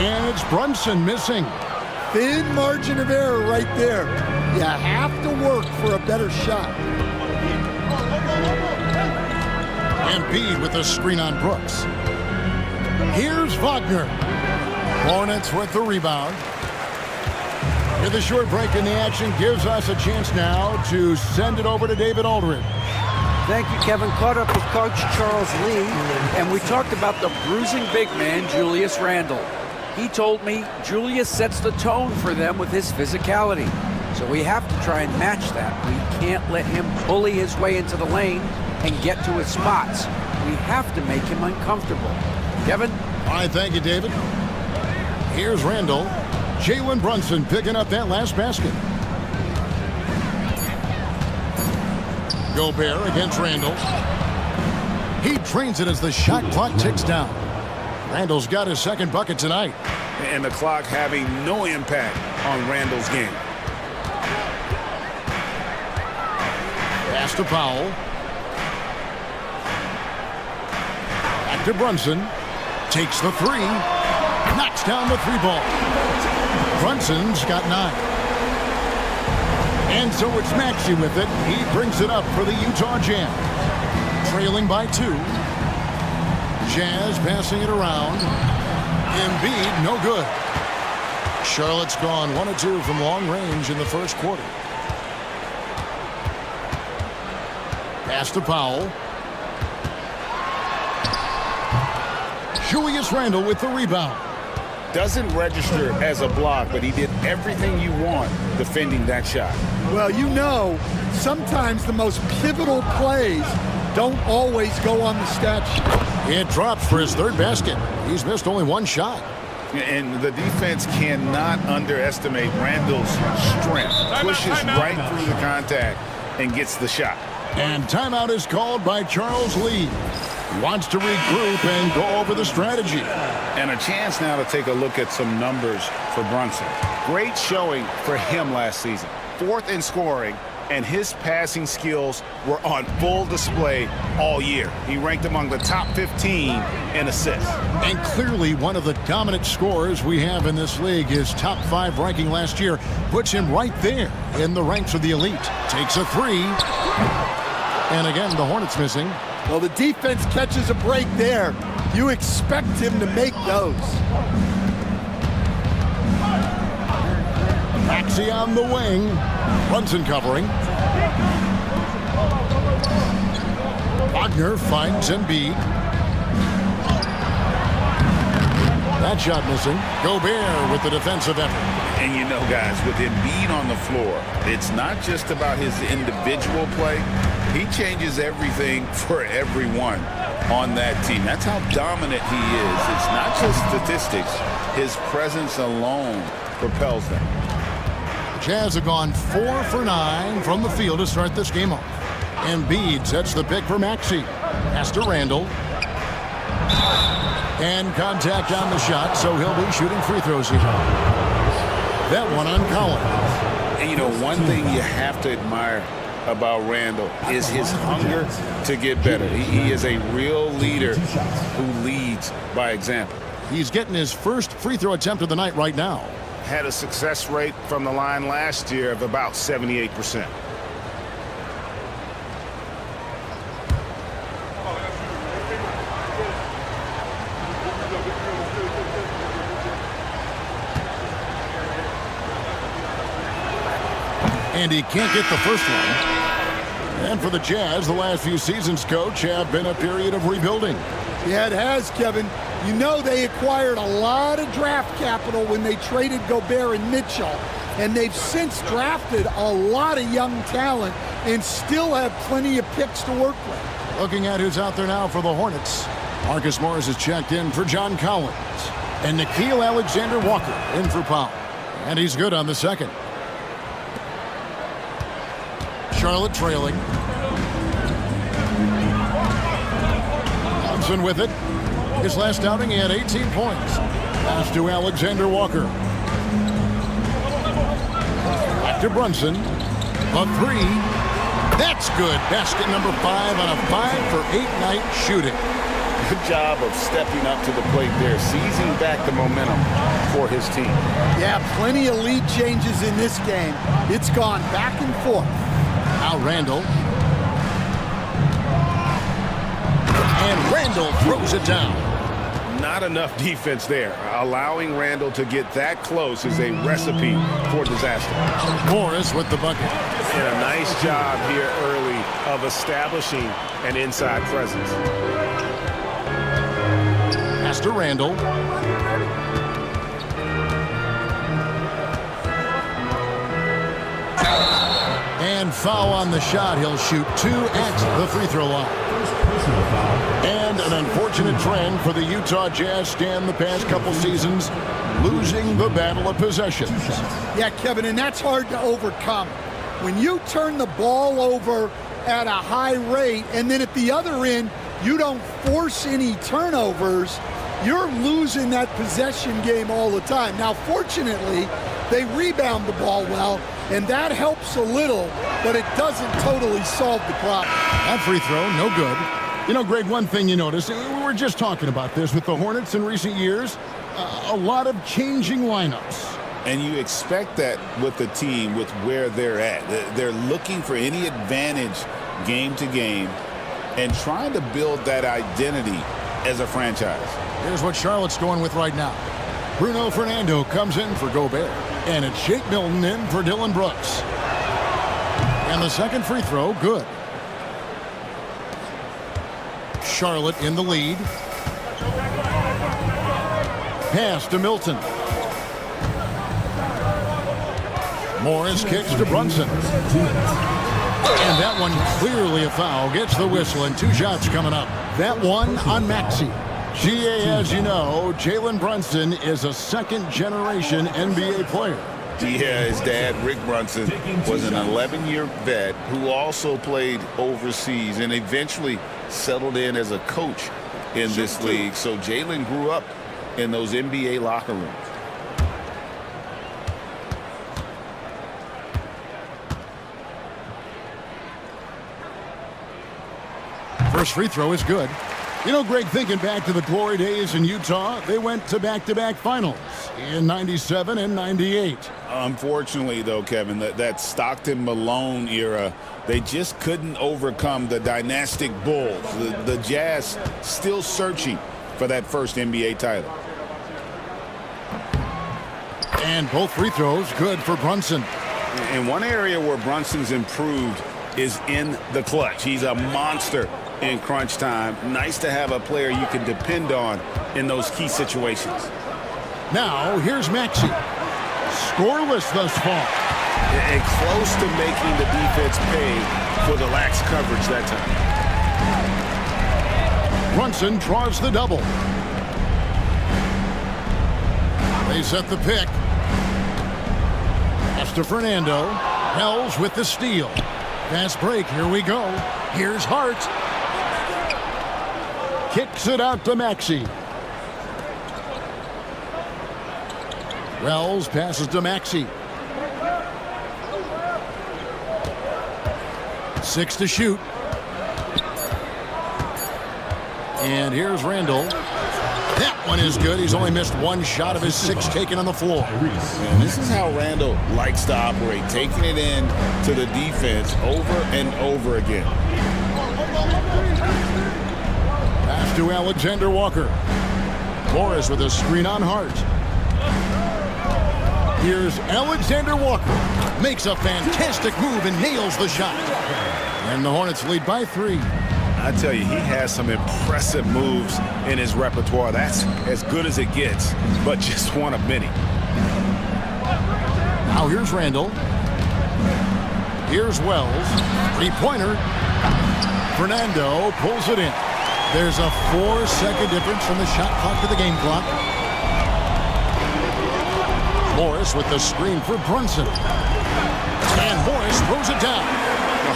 And it's Brunson missing. Thin margin of error right there. You have to work for a better shot. Embiid with a screen on Brooks. Here's Wagner. Hornets with the rebound. With a short break in the action gives us a chance now to send it over to David Aldridge. Thank you, Kevin. Caught up with Coach Charles Lee, and we talked about the bruising big man, Julius Randle. He told me Julius sets the tone for them with his physicality. So we have to try and match that. We can't let him bully his way into the lane and get to his spots. We have to make him uncomfortable. Kevin? All right, thank you, David. Here's Randall. Jalen Brunson picking up that last basket. Gobert against Randall. He trains it as the shot clock ticks down. Randall's got his second bucket tonight. And the clock having no impact on Randall's game. Pass to Powell. Back to Brunson. Takes the 3. Knocks down the 3 ball. Brunson's got 9. And so it's Maxey with it. He brings it up for the Utah Jazz. Trailing by 2. Jazz passing it around. Embiid, no good. Charlotte's gone 1 of 2 from long range in the first quarter. Pass to Powell. Julius Randle with the rebound. Doesn't register as a block, but he did everything you want defending that shot. Well, you know, sometimes the most pivotal plays don't always go on the stat sheet. It drops for his third basket. He's missed only one shot. And the defense cannot underestimate Randall's strength. Pushes right through the contact and gets the shot. And timeout is called by Charles Lee. He wants to regroup and go over the strategy. And a chance now to take a look at some numbers for Brunson. Great showing for him last season. 4th in scoring, and his passing skills were on full display all year. He ranked among the top 15 in assists. And clearly one of the dominant scorers we have in this league. His top 5 ranking last year puts him right there in the ranks of the elite. Takes a 3. And again, the Hornets missing. Well, the defense catches a break there. You expect him to make those. Maxey on the wing. Brunson covering. Wagner finds Embiid. That shot missing. Gobert with the defensive effort. And you know, guys, with Embiid on the floor, it's not just about his individual play. He changes everything for everyone on that team. That's how dominant he is. It's not just statistics. His presence alone propels them. Jazz have gone 4 for 9 from the field to start this game off. Embiid sets the pick for Maxey. Pass to Randall. And contact on the shot, so he'll be shooting free throws here. That one on Collins. And you know, one thing you have to admire about Randall is his hunger to get better. He is a real leader who leads by example. He's getting his first free throw attempt of the night right now. Had a success rate from the line last year of about 78%. And he can't get the first one. And for the Jazz, the last few seasons, coach, have been a period of rebuilding. Yeah, it has, Kevin. You know they acquired a lot of draft capital when they traded Gobert and Mitchell. And they've since drafted a lot of young talent and still have plenty of picks to work with. Looking at who's out there now for the Hornets. Marcus Morris is checked in for John Collins. And Nickeil Alexander-Walker in for Powell. And he's good on the second. Charlotte trailing. Brunson with it. His last outing, he had 18 points. Pass to Alexander-Walker. Back to Brunson. A 3. That's good. Basket number 5 on a 5-for-8 night shooting. Good job of stepping up to the plate there, seizing back the momentum for his team. Yeah, plenty of lead changes in this game. It's gone back and forth. Now Randall. And Randall throws it down. Not enough defense there. Allowing Randall to get that close is a recipe for disaster. Morris with the bucket. And a nice job here early of establishing an inside presence. Pass to Randall. And foul on the shot. He'll shoot 2 at the free throw line. And an unfortunate trend for the Utah Jazz stand the past couple seasons, losing the battle of possession. Yeah, Kevin, and that's hard to overcome. When you turn the ball over at a high rate and then at the other end, you don't force any turnovers, you're losing that possession game all the time. Now, fortunately, they rebound the ball well, and that helps a little, but it doesn't totally solve the problem. That free throw, no good. You know, Greg, one thing you notice, we were just talking about this with the Hornets in recent years, a lot of changing lineups. And you expect that with the team, with where they're at. They're looking for any advantage game to game and trying to build that identity as a franchise. Here's what Charlotte's going with right now. Bruno Fernando comes in for Gobert. And it's Shake Milton in for Dillon Brooks. And the second free throw, good. Charlotte in the lead. Pass to Milton. Morris kicks to Brunson. And that one clearly a foul. Gets the whistle, and 2 shots coming up. That one on Maxey. GA, as you know, Jalen Brunson is a second-generation NBA player. Yeah, his dad, Rick Brunson, was an 11-year vet who also played overseas and eventually settled in as a coach in this league. So Jalen grew up in those NBA locker rooms. First free throw is good. You know, Greg, thinking back to the glory days in Utah, they went to back-to-back finals in 97 and 98. Unfortunately, though, Kevin, that Stockton-Malone era, they just couldn't overcome the dynastic Bulls. The Jazz still searching for that first NBA title. And both free throws good for Brunson. And one area where Brunson's improved is in the clutch. He's a monster in crunch time. Nice to have a player you can depend on in those key situations. Now, here's Maxey. Scoreless thus far. And close to making the defense pay for the lax coverage that time. Brunson draws the double. They set the pick. Pass to Fernando. Wells with the steal. Fast break. Here we go. Here's Hart. Kicks it out to Maxey. Wells passes to Maxey. 6 to shoot. And here's Randall. That one is good. He's only missed 1 shot of his 6 taken on the floor. And this is how Randall likes to operate, taking it in to the defense over and over again. Pass to Alexander Walker. Morris with a screen on Hart. Here's Alexander Walker. Makes a fantastic move and nails the shot. And the Hornets lead by 3. I tell you, he has some impressive moves in his repertoire. That's as good as it gets, but just one of many. Now here's Randall. Here's Wells. 3-pointer. Fernando pulls it in. There's a 4-second difference from the shot clock to the game clock. Morris with the screen for Brunson. And Morris throws it down.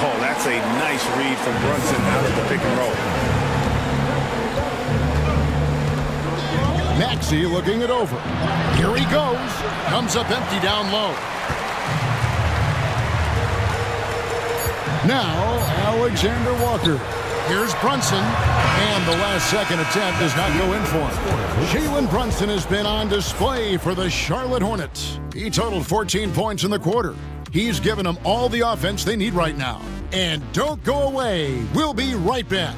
Oh, that's a nice read from Brunson out of the pick and roll. Maxey looking it over. Here he goes. Comes up empty down low. Now, Alexander Walker. Here's Brunson. And the last second attempt does not go in for him. Jalen Brunson has been on display for the Charlotte Hornets. He totaled 14 points in the quarter. He's given them all the offense they need right now. And don't go away. We'll be right back.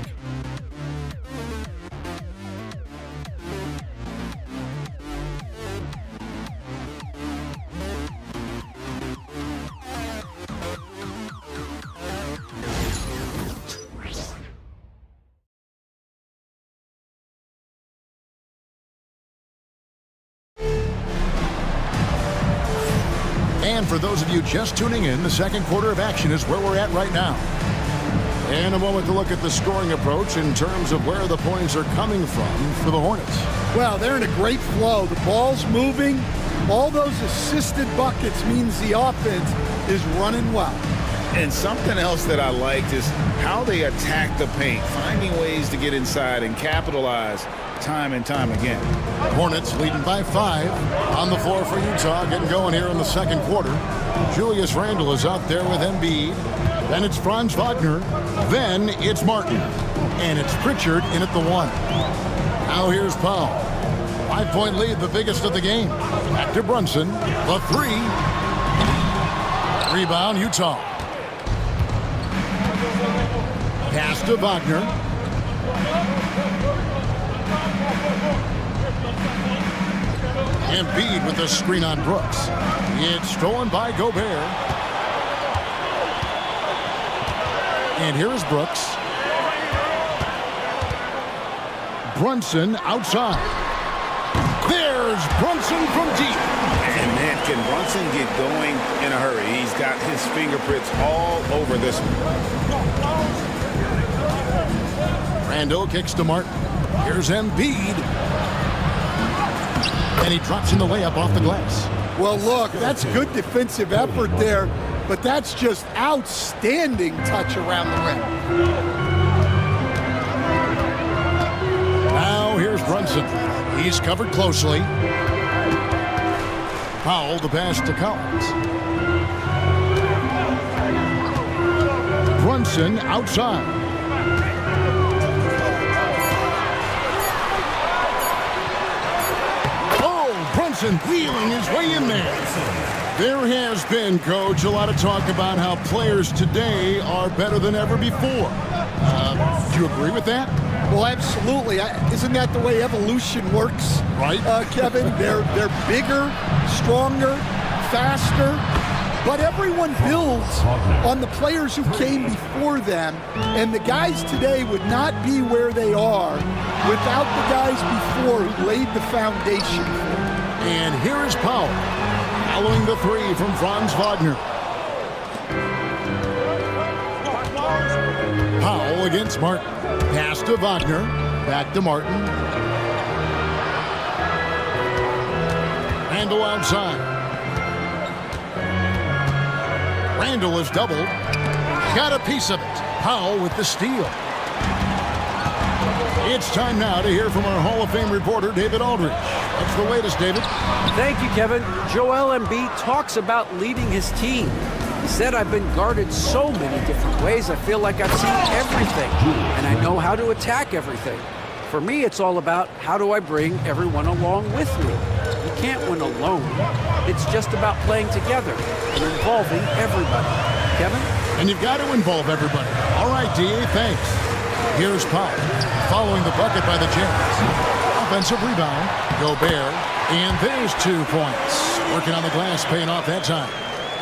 And for those of you just tuning in, the second quarter of action is where we're at right now. And a moment to look at the scoring approach in terms of where the points are coming from for the Hornets. Well, they're in a great flow. The ball's moving. All those assisted buckets means the offense is running well. And something else that I liked is how they attack the paint, finding ways to get inside and capitalize time and time again. Hornets leading by 5 on the floor for Utah, getting going here in the second quarter. Julius Randle is out there with Embiid. Then it's Franz Wagner. Then it's Martin. And it's Pritchard in at the 1. Now here's Powell. 5-point lead, the biggest of the game. Back to Brunson. The 3. Rebound, Utah. Pass to Wagner. Embiid with the screen on Brooks. It's stolen by Gobert. And here is Brooks. Brunson outside. There's Brunson from deep. And man, can Brunson get going in a hurry? He's got his fingerprints all over this one. Randall kicks to Martin. Here's Embiid. And he drops in the layup off the glass. Well, look, that's good defensive effort there, but that's just outstanding touch around the rim. Now here's Brunson. He's covered closely. Powell the pass to Collins. Brunson outside. Oh, Brunson wheeling his way in there. There has been, Coach, a lot of talk about how players today are better than ever before. Do you agree with that? Well, absolutely. Isn't that the way evolution works? Right. Kevin, they're bigger, stronger, faster, but everyone builds on the players who came before them, and the guys today would not be where they are without the guys before who laid the foundation. And here is Powell, following the three from Franz Wagner. Powell against Martin. Pass to Wagner. Back to Martin. Randall outside. Randall is doubled. Got a piece of it. Powell with the steal. It's time now to hear from our Hall of Fame reporter, David Aldridge. What's the latest, David? Thank you, Kevin. Joel Embiid talks about leading his team. He said, I've been guarded so many different ways, I feel like I've seen everything, and I know how to attack everything. For me, it's all about how do I bring everyone along with me. You can't win alone. It's just about playing together and involving everybody. Kevin? And you've got to involve everybody. All right, D.A., thanks. Here's Powell, following the bucket by the Jazz. Offensive rebound, Gobert, and there's 2 points. Working on the glass, paying off that time.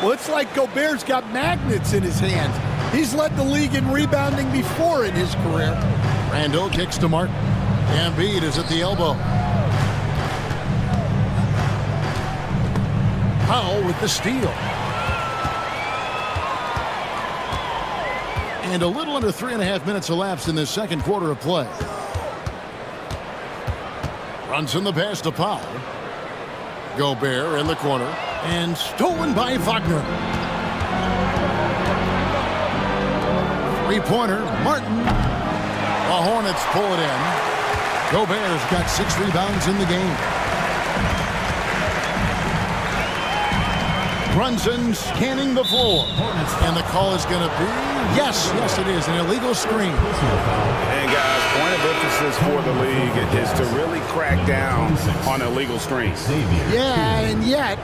Well, it's like Gobert's got magnets in his hands. He's led the league in rebounding before in his career. Randall kicks to Martin. Embiid is at the elbow. Powell with the steal. And a little under 3.5 minutes elapsed in this second quarter of play. Brunson the pass to Powell. Gobert in the corner. And stolen by Wagner. Three-pointer, Martin. The Hornets pull it in. Gobert's got 6 rebounds in the game. Brunson scanning the floor. And the call is going to be, yes, it is, an illegal screen. And guys, point of emphasis for the league is to really crack down on illegal screens. Yeah, and yet,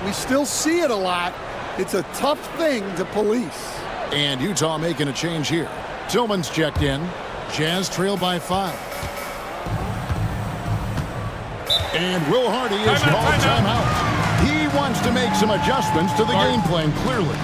we still see it a lot. It's a tough thing to police. And Utah making a change here. Tillman's checked in. Jazz trail by 5. And Will Hardy is called timeout. He wants to make some adjustments to the game plan, clearly.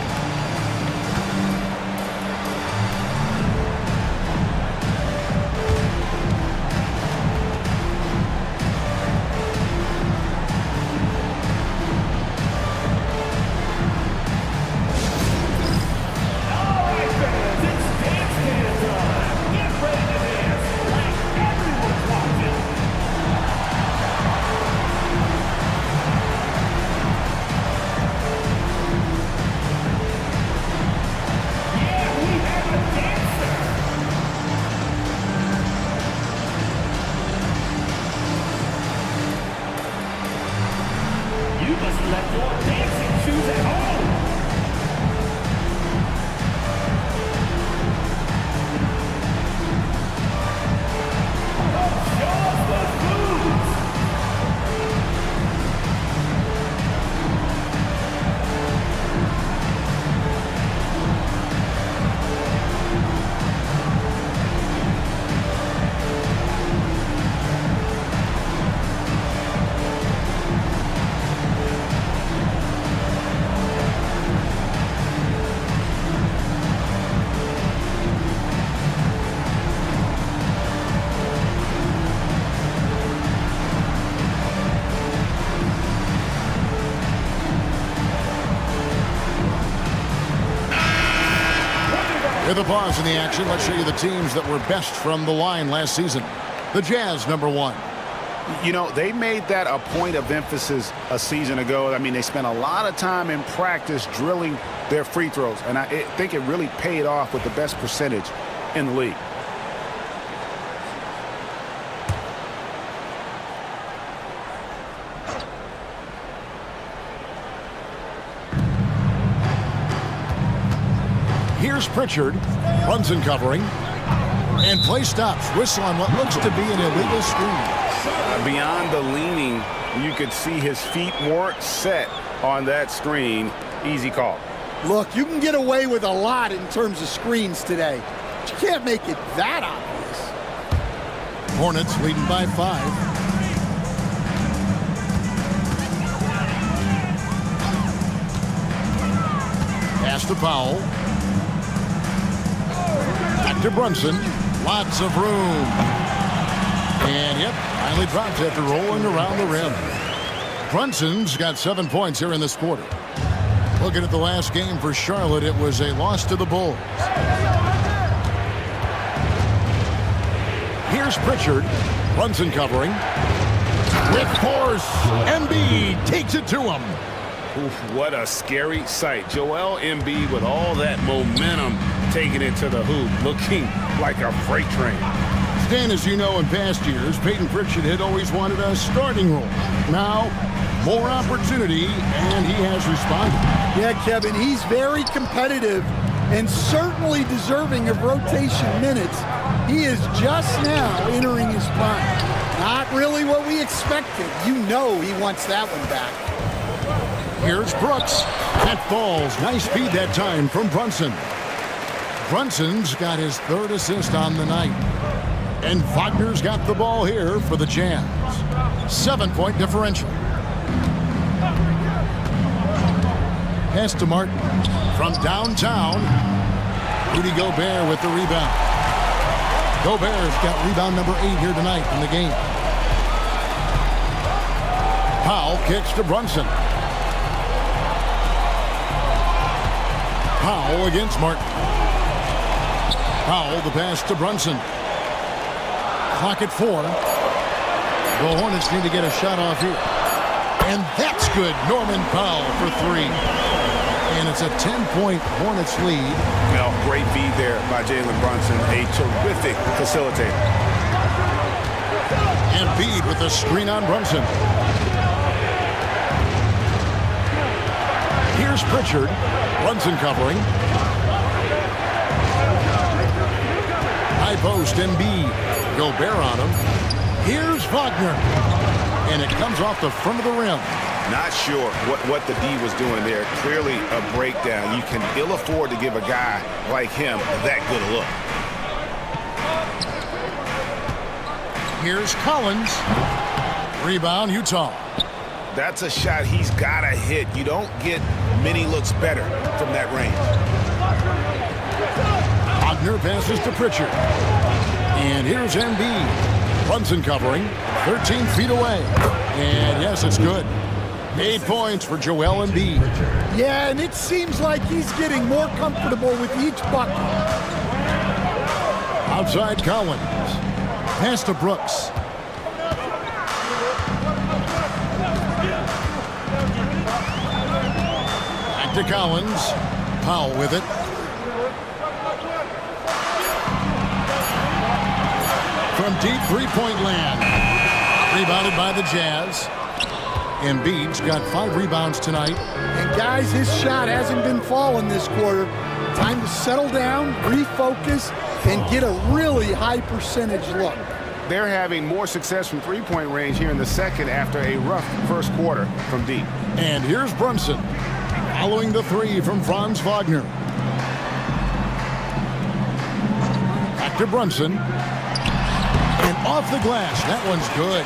With a pause in the action, let's show you the teams that were best from the line last season. The Jazz, number 1. You know, they made that a point of emphasis a season ago. I mean, they spent a lot of time in practice drilling their free throws, and I think it really paid off with the best percentage in the league. Here's Pritchard. Brunson covering. And play stops. Whistle on what looks to be an illegal screen. Beyond the leaning, you could see his feet weren't set on that screen. Easy call. Look, you can get away with a lot in terms of screens today, but you can't make it that obvious. Hornets leading by 5. Pass to Powell. Back to Brunson. Lots of room. And, yep, finally drops after rolling around the rim. Brunson's got 7 points here in this quarter. Looking at the last game for Charlotte, it was a loss to the Bulls. Here's Pritchard. Brunson covering. With force. Embiid takes it to him. Oof, what a scary sight. Joel Embiid with all that momentum taking it to the hoop, looking like a freight train. Stan, as you know, in past years, Peyton Pritchard had always wanted a starting role. Now, more opportunity, and he has responded. Yeah, Kevin, he's very competitive and certainly deserving of rotation minutes. He is just now entering his prime. Not really what we expected. You know he wants that one back. Here's Brooks. That falls. Nice speed that time from Brunson. Brunson's got his 3rd assist on the night. And Wagner's got the ball here for the Jazz. 7-point differential. Pass to Martin. From downtown, Rudy Gobert with the rebound. Gobert's got rebound number 8 here tonight in the game. Powell kicks to Brunson. Powell against Martin. Powell, the pass to Brunson. Clock at 4. The Hornets need to get a shot off here. And that's good. Norman Powell for 3. And it's a 10-point Hornets lead. Well, great feed there by Jalen Brunson. A terrific facilitator. Embiid with the screen on Brunson. Here's Pritchard. Brunson covering. High post, Embiid. Gobert on him. Here's Wagner. And it comes off the front of the rim. Not sure what the D was doing there. Clearly a breakdown. You can ill afford to give a guy like him that good a look. Here's Collins. Rebound, Utah. That's a shot he's got to hit. You don't get many looks better from that range. Wagner passes to Pritchard. And here's Embiid. Brunson covering. 13 feet away. And yes, it's good. 8 points for Joel Embiid. Yeah, and it seems like he's getting more comfortable with each bucket. Outside Collins. Pass to Brooks. Back to Collins. Powell with it. From deep three-point land. Rebounded by the Jazz. Embiid's got 5 rebounds tonight. And guys, his shot hasn't been falling this quarter. Time to settle down, refocus, and get a really high percentage look. They're having more success from three-point range here in the second after a rough first quarter from deep. And here's Brunson. Following the 3 from Franz Wagner. Back to Brunson. And off the glass. That one's good.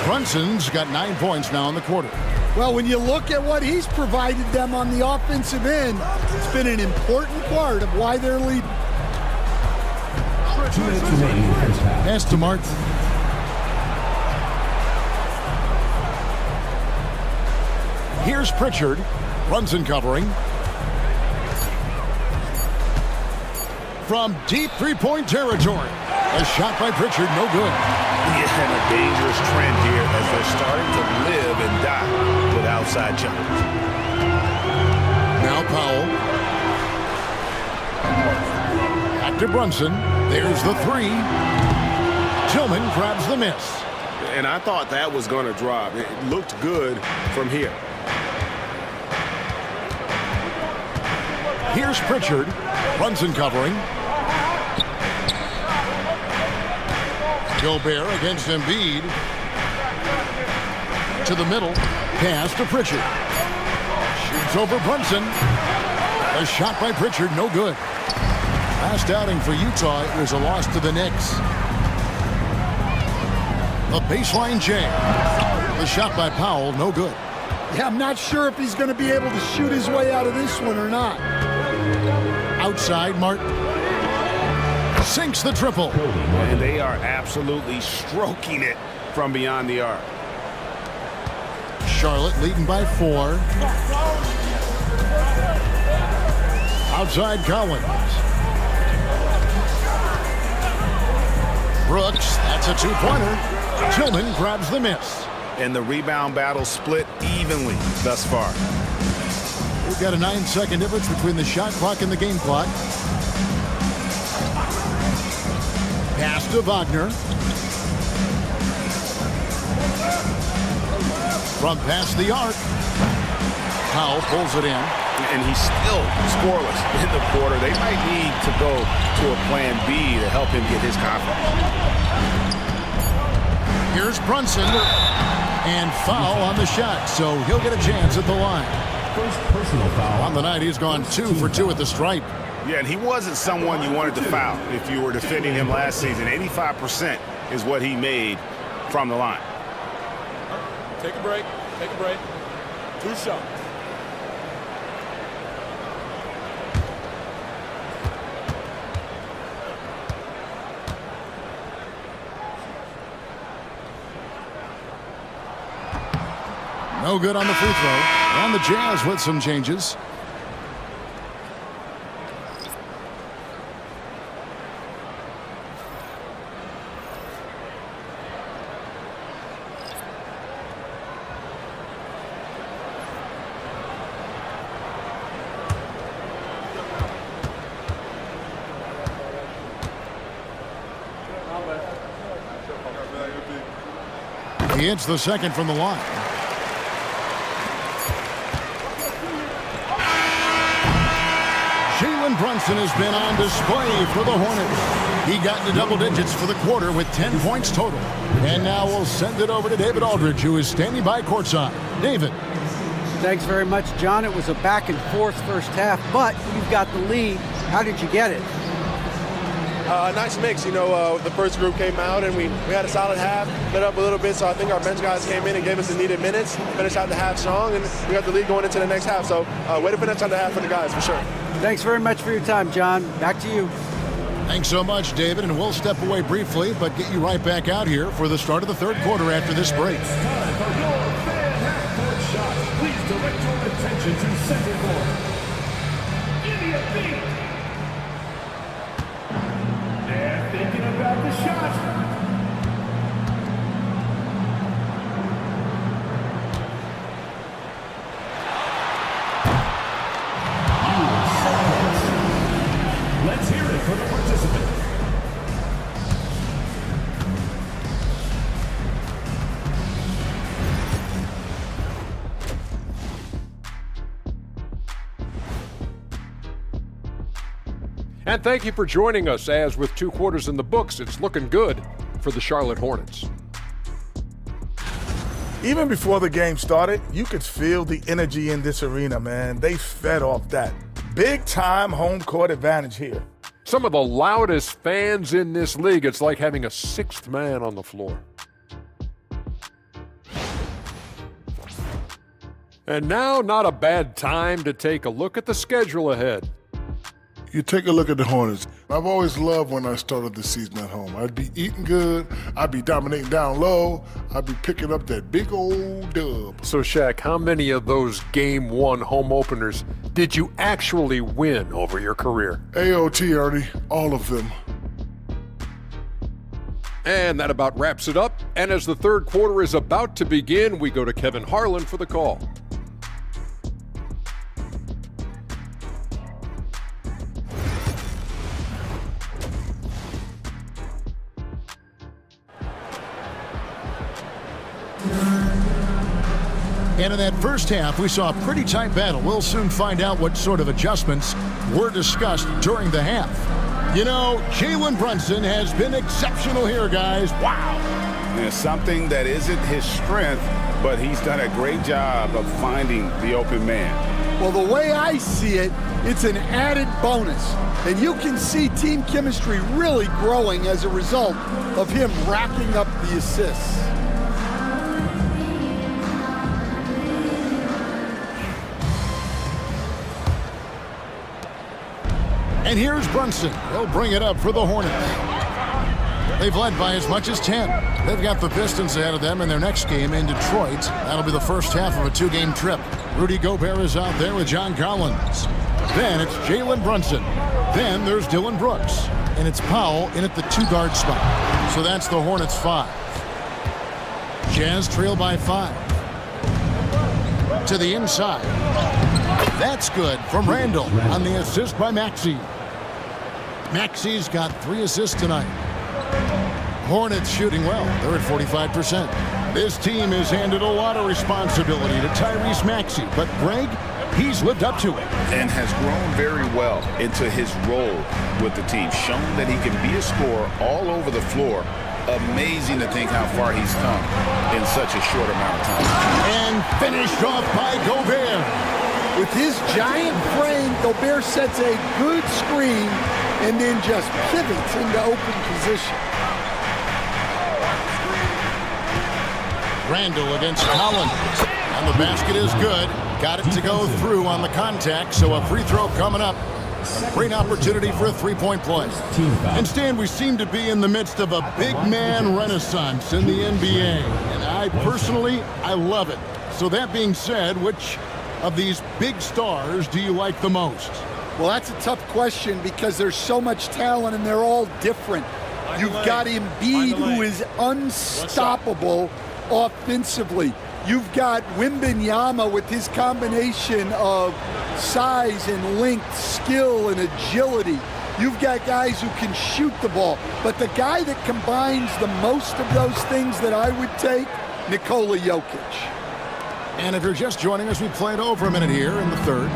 Brunson's got 9 points now in the quarter. Well, when you look at what he's provided them on the offensive end, it's been an important part of why they're leading. Pass to Martin. Here's Pritchard. Brunson covering. from deep three-point territory. A shot by Pritchard, no good. Yeah, and a dangerous trend here as they're starting to live and die with outside jumpers. Now Powell. Back to Brunson. There's the three. Tillman grabs the miss. And I thought that was going to drop. It looked good from here. Here's Pritchard. Brunson covering. Gobert against Embiid. To the middle. Pass to Pritchard. Shoots over Brunson. A shot by Pritchard, no good. Last outing for Utah, it was a loss to the Knicks. A baseline jam. The shot by Powell, no good. Yeah, I'm not sure if he's going to be able to shoot his way out of this one or not. Outside, Martin. Sinks the triple. And they are absolutely stroking it from beyond the arc. Charlotte leading by 4. Outside Collins. Brooks, that's a two-pointer. Tillman grabs the miss. And the rebound battle split evenly thus far. We've got a 9-second difference between the shot clock and the game clock. Pass to Wagner. From past the arc. Powell pulls it in. And he's still scoreless in the quarter. They might need to go to a plan B to help him get his confidence. Here's Brunson. And foul on the shot, so he'll get a chance at the line. First personal foul. On the night, he's gone 2 for 2 at the stripe. Yeah, and he wasn't someone you wanted to foul if you were defending him last season. 85% is what he made from the line. Take a break. Take a break. 2 shots. No good on the free throw. And the Jazz with some changes. He hits the second from the line. Jalen Brunson has been on display for the Hornets. He got into double digits for the quarter with 10 points total. And now we'll send it over to David Aldridge, who is standing by courtside. David. Thanks very much, John. It was a back and forth first half, but you've got the lead. How did you get it? Nice mix. You know, the first group came out and we had a solid half, lit up a little bit, so I think our bench guys came in and gave us the needed minutes, finished out the half strong, and we got the lead going into the next half. So way to finish out the half for the guys, for sure. Thanks very much for your time, John. Back to you. Thanks so much, David, and we'll step away briefly, but get you right back out here for the start of the third quarter after this break. It's time for your fan half-court shots. Please direct your attention to center court. Give me a beat. They're thinking about the shot. Let's hear it for the participant. And thank you for joining us, as with 2 quarters in the books, it's looking good for the Charlotte Hornets. Even before the game started, you could feel the energy in this arena, man. They fed off that. Big time home court advantage here. Some of the loudest fans in this league. It's like having a 6th man on the floor. And now, not a bad time to take a look at the schedule ahead. You take a look at the Hornets. I've always loved when I started the season at home. I'd be eating good, I'd be dominating down low, I'd be picking up that big old dub. So, Shaq, how many of those Game 1 home openers did you actually win over your career? AOT, Ernie, all of them. And that about wraps it up. And as the third quarter is about to begin, we go to Kevin Harlan for the call. And in that first half, we saw a pretty tight battle. We'll soon find out what sort of adjustments were discussed during the half. You know, Jalen Brunson has been exceptional here, guys. Wow. There's something that isn't his strength, but he's done a great job of finding the open man. Well, the way I see it, it's an added bonus. And you can see team chemistry really growing as a result of him racking up the assists. And here's Brunson. He'll bring it up for the Hornets. They've led by as much as 10. They've got the Pistons ahead of them in their next game in Detroit. That'll be the first half of a two-game trip. Rudy Gobert is out there with John Collins. Then it's Jalen Brunson. Then there's Dylan Brooks. And it's Powell in at the two-guard spot. So that's the Hornets' 5. Jazz trail by 5. To the inside. That's good from Randall on the assist by Maxey. Maxey's got 3 assists tonight. Hornets shooting well. They're at 45%. This team has handed a lot of responsibility to Tyrese Maxey, but Greg, he's lived up to it. And has grown very well into his role with the team. Shown that he can be a scorer all over the floor. Amazing to think how far he's come in such a short amount of time. And finished off by Gobert. With his giant frame, Gobert sets a good screen and then just pivots into open position. Randall against Collins. And the basket is good. Got it to go through on the contact, so a free throw coming up. A great opportunity for a three-point play. And Stan, we seem to be in the midst of a big man renaissance in the NBA. And I love it. So that being said, which of these big stars do you like the most? Well, that's a tough question because there's so much talent and they're all different. You've got Embiid, who is unstoppable offensively. You've got Wembanyama with his combination of size and length, skill and agility. You've got guys who can shoot the ball. But the guy that combines the most of those things that I would take, Nikola Jokic. And if you're just joining us, we played over a minute here in the third.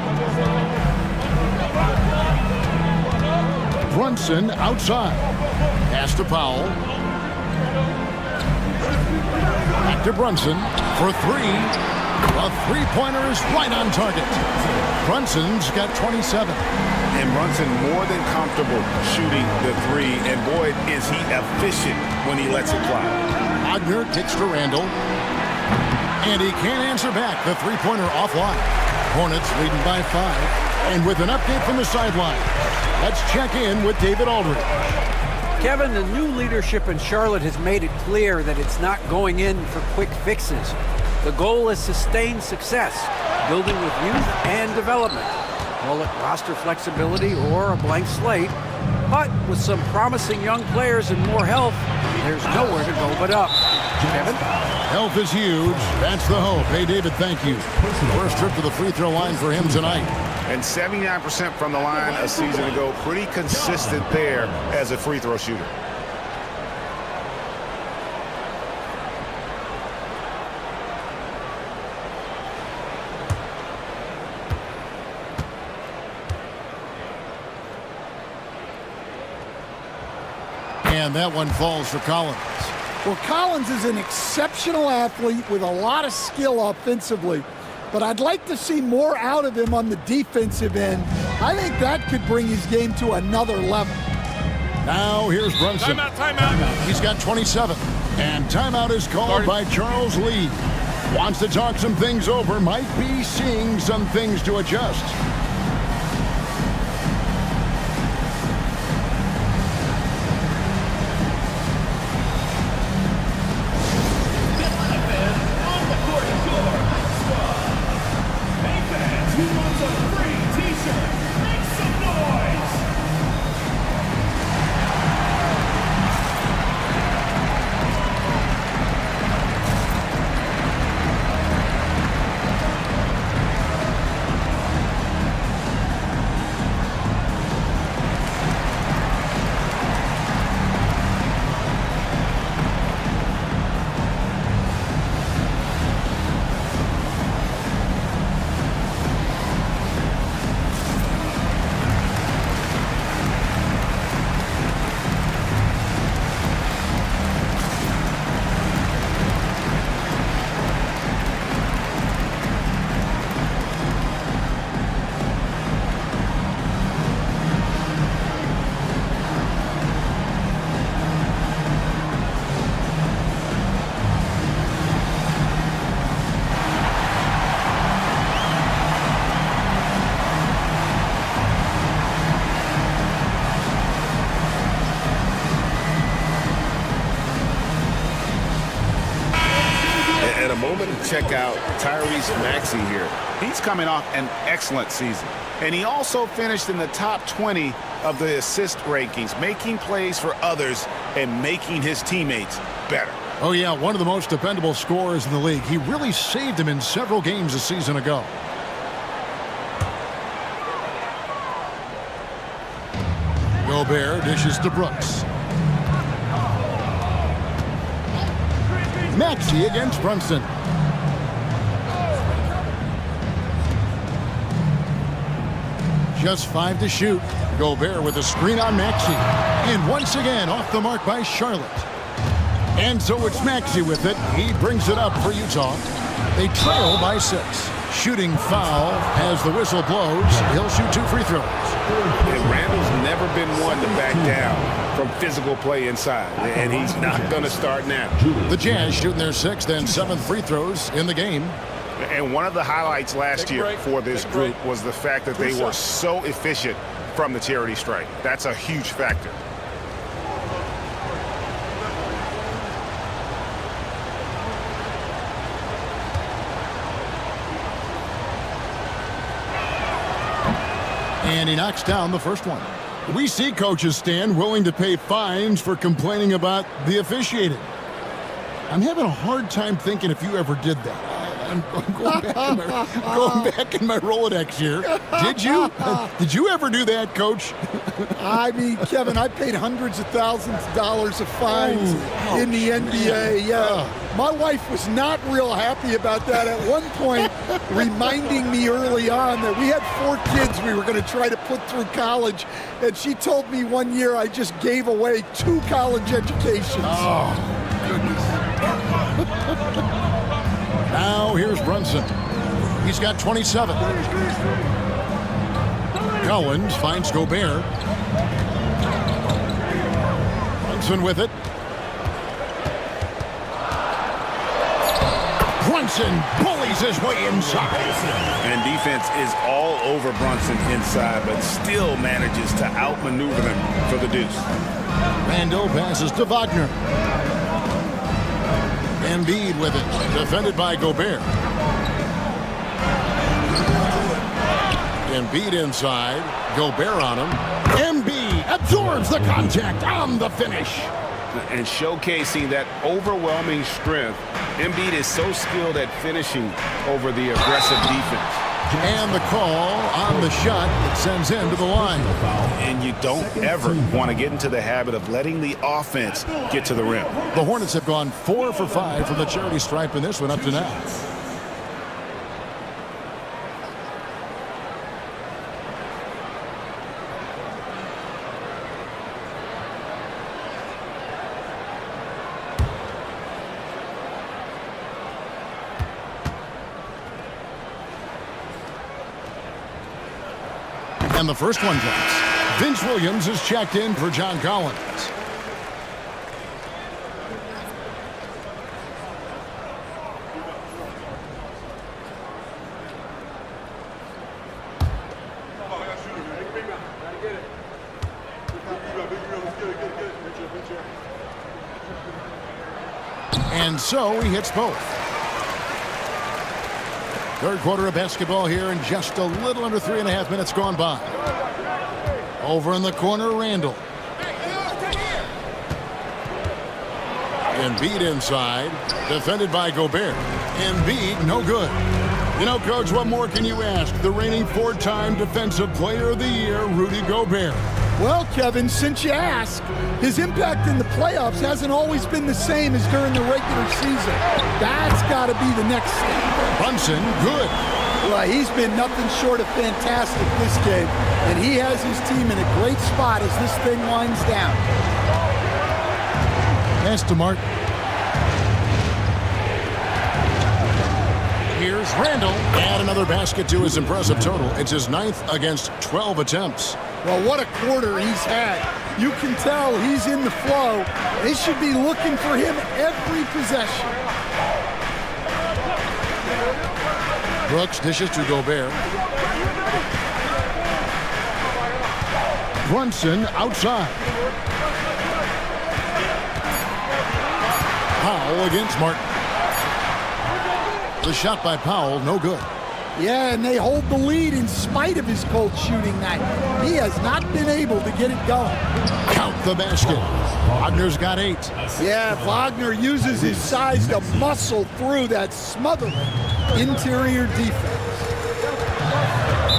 Brunson outside. Pass to Powell. Back to Brunson for 3. A three-pointer is right on target. Brunson's got 27. And Brunson more than comfortable shooting the 3. And boy, is he efficient when he lets it fly. Wagner kicks to Randall. And he can't answer back. The three-pointer offline. Hornets leading by 5. And with an update from the sideline, let's check in with David Aldridge. Kevin, the new leadership in Charlotte has made it clear that it's not going in for quick fixes. The goal is sustained success, building with youth and development. Call it roster flexibility or a blank slate. But with some promising young players and more health, there's nowhere to go but up. Kevin? Health is huge. That's the hope. Hey, David, thank you. First trip to the free throw line for him tonight. And 79% from the line a season ago. Pretty consistent there as a free throw shooter. And that one falls for Collins. Well, Collins is an exceptional athlete with a lot of skill offensively, but I'd like to see more out of him on the defensive end. I think that could bring his game to another level. Now here's Brunson. Timeout. He's got 27. And timeout is called by Charles Lee. Wants to talk some things over, might be seeing some things to adjust. a moment to check out Tyrese Maxey here. He's coming off an excellent season. And he also finished in the top 20 of the assist rankings, making plays for others and making his teammates better. Oh, yeah, one of the most dependable scorers in the league. He really saved him in several games a season ago. Gobert dishes to Brooks. Maxey against Brunson. Just 5 to shoot. Gobert with a screen on Maxey. And once again off the mark by Charlotte. And so it's Maxey with it. He brings it up for Utah. They trail by 6. Shooting foul as the whistle blows. He'll shoot 2 free throws. And Randall's never been one to back down from physical play inside. And he's not going to start now. The Jazz shooting their 6th and 7th free throws in the game. And one of the highlights last year for this group was the fact that they were so efficient from the charity stripe. That's a huge factor. And he knocks down the first one. We see coaches stand willing to pay fines for complaining about the officiating. I'm having a hard time thinking if you ever did that. I'm going back in my Rolodex here. Did you? Did you ever do that, Coach? I mean, Kevin, I paid hundreds of thousands of dollars of fines in the NBA. Yeah. My wife was not real happy about that at one point, reminding me early on that we had 4 kids we were going to try to put through college. And she told me one year I just gave away 2 college educations. Oh, goodness. Now here's Brunson. He's got 27. Collins finds Gobert. Brunson with it. Brunson bullies his way inside. And defense is all over Brunson inside, but still manages to outmaneuver them for the deuce. Randall passes to Wagner. Embiid with it, defended by Gobert. Embiid inside, Gobert on him. Embiid absorbs the contact on the finish. And showcasing that overwhelming strength, Embiid is so skilled at finishing over the aggressive defense. And the call on the shot that sends him to the line. And you don't ever want to get into the habit of letting the offense get to the rim. The Hornets have gone 4 for 5 from the charity stripe in this one up to now. And the first one drops. Vince Williams is checked in for John Collins. And so he hits both. Third quarter of basketball here, and just a little under 3.5 minutes gone by. Over in the corner, Randall. Embiid inside, defended by Gobert. Embiid, no good. You know, Coach, what more can you ask? The reigning 4-time Defensive Player of the Year, Rudy Gobert. Well, Kevin, since you ask, his impact in the playoffs hasn't always been the same as during the regular season. That's got to be the next step. Brunson, good. Well, he's been nothing short of fantastic this game, and he has his team in a great spot as this thing winds down. Pass to Martin. Here's Randall. Add another basket to his impressive total. It's his 9th against 12 attempts. Well, what a quarter he's had. You can tell he's in the flow. They should be looking for him every possession. Brooks dishes to Gobert. Brunson outside. Powell against Martin. The shot by Powell, no good. Yeah, and they hold the lead in spite of his cold shooting night. He has not been able to get it going. Count the basket. Wagner's got 8. Yeah, Wagner uses his size to muscle through that smothering interior defense.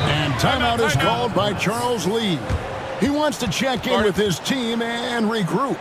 And timeout is called by Charles Lee. He wants to check in with his team and regroup.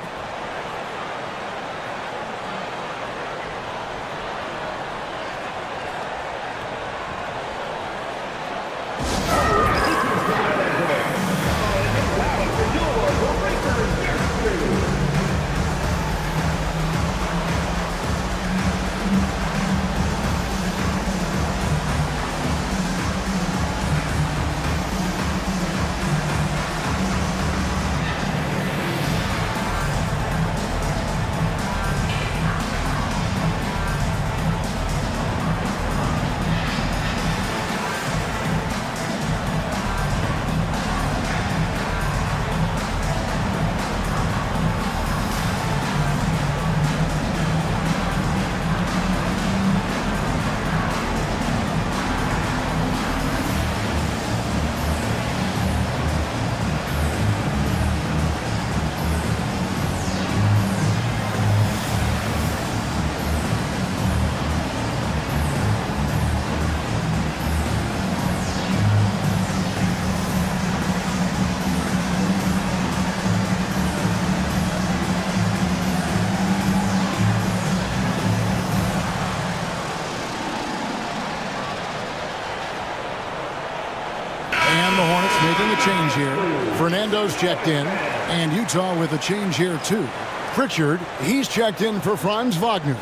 Making a change here. Fernando's checked in, and Utah with a change here too. Pritchard, he's checked in for Franz Wagner.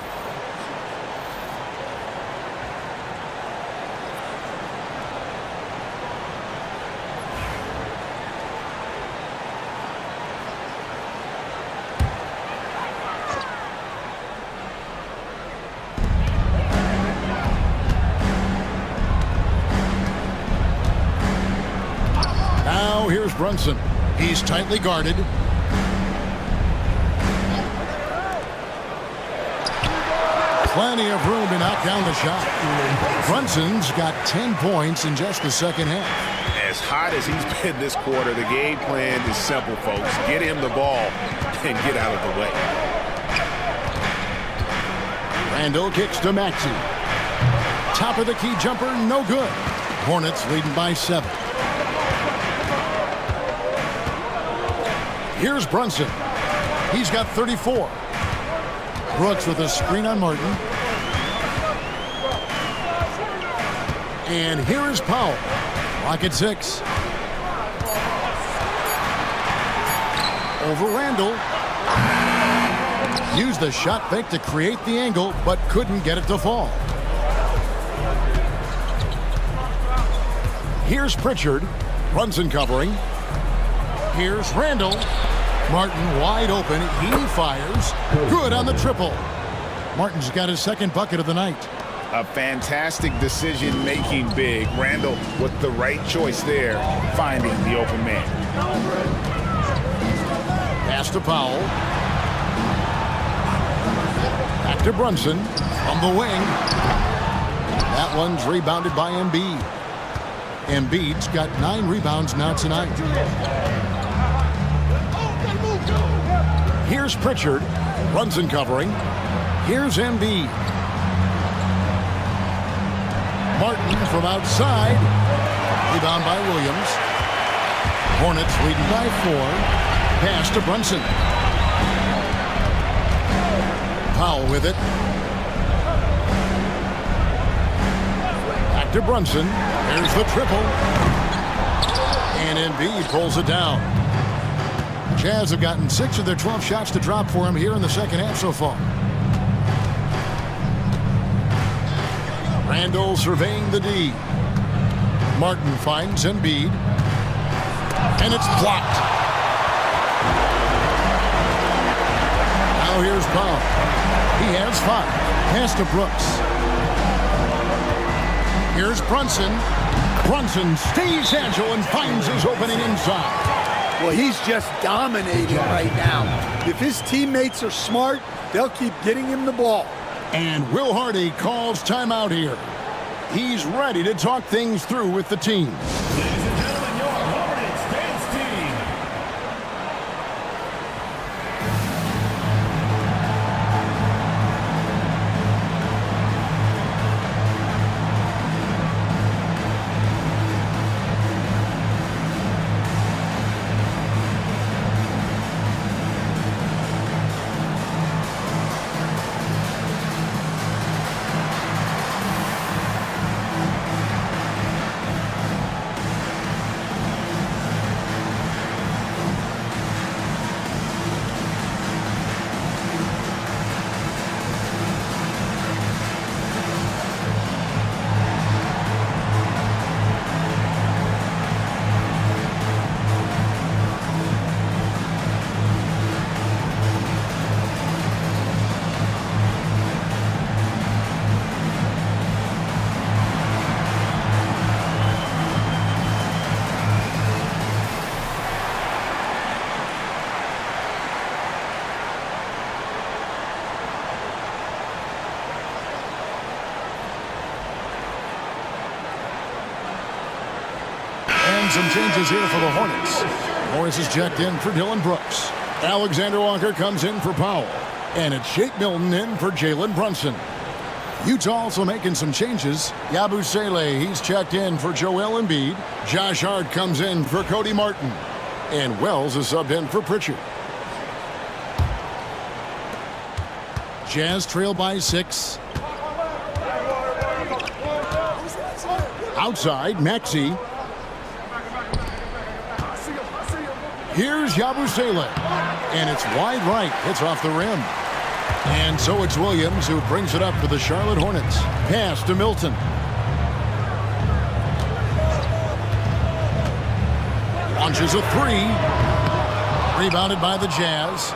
Here's Brunson. He's tightly guarded. Plenty of room to knock down the shot. Brunson's got 10 points in just the second half. As hot as he's been this quarter, the game plan is simple, folks. Get him the ball and get out of the way. Randall kicks to Maxey. Top of the key jumper, no good. Hornets leading by 7. Here's Brunson. He's got 34. Brooks with a screen on Martin. And here is Powell. Clock at 6. Over Randall. Used the shot fake to create the angle, but couldn't get it to fall. Here's Pritchard. Brunson covering. Here's Randall. Martin wide open. He fires. Good on the triple. Martin's got his second bucket of the night. A fantastic decision-making big. Randall with the right choice there, finding the open man. Pass to Powell. Back to Brunson from the wing. That one's rebounded by Embiid. Embiid's got 9 rebounds now tonight. Here's Pritchard. Brunson covering. Here's Embiid. Martin from outside. Rebound by Williams. Hornets leading by 4. Pass to Brunson. Powell with it. Back to Brunson. There's the triple. And Embiid pulls it down. Jazz have gotten 6 of their 12 shots to drop for him here in the second half so far. Randall surveying the D. Martin finds Embiid. And it's blocked. Now here's Powell. He has 5. Pass to Brooks. Here's Brunson. Brunson stays agile and finds his opening inside. Well, he's just dominating right now. If his teammates are smart, they'll keep getting him the ball. And Will Hardy calls timeout here. He's ready to talk things through with the team. Ladies and gentlemen, your Hornets dance team. Some changes here for the Hornets. Morris is checked in for Dylan Brooks. Alexander Walker comes in for Powell. And it's Shake Milton in for Jalen Brunson. Utah also making some changes. Yabusele, he's checked in for Joel Embiid. Josh Hart comes in for Cody Martin. And Wells is subbed in for Pritchard. Jazz trail by 6. Outside, Maxey. Here's Yabusele, and it's wide right. It's off the rim. And so it's Williams who brings it up for the Charlotte Hornets. Pass to Milton. Launches a 3. Rebounded by the Jazz.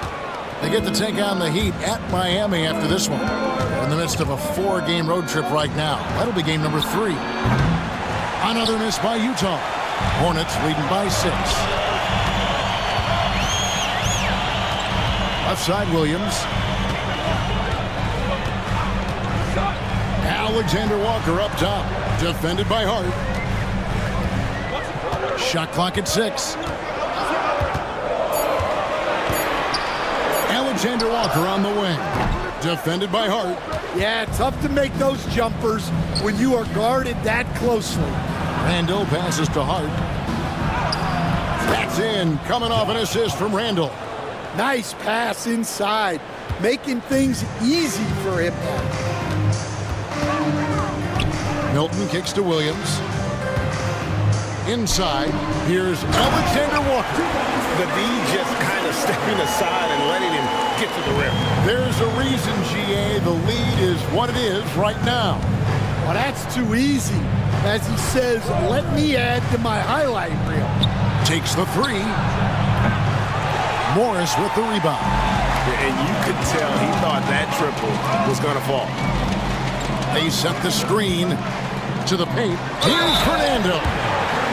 They get to take on the Heat at Miami after this one. They're in the midst of a 4-game road trip right now. That'll be game number 3. Another miss by Utah. Hornets leading by 6. Left side, Williams. Alexander Walker up top. Defended by Hart. Shot clock at 6. Alexander Walker on the wing. Defended by Hart. Yeah, tough to make those jumpers when you are guarded that closely. Randall passes to Hart. That's in. Coming off an assist from Randall. Nice pass inside, making things easy for him. Milton kicks to Williams. Inside, here's Alexander Walker. The D just kind of stepping aside and letting him get to the rim. There's a reason, GA, the lead is what it is right now. Well, that's too easy. As he says, let me add to my highlight reel. Takes the 3. Morris with the rebound. And you could tell he thought that triple was going to fall. They set the screen to the paint. Here's Fernando.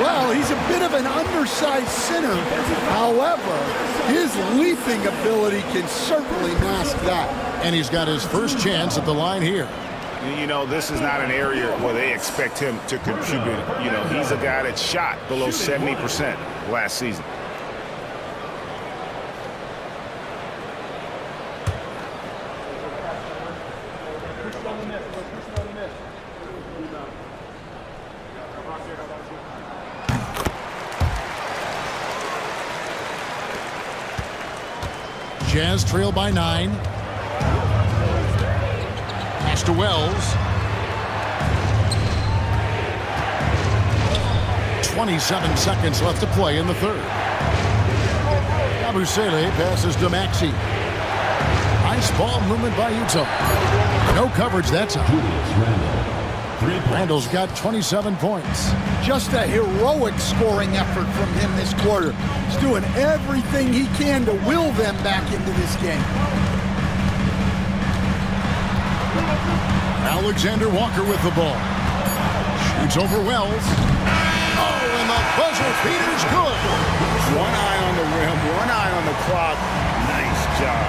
Well, he's a bit of an undersized center. However, his leaping ability can certainly mask that. And he's got his first chance at the line here. You know, this is not an area where they expect him to contribute. You know, he's a guy that shot below 70% last season. Jazz trail by 9. Pass to Wells. 27 seconds left to play in the third. Yabusele passes to Maxey. Nice ball movement by Utah. No coverage that time. Randall's got 27 points. Just a heroic scoring effort from him this quarter. He's doing everything he can to will them back into this game. Alexander Walker with the ball. Shoots over Wells. Oh, and the buzzer beater's good. One eye on the rim, one eye on the clock. Nice job.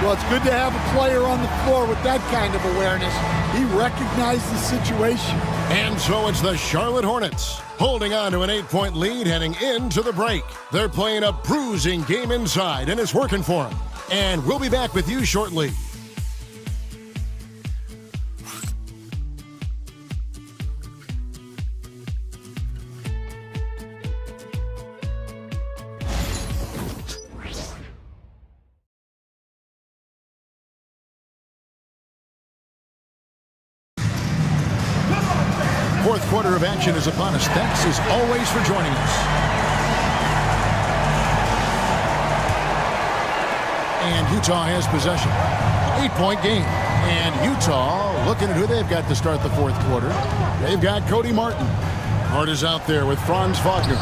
Well, it's good to have a player on the floor with that kind of awareness. He recognized the situation. And so it's the Charlotte Hornets holding on to an 8-point lead heading into the break. They're playing a bruising game inside, and it's working for them. And we'll be back with you shortly. Fourth quarter of action is upon us. Thanks as always for joining us. And Utah has possession. 8-point game. And Utah looking at who they've got to start the fourth quarter. They've got Cody Martin. Hart is out there with Franz Wagner.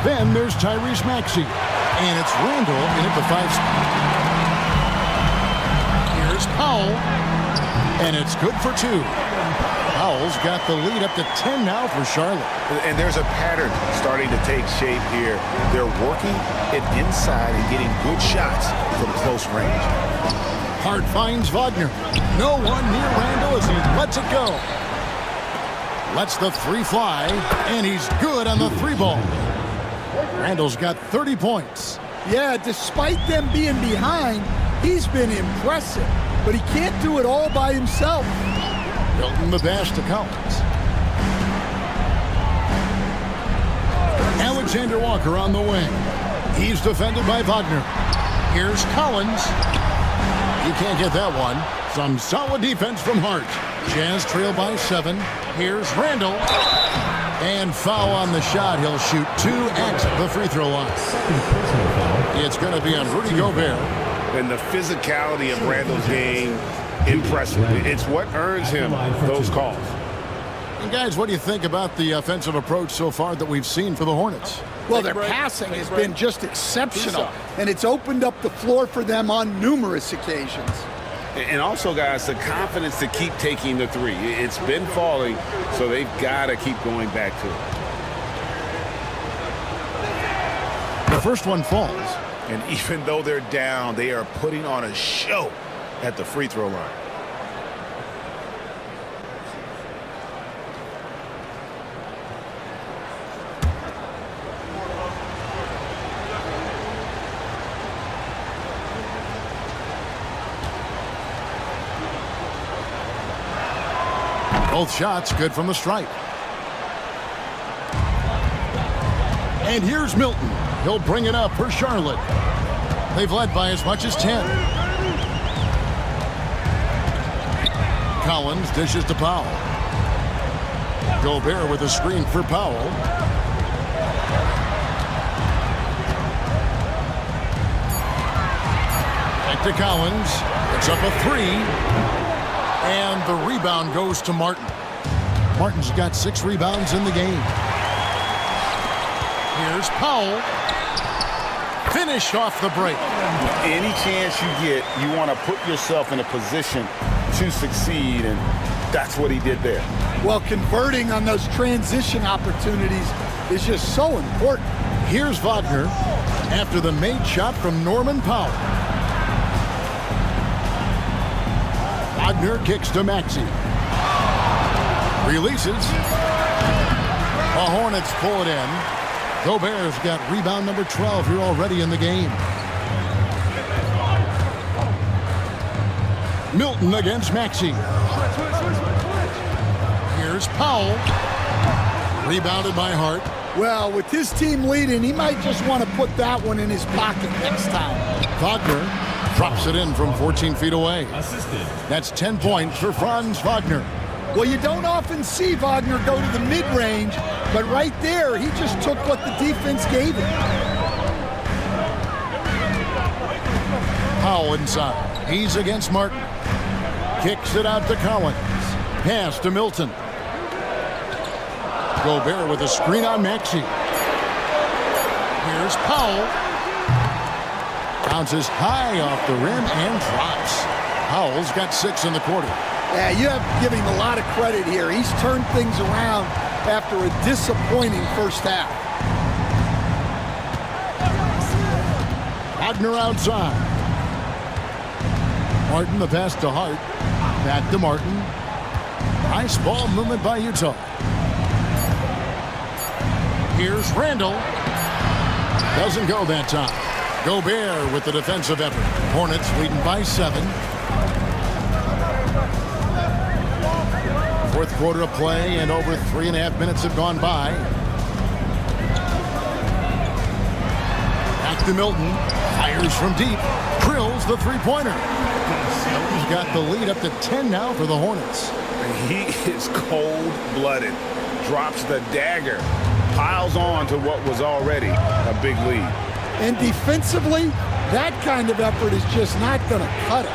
Then there's Tyrese Maxey. And it's Randall in at the 5 spot. Here's Powell. And it's good for 2. Powell's got the lead up to 10 now for Charlotte. And there's a pattern starting to take shape here. They're working it inside and getting good shots from close range. Hart finds Wagner. No one near Randall as he lets it go. Lets the 3 fly, and he's good on the 3 ball. Randall's got 30 points. Yeah, despite them being behind, he's been impressive. But he can't do it all by himself. Milton the pass to Collins. Alexander Walker on the wing. He's defended by Wagner. Here's Collins. You can't get that one. Some solid defense from Hart. Jazz trail by 7. Here's Randall. And foul on the shot. He'll shoot 2 at the free throw line. It's going to be on Rudy Gobert. And the physicality of Randall's game, impressive. It's what earns him those calls. And guys, what do you think about the offensive approach so far that we've seen for the Hornets? Well, their passing has been just exceptional, and it's opened up the floor for them on numerous occasions. And also, guys, the confidence to keep taking the 3. It's been falling, so they've got to keep going back to it. The first one falls. And even though they're down, they are putting on a show at the free throw line. Both shots good from the stripe. And here's Milton. He'll bring it up for Charlotte. They've led by as much as 10. Collins dishes to Powell. Gobert with a screen for Powell. Back to Collins. It's up a 3. And the rebound goes to Martin. Martin's got 6 rebounds in the game. Here's Powell. Finished off the break. Any chance you get, you want to put yourself in a position to succeed, and that's what he did there. Well, converting on those transition opportunities is just so important. Here's Wagner after the made shot from Norman Powell. Wagner kicks to Maxey. Releases. The Hornets pull it in. Gobert's got rebound number 12 here already in the game. Milton against Maxey. Here's Powell. Rebounded by Hart. Well, with his team leading, he might just want to put that one in his pocket next time. Wagner drops it in from 14 feet away. That's 10 points for Franz Wagner. Well, you don't often see Wagner go to the mid-range, but right there, he just took what the defense gave him. Powell inside. He's against Martin. Kicks it out to Collins. Pass to Milton. Gobert with a screen on Maxey. Here's Powell. Bounces high off the rim and drops. Powell's got 6 in the quarter. Yeah, you have to give him a lot of credit here. He's turned things around after a disappointing first half. Wagner outside. Martin, the pass to Hart. Back to Martin. Nice ball movement by Utah. Here's Randall. Doesn't go that time. Gobert with the defensive effort. Hornets leading by 7. Fourth quarter of play, and over 3.5 minutes have gone by. Back to Milton. Fires from deep. Drills the three-pointer. He's got the lead up to 10 now for the Hornets. He is cold-blooded. Drops the dagger. Piles on to what was already a big lead. And defensively, that kind of effort is just not going to cut it.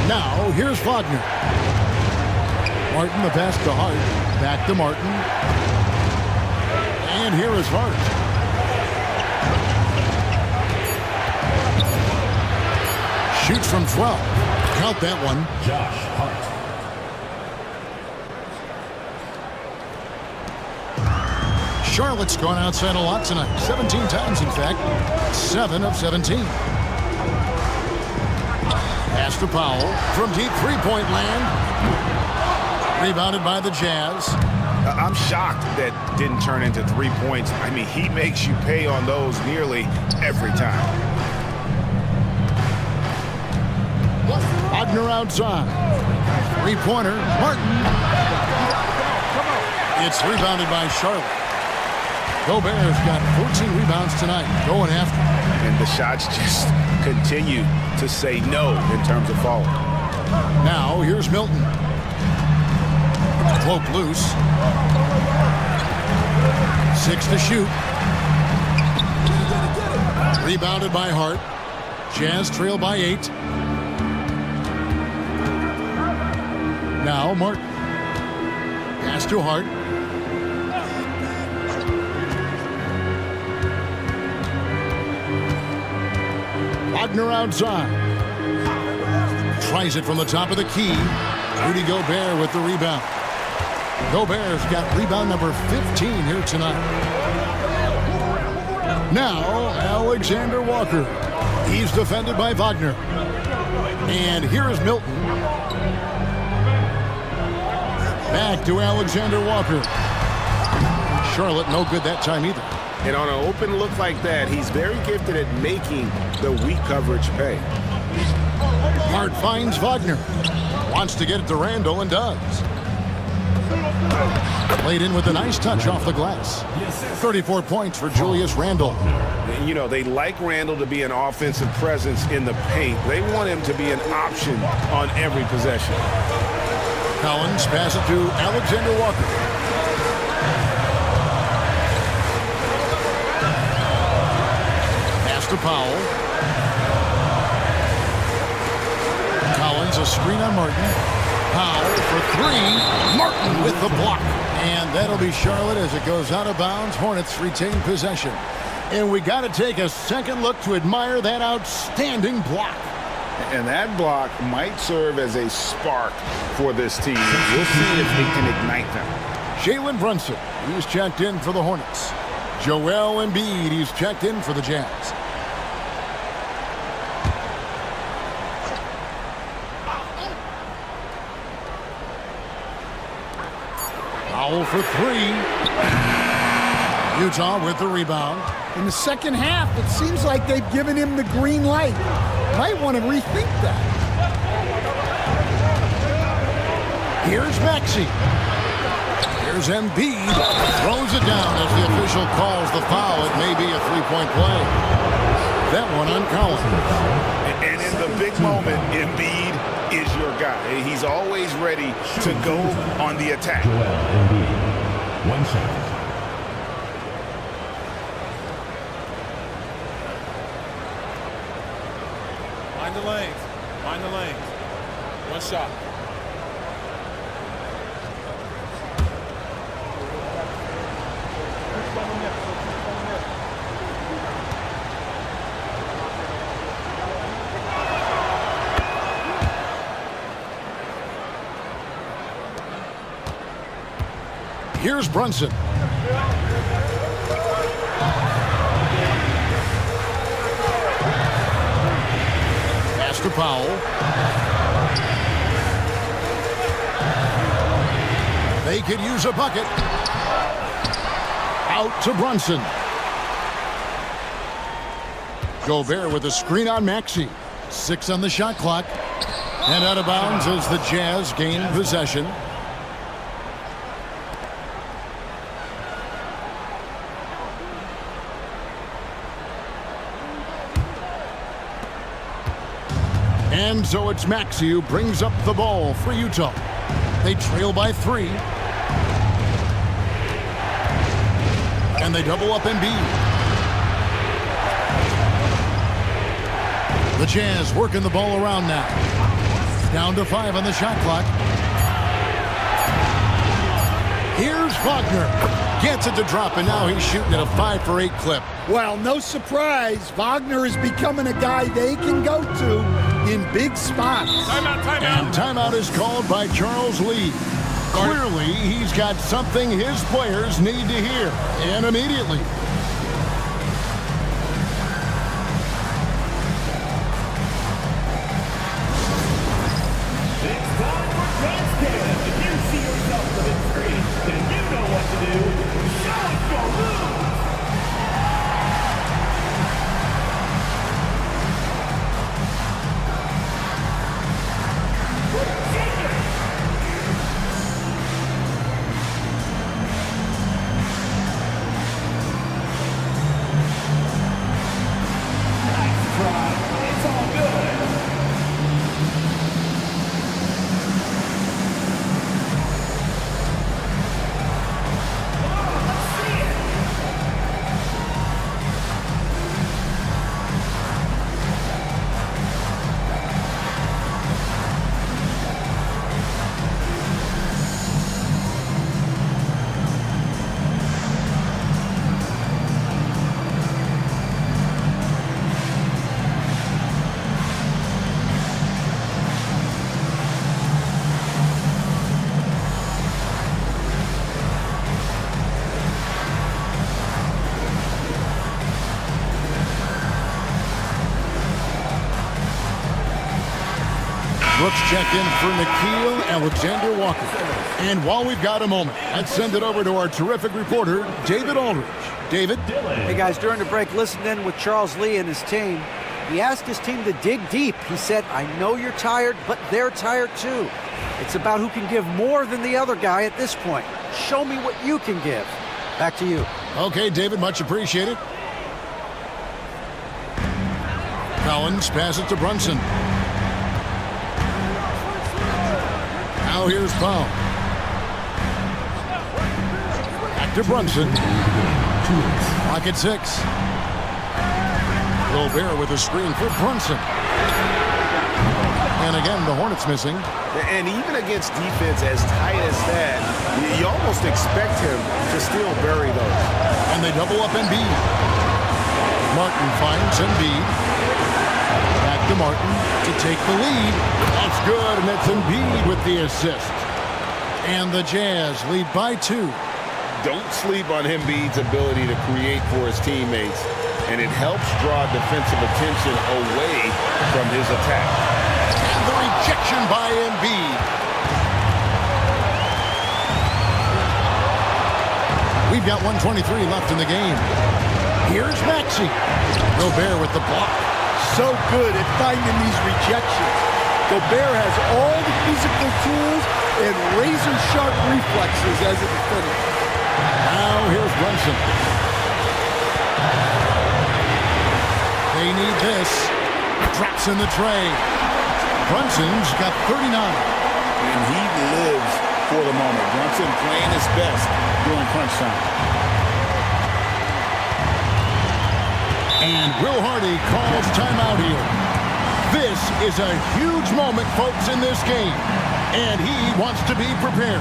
Now, here's Wagner. Martin, the pass to Hart. Back to Martin. And here is Hart. Shoots from 12. Count that one. Josh Hart. Charlotte's gone outside a lot tonight. 17 times, in fact. 7 of 17. Pass to Powell from deep three-point land. Rebounded by the Jazz. I'm shocked that didn't turn into 3 points. I mean, he makes you pay on those nearly every time. Wagner outside. Three-pointer. Martin. It's rebounded by Charlotte. Gobert's got 14 rebounds tonight. Going after. And the shots just continue to say no in terms of falling. Now, here's Milton. Cloak loose. 6 to shoot. Rebounded by Hart. Jazz trail by 8. Now Martin. Pass to Hart. Wagner outside. Tries it from the top of the key. Rudy Gobert with the rebound. Gobert's got rebound number 15 here tonight. Now, Alexander Walker. He's defended by Wagner. And here is Milton. Back to Alexander Walker. Charlotte no good that time either. And on an open look like that, he's very gifted at making the weak coverage pay. Hart finds Wagner. Wants to get it to Randall and does. Played in with a nice touch off the glass. 34 points for Julius Randle. You know, they like Randall to be an offensive presence in the paint. They want him to be an option on every possession. Collins pass it to Alexander Walker. Pass to Powell. Collins, a screen on Martin. Powell for 3. Martin with the block. And that'll be Charlotte as it goes out of bounds. Hornets retain possession. And we got to take a second look to admire that outstanding block. And that block might serve as a spark for this team. We'll see if they can ignite them. Jalen Brunson, he's checked in for the Hornets. Joel Embiid, he's checked in for the Jazz. Powell for 3. Utah with the rebound. In the second half, it seems like they've given him the green light. Might want to rethink that. Here's Maxey. Here's Embiid. Throws it down as the official calls the foul. It may be a three-point play. That one on Collins. And in the big moment, Embiid is your guy. He's always ready to go on the attack. Joel Embiid. 1 shot. Find the lanes. Find the lanes. 1 shot. Here's Brunson. Pass to foul. They could use a bucket. Out to Brunson. Gobert with a screen on Maxey. 6 on the shot clock. And out of bounds as the Jazz gain possession. And so it's Maxey who brings up the ball for Utah. They trail by 3. And they double up Embiid. The Jazz working the ball around now. Down to 5 on the shot clock. Here's Wagner. Gets it to drop, and now he's shooting at a 5 for 8 clip. Well, no surprise. Wagner is becoming a guy they can go to in big spots. And timeout is called by Charles Lee. Clearly, he's got something his players need to hear, and immediately. Brooks check in for Nickeil Alexander-Walker. And while we've got a moment, let's send it over to our terrific reporter, David Aldridge. David? Hey, guys, during the break, listen in with Charles Lee and his team. He asked his team to dig deep. He said, I know you're tired, but they're tired too. It's about who can give more than the other guy at this point. Show me what you can give. Back to you. Okay, David, much appreciated. Collins passes it to Brunson. Now here's Powell. Back to Brunson. Clock at 6. Gobert with a screen for Brunson. And again, the Hornets missing. And even against defense as tight as that, you almost expect him to still bury those. And they double up Embiid. Martin finds Embiid. Back to Martin to take the lead. That's good, and that's Embiid with the assist. And the Jazz lead by 2. Don't sleep on Embiid's ability to create for his teammates, and it helps draw defensive attention away from his attack. And the rejection by Embiid. We've got 1:23 left in the game. Here's Maxey. Gobert with the block. So good at finding these rejections. Gobert has all the physical tools and razor-sharp reflexes as a defender. Now here's Brunson. They need this. Drops in the tray. Brunson's got 39. And he lives for the moment. Brunson playing his best during crunch time. And Will Hardy calls timeout here. This is a huge moment, folks, in this game. And he wants to be prepared.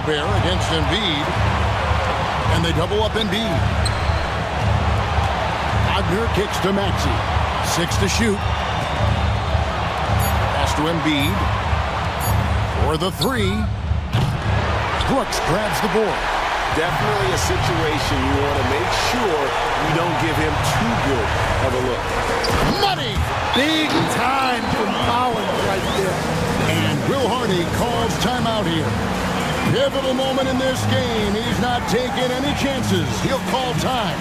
Gobert against Embiid. And they double up Embiid. Wagner kicks to Maxey. 6 to shoot. Pass to Embiid. For the 3. Brooks grabs the board. Definitely a situation you want to make sure you don't give him too good of a look. Money! Big time from Collins right there. And Will Hardy calls timeout here. Pivotal moment in this game. He's not taking any chances. He'll call time.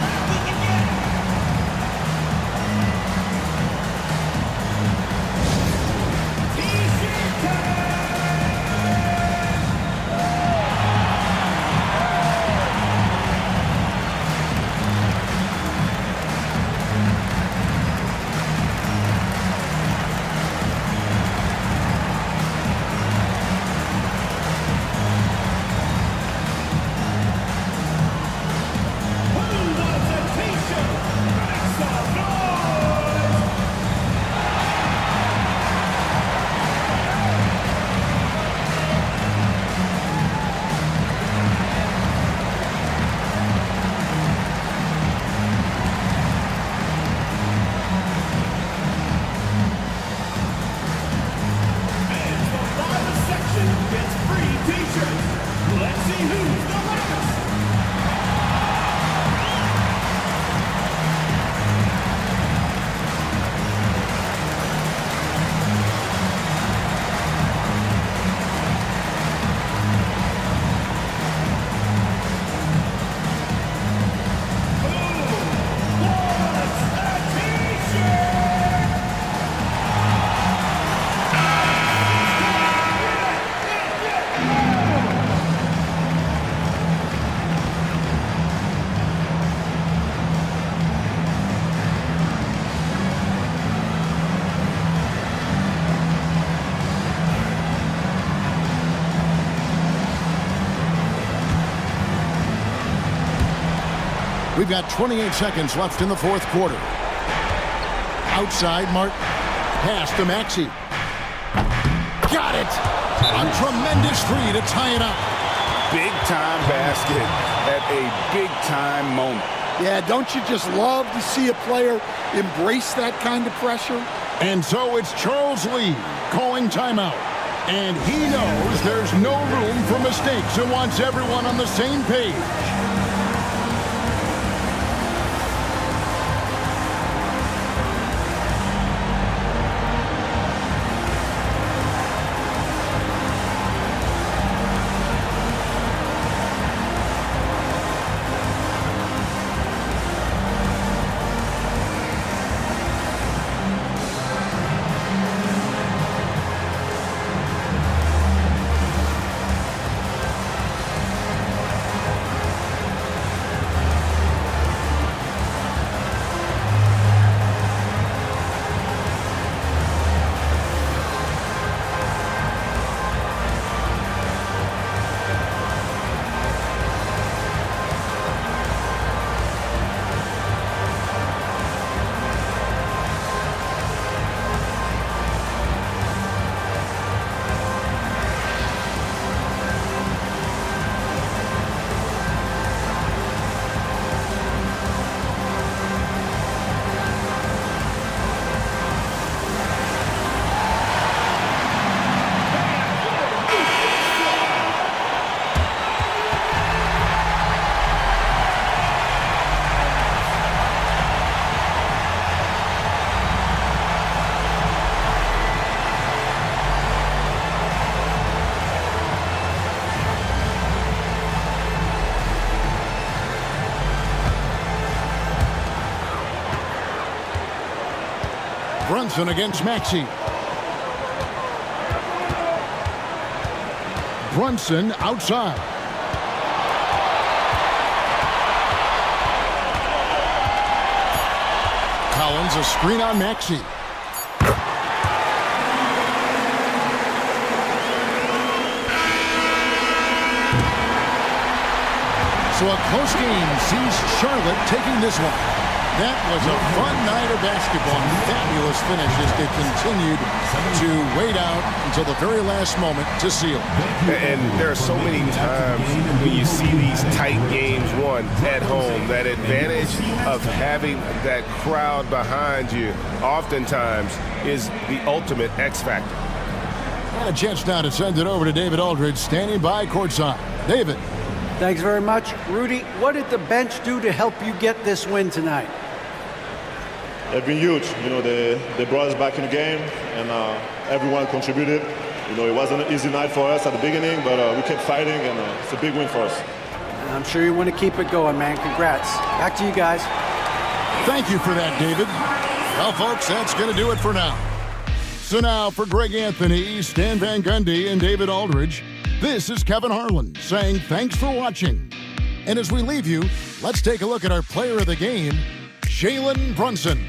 We've got 28 seconds left in the fourth quarter. Outside, Martin. Pass to Maxey. Got it! A tremendous 3 to tie it up. Big-time basket at a big-time moment. Yeah, don't you just love to see a player embrace that kind of pressure? And so it's Charles Lee calling timeout. And he knows there's no room for mistakes and wants everyone on the same page. Brunson against Maxey. Brunson outside. Collins a screen on Maxey. So a close game sees Charlotte taking this one. That was a fun night of basketball. Fabulous finish as they continued to wait out until the very last moment to seal. And there are so many times when you see these tight games won at home, that advantage of having that crowd behind you oftentimes is the ultimate X factor. And a chance now to send it over to David Aldridge, standing by courtside. David. Thanks very much. Rudy, what did the bench do to help you get this win tonight? They've been huge. You know, they brought us back in the game, and everyone contributed. You know, it wasn't an easy night for us at the beginning, but we kept fighting, and it's a big win for us. I'm sure you want to keep it going, man. Congrats. Back to you guys. Thank you for that, David. Well, folks, that's going to do it for now. So now, for Greg Anthony, Stan Van Gundy, and David Aldridge, this is Kevin Harlan saying thanks for watching. And as we leave you, let's take a look at our player of the game, Jalen Brunson.